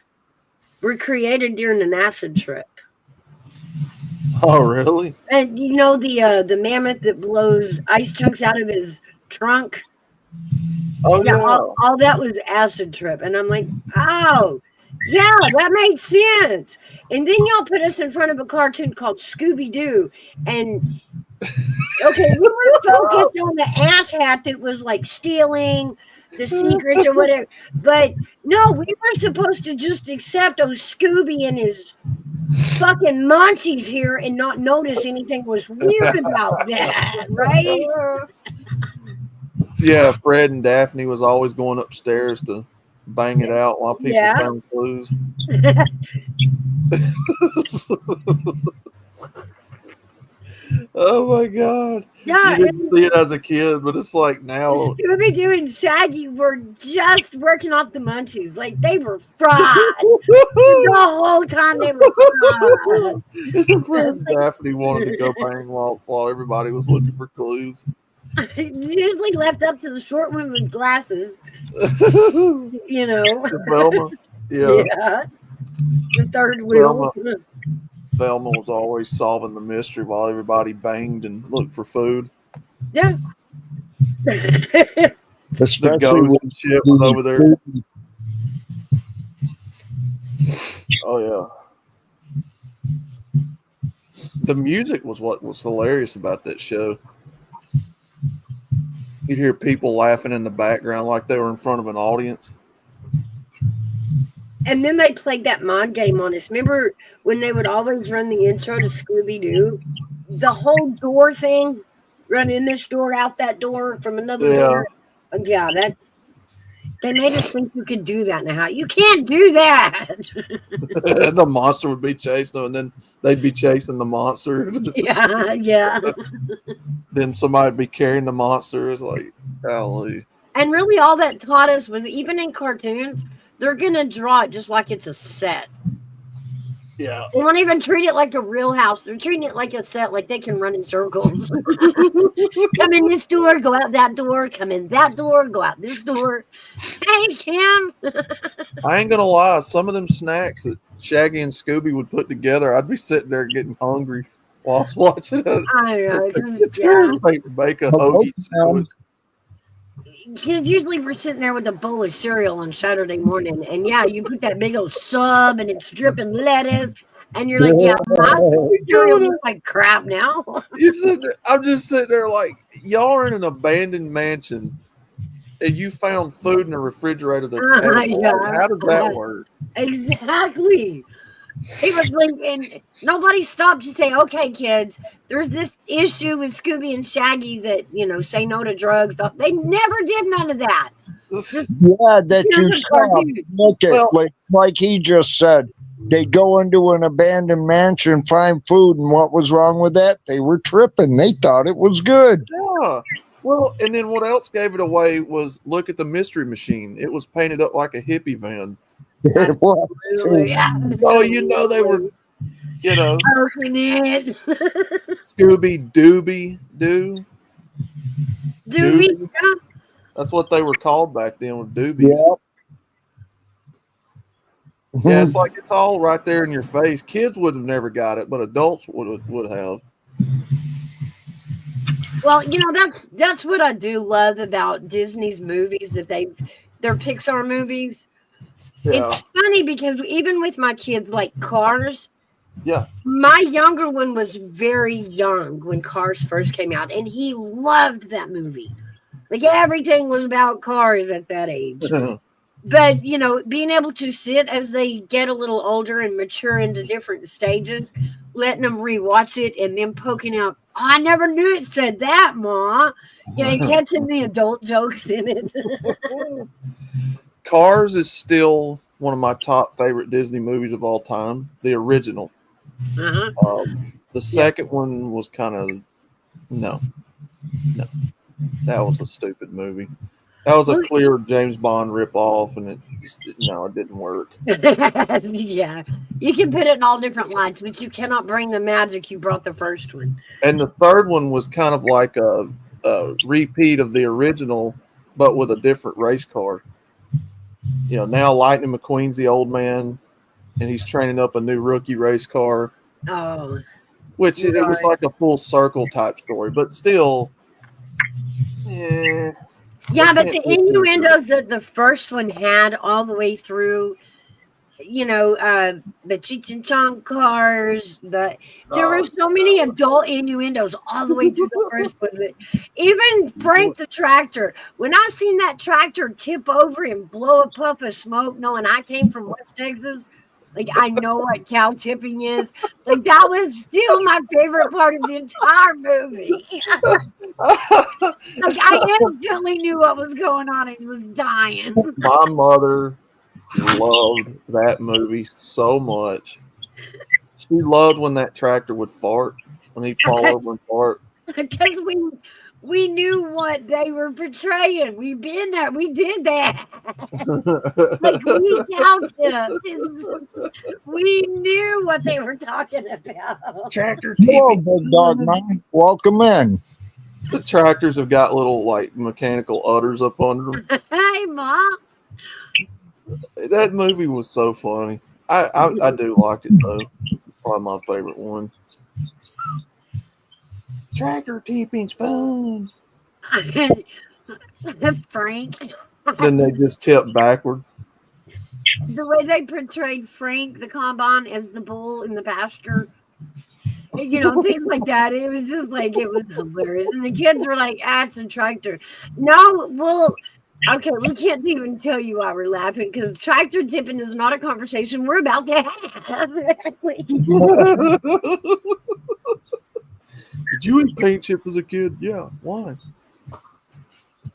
were created during an acid trip. Oh, really? And you know the mammoth that blows ice chunks out of his trunk? Oh, yeah. All that was acid trip. And I'm like, oh, yeah, that made sense. And then y'all put us in front of a cartoon called Scooby-Doo. And, okay, we were focused on the ass hat that was like stealing the secrets or whatever. But, no, we were supposed to just accept Scooby and his fucking munchies here and not notice anything was weird about that, right? Yeah, Fred and Daphne was always going upstairs to bang it out while people found clues. Oh my God. Yeah, you didn't see it as a kid, but it's like now. Scooby-Doo and Shaggy were just working off the munchies. Like they were fried. The whole time they were fried. Fred and Daphne wanted to go bang while everybody was looking for clues. Usually left up to the short one with glasses. You know. Velma. Yeah. The third wheel. Velma was always solving the mystery while everybody banged and looked for food. Yeah. The ghost and shit was over there. Oh, yeah. the music was what was hilarious about that show. You'd hear people laughing in the background like they were in front of an audience. And then they played that mind game on us. Remember when they would always run the intro to Scooby Doo? The whole door thing, run in this door, out that door, from another door. Yeah, that they made us think you could do that now. You can't do that. The monster would be chasing them, and then they'd be chasing the monster. Yeah. Then somebody'd be carrying the monster. It's like, golly. And really, all that taught us was even in cartoons, they're gonna draw it just like it's a set. Yeah. They won't even treat it like a real house. They're treating it like a set, like they can run in circles. Come in this door, go out that door, come in that door, go out this door. Hey, Kim. I ain't gonna lie, some of them snacks that Shaggy and Scooby would put together, I'd be sitting there getting hungry while I was watching it. I know. Make a hoagie sandwich. Because usually we're sitting there with a bowl of cereal on Saturday morning, and yeah, you put that big old sub, and it's dripping lettuce, and you're like, yeah, my cereal looks like crap now. I'm just sitting there like, y'all are in an abandoned mansion, and you found food in a refrigerator that's how does that work? Exactly. It was like, and nobody stopped to say, okay, kids, there's this issue with Scooby and Shaggy that, say no to drugs. They never did none of that. Yeah, that you saw. Look at, like he just said, they go into an abandoned mansion, find food, and what was wrong with that? They were tripping. They thought it was good. Yeah. Well, and then what else gave it away was look at the Mystery Machine. It was painted up like a hippie van. It was. Oh, they were, Scooby Dooby Doo. Dooby. That's what they were called back then, with doobies. Yep. Yeah, it's like it's all right there in your face. Kids would have never got it, but adults would have. Well, that's what I do love about Disney's movies, that they're Pixar movies. Yeah. It's funny because even with my kids, like Cars, my younger one was very young when Cars first came out, and he loved that movie. Like everything was about cars at that age. But, being able to sit as they get a little older and mature into different stages, letting them rewatch it and then poking out, I never knew it said that, Ma. And catching the adult jokes in it. Cars is still one of my top favorite Disney movies of all time. The original. The second one was kind of no. That was a stupid movie. That was a clear James Bond ripoff, and it didn't work. Yeah, you can put it in all different lights, but you cannot bring the magic you brought the first one. And the third one was kind of like a repeat of the original, but with a different race car. Now Lightning McQueen's the old man, and he's training up a new rookie race car. Oh, which it was like a full circle type story, but still, yeah. Yeah, but the innuendos that the first one had all the way through, the Cheech and Chong cars, there were so many adult innuendos all the way through the first one. Even Frank the tractor, when I seen that tractor tip over and blow a puff of smoke, knowing I came from West Texas, like I know what cow tipping is. Like that was still my favorite part of the entire movie. Like I instantly knew what was going on and was dying. My mother loved that movie so much. She loved when that tractor would fart, when he'd fall over and fart. Because we knew what they were portraying. We've been there. We did that. Like we counted. We knew what they were talking about. Tractor Hello, big dog man. Welcome in. The tractors have got little mechanical udders up under them. Hey, Mom. That movie was so funny. I do like it though. It's probably my favorite one. Tractor tipping's fun. Frank. Then they just tip backwards. The way they portrayed Frank the combine as the bull in the pasture. things like that. It was just like, it was hilarious. And the kids were like, it's a tractor. No, well, okay, we can't even tell you why we're laughing because tractor tipping is not a conversation we're about to have. Did you eat paint chips as a kid? Yeah. Why?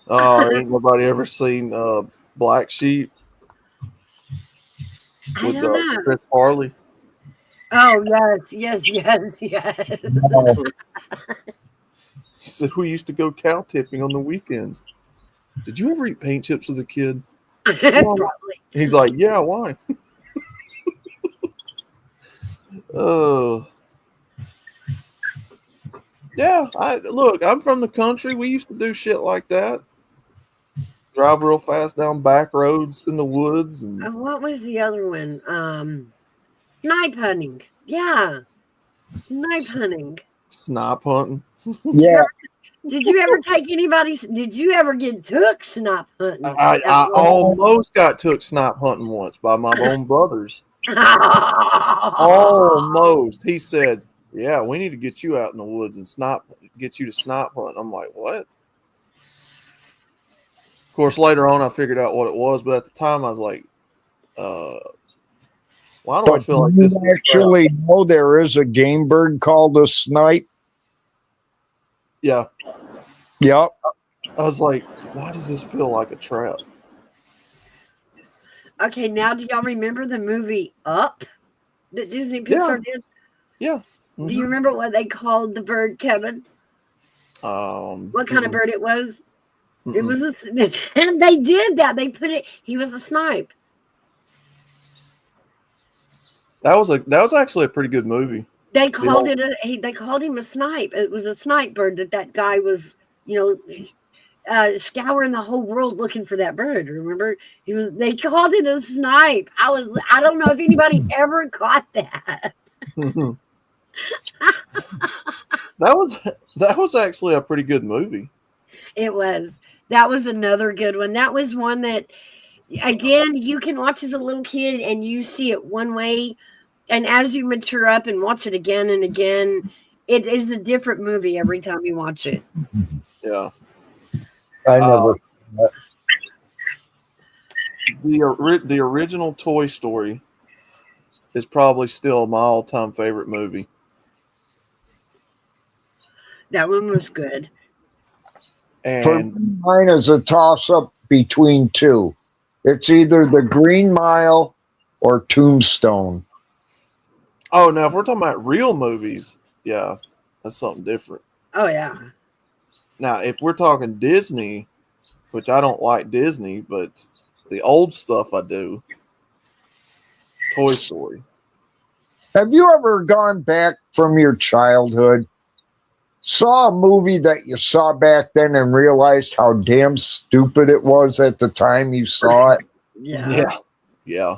Ain't nobody ever seen Black Sheep I with don't know. Chris Farley? Oh, yes. He said we used to go cow tipping on the weekends. Did you ever eat paint chips as a kid? Probably. He's like, yeah, why? Oh. Yeah, I'm from the country. We used to do shit like that. Drive real fast down back roads in the woods and What was the other one? Snipe hunting. Yeah. Snipe hunting. snipe hunting. Yeah. Did you ever take anybody's? Did you ever get took snipe hunting? I almost got took snipe hunting once by my own brothers. Almost. He said, yeah, we need to get you out in the woods and get you to snipe hunt. I'm like, what? Of course, later on, I figured out what it was, but at the time, I was like, why do I feel like this? You actually know there is a game bird called a snipe? Yeah. Yep. I was like, why does this feel like a trap? Okay, now do y'all remember the movie Up that Disney Pixar did? Yeah. Do you remember what they called the bird, Kevin? What kind of bird it was? It was and they did that. They put it. He was a snipe. That was actually a pretty good movie. They called they called him a snipe. It was a snipe bird that guy was, scouring the whole world looking for that bird. Remember, they called it a snipe. I don't know if anybody ever caught that. That was actually a pretty good movie. It was. That was another good one. That was one that, again, you can watch as a little kid and you see it one way, and as you mature up and watch it again and again, it is a different movie every time you watch it. Yeah. I never. The original Toy Story is probably still my all-time favorite movie. That one was good. For And me, mine is a toss-up between two. It's either The Green Mile or Tombstone. oh, now if we're talking about real movies, yeah, that's something different. Oh, yeah. Now, if we're talking Disney, which I don't like Disney, but the old stuff I do, Toy Story. Have you ever gone back from your childhood, saw a movie that you saw back then and realized how damn stupid it was at the time you saw it? Yeah. Yeah.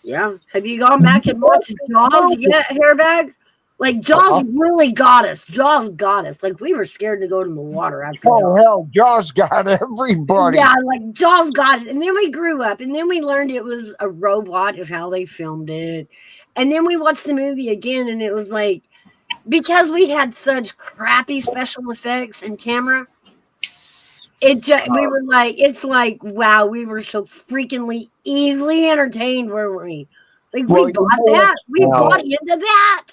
Yeah. Have you gone back and watched Jaws yet, Hairbag? Like, Jaws really got us. Jaws got us. Like, we were scared to go to the water after Oh, Jaws. hell, Jaws got everybody. Yeah, like, Jaws got us. And then we grew up, and then we learned it was a robot is how they filmed it. And then we watched the movie again, and it was like, because we had such crappy special effects and camera, we were like, it's like, wow, we were so freakingly easily entertained, weren't we? Like, we bought that. We bought into that.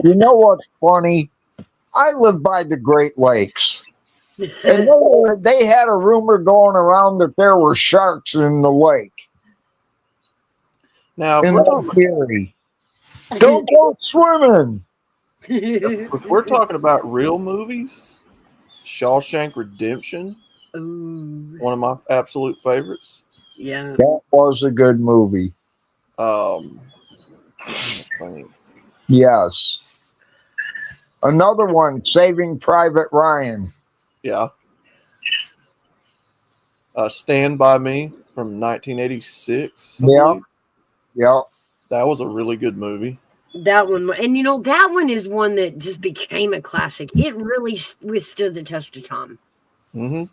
You know what's funny? I live by the Great Lakes. And they had a rumor going around that there were sharks in the lake. Now, In that theory, don't go swimming. if we're talking about real movies, Shawshank Redemption, Ooh, one of my absolute favorites. yeah. That was a good movie. Yes. Another one, Saving Private Ryan. Yeah. Stand By Me from 1986. I Yeah. believe. Yeah. That was a really good movie. That one, and that one is one that just became a classic. It really withstood the test of time. Mm-hmm.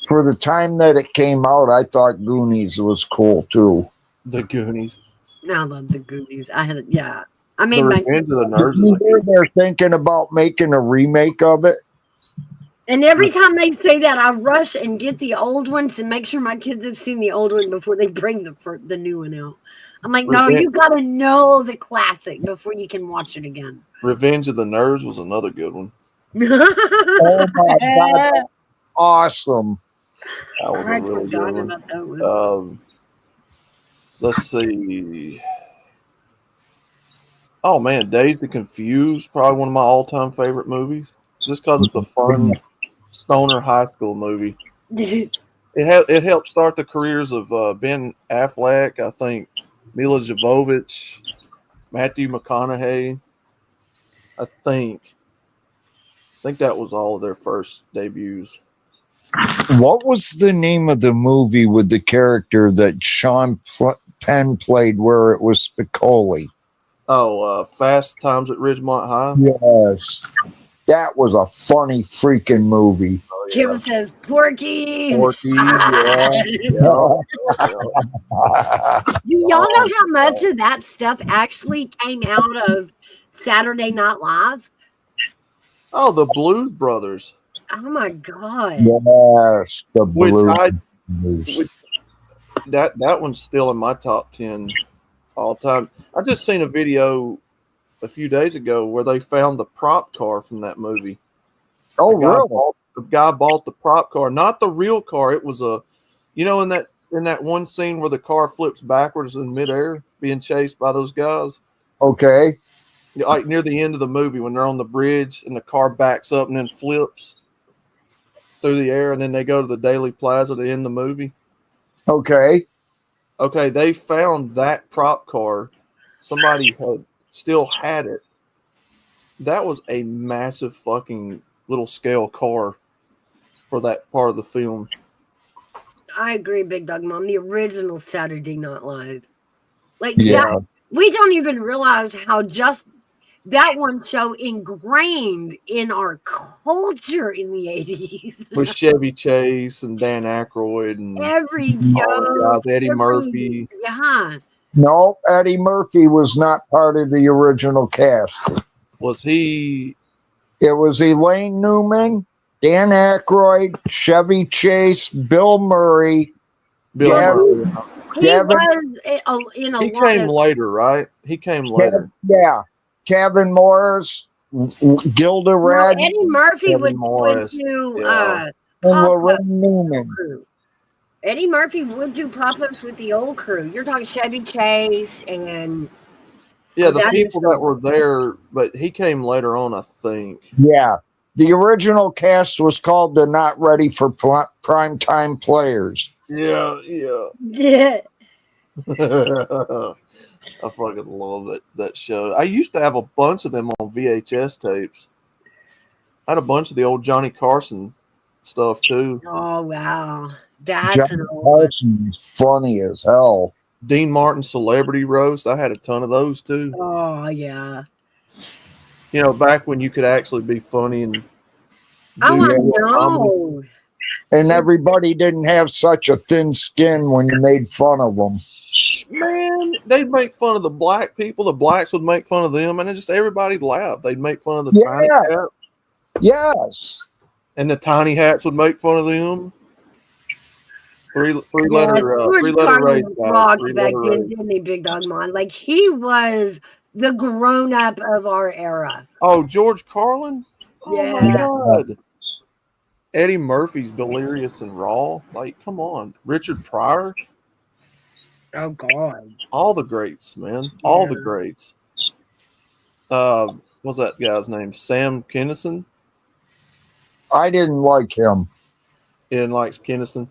For the time that it came out, I thought Goonies was cool too. The Goonies. I love the Goonies. I I The mean, my, Revenge of the Nerds is You a hear good. they're thinking about making a remake of it? and every time they say that, I rush and get the old ones and make sure my kids have seen the old one before they bring the new one out. I'm like, no, Revenge, you got to know the classic before you can watch it again. Revenge of the Nerds was another good one. Oh my God, that's awesome. That was a I'd really good forgotten one. about that one. Let's see. Oh man, Dazed and Confused, probably one of my all-time favorite movies. Just because it's a fun stoner high school movie. It helped start the careers of Ben Affleck, I think, Mila Jovovich, Matthew McConaughey. I think that was all of their first debuts. What was the name of the movie with the character that Sean Penn played where it was Spicoli? Oh, Fast Times at Ridgemont High. Yes. That was a funny freaking movie. Oh, Kim yeah. says Porky's. Porky's, yeah. Oh, Do y'all know how much of that stuff actually came out of Saturday Night Live? Oh, the Blues Brothers. Oh my God. yes, the Which blue. that one's still in my top 10 all time. I just seen a video a few days ago where they found the prop car from that movie. Oh, really? The guy bought the prop car, not the real car. It was in that one scene where the car flips backwards in midair, being chased by those guys. Okay. Like near the end of the movie when they're on the bridge and the car backs up and then flips through the air, and then they go to the Daily Plaza to end the movie. Okay. Okay, they found that prop car. Somebody still had it. That was a massive fucking little scale car for that part of the film. I agree, Big Dog Mom. The original Saturday Night Live. Like, Yeah. that, we don't even realize how just that one show ingrained in our culture in the 80s. With Chevy Chase and Dan Aykroyd and Every all the joke. guys, Eddie Murphy. Yeah. No, Eddie Murphy was not part of the original cast. Was he? It was Elaine Newman, Dan Aykroyd, Chevy Chase, Bill Murray. Bill Gavin- Murray. He Gavin- was in a He lot came of. later, right? He came later. Yeah. Kevin Morris, Gilda No, Radner, Eddie Murphy Kevin would Morris, do yeah. and pop-ups Lorraine with the Newman. crew. Eddie Murphy would do pop-ups with the old crew. You're talking Chevy Chase and Yeah, the that is people that were there, but he came later on, I think. Yeah. The original cast was called the Not Ready for Primetime Players. Yeah. yeah. I fucking love that show. I used to have a bunch of them on VHS tapes. I had a bunch of the old Johnny Carson stuff too. Oh wow, that's Johnny an old one. Carson is funny as hell. Dean Martin Celebrity Roast. I had a ton of those too. Oh yeah. You know, back when you could actually be funny and Oh, I do comedy. know. And everybody didn't have such a thin skin when you made fun of them. Man, they'd make fun of the black people. The blacks would make fun of them, and then just everybody laughed. They'd make fun of the tiny hat, Yes. and the tiny hats would make fun of them. Three letter George race, Carlin guys. rocked Three back letter then, race. didn't he, Big Dog Mon? Like he was the grown up of our era. Oh, George Carlin? Oh my Yeah. God. Eddie Murphy's Delirious and Raw. Like, come on. Richard Pryor. Oh God. All the greats, man. All the Yeah. greats. What's that guy's name? Sam Kinison? I didn't like him. Ian likes Kinison.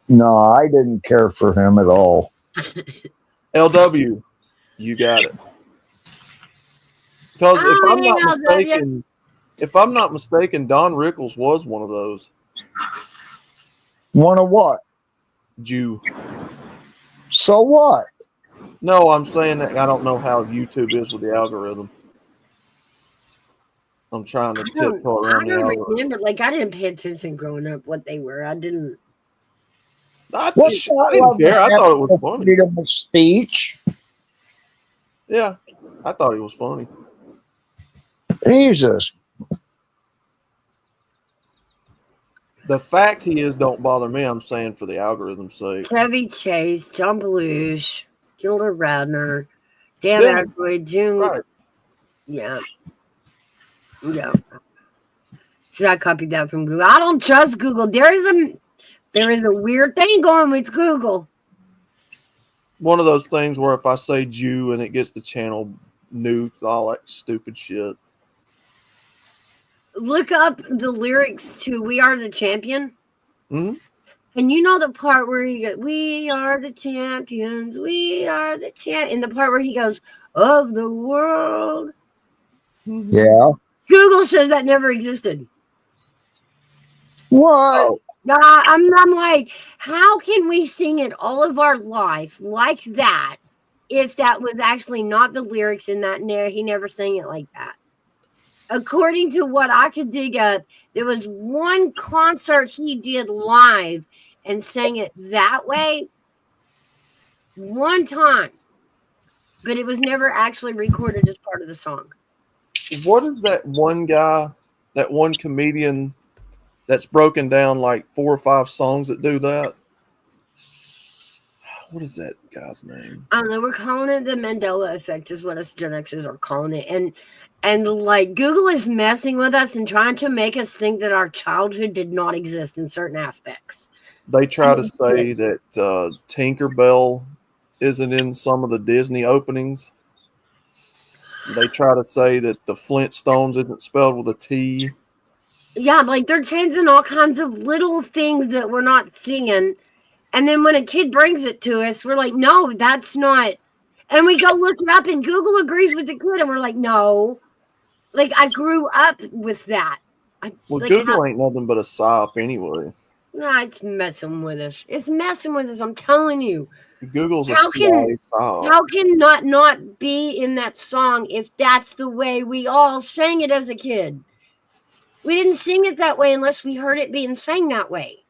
No, I didn't care for him at all. LW, you got it. Because if I'm not mistaken, Don Rickles was one of those. One of what? Jew. So what? No, I'm saying that I don't know how YouTube is with the algorithm. I'm trying to tiptoe I around the don't algorithm. remember. Like I didn't pay attention growing up what they were. I didn't. I What's didn't care. I thought it was funny. Freedom of speech. Yeah. I thought he was funny. Jesus. The fact he is don't bother me. I'm saying for the algorithm's sake. Chevy Chase, John Belushi, Gilda Radner, Dan Yeah. Aykroyd, June. Right. Yeah. Yeah. So I copied that from Google. I don't trust Google. There is a weird thing going with Google. One of those things where if I say Jew and it gets the channel nuked, all that stupid shit. Look up the lyrics to "We Are the Champion." Mm-hmm. And you know the part where he goes, "We are the champions, we are the champ," and the part where he goes, "Of the world." Yeah. Google says that never existed. What? I'm like, how can we sing it all of our life like that if that was actually not the lyrics in that? He never sang it like that. According to what I could dig up, there was one concert he did live and sang it that way one time, but it was never actually recorded as part of the song. What is that one guy, that one comedian that's broken down like 4 or 5 songs that do that? What is that guy's name? I don't know. We're calling it the Mandela effect is what us Gen Xers are calling it. And like Google is messing with us and trying to make us think that our childhood did not exist in certain aspects. They try to say that Tinkerbell isn't in some of the Disney openings. They try to say that the Flintstones isn't spelled with a T. Yeah, like they're changing all kinds of little things that we're not seeing. And then when a kid brings it to us, we're like, no, that's not. And we go look it up and Google agrees with the kid. And we're like, no. Like, I grew up with that. Google ain't nothing but a psyop anyway. Nah, it's messing with us. It's messing with us. I'm telling you. Google's how a psyop. How can not be in that song if that's the way we all sang it as a kid? We didn't sing it that way unless we heard it being sang that way.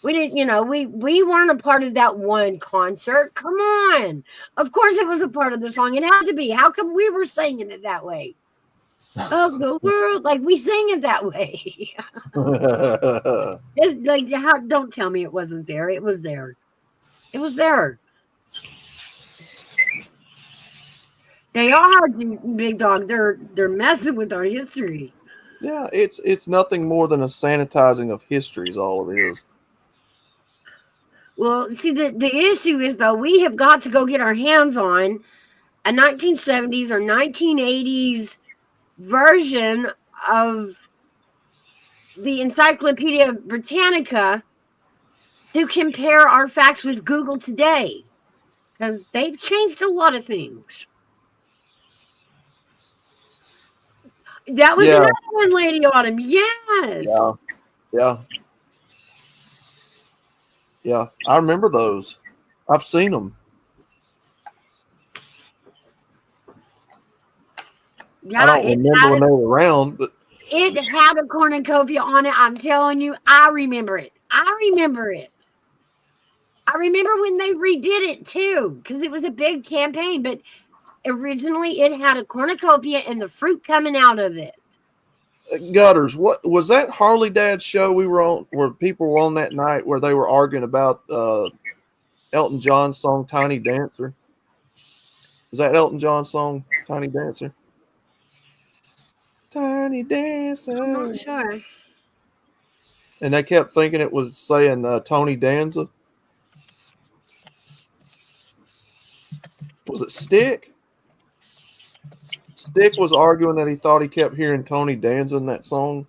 We didn't, we weren't a part of that one concert. Come on. Of course it was a part of the song. It had to be. How come we were singing it that way? Of the world. Like, we sang it that way. Don't tell me it wasn't there. It was there. It was there. They are, big dog. They're messing with our history. Yeah, it's nothing more than a sanitizing of history is all it is. Well, see, the issue is, though, we have got to go get our hands on a 1970s or 1980s version of the Encyclopedia Britannica to compare our facts with Google today, because they've changed a lot of things. That was another one, Lady Autumn. Yes. Yeah, I remember those. I've seen them. Yeah, I don't remember when they were around, but it had a cornucopia on it. I'm telling you, I remember it. I remember when they redid it too, because it was a big campaign. But originally, it had a cornucopia and the fruit coming out of it. Gutters, what was that Harley Dad show we were on, where people were on that night where they were arguing about Elton John's song "Tiny Dancer"? Was that Elton John's song "Tiny Dancer"? Tiny Dancer. I'm not sure. And they kept thinking it was saying Tony Danza. Was it Stick? Stick was arguing that he thought he kept hearing Tony Danza in that song.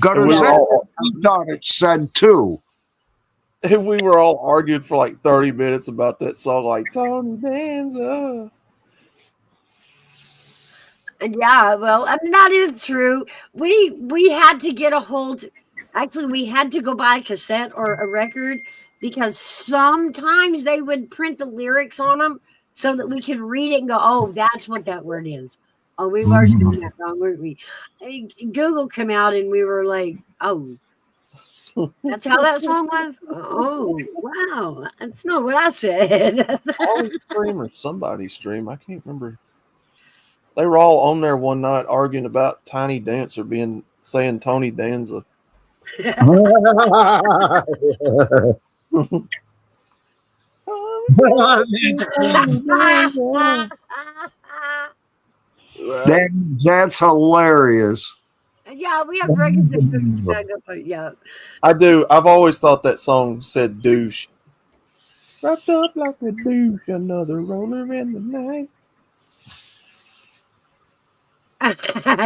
Gutters, I thought it said too. And we were all arguing for like 30 minutes about that song, like Tony Danza. Yeah, well, I mean, that is true. We had to get a hold. Actually, we had to go buy a cassette or a record, because sometimes they would print the lyrics on them so that we could read it and go, oh, that's what that word is. Oh, we were saying that wrong, weren't we? Google came out and we were like, oh. That's how that song was? Oh, wow. That's not what I said. Holly's stream or somebody's stream. I can't remember. They were all on there one night arguing about Tiny Dancer saying Tony Danza. That's hilarious. Yeah, we have records of yeah. I do. I've always thought that song said douche. Wrapped up like a douche, another roller in the night.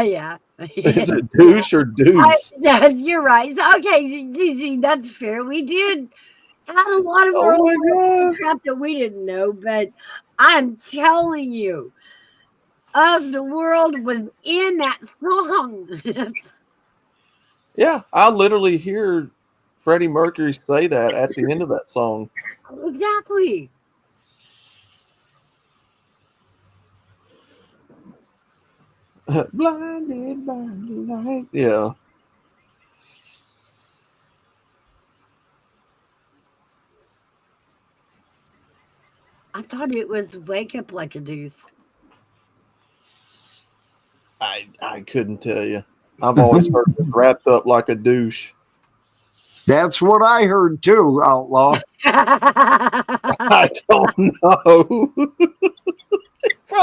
Yeah. Is it douche or deuce? Yes, you're right. Okay, that's fair. We did have a lot of our own crap that we didn't know, but I'm telling you, Of the World was in that song. Yeah, I literally hear Freddie Mercury say that at the end of that song. Exactly. Blinded by the light. Yeah. I thought it was Wake Up Like a Deuce. I couldn't tell you. I've always heard it wrapped up like a douche. That's what I heard too, Outlaw. I don't know.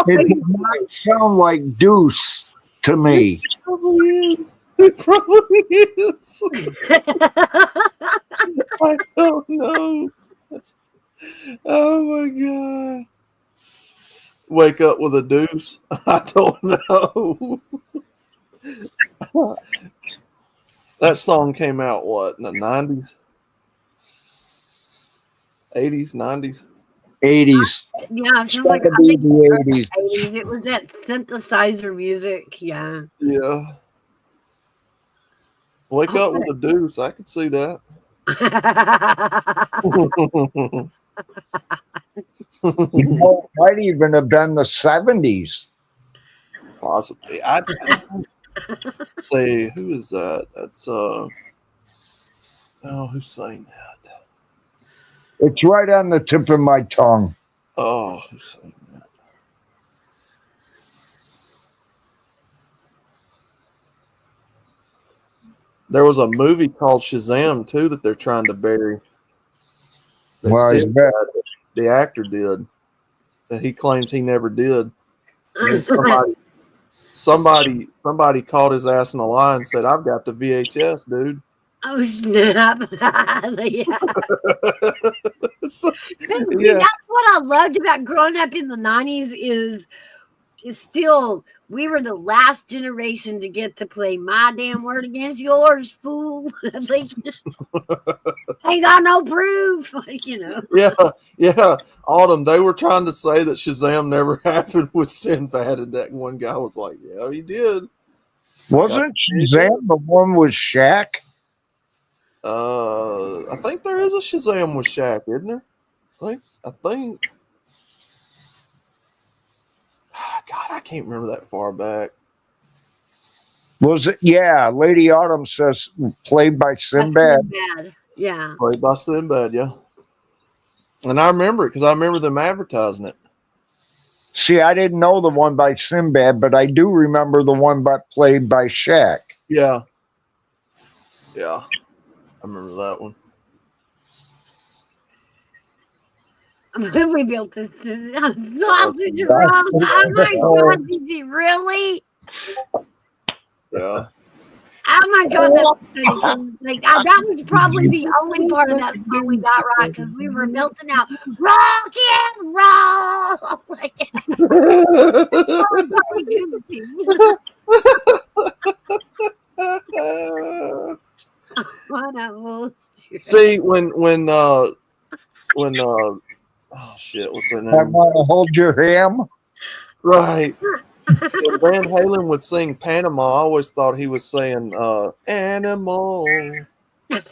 It did not sound like deuce to me. It probably is. It probably is. I don't know. Oh my god. Wake up with a deuce? I don't know. That song came out what, in the 90s? 80s, 90s? 80s. Yeah, it sounds like Gotta be the 80s. 80s. It was that synthesizer music. Yeah. Yeah. Wake up with a deuce. I could see that. It might even have been the 70s. Possibly. I'd say, who is that? That's who's saying that? It's right on the tip of my tongue. Oh, who's saying that? There was a movie called Shazam too that they're trying to bury. They Well, said that the actor did. That he claims he never did. And then somebody caught his ass in a lie and said, "I've got the VHS, dude." Oh snap! Yeah. Yeah. That's what I loved about growing up in the 90s is still we were the last generation to get to play My Damn Word Against Yours, fool. Like, ain't got no proof, you know. Yeah. Autumn, they were trying to say that Shazam never happened with Sinbad, and that one guy was like, "Yeah, he did." Wasn't Shazam the one with Shaq? I think there is a Shazam with Shaq, isn't there? I think. God, I can't remember that far back. Was it? Yeah, Lady Autumn says played by Sinbad. Yeah. Played by Sinbad, yeah. And I remember it because I remember them advertising it. See, I didn't know the one by Sinbad, but I do remember the one played by Shaq. Yeah. Yeah. I remember that one. We built this sausage roll. Oh my god, did you really? Yeah. Oh my god, that's funny. Like that was probably the only part of that song we got right because we were belting out rock and roll. Like, See, when oh shit, what's her name? I want to hold your ham. Right. When Van Halen would sing Panama, I always thought he was saying animal. But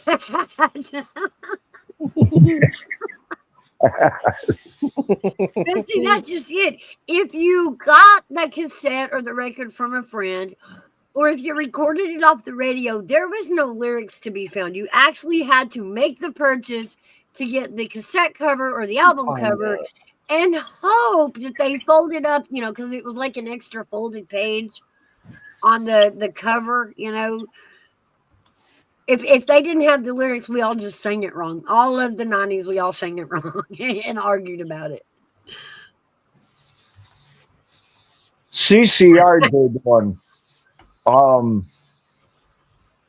see, that's just it. If you got the cassette or the record from a friend, or if you recorded it off the radio, there was no lyrics to be found. You actually had to make the purchase to get the cassette cover or the album cover and hope that they folded up, because it was like an extra folded page on the cover, If they didn't have the lyrics, we all just sang it wrong. All of the 90s, we all sang it wrong and argued about it. CCR did one.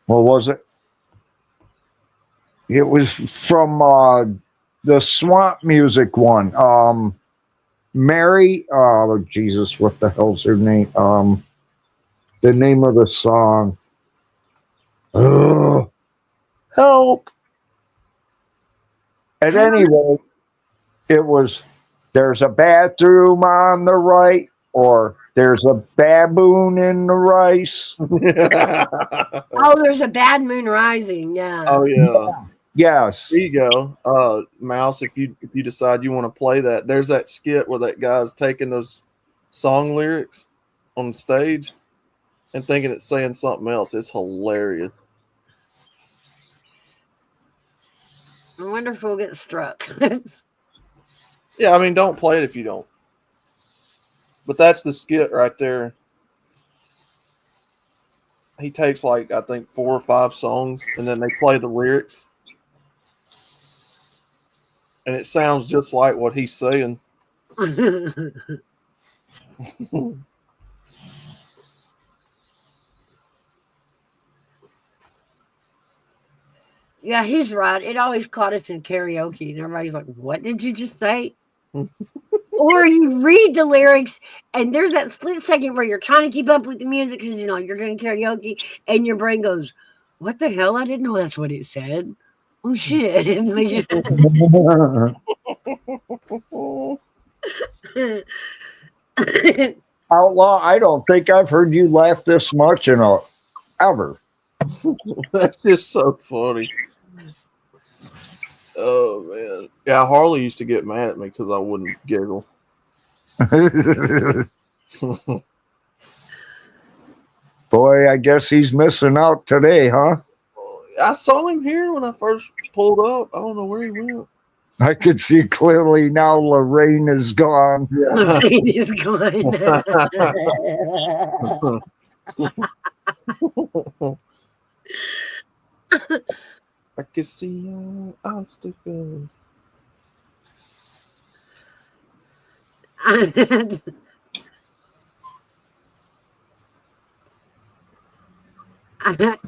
What was it? It was from the Swamp Music one. Mary, oh Jesus, what the hell's her name? The name of the song. Help. At any rate, it was there's a bathroom on the right, or there's a baboon in the rice. Oh, there's a Bad Moon Rising. Yeah. Oh yeah. Yes. There you go. Mouse, if you decide you want to play that, there's that skit where that guy's taking those song lyrics on stage and thinking it's saying something else. It's hilarious. I wonder if we'll get struck. Yeah, I mean, don't play it if you don't. But that's the skit right there. He takes I think 4 or 5 songs, and then they play the lyrics. And it sounds just like what he's saying. Yeah, he's right. It always caught us in karaoke, and everybody's like, "What did you just say?" Or you read the lyrics, and there's that split second where you're trying to keep up with the music because you're going karaoke, and your brain goes, "What the hell? I didn't know that's what it said." Oh shit! Outlaw, I don't think I've heard you laugh this much ever. That's just so funny. Oh man, yeah. Harley used to get mad at me because I wouldn't giggle. Boy, I guess he's missing out today, huh? I saw him here when I first pulled up. I don't know where he went. I can see clearly now Lorraine is gone. Yeah. Lorraine is gone. I can see obstacles.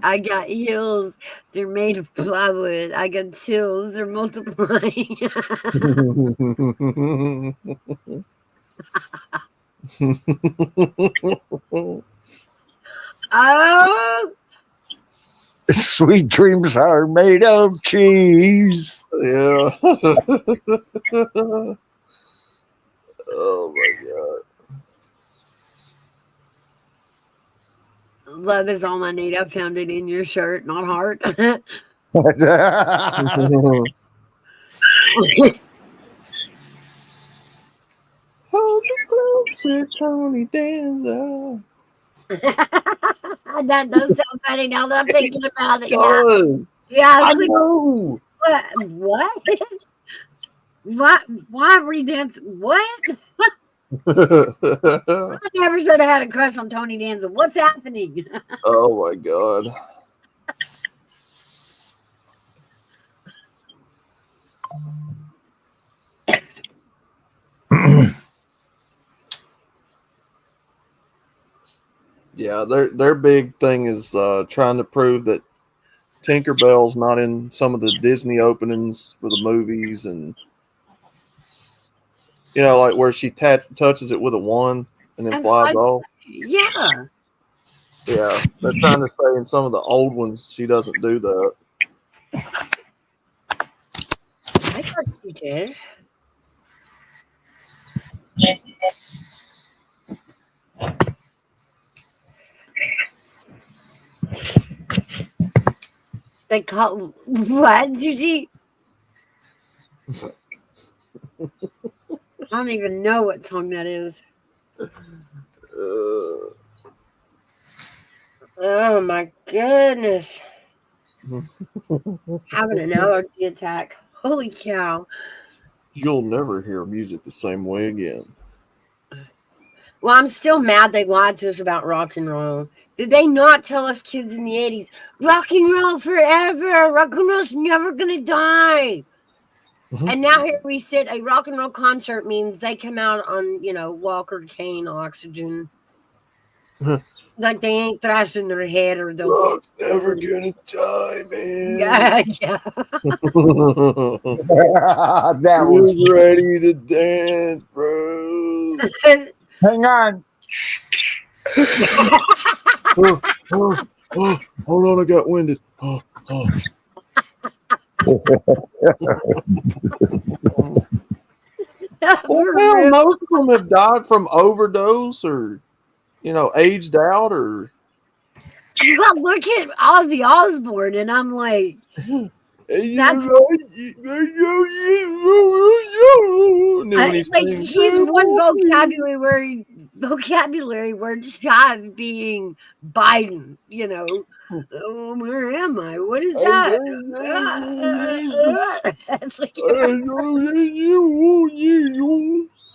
I got heels. They're made of plywood. I got chills. They're multiplying. Oh, Sweet dreams are made of cheese. Yeah. Oh my god. love is all I need. I found it in your shirt, not heart. Hold me closer, Tony Danza. That does sound funny now that I'm thinking about it. Yeah, Does. yeah. I It's like, know. what? What? Why redance? What? I never said I had a crush on Tony Danza. What's happening? Oh my god. Yeah, their big thing is trying to prove that Tinkerbell's not in some of the Disney openings for the movies, and like where she touches it with a wand and then And flies flies- off. Yeah. Yeah, they're trying to say in some of the old ones she doesn't do that. I thought she did. They call what, Gigi? I don't even know what song that is. Oh my goodness. Having an allergy attack. Holy cow. You'll never hear music the same way again. Well, I'm still mad they lied to us about rock and roll. Did they not tell us kids in the 80s, rock and roll forever? Rock and roll's never going to die. And now here we sit, a rock and roll concert means they come out on, Walker, cane, oxygen. Like they ain't thrashing their head or they'll. Rock's never gonna die, man. Yeah, yeah. That was. Who's ready to dance, bro? Hang on. Hold on, I got winded. Oh. Well, most of them have died from overdose or, aged out or. Well, look at Ozzy Osbourne, and I'm like, he's one vocabulary word shy of being Biden. Oh, where am I? What is that? It's like,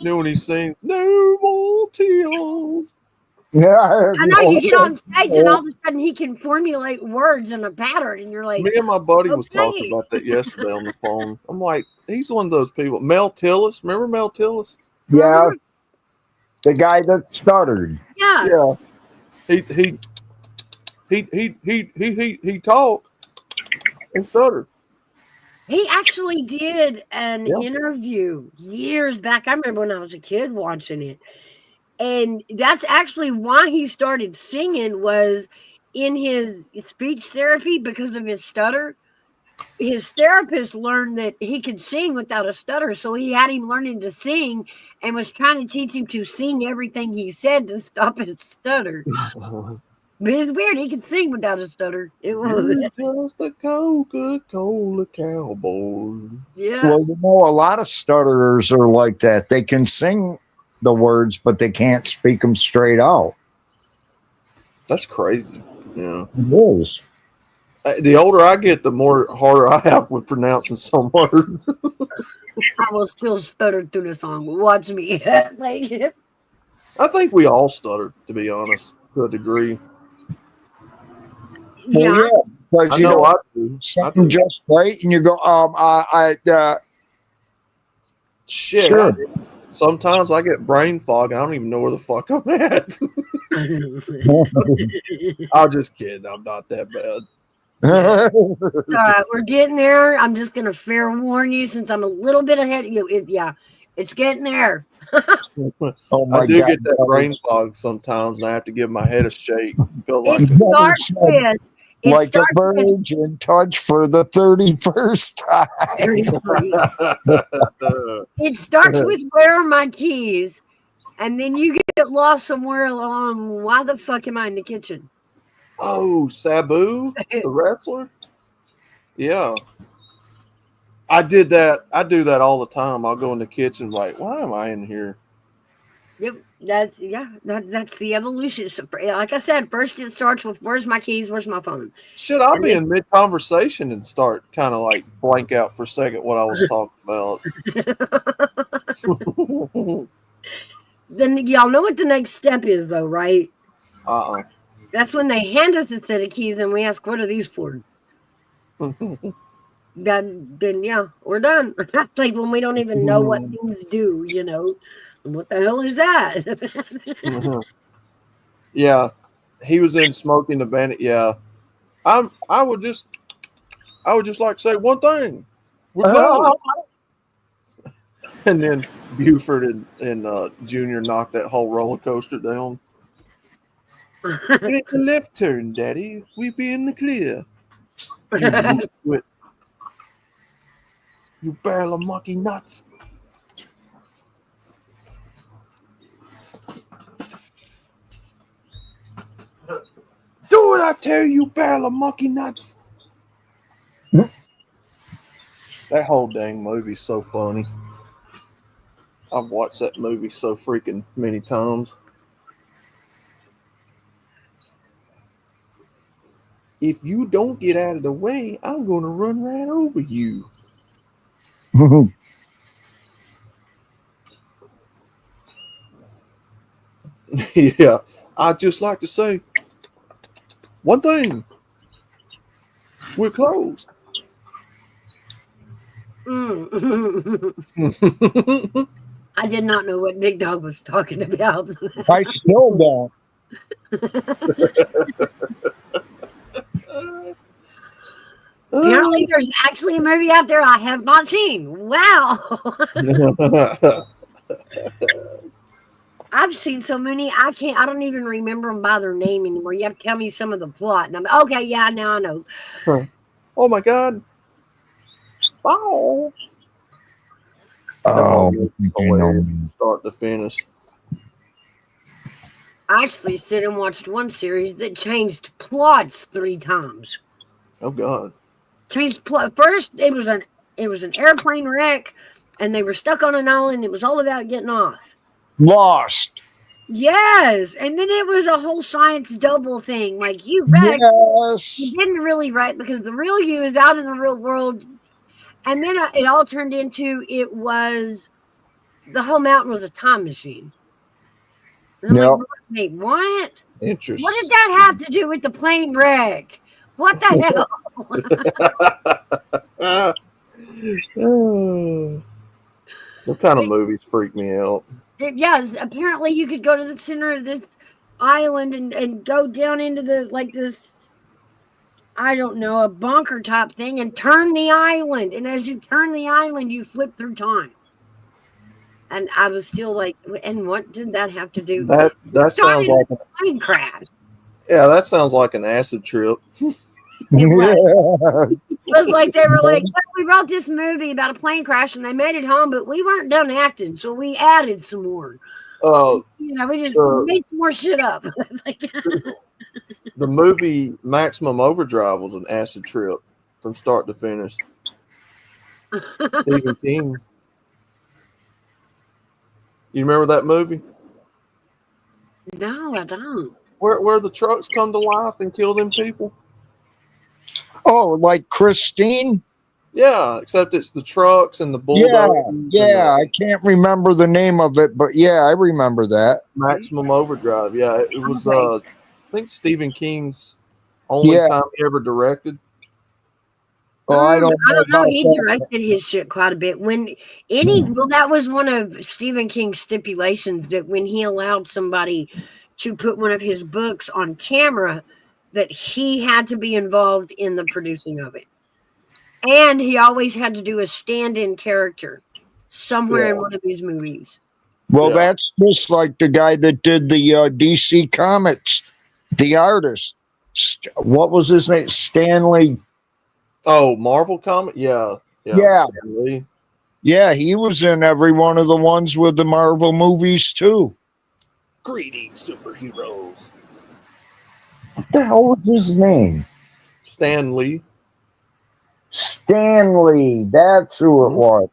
Then when he sings, "No more tears." Yeah, I know you get on stage and all of a sudden he can formulate words in a pattern, and you're like, Me and my buddy was okay. talking about that yesterday on the phone. I'm like, he's one of those people. Mel Tillis, remember Mel Tillis? yeah, the guy that stuttered. Yeah. He talked and stuttered. He actually did an interview years back. I remember when I was a kid watching it. And that's actually why he started singing, was in his speech therapy because of his stutter. His therapist learned that he could sing without a stutter, so he had him learning to sing and was trying to teach him to sing everything he said to stop his stutter. But it's weird. He could sing without a stutter. It was just a Coca-Cola cowboy. Yeah. Well, a lot of stutterers are like that. They can sing the words, but they can't speak them straight out. That's crazy. Yeah. It is. The older I get, the more harder I have with pronouncing some words. I will still stutter through the song. Watch me. Like, I think we all stutter, to be honest, to a degree. Yeah, because you know I do. something just right, and you go, shit. Sure. Sometimes I get brain fog, and I don't even know where the fuck I'm at. I'm just kidding. I'm not that bad. We're getting there. I'm just gonna fair warn you, since I'm a little bit ahead of you. It's getting there. Oh my I do God. get that brain fog sometimes, and I have to give my head a shake. Feel like It starts with like a virgin touch for the 31st time. It starts with where are my keys, and then you get lost somewhere along. Why the fuck am I in the kitchen? Oh, Sabu, the wrestler? Yeah. I did that. I do that all the time. I'll go in the kitchen like, why am I in here? Yep, that's the evolution. So, like I said, first it starts with where's my keys, where's my phone. Should I be in mid-conversation and start kind of like blank out for a second what I was talking about? Then y'all know what the next step is, though, right? That's when they hand us a set of keys and we ask, what are these for? Then yeah, we're done. Like when we don't even know what things do, what the hell is that? Yeah, he was in Smoking the Bandit. Yeah, I would just like to say one thing. We're done. And then Buford and Junior knocked that whole roller coaster down. It's a left turn, Daddy. We be in the clear. You barrel of monkey nuts. Do what I tell you, barrel of monkey nuts. That whole dang movie's so funny. I've watched that movie so freaking many times. if you don't get out of the way, I'm going to run right over you. Yeah, I'd just like to say one thing. We're closed. I did not know what Big Dog was talking about. I still don't. Apparently, there's actually a movie out there I have not seen. Wow. I've seen so many, I don't even remember them by their name anymore. You have to tell me some of the plot. And I'm okay, yeah, now I know. Oh my God. Oh. Oh, Start to finish. I actually sit and watched one series that changed plots 3 times. Oh God. Changed plot. First, it was an airplane wreck, and they were stuck on an island. It was all about getting off. Lost. Yes, and then it was a whole science double thing. Like you wrecked, Yes. you didn't really wreck because the real you is out in the real world. And then it all turned into the whole mountain was a time machine. And I'm like, wait, what? Interesting. What did that have to do with the plane wreck? What the hell? What kind of movies freak me out? Yes, apparently you could go to the center of this island and go down into this, I don't know, a bunker type thing and turn the island. And as you turn the island, you flip through time. And I was still like, and what did that have to do? That sounds like a plane crash. Yeah, that sounds like an acid trip. It was like they were like, we wrote this movie about a plane crash and they made it home, but we weren't done acting, so we added some more. We just made some more shit up. The movie Maximum Overdrive was an acid trip from start to finish. Stephen King. You remember that movie? No, I don't. Where the trucks come to life and kill them people? Oh, like Christine? Yeah, except it's the trucks and the bulldozers. Yeah, I can't remember the name of it, but yeah, I remember that. Maximum Overdrive. Yeah, it was I think Stephen King's only time he ever directed. Oh, I don't know. He directed his shit quite a bit. That was one of Stephen King's stipulations that when he allowed somebody to put one of his books on camera, that he had to be involved in the producing of it. And he always had to do a stand-in character somewhere in one of his movies. Well, that's just like the guy that did the DC Comics, the artist. What was his name? Stanley. Oh, Marvel comic? Yeah. Yeah, he was in every one of the ones with the Marvel movies, too. Greetings, superheroes. What the hell was his name? Stanley. Stanley. That's who it was.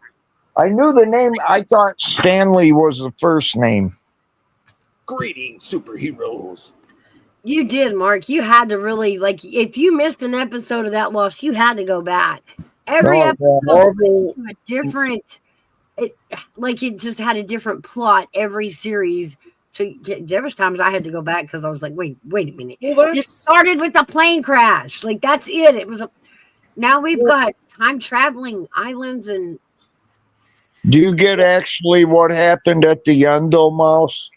I knew the name. I thought Stanley was the first name. Greetings, superheroes. You did, Mark. You had to really, if you missed an episode of that Lost, you had to go back. Every episode went to a different, it just had a different plot every series. So there was times I had to go back because I was like, wait a minute. This started with a plane crash. That's it. It was now we've got time traveling islands and. Do you get actually what happened at the end, though, Mouse?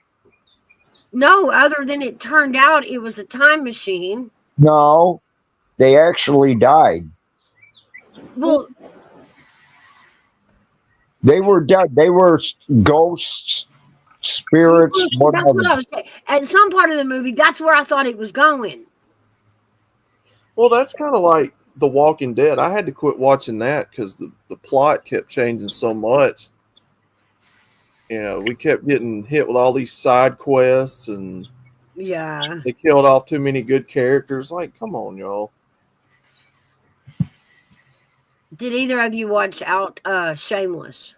No, other than it turned out it was a time machine. No, they actually died. Well, they were dead. They were ghosts, spirits, whatever. That's what I was saying. At some part of the movie, that's where I thought it was going. Well, that's kind of like The Walking Dead. I had to quit watching that because the plot kept changing so much. We kept getting hit with all these side quests, and they killed off too many good characters. Come on, y'all. Did either of you watch Shameless?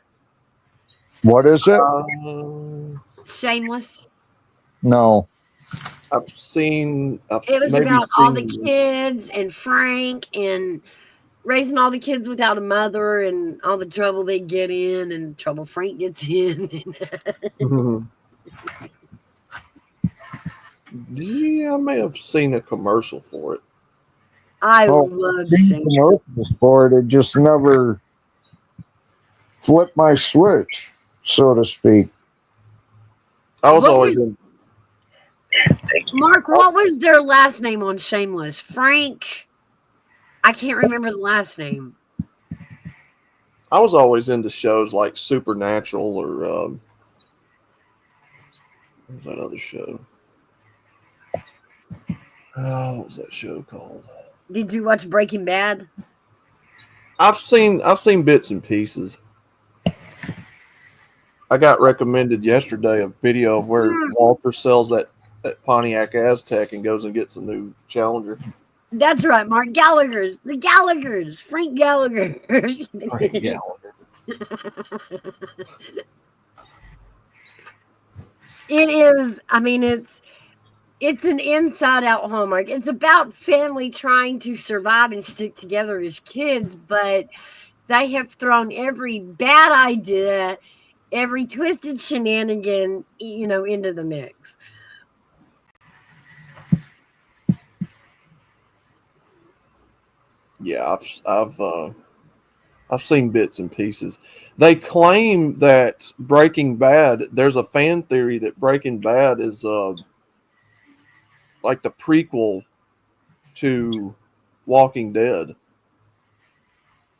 What is it? Shameless. No. I've seen. It was maybe about all the seen. kids and Frank and raising all the kids without a mother and all the trouble they get in and trouble Frank gets in. Yeah, I may have seen a commercial for it. I Oh, love seen saying commercials for it. It just never flipped my switch, so to speak. I was What always was- in. Mark, what was their last name on Shameless? Frank. I can't remember the last name. I was always into shows like Supernatural or what was that other show? Oh, what was that show called? Did you watch Breaking Bad? I've seen bits and pieces. I got recommended yesterday a video of where Walter sells that Pontiac Aztec and goes and gets a new Challenger. That's right, Mark. Gallagher's. The Gallaghers. Frank Gallagher. Frank Gallagher. It is. I mean, it's an inside out Hallmark. It's about family trying to survive and stick together as kids, but they have thrown every bad idea, every twisted shenanigan, into the mix. Yeah, I've seen bits and pieces. They claim that Breaking Bad. There's a fan theory that Breaking Bad is like the prequel to Walking Dead.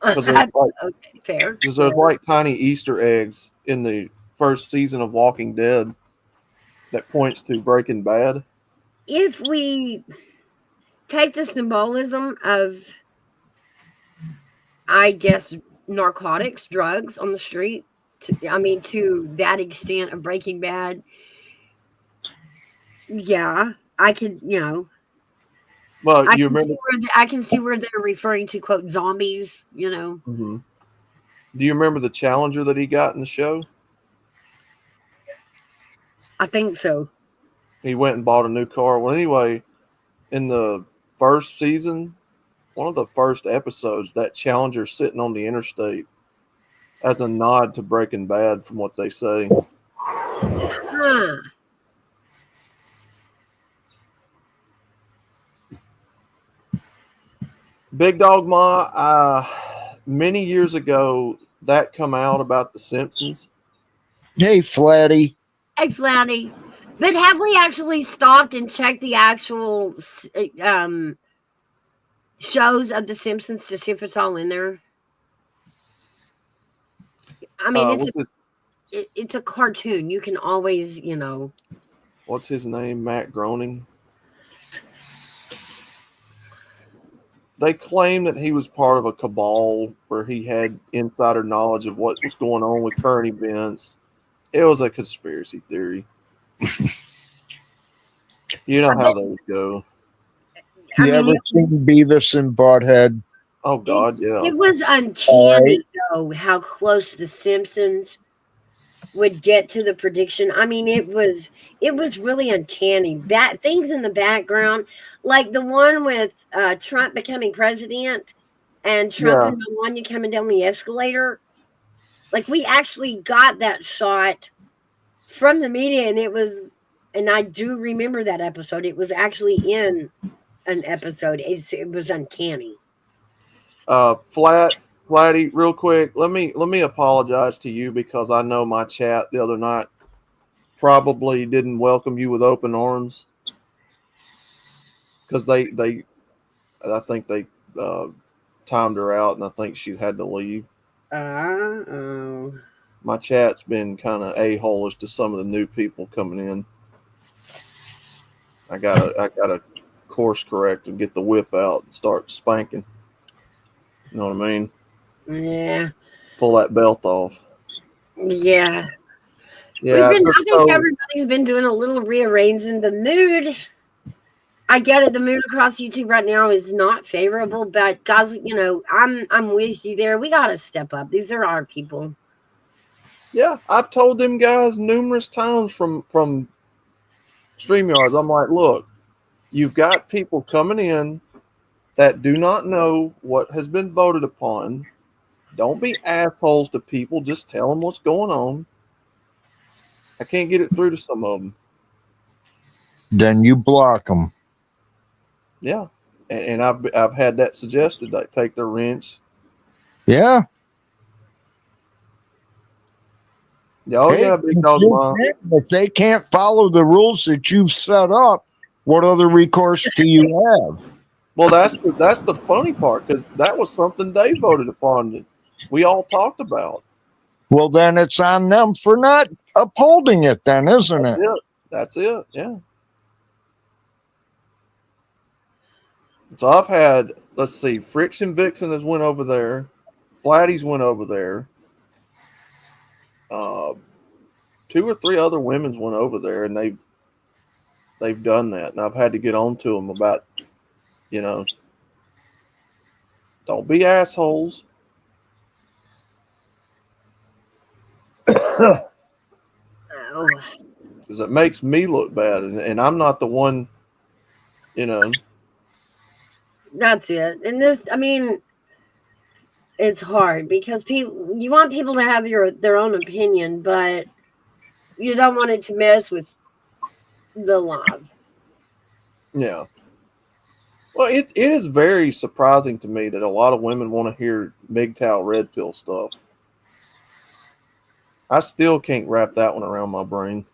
Because there's Okay, fair. there's like tiny Easter eggs in the first season of Walking Dead that points to Breaking Bad. If we take the symbolism of, I guess, narcotics, drugs on the street, to that extent of Breaking Bad, yeah, I could, Well, you remember? I can see where they're referring to, quote, zombies, Mm-hmm. Do you remember the Challenger that he got in the show? I think so. He went and bought a new car. Well, anyway, in the first season, one of the first episodes, that Challenger sitting on the interstate as a nod to Breaking Bad, from what they say. Huh. Big Dog Ma, many years ago, that come out about The Simpsons. Hey, Flatty. Hey, Flatty. But have we actually stopped and checked the actual shows of The Simpsons to see if it's all in there? I mean, it's a cartoon. You can always, What's his name? Matt Groening. They claim that he was part of a cabal where he had insider knowledge of what was going on with current events. It was a conspiracy theory. You know how those go. You ever seen Beavis and Butthead? Oh, God, yeah. It was uncanny, though, how close The Simpsons would get to the prediction. I mean, it was really uncanny. That things in the background, like the one with Trump becoming president and Trump and Melania coming down the escalator. Like, we actually got that shot from the media, and I do remember that episode. It was actually in an episode. It was uncanny. Flatty, real quick, let me apologize to you because I know my chat the other night probably didn't welcome you with open arms because I think they timed her out and I think she had to leave. My chat's been kind of a-holish to some of the new people coming in. I gotta course correct and get the whip out and start spanking. You know what I mean? Yeah. Pull that belt off. Yeah. Yeah. I think everybody's been doing a little rearranging. The mood, I get it. The mood across YouTube right now is not favorable, but guys, I'm with you there. We got to step up. These are our people. Yeah, I've told them guys numerous times from StreamYards. I'm like, look, you've got people coming in that do not know what has been voted upon. Don't be assholes to people. Just tell them what's going on. I can't get it through to some of them. Then you block them. Yeah, and I've had that suggested. They take their wrench. Yeah. Oh Hey, yeah, big dog mom. if they can't follow the rules that you've set up, what other recourse do you have? Well, that's the funny part, because that was something they voted upon that we all talked about. Well, then it's on them for not upholding it, then, isn't it? That's it. Yeah. So I've had, let's see, Friction Vixen has went over there, Flatty's went over there. 2 or 3 other women's went over there, and they've done that, and I've had to get on to them about, don't be assholes. Oh. Because it makes me look bad, and I'm not the one, That's it. And this, I mean, it's hard because you want people to have their own opinion, but you don't want it to mess with the love. Yeah. Well, it is very surprising to me that a lot of women want to hear MGTOW red pill stuff. I still can't wrap that one around my brain.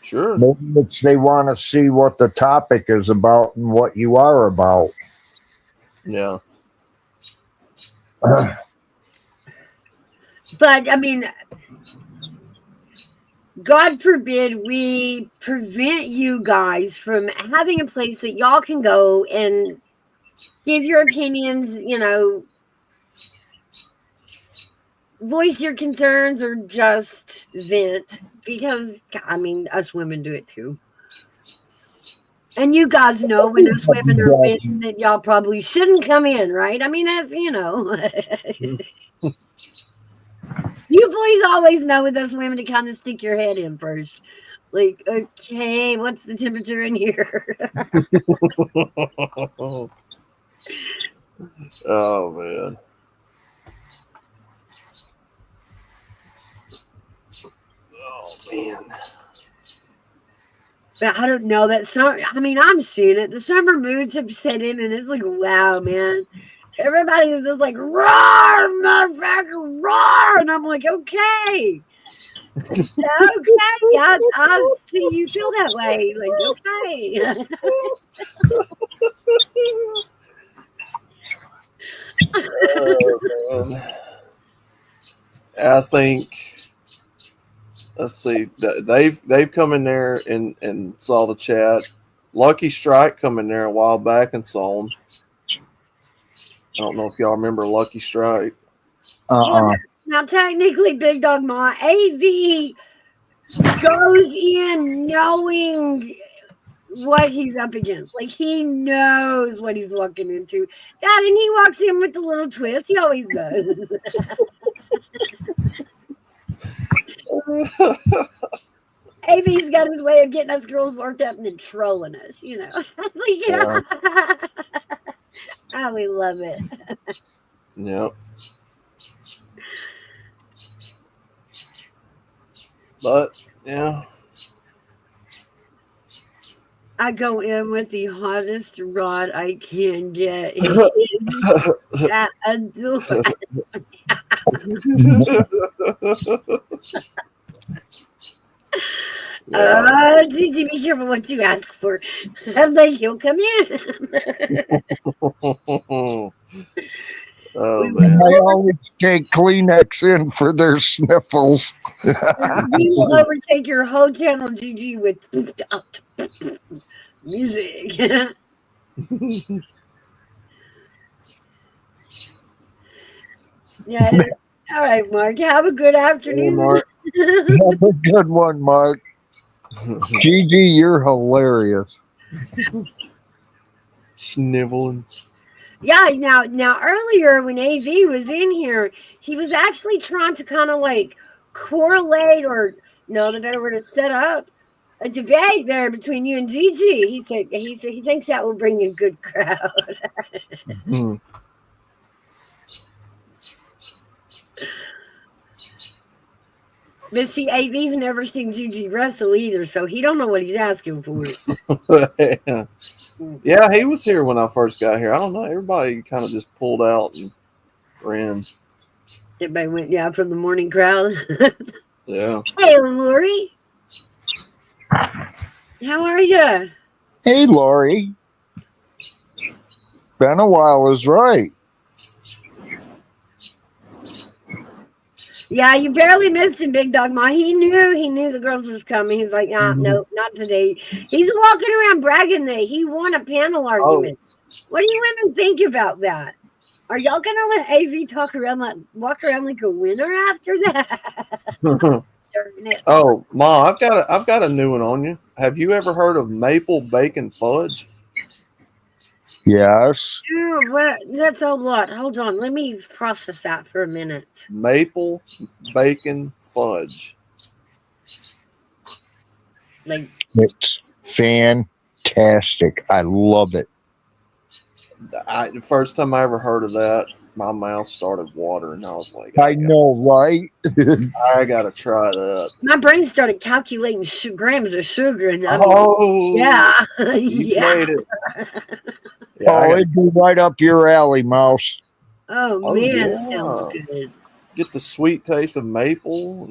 Sure. Maybe it's they want to see what the topic is about and what you are about. Yeah. But I mean, God forbid we prevent you guys from having a place that y'all can go and give your opinions, voice your concerns or just vent, because I mean, us women do it too. And you guys know when us women are venting that y'all probably shouldn't come in, right? I mean, as you know. You boys always know with us women to kind of stick your head in first. Like, okay, what's the temperature in here? Oh, man. Oh, man. But I don't know that summer. I mean, I'm seeing it. The summer moods have set in, and it's like, wow, man. Everybody is just like, roar, motherfucker, roar. And I'm like, okay. Okay, yeah, I see you feel that way. Like, okay. Oh, man. I think, let's see, they've come in there and saw the chat. Lucky Strike come in there a while back and saw them. I don't know if y'all remember Lucky Strike. Well, now, technically, Big Dog Ma, AV goes in knowing what he's up against. Like, he knows what he's walking into. That, and he walks in with the little twist. He always does. AV's got his way of getting us girls worked up and then trolling us, like, Yeah. Oh, we love it. Yep. But, yeah. I go in with the hottest rod I can get. Be careful what you ask for. I'm like, he'll come in. Oh, man. I always take Kleenex in for their sniffles. We will overtake your whole channel, GG, with music. Yeah. All right, Mark. Have a good afternoon. Hey, Mark. Have a good one, Mark. Gigi, you're hilarious. Sniveling. Yeah, now earlier when AV was in here, he was actually trying to kind of like correlate or no, the better word is set up a debate there between you and Gigi. He thinks that will bring a good crowd. Hmm. But see, AV's never seen Gigi wrestle either, so he don't know what he's asking for. Yeah. Yeah, he was here when I first got here. I don't know. Everybody kind of just pulled out and ran. Everybody went, from the morning crowd. Yeah. Hey, Lori. How are you? Hey, Lori. Been a while is right. Yeah, you barely missed him, Big Dog Ma. He knew the girls was coming. He's like, no, not today. He's walking around bragging that he won a panel argument. What do you women think about that? Are y'all gonna let AV walk around like a winner after that? Oh, Ma, I've got a new one on you. Have you ever heard of maple bacon fudge? Yes. What? That's a lot. Hold on, let me process that for a minute. Maple bacon fudge. Like, It's fantastic. I love it. The first time I ever heard of that, my mouth started watering. I was like, I know, right? I gotta try that. my brain started calculating grams of sugar, and Yeah, yeah. you made it. Yeah, Oh, it'd be right up your alley, Mouse. Oh man, yeah. sounds good. Get the sweet taste of maple.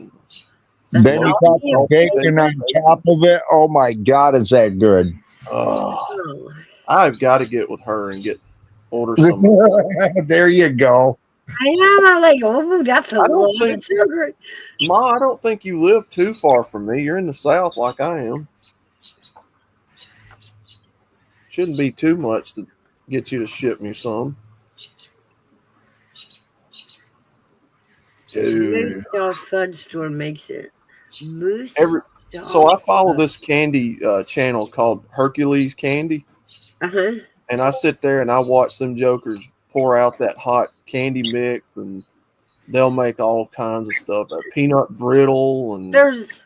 Then you got salty the bacon on top of it. Oh my God, is that good? Oh, I've got to get with her and order some. There you go. I am. I'm like, oh, that's a I don't lot of think- sugar. Ma, I don't think you live too far from me. You're in the South like I am. Shouldn't be too much to get you to ship me some. Dude. Moose Jaw Fudge Store makes it. Moose. So I follow this candy channel called Hercules Candy. Uh-huh. And I sit there and I watch them jokers pour out that hot candy mix, and they'll make all kinds of stuff. Peanut brittle and There's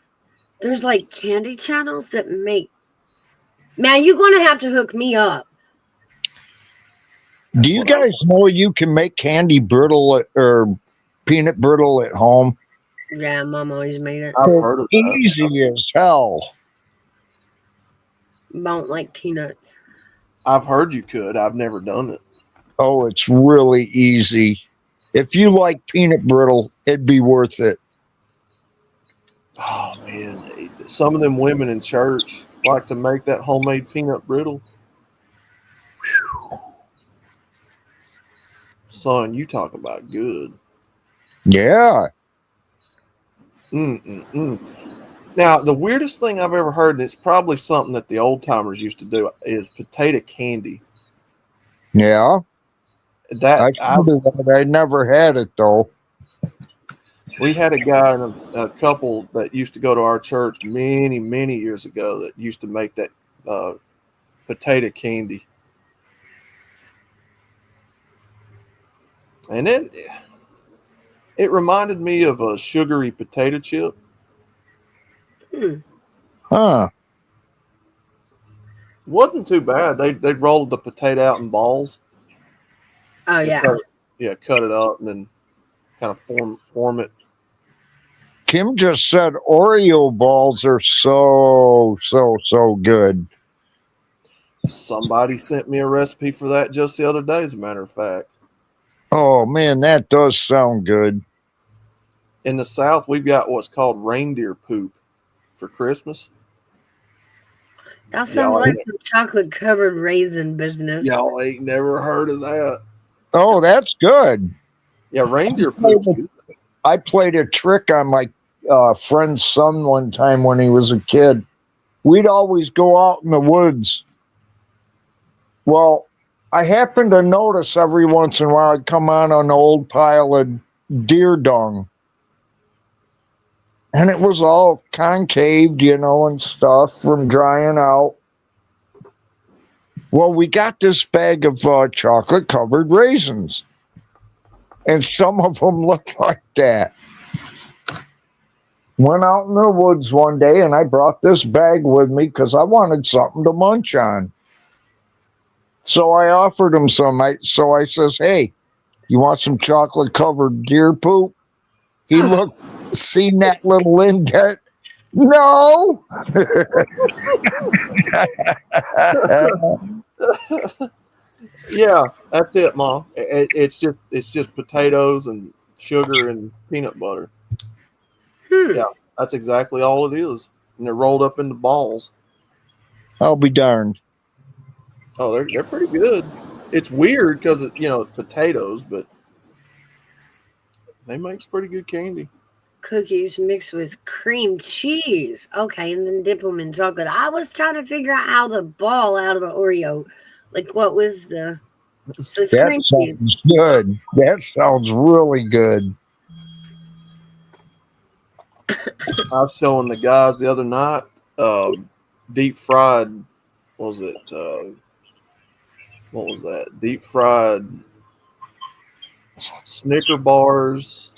like candy channels that make. Man, you're gonna have to hook me up. Do you guys know you can make candy brittle or peanut brittle at home? Yeah, Mom always made it. I've heard of that. Easy as hell. Don't like peanuts. I've heard you could. I've never done it. Oh, it's really easy. If you like peanut brittle, it'd be worth it. Oh man, some of them women in church like to make that homemade peanut brittle. Whew. Son, you talk about good. Yeah. Now, the weirdest thing I've ever heard, and it's probably something that the old timers used to do, is potato candy. Yeah. I never had it though. We had a guy and a couple that used to go to our church many, many years ago that used to make that potato candy. And it reminded me of a sugary potato chip. Huh. Wasn't too bad. They rolled the potato out in balls. Oh yeah. Cut it up and then kind of form it. Kim just said Oreo balls are so good. Somebody sent me a recipe for that just the other day, as a matter of fact. Oh man, that does sound good. In the South, we've got what's called reindeer poop for Christmas. That sounds like some chocolate covered raisin business. Y'all ain't never heard of that. Oh, that's good. Yeah, reindeer poop's good. I played a trick on my friend's son one time when he was a kid. We'd always go out in the woods. Well, I happened to notice every once in a while I'd come on an old pile of deer dung. And it was all concaved, and stuff from drying out. Well, we got this bag of chocolate-covered raisins. And some of them looked like that. Went out in the woods one day, and I brought this bag with me because I wanted something to munch on. So I offered him some. So I says, "Hey, you want some chocolate covered deer poop?" He looked, seen that little indent. No. Yeah, that's it, Ma. It's just potatoes and sugar and peanut butter. Yeah, that's exactly all it is. And they're rolled up into balls. I'll be darned. Oh, they're pretty good. It's weird because it's potatoes, but they make pretty good candy. Cookies mixed with cream cheese. Okay, and then dip them in chocolate. I was trying to figure out how the ball out of the Oreo, like what was the. So it's That cream cheese. sounds good. That sounds really good. I was showing the guys the other night deep fried. What was it? What was that? Deep fried Snicker bars.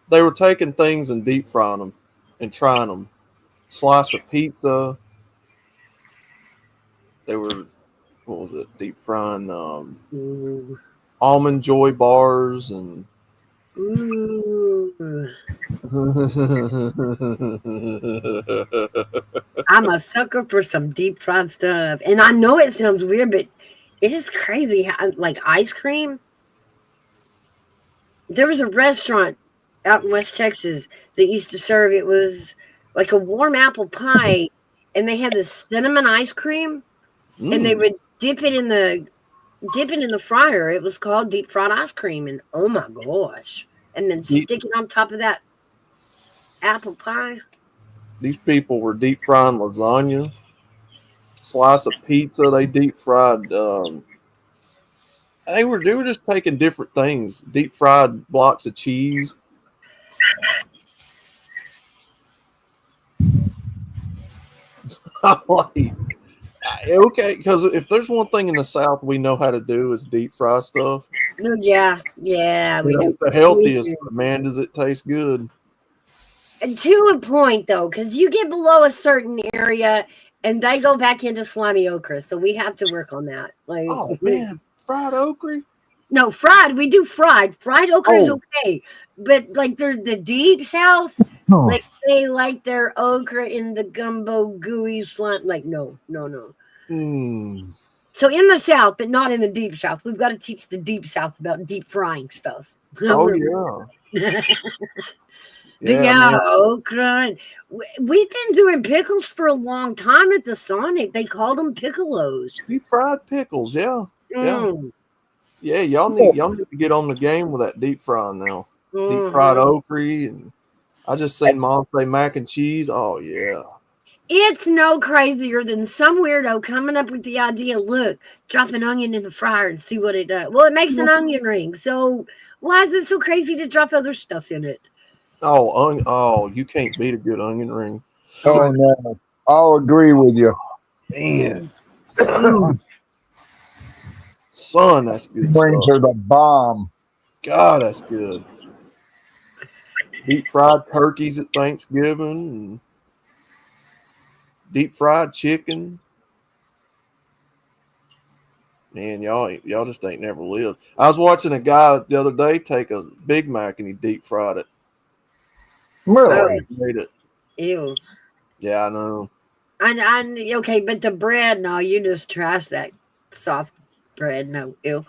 They were taking things and deep frying them and trying them. Slice of pizza. They were, what was it? Deep frying Ooh. almond joy bars and. Ooh. I'm a sucker for some deep fried stuff. And I know it sounds weird, but it is crazy how, like ice cream. There was a restaurant out in West Texas that used to serve it was like a warm apple pie, and they had this cinnamon ice cream, and they would dip it in the fryer. It was called deep fried ice cream, and oh my gosh. And then stick it on top of that apple pie. These people were deep frying lasagna, slice of pizza. They deep fried. They were just taking different things. Deep fried blocks of cheese. Like, okay, because if there's one thing in the South we know how to do is deep fry stuff. Yeah, we do. The healthiest, but man, does it taste good. And to a point, though, because you get below a certain area and they go back into slimy okra. So we have to work on that. Like, Oh man, fried okra. no, fried. We do fried. Fried okra is okay, but like they're the deep South. Like they like their okra in the gumbo gooey slime. Like no. So in the South, but not in the deep South. We've got to teach the deep South about deep frying stuff. Oh yeah. Yeah, okra. We've been doing pickles for a long time at the Sonic. They called them piccolos. Deep fried pickles, yeah. Mm. Yeah, y'all need to get on the game with that deep frying now. Deep fried okra, and I just seen Mom say mac and cheese. Oh yeah. It's no crazier than some weirdo coming up with the idea, look, drop an onion in the fryer and see what it does. Well, it makes an onion ring. So why is it so crazy to drop other stuff in it? Oh, you can't beat a good onion ring. Oh no, I'll agree with you. Man. Son, that's good Rings stuff. are the bomb. God, that's good. Deep fried turkeys at Thanksgiving and deep fried chicken. Man, y'all just ain't never lived. I was watching a guy the other day take a Big Mac and he deep fried it. Really? Made it. Ew. Yeah, I know. And okay, but the bread, no, you just trash that soft bread. No, ew.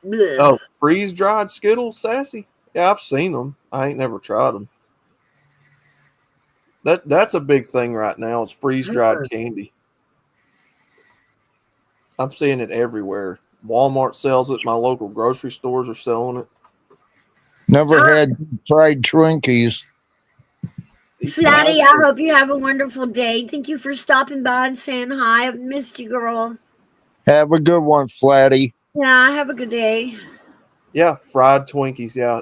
Blech. Oh, freeze dried Skittles, Sassy. Yeah, I've seen them. I ain't never tried them. That's a big thing right now. Is freeze dried candy. I'm seeing it everywhere. Walmart sells it. My local grocery stores are selling it. Never had fried Twinkies. Flatty, I hope you have a wonderful day. Thank you for stopping by and saying hi. I've missed you, girl. Have a good one, Flatty. Yeah, have a good day. Yeah, fried Twinkies. Yeah,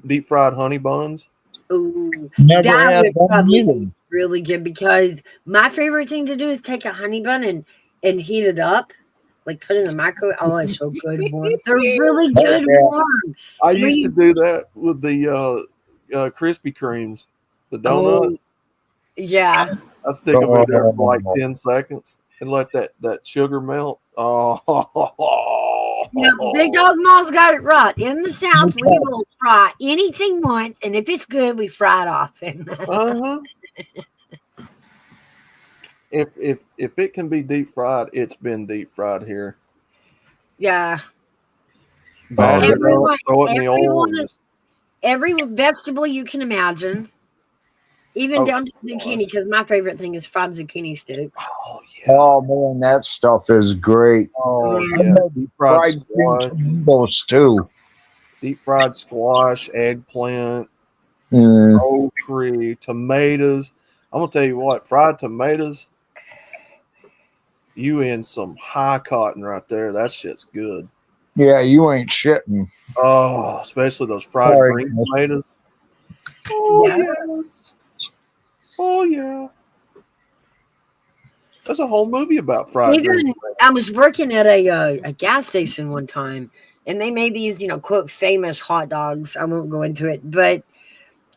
deep fried honey buns. Ooh, Never that had would one probably either. be really good because my favorite thing to do is take a honey bun and heat it up, like put it in the microwave. Oh, it's so good warm. They're really good warm. I used to do that with the Krispy Kremes, the Oh, donuts. yeah. I stick them in there for like 10 seconds and let that sugar melt. Oh, Yeah, Big Dog Mall's got it right. In the South, we will fry anything once, and if it's good, we fry it often. uh-huh. If it can be deep fried, it's been deep fried here. Yeah. Batter it up, Everyone, throw it in the oil. everyone, And just, every vegetable you can imagine, even down to zucchini, because my favorite thing is fried zucchini sticks. oh yeah. Oh man, that stuff is great. Oh Mm. yeah. Deep fried Fried squash. tomatoes too. Deep fried squash, eggplant, Mm. okra, tomatoes. I'm gonna tell you what, fried tomatoes, you in some high cotton right there. That shit's good. Yeah, you ain't shitting. Oh, especially those fried Sorry. green tomatoes. Oh Yeah. yes. Oh yeah. There's a whole movie about fried green Even tomatoes. I was working at a gas station one time, and they made these, quote, famous hot dogs. I won't go into it, but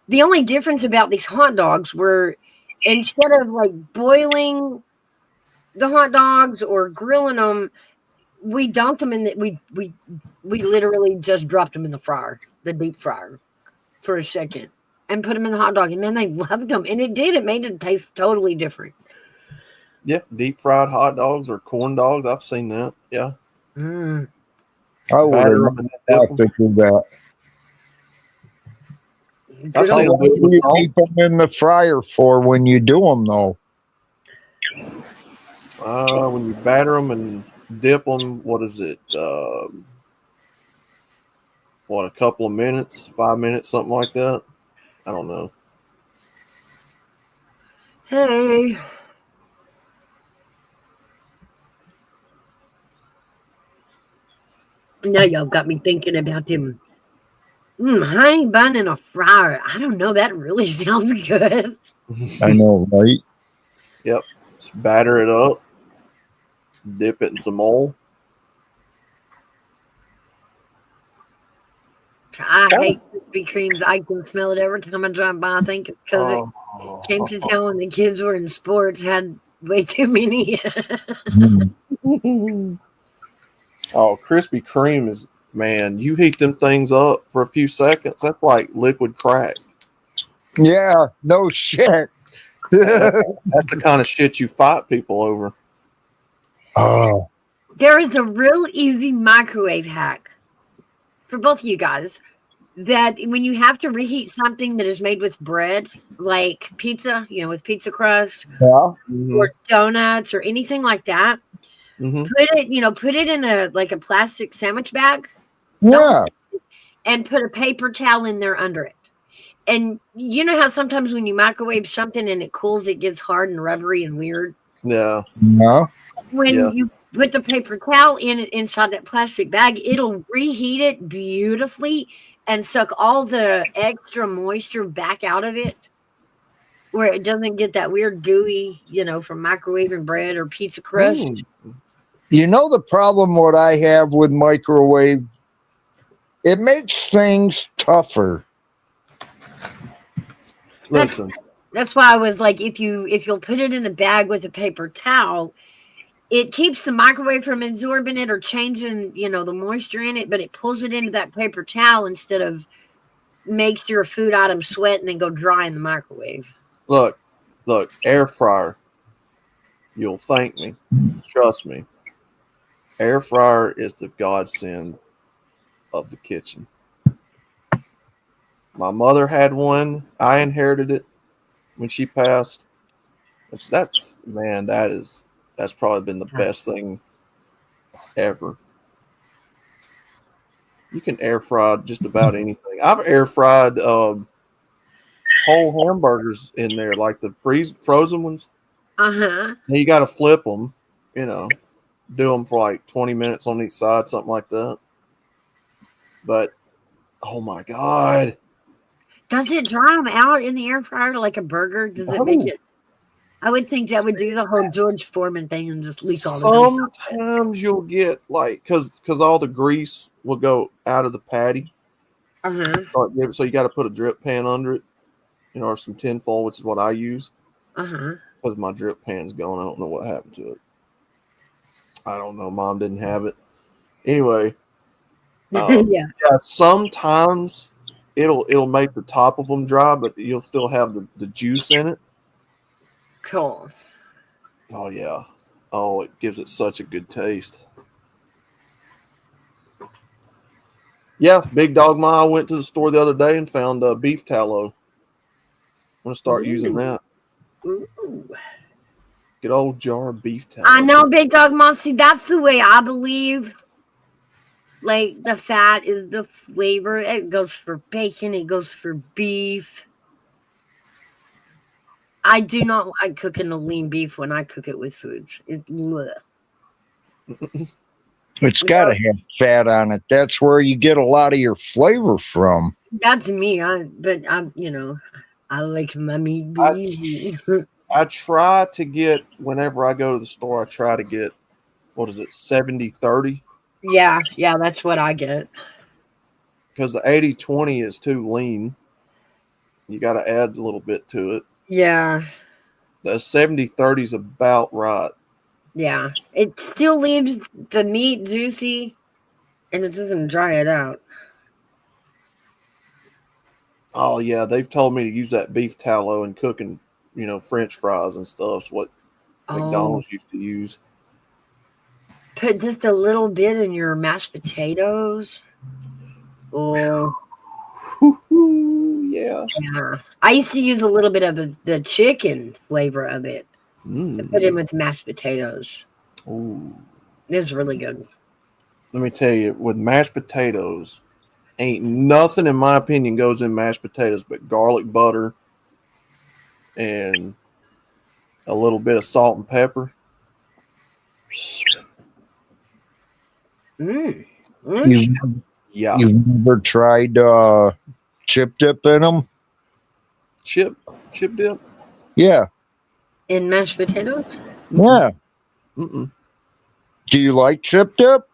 the only difference about these hot dogs were instead of like boiling the hot dogs or grilling them, we dunked them in we literally just dropped them in the fryer, the deep fryer, for a second, and put them in the hot dog, and then they loved them, and it made it taste totally different. Yeah, deep fried hot dogs or corn dogs. I've seen that. Yeah. Mm. I would Batter 'em and have dip 'em. to do that. I've Good seen old- them do it What do with you salt. keep them in the fryer for when you do them though? When you batter them and dip them, what is it? A couple of minutes, 5 minutes, something like that. I don't know. Hey. Now y'all got me thinking about them honey bun in a fryer. I don't know. That really sounds good. I know, right? Yep. Just batter it up, dip it in some oil. I hate Krispy Kremes. I can smell it every time I drive by. I think it's because it Oh. came to town when the kids were in sports, had way too many. Oh, Krispy Kreme is, man, you heat them things up for a few seconds. That's like liquid crack. Yeah, no shit. That's the kind of shit you fight people over. Oh, There is a real easy microwave hack for both of you guys that when you have to reheat something that is made with bread, like pizza, with pizza crust, yeah. or donuts or anything like that, Mm-hmm. put it in a plastic sandwich bag. Yeah. And put a paper towel in there under it. And you know how sometimes when you microwave something and it cools, it gets hard and rubbery and weird? Yeah. No. When you put the paper towel in it inside that plastic bag, it'll reheat it beautifully and suck all the extra moisture back out of it, where it doesn't get that weird gooey, from microwaving bread or pizza crust. You know the problem what I have with microwave? It makes things tougher. Listen, That's why I was like, if you'll put it in a bag with a paper towel, it keeps the microwave from absorbing it or changing, the moisture in it, but it pulls it into that paper towel instead of makes your food item sweat and then go dry in the microwave. look, air fryer. You'll thank me. Trust me. Air fryer is the godsend of the kitchen. My mother had one. I inherited it when she passed. That's probably been the best thing ever. You can air fry just about anything. I've air fried whole hamburgers in there, like the frozen ones. Uh-huh. Now you got to flip them, do them for like 20 minutes on each side, something like that. But, oh my God. Does it dry them out in the air fryer like a burger? Does it make it? I would think that would do the whole George Foreman thing and just leak all the Sometimes you'll get like, because all the grease will go out of the patty. So you got to put a drip pan under it, or some tin foil, which is what I use. Because my drip pan's gone. I don't know what happened to it. I don't know. Mom didn't have it. Anyway, Yeah. sometimes it'll make the top of them dry, but you'll still have the juice in it. Cool. Oh yeah. Oh, it gives it such a good taste. Yeah, Big Dog Ma, I went to the store the other day and found beef tallow. I'm gonna start using that. Ooh. Good old jar of beef tallow. I know, Big Dog Mossy. That's the way I believe. Like, the fat is the flavor. It goes for bacon. It goes for beef. I do not like cooking the lean beef when I cook it with foods. It's got to have fat on it. That's where you get a lot of your flavor from. That's me. I like my meat easy. I try to get, whenever I go to the store, I try to get, 70-30? Yeah, that's what I get. Because the 80-20 is too lean. You got to add a little bit to it. Yeah. The 70-30 is about right. Yeah. It still leaves the meat juicy, and it doesn't dry it out. Oh, yeah. They've told me to use that beef tallow in cooking, French fries and stuff. It's what McDonald's used to use. Put just a little bit in your mashed potatoes. Oh. Yeah. I used to use a little bit of the chicken flavor of it to put in with mashed potatoes. Ooh. It was really good. Let me tell you, with mashed potatoes, ain't nothing, in my opinion, goes in mashed potatoes but garlic butter and a little bit of salt and pepper. Yeah. You've never tried chip dip in them? Chip dip? Yeah. In mashed potatoes? Yeah. Mm-mm. Do you like chip dip?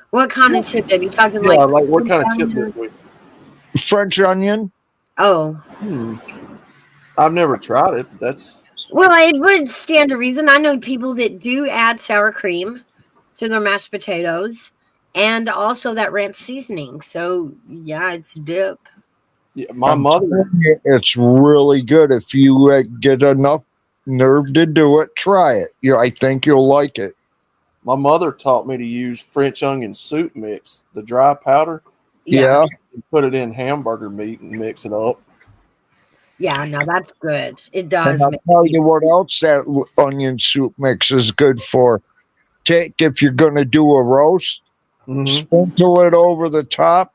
What kind of chip dip? You talking Yeah, like what kind of chip dip? French onion? Oh. I've never tried it. But that's... Well, it would stand to reason. I know people that do add sour cream to their mashed potatoes and also that ranch seasoning. So, yeah, it's dip. Yeah, my mother... It's really good. If you get enough nerve to do it, try it. I think you'll like it. My mother taught me to use French onion soup mix, the dry powder. Yeah. Put it in hamburger meat and mix it up. Yeah, no, that's good. It does. And I'll tell you what else that onion soup mix is good for. If you're going to do a roast, sprinkle it over the top,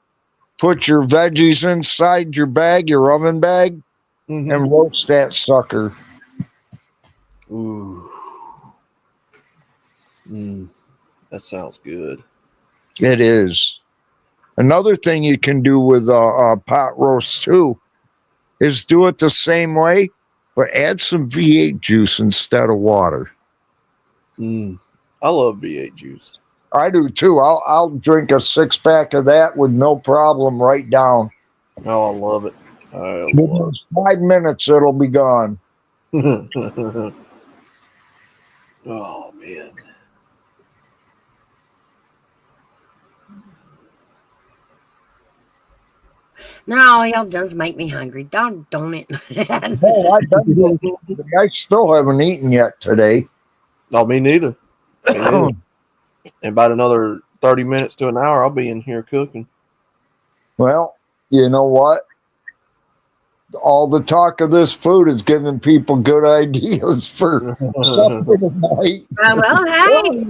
put your veggies inside your bag, your oven bag, and roast that sucker. Ooh. That sounds good. It is. Another thing you can do with a pot roast too is do it the same way, but add some V8 juice instead of water. I love V8 juice. I do too. I'll drink a 6-pack of that with no problem right down. Oh, I love it. Within 5 minutes, it'll be gone. Oh, man. No, y'all does make me hungry. Don't it? I still haven't eaten yet today. No, me neither. In about another 30 minutes to an hour, I'll be in here cooking. Well, you know what? All the talk of this food is giving people good ideas for supper tonight. Well, hey.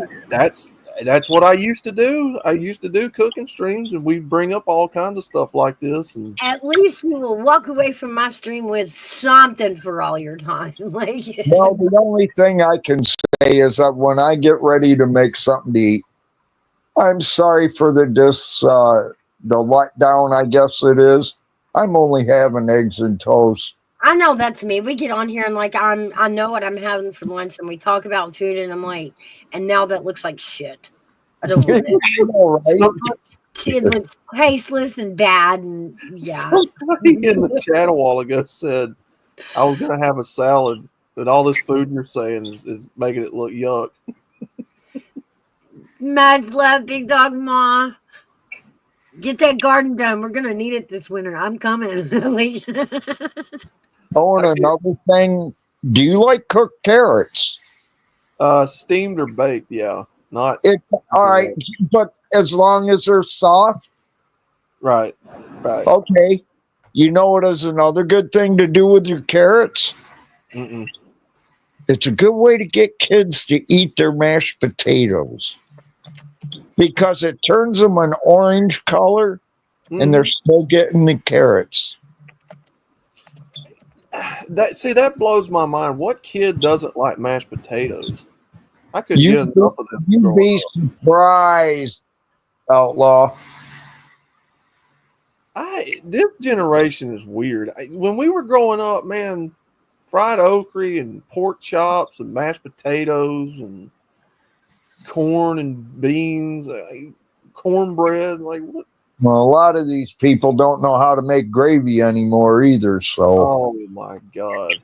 That's what I used to do. I used to do cooking streams, and we bring up all kinds of stuff like this. And at least you will walk away from my stream with something for all your time. Well, the only thing I can say is that when I get ready to make something to eat, I'm sorry for the letdown, I guess it is. I'm only having eggs and toast. I know that's me. We get on here and I know what I'm having for lunch, and we talk about food, and I'm like, and now that looks like shit. I don't want it. Right? It looks tasteless and bad, and yeah. Somebody in the chat a while ago said I was gonna have a salad, but all this food you're saying is making it look yuck. Much love, Big Dog Ma. Get that garden done. We're gonna need it this winter. I'm coming. Oh, and another thing, do you like cooked carrots? Steamed or baked, yeah. Not All right, but as long as they're soft. right. Okay. You know what is another good thing to do with your carrots? Mm-mm. It's a good way to get kids to eat their mashed potatoes because it turns them an orange color and they're still getting the carrots. That blows my mind. What kid doesn't like mashed potatoes? I couldn't get You'd enough of them. be surprised, Outlaw. This generation is weird. When we were growing up, man, fried okra and pork chops and mashed potatoes and corn and beans, cornbread, like what? Well, a lot of these people don't know how to make gravy anymore either. So, Oh my god!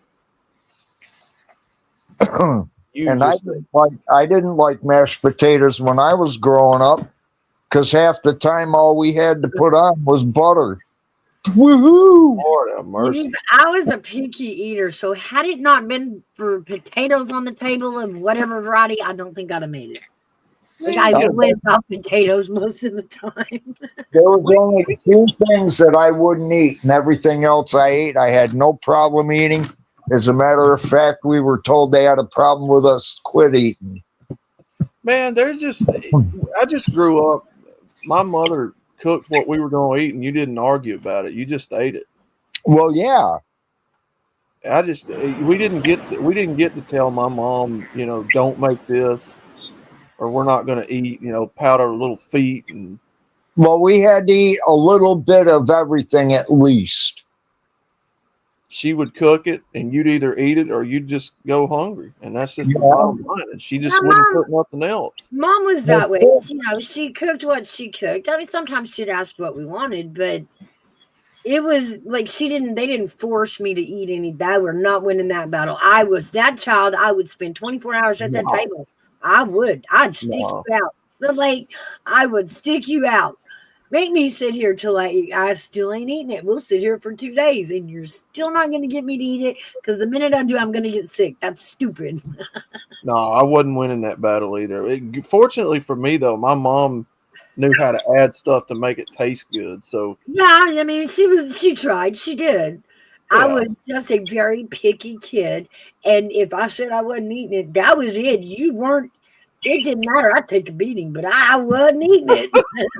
and I didn't like mashed potatoes when I was growing up because half the time all we had to put on was butter. Woohoo! Lord have mercy. I was a picky eater, so had it not been for potatoes on the table of whatever variety, I don't think I'd have made it. Like I lived off potatoes most of the time. There was only 2 things that I wouldn't eat, and everything else I ate, I had no problem eating. As a matter of fact, we were told they had a problem with us quit eating. Man, I just grew up. My mother cooked what we were going to eat, and you didn't argue about it. You just ate it. Well, yeah. We didn't get to tell my mom, don't make this, or we're not going to eat, pout our little feet. And well, we had to eat a little bit of everything at least. She would cook it, and you'd either eat it or you'd just go hungry, and that's just the bottom line. And she just wouldn't cook nothing else. Mom was that way. She cooked what she cooked. I mean, sometimes she'd ask what we wanted, but it was like they didn't force me to eat any. That we're not winning that battle. I was that child. I would spend 24 hours at that table. I'd stick you out. But I would stick you out. Make me sit here till I still ain't eating it. We'll sit here for 2 days and you're still not going to get me to eat it because the minute I do, I'm going to get sick. That's stupid. No, I wasn't winning that battle either. Fortunately for me, though, my mom knew how to add stuff to make it taste good. So yeah, I mean, she tried. She did. Yeah. I was just a very picky kid. And if I said I wasn't eating it, that was it. You weren't. It didn't matter. I'd take a beating, but I wasn't eating it.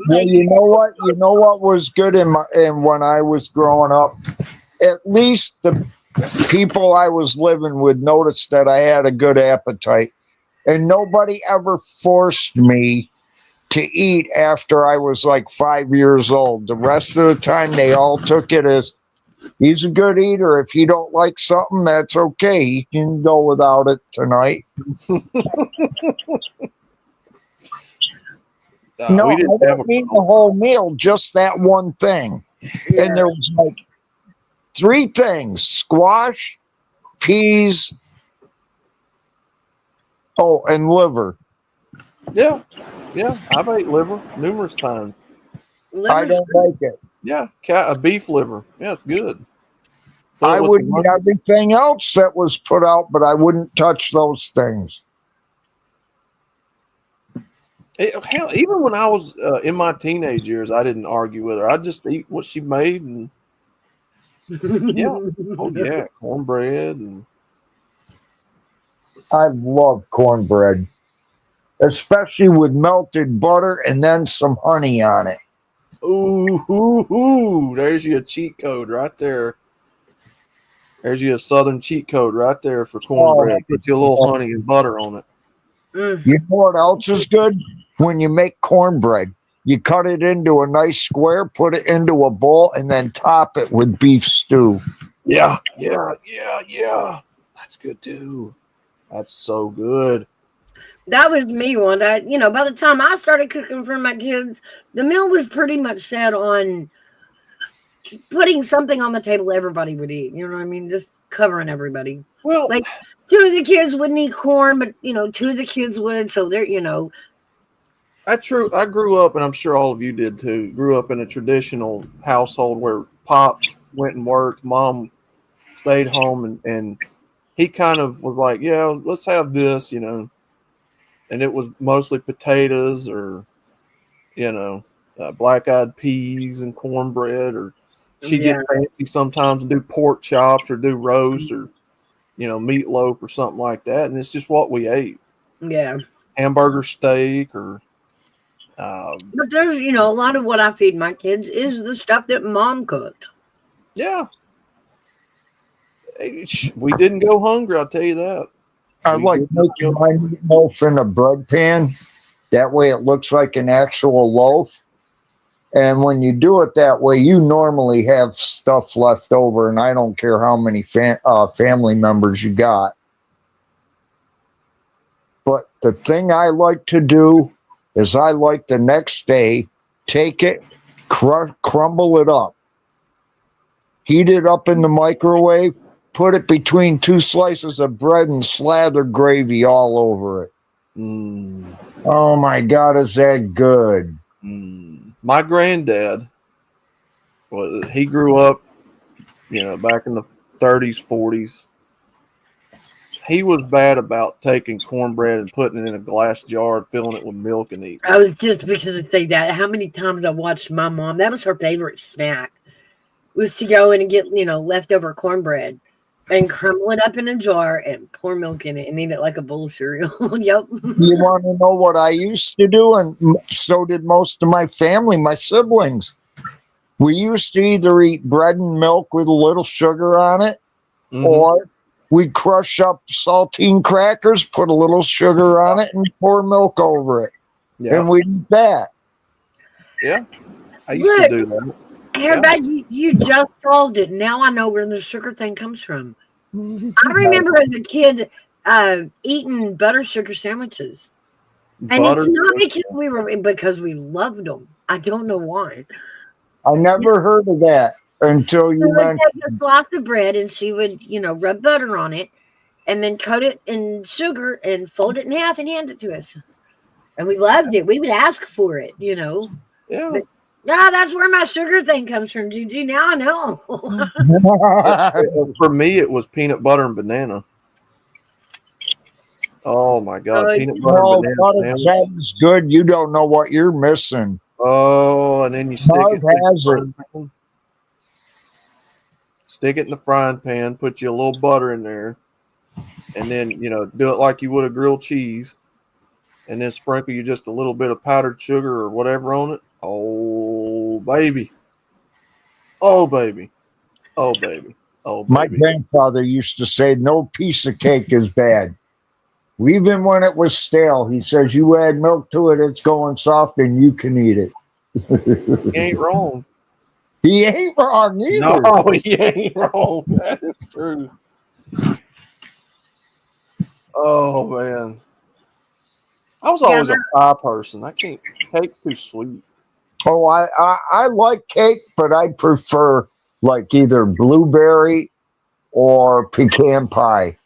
Well, you know what? You know what was good in when I was growing up? At least the people I was living with noticed that I had a good appetite. And nobody ever forced me to eat after I was like 5 years old. The rest of the time, they all took it as, he's a good eater. If he don't like something, that's okay. He can go without it tonight. No, I didn't eat the whole meal, just that one thing. Yeah. And there was like 3 things: squash, peas, and liver. Yeah, I've ate liver numerous times. I don't like it. Yeah, a beef liver. Yeah, it's good. I would eat everything else that was put out, but I wouldn't touch those things. Hell, even when I was in my teenage years, I didn't argue with her. I'd just eat what she made, and cornbread. And I love cornbread, especially with melted butter and then some honey on it. Ooh, there's your cheat code right there. There's your Southern cheat code right there for cornbread. Put your little honey and butter on it. You know what else is good? When you make cornbread, you cut it into a nice square, put it into a bowl, and then top it with beef stew. Yeah. That's good too. That's so good. That was me one day. By the time I started cooking for my kids, the meal was pretty much set on putting something on the table everybody would eat. You know what I mean? Just covering everybody. Well, Like, two of the kids wouldn't eat corn, but two of the kids would. So they're. I grew up, and I'm sure all of you did too. Grew up in a traditional household where pops went and worked, mom stayed home, and he kind of was like, "Yeah, let's have this," and it was mostly potatoes or black-eyed peas and cornbread, or she'd get Yeah. fancy sometimes and do pork chops or do roast or meatloaf or something like that, and it's just what we ate. Yeah. Hamburger steak or But there's, a lot of what I feed my kids is the stuff that mom cooked. yeah. We didn't go hungry, I'll tell you that. I We like did not making go- my meatloaf in a bread pan. That way it looks like an actual loaf. And when you do it that way, you normally have stuff left over, and I don't care how many family members you got. But the thing I like to do is I like the next day, take it, crumble it up, heat it up in the microwave, put it between two slices of bread, and slather gravy all over it. Mm, Oh my God, is that good? My granddad, well, he grew up, back in the 30s, 40s. He was bad about taking cornbread and putting it in a glass jar, filling it with milk, and eating. I was just fixing to say that. How many times I watched my mom, that was her favorite snack, was to go in and get, leftover cornbread and crumble it up in a jar and pour milk in it and eat it like a bowl of cereal. Yep. You want to know what I used to do? And so did most of my family, my siblings. We used to either eat bread and milk with a little sugar on it, or we'd crush up saltine crackers, put a little sugar on it, and pour milk over it. Yeah. And we'd eat that. Yeah. I used to do that. Everybody, you just solved it. Now I know where the sugar thing comes from. I remember as a kid eating butter sugar sandwiches. And it's not because we loved them. I don't know why. I never heard of that until you She would mentioned. take a slice of bread and she would, rub butter on it and then coat it in sugar and fold it in half and hand it to us. And we loved it. We would ask for it, Yeah. But, that's where my sugar thing comes from, Gigi. Now I know. For me, it was peanut butter and banana. Oh my God, peanut butter and banana sandwich. That is good. You don't know what you're missing. Oh, and then you stick Marv it in the has it. frying pan. Stick it in the frying pan, put you a little butter in there, and then do it like you would a grilled cheese, and then sprinkle you just a little bit of powdered sugar or whatever on it. Oh baby. Oh baby. Oh baby. Oh baby. My grandfather used to say no piece of cake is bad. Even when it was stale, he says you add milk to it, it's going soft and you can eat it. He ain't wrong. He ain't wrong either. No, he ain't wrong. That is true. Oh man. I was always a pie person. I can't cake too sweet. Oh, I like cake, but I prefer like either blueberry or pecan pie.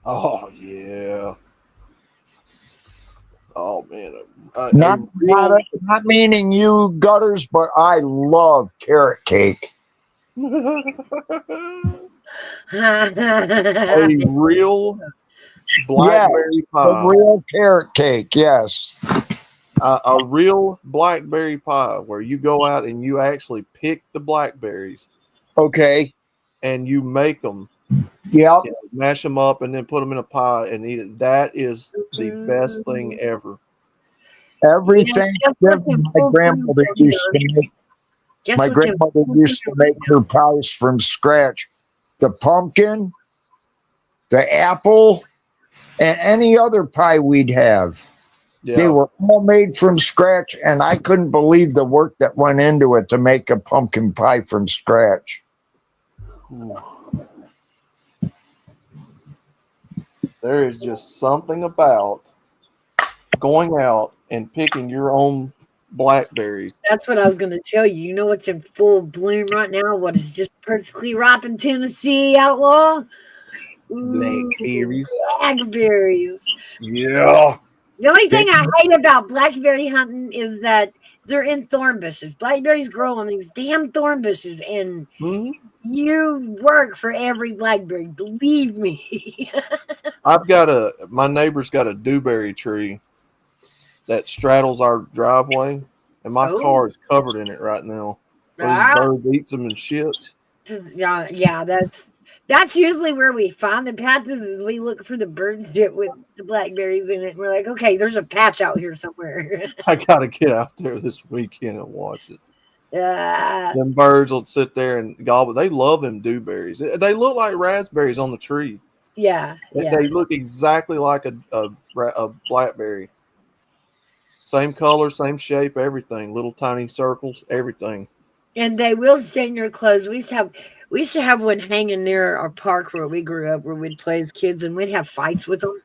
Oh yeah. Oh man. Not meaning you gutters, but I love carrot cake. A real blackberry pie. A real carrot cake, yes. A real blackberry pie where you go out and you actually pick the blackberries. Okay. And you make them. Yep. Mash them up and then put them in a pie and eat it. That is the best thing ever. Every Thanksgiving, my grandmother used to make her pies from scratch. The pumpkin, the apple, and any other pie we'd have. Yeah. They were all made from scratch, and I couldn't believe the work that went into it to make a pumpkin pie from scratch. Ooh. There is just something about going out and picking your own blackberries. That's what I was going to tell you. You know what's in full bloom right now? What is just perfectly ripe in Tennessee, Outlaw? Ooh, Blackberries. blackberries. Yeah. The only thing I Pick- hate about blackberry hunting is that they're in thorn bushes. Blackberries grow on these damn thorn bushes, and Mhm. you work for every blackberry. Believe me. My neighbor's got a dewberry tree that straddles our driveway, and my Oh, car is covered in it right now. Where these ah, birds eats them and shits. yeah. That's usually where we find the patches. Is we look for the birds that with the blackberries in it. And we're like, okay, there's a patch out here somewhere. I gotta get out there this weekend and watch it. uh, Them birds will sit there and gobble. They love them dewberries. They look like raspberries on the tree. yeah, yeah. They look exactly like a blackberry. Same color, same shape, everything. Little tiny circles, everything. And they will stain your clothes. We used to have one hanging near our park where we grew up, where we'd play as kids, and we'd have fights with them.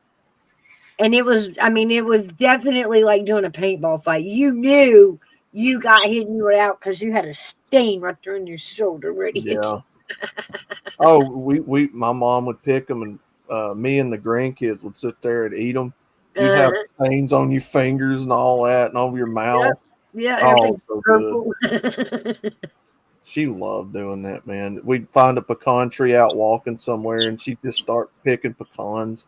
And it was definitely like doing a paintball fight. You knew you got hit and you were out because you had a stain right there in your shoulder where it hit Yeah. Oh, my mom would pick them, and me and the grandkids would sit there and eat them. you. You'd have stains on your fingers and all that, and over your mouth. Yeah, Oh, everything's so good. purple. She loved doing that, man. We'd find a pecan tree out walking somewhere, and she'd just start picking pecans.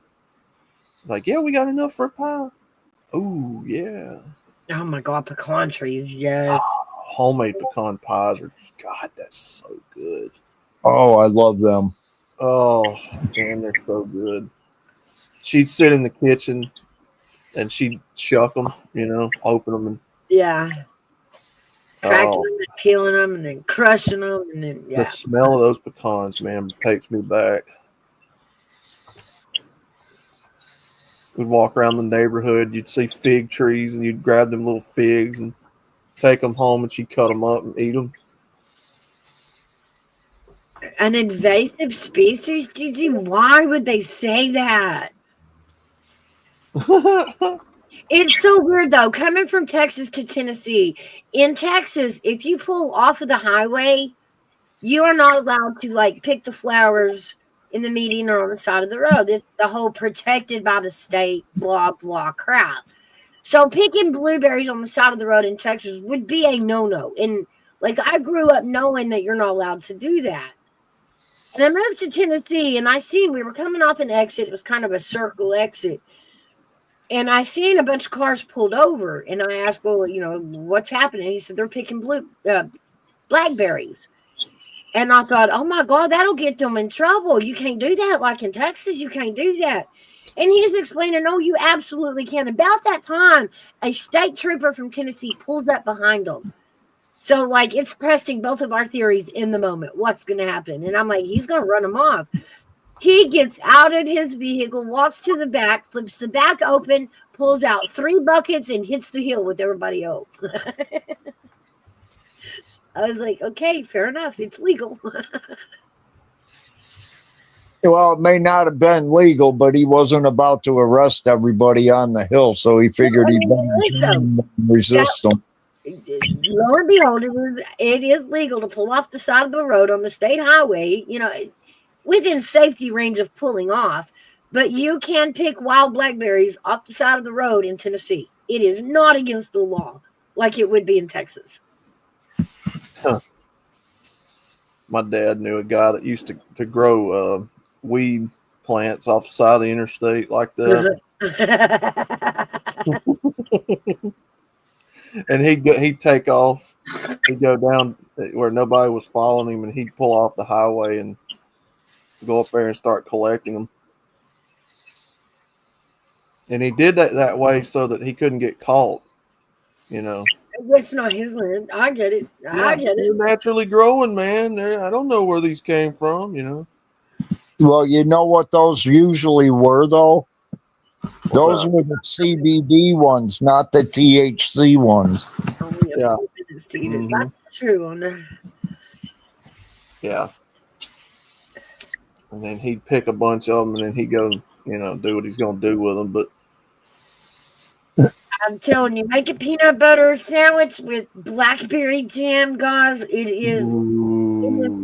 Like, yeah, we got enough for a pie. Ooh, yeah. Oh my god, pecan trees, yes. Homemade pecan pies are, God, that's so good. Oh, I love them. Oh, man, they're so good. She'd sit in the kitchen and she'd shuck them, open them. And, Yeah. Cracking oh, them and peeling them and then crushing them and then the smell of those pecans, man, takes me back. We'd walk around the neighborhood. You'd see fig trees, and you'd grab them little figs and take them home, and she'd cut them up and eat them. An invasive species, Gigi? Why would they say that? It's so weird though, coming from Texas to Tennessee. In Texas, if you pull off of the highway, you are not allowed to like pick the flowers in the median or on the side of the road. It's the whole protected by the state, blah, blah crap. So picking blueberries on the side of the road in Texas would be a no-no. And like I grew up knowing that you're not allowed to do that. And I moved to Tennessee and we were coming off an exit. It was kind of a circle exit. And I seen a bunch of cars pulled over, and I asked, well, what's happening? He said, they're picking blackberries. And I thought, oh my God, that'll get them in trouble. You can't do that. Like in Texas, you can't do that. And he's explaining, no, you absolutely can. About that time, a state trooper from Tennessee pulls up behind them. So, like, it's testing both of our theories in the moment. What's going to happen? And I'm like, he's going to run them off. He gets out of his vehicle, walks to the back, flips the back open, pulls out 3 buckets, and hits the hill with everybody else. I was like, okay, fair enough. It's legal. Well, it may not have been legal, but he wasn't about to arrest everybody on the hill, so he figured he'd resist them. Lo and behold, it is legal to pull off the side of the road on the state highway, within safety range of pulling off, but you can pick wild blackberries off the side of the road in Tennessee. It is not against the law like it would be in Texas. Huh. My dad knew a guy that used to grow weed plants off the side of the interstate like that. And he'd take off. He'd go down where nobody was following him, and he'd pull off the highway and go up there and start collecting them. And he did that way so that he couldn't get caught, It's not his land. I get it. I get They're it. naturally growing, man. I don't know where these came from, Well, you know what those usually were, though? Those were the CBD ones, not the THC ones. Yeah. That's true. Yeah. And then he'd pick a bunch of them, and then he'd go, do what he's going to do with them. But I'm telling you, make a peanut butter sandwich with blackberry jam, guys. It is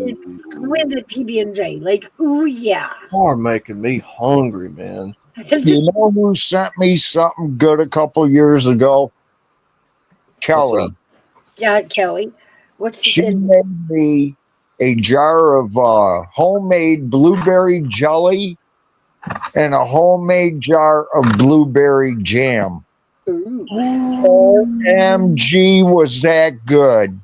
exquisite PB&J. Like, ooh, yeah. You are making me hungry, man. You know who sent me something good a couple years ago? Kelly. Yeah, Kelly. What's the She thing? made me a jar of homemade blueberry jelly and a homemade jar of blueberry jam. Ooh. OMG, was that good?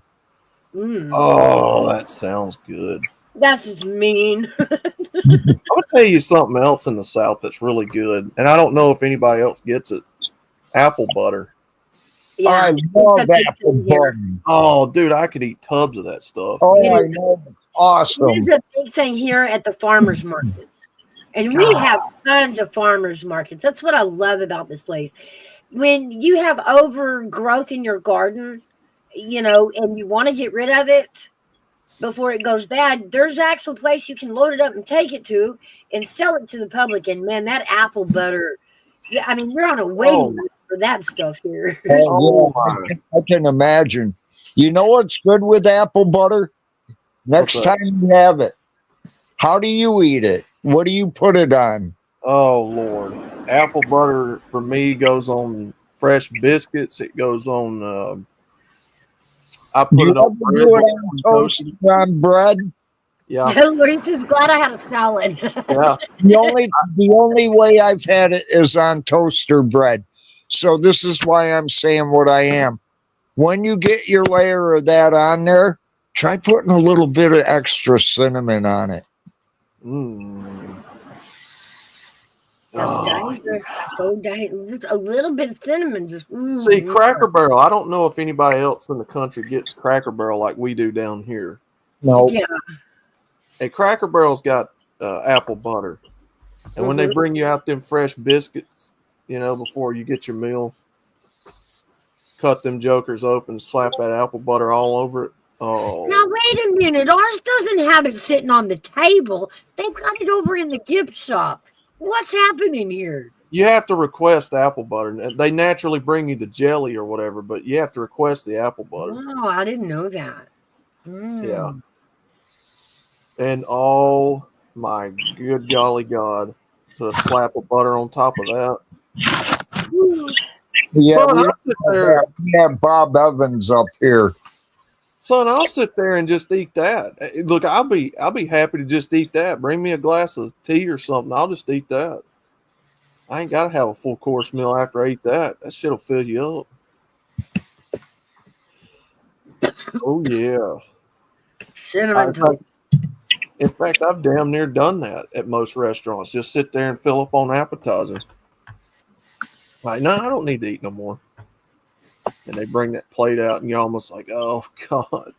Oh, that sounds good. That's just mean. I'm gonna tell you something else in the South that's really good, and I don't know if anybody else gets it. Apple butter. Yeah, I it's love a big apple thing here. butter. Oh, dude, I could eat tubs of that stuff. Oh, Man. I know. It Awesome. is a big thing here at the farmers markets. And we have tons of farmers markets. That's what I love about this place. When you have overgrowth in your garden, and you want to get rid of it before it goes bad, there's actually a place you can load it up and take it to and sell it to the public. And man, that apple butter, yeah, I mean, we're on a waiting list for that stuff here. Oh, Oh yeah, my! I can imagine. You know what's good with apple butter? Next What's that? time you have it, how do you eat it? What do you put it on? Oh Lord, apple butter for me goes on fresh biscuits. It goes on. I Do put you it on ever bread do it before on you toast toast it. on bread? Yeah, Lisa's glad I had a salad. yeah. The only way I've had it is on toaster bread. So this is why I'm saying what I am. When you get your layer of that on there, try putting a little bit of extra cinnamon on it. Mm. That's Oh, dangerous. So dangerous. Just a little bit of cinnamon. Just see, yeah. Cracker Barrel. I don't know if anybody else in the country gets Cracker Barrel like we do down here. No, Yeah. And Cracker Barrel's got apple butter. And when they Mhm. bring you out them fresh biscuits, before you get your meal, cut them jokers open, slap that apple butter all over it. Now Oh, wait a minute. Ours doesn't have it sitting on the table. They've got it over in the gift shop. What's happening here? you have to request apple butter. They naturally bring you the jelly or whatever, but you have to request the apple butter. Oh, I didn't know that. Yeah. Mm. And oh my good golly God, to slap of butter on top of that. yeah, Son, we I'll sit there. have Bob Evans up here. Son, I'll sit there and just eat that. Look, I'll be happy to just eat that. Bring me a glass of tea or something. I'll just eat that. I ain't gotta have a full course meal after I eat that. That shit'll fill you up. Oh yeah. Cinnamon toast. In fact, I've damn near done that at most restaurants. Just sit there and fill up on appetizers. Like, no, I don't need to eat no more. And they bring that plate out, and you're almost like, oh God.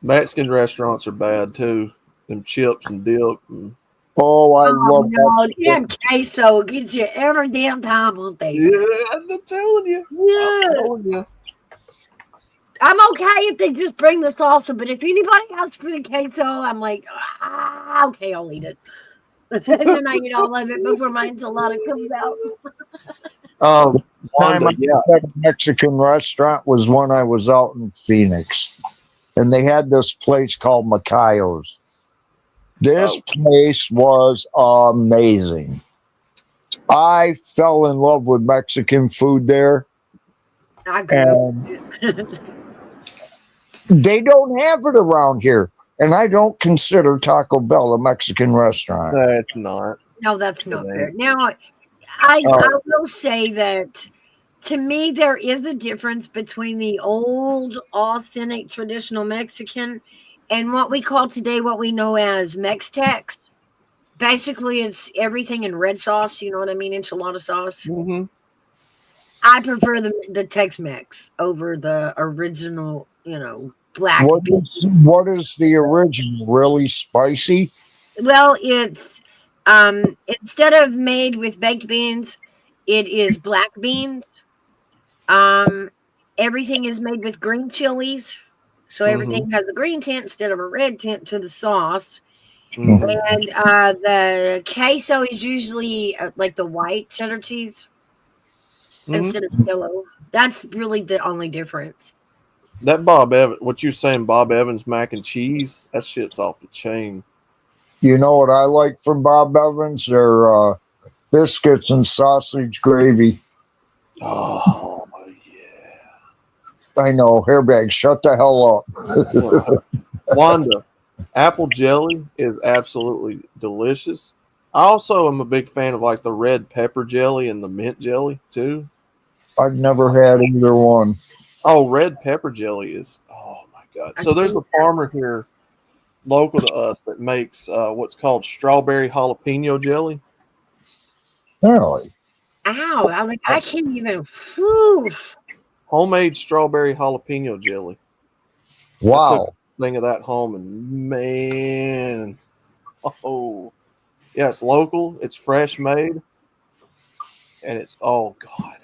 Mexican restaurants are bad too. Them chips and dip. And, Oh, I Oh love no, that. damn queso gets you every damn time, won't they? yeah, I'm telling you. Yeah. I'm telling you. I'm okay if they just bring the salsa, but if anybody asks for the queso, I'm like, okay, I'll eat it. And then I eat all of it before my enchilada comes out. The time Wanda, I was at a Mexican restaurant was when I was out in Phoenix, and they had this place called Macayo's. This place was amazing. I fell in love with Mexican food there, I grew up. and they don't have it around here. And I don't consider Taco Bell a Mexican restaurant. That's not. No, that's not It fair. ain't. Now, I Oh, will say that to me, there is a difference between the old, authentic, traditional Mexican and what we call today what we know as Mex-Tex. Basically, it's everything in red sauce. You know what I mean? Enchilada sauce. mm-hmm. I prefer the Tex-Mex over the original, black bean. What is the original? Really spicy? Well, it's instead of made with baked beans, it is black beans. Um, Everything is made with green chilies, so Mm-hmm. everything has a green tint instead of a red tint to the sauce. Mhm. And the queso is usually like the white cheddar cheese Mhm. instead of yellow. That's really the only difference. That Bob Evans, what you saying, Bob Evans mac and cheese? That shit's off the chain. You know what I like from Bob Evans? Their biscuits and sausage gravy. Oh I know, hairbag, shut the hell up. yeah, Wanda, apple jelly is absolutely delicious. I also am a big fan of like the red pepper jelly and the mint jelly too. I've never had either one. Oh, red pepper jelly is oh my god. So there's a farmer here local to us that makes what's called strawberry jalapeno jelly. Really? Ow! I'm like, I can't even. Whew. Homemade strawberry jalapeno jelly. I took Wow. a thing of that home and man, oh yeah, it's local, it's fresh made, and it's oh god.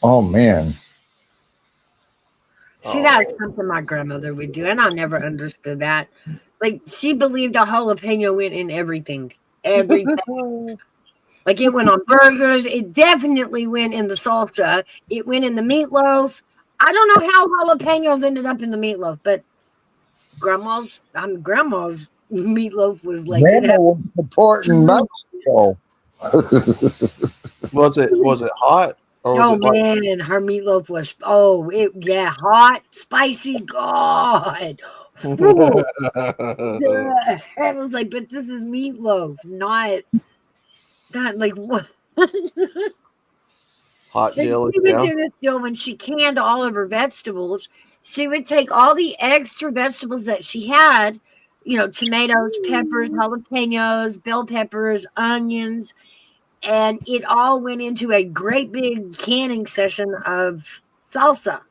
Oh, man. See, that's Oh, something my grandmother would do, and I never understood that. Like, she believed a jalapeno went in everything. Everything. Like, it went on burgers. It definitely went in the salsa. It went in the meatloaf. I don't know how jalapenos ended up in the meatloaf, but grandma's meatloaf was like, it Grandma had. was supporting Mexico. was it hot or was Oh it like man, her meatloaf was hot, spicy. God, whew, yeah. I was like, but this is meatloaf, not that. Like what? hot But jelly? she would Yeah. do this deal when she canned all of her vegetables. She would take all the extra vegetables that she had, tomatoes, peppers, jalapenos, bell peppers, onions, and it all went into a great big canning session of salsa.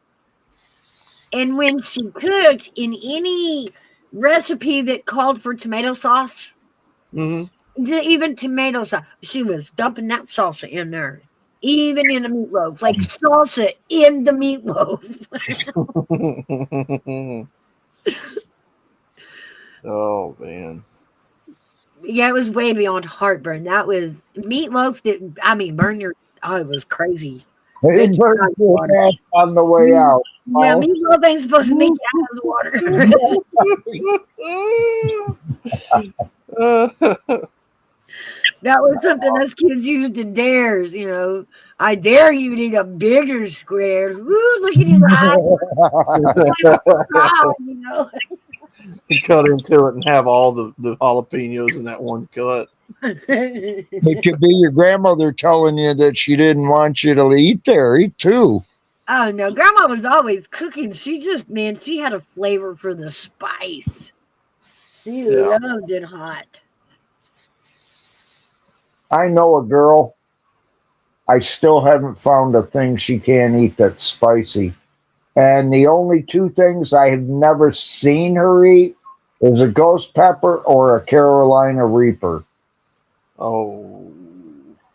And when she cooked in any recipe that called for tomato sauce, Hmm. even tomato sauce, she was dumping that salsa in there, even in the meatloaf, like salsa in the meatloaf. Oh man. Yeah, it was way beyond heartburn. That was meatloaf that, I mean, it was crazy. It Make you burns out of the your water. ass on the way out. Yeah, Oh. meatloaf ain't supposed to make you out of the water. That was something us kids used in dares, I dare you to eat a bigger square. Woo, look at his eyes. You cut into it and have all the jalapenos in that one cut. It could be your grandmother telling you that she didn't want you to eat there. Eat too. Oh no, grandma was always cooking. She just, man, she had a flavor for the spice. She Yeah. loved it hot. I know a girl. I still haven't found a thing she can't eat that's spicy. And the only two things I have never seen her eat is a ghost pepper or a Carolina Reaper. Oh.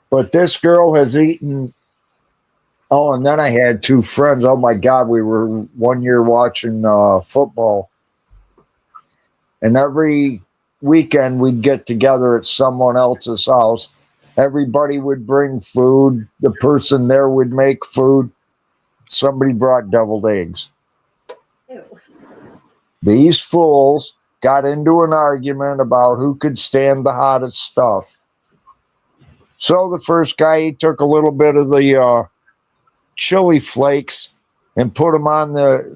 But this girl has eaten. Oh, and then I had two friends. Oh my God, we were one year watching football. And every weekend we'd get together at someone else's house. Everybody would bring food. The person there would make food. Somebody brought deviled eggs. Ew. These fools got into an argument about who could stand the hottest stuff. So the first guy, he took a little bit of the chili flakes and put them on the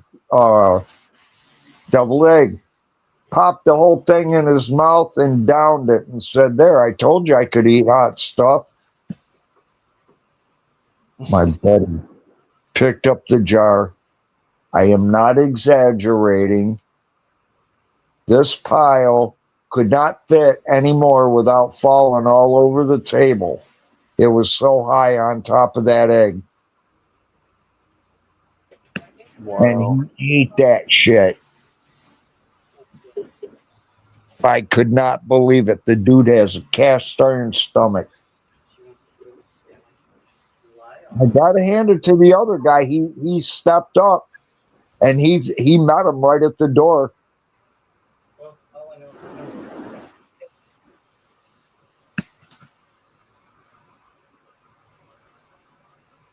deviled egg. Popped the whole thing in his mouth and downed it and said, "There, I told you I could eat hot stuff." My buddy picked up the jar. I am not exaggerating. This pile could not fit anymore without falling all over the table. It was so high on top of that egg. Wow. And he ate that shit. I could not believe it. The dude has a cast iron stomach. I gotta hand it to the other guy. He stepped up and he met him right at the door.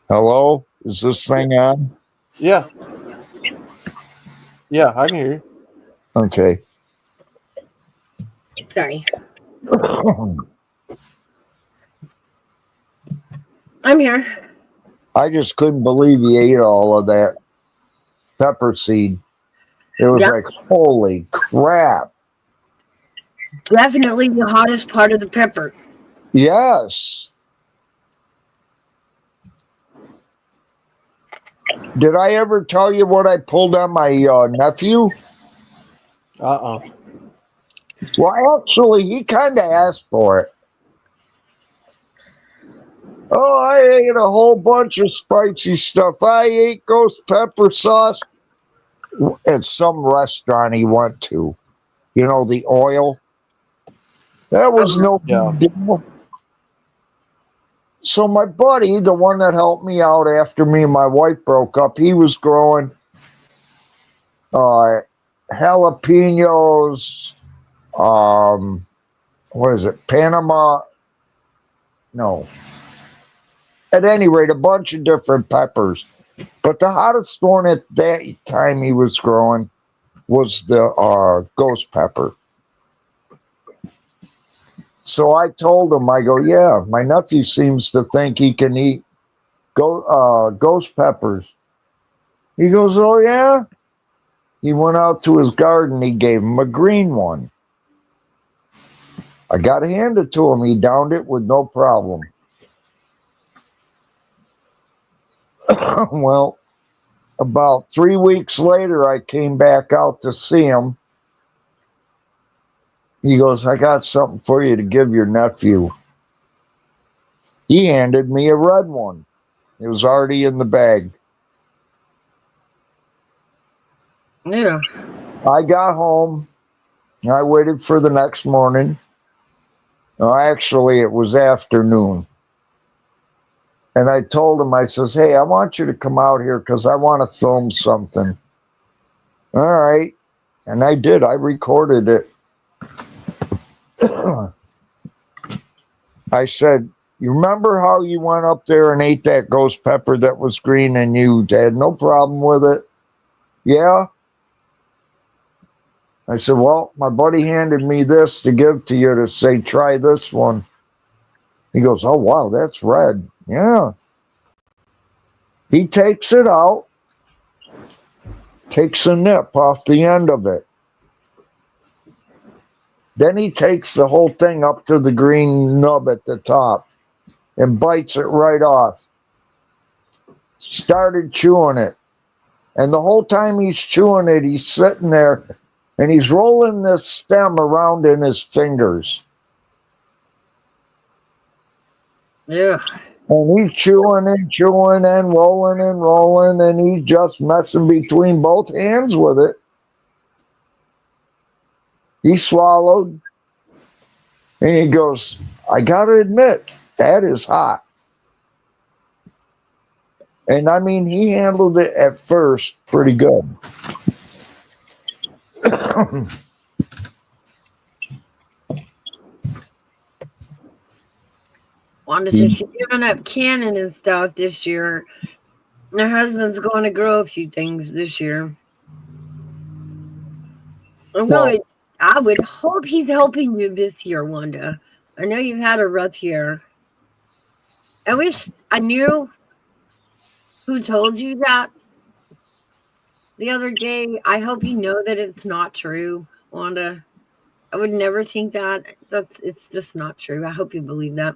Hello? Is this thing on? Yeah. Yeah, I can hear you. Okay. Sorry. I'm here. I just couldn't believe he ate all of that pepper seed. It was Yeah, like, holy crap. definitely the hottest part of the pepper. Yes. Did I ever tell you what I pulled on my nephew? Uh-uh. Well, actually, he kind of asked for it. Oh, I ate a whole bunch of spicy stuff. I ate ghost pepper sauce at some restaurant he went to. You know, the oil. That was no Yeah. big deal. So my buddy, the one that helped me out after me and my wife broke up, he was growing jalapenos, what is it, Panama? No. At any rate, a bunch of different peppers. But the hottest one at that time he was growing was the ghost pepper. So I told him, I go, yeah, my nephew seems to think he can eat ghost peppers. He goes, oh, yeah? He went out to his garden. He gave him a green one. I got to hand it to him. He downed it with no problem. Well, about 3 weeks later, I came back out to see him. He goes, I got something for you to give your nephew. He handed me a red one. It was already in the bag. Yeah. I got home. I waited for the next morning. Actually, it was afternoon. And I told him, I says, hey, I want you to come out here because I want to film something. All right. And I did. I recorded it. I said, you remember how you went up there and ate that ghost pepper that was green and you had no problem with it? Yeah. I said, well, my buddy handed me this to give to you to say, try this one. He goes, oh, wow, that's red. Yeah. He takes it out, takes a nip off the end of it. Then he takes the whole thing up to the green nub at the top and bites it right off. Started chewing it. And the whole time he's chewing it, he's sitting there and he's rolling this stem around in his fingers. Yeah. And he's chewing and rolling, and he's just messing between both hands with it. He swallowed, and he goes, I got to admit, that is hot. And I mean, he handled it at first pretty good. Wanda says she's giving up canning and stuff this year. Her husband's going to grow a few things this year. I would hope he's helping you this year, Wanda. I know you've had a rough year. I wish I knew who told you that the other day. I hope you know that it's not true, Wanda. I would never think that. It's just not true. I hope you believe that.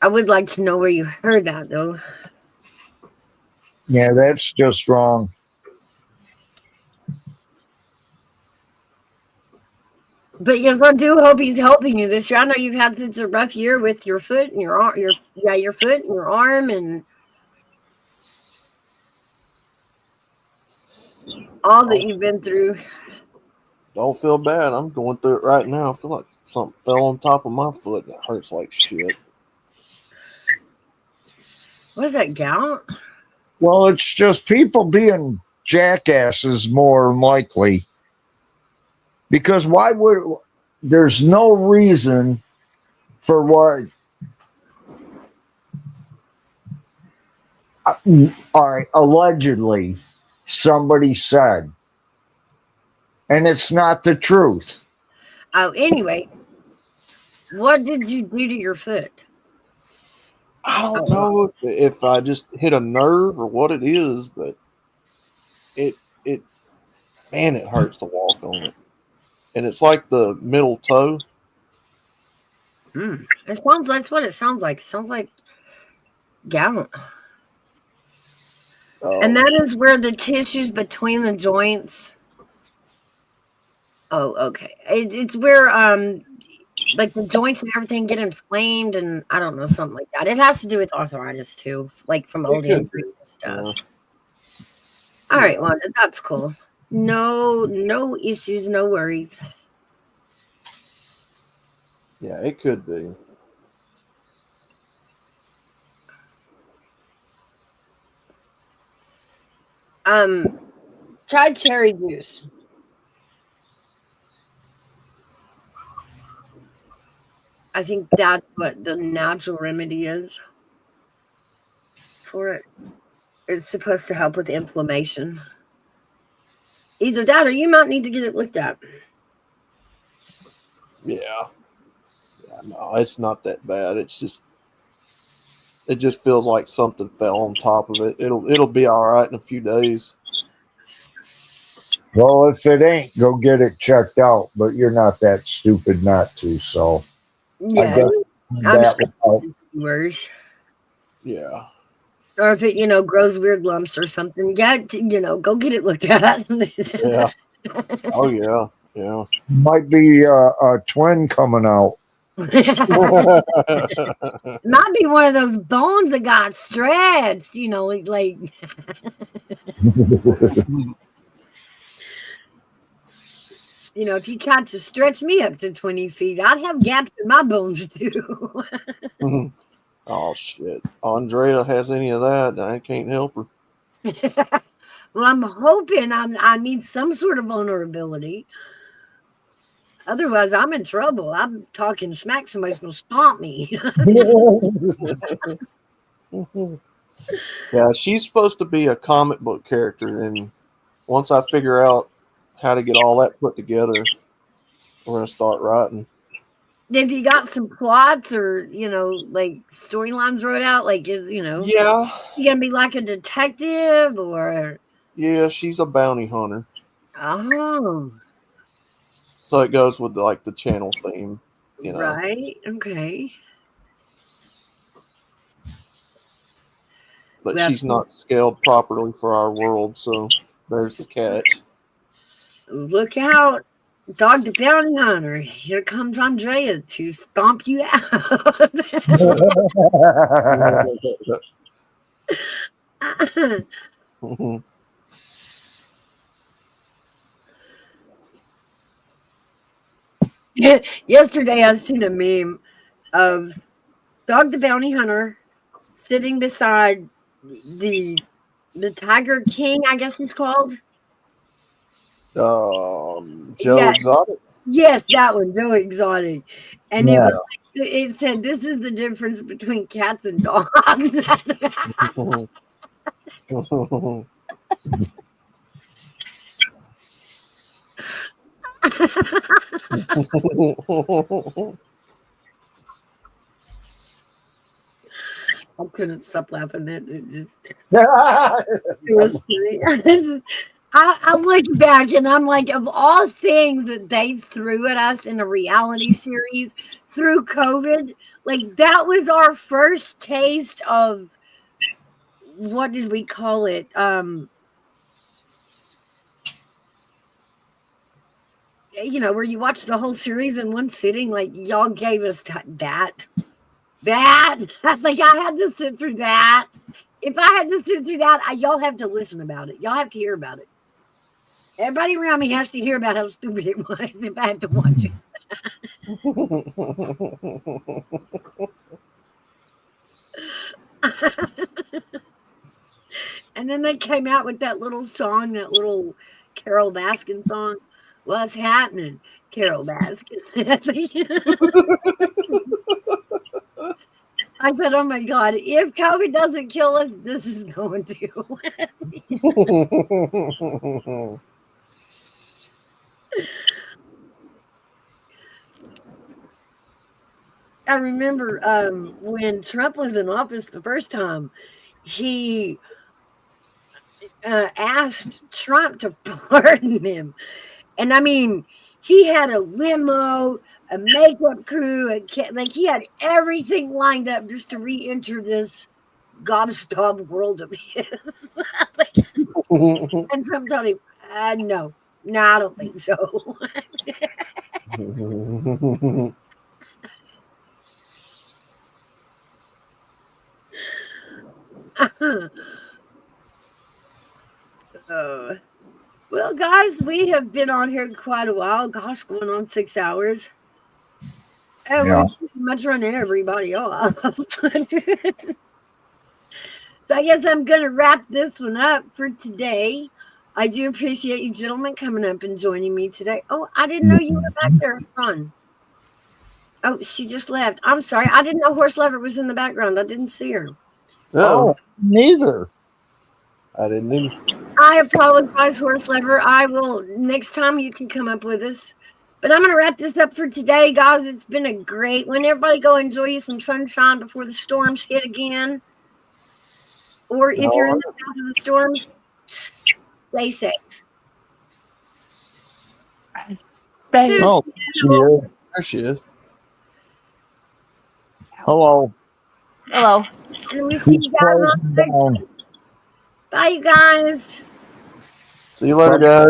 I would like to know where you heard that, though. Yeah, that's just wrong. But yes, I do hope he's helping you this year. I know you've had such a rough year with your foot and your arm, your foot and your arm, and all that you've been through. Don't feel bad. I'm going through it right now. I feel like something fell on top of my foot and it hurts like shit. What is that, gout? Well, it's just people being jackasses more likely. Because why would there's no reason for what All right, allegedly, somebody said, and it's not the truth. Oh, anyway, what did you do to your foot? I don't know if I just hit a nerve or what it is, but it man, it hurts to walk on it, and it's like the middle toe. That's what it sounds like. It sounds like gout. And that is where the tissues between the joints. Oh, okay. It's where like the joints and everything get inflamed, and I don't know, something like that. It has to do with arthritis too, like from old injuries and stuff. All right, well, that's cool. No issues, no worries. Yeah, it could be. Try cherry juice. I think that's what the natural remedy is for it. It's supposed to help with inflammation. Either that or you might need to get it looked at. Yeah. No, it's not that bad. It just feels like something fell on top of it. It'll be all right in a few days. Well, if it ain't, go get it checked out. But you're not that stupid not to. So yeah, I guess I'm that sure it's worse. Yeah. Or if it, grows weird lumps or something, go get it looked at. Yeah. Oh yeah. Yeah. might be a twin coming out. Might be one of those bones that got stretched, like if you tried to stretch me up to 20 feet, I'd have gaps in my bones too. Oh shit. Andrea has any of that, I can't help her. Well, I'm hoping I need some sort of vulnerability. Otherwise, I'm in trouble. I'm talking smack. Somebody's going to stomp me. Yeah, she's supposed to be a comic book character, and once I figure out how to get all that put together, we're gonna start writing. If you got some plots or like storylines wrote out, like Yeah. you gonna be like a detective or? Yeah, she's a bounty hunter. Oh. So it goes with like the channel theme, Right. Okay. But she's not scaled properly for our world, so there's the catch. Look out, Dog the Bounty Hunter. Here comes Andrea to stomp you out. Yesterday, I seen a meme of Dog the Bounty Hunter sitting beside the Tiger King, I guess he's called. Joe Exotic. Yes, that one, Joe Exotic. And it said, "This is the difference between cats and dogs." I couldn't stop laughing at it. It was funny. I look back and I'm like, of all things that they threw at us in a reality series through COVID, like that was our first taste of, what did we call it? Where you watch the whole series in one sitting, like y'all gave us that. Like I had to sit through that. If I had to sit through that, y'all have to listen about it. Y'all have to hear about it. Everybody around me has to hear about how stupid it was if I had to watch it. And then they came out with that little song, that little Carol Baskin song. What's happening, Carol Baskin? I said, oh my God, if COVID doesn't kill us, this is going to. I remember when Trump was in office the first time, he asked Trump to pardon him. And I mean, he had a limo, a makeup crew, like he had everything lined up just to re-enter this gobstopped world of his. Like, and Trump told him, no, I don't think so. Well, guys, we have been on here quite a while. Gosh, going on 6 hours. And Yeah. we're pretty much running everybody off. So I guess I'm going to wrap this one up for today. I do appreciate you gentlemen coming up and joining me today. Oh, I didn't know you were back there, Ron. Oh, she just left. I'm sorry. I didn't know Horse Lover was in the background. I didn't see her. Oh, neither. I didn't either. I apologize, Horse Lover. I will, next time you can come up with us. But I'm going to wrap this up for today, guys. It's been a great one. Everybody go enjoy you some sunshine before the storms hit again. Or if you're in the path of the storms, stay safe. Oh, yeah. There she is. Hello. Hello. And we see you guys on the next one. Bye, you guys. See you later, guys.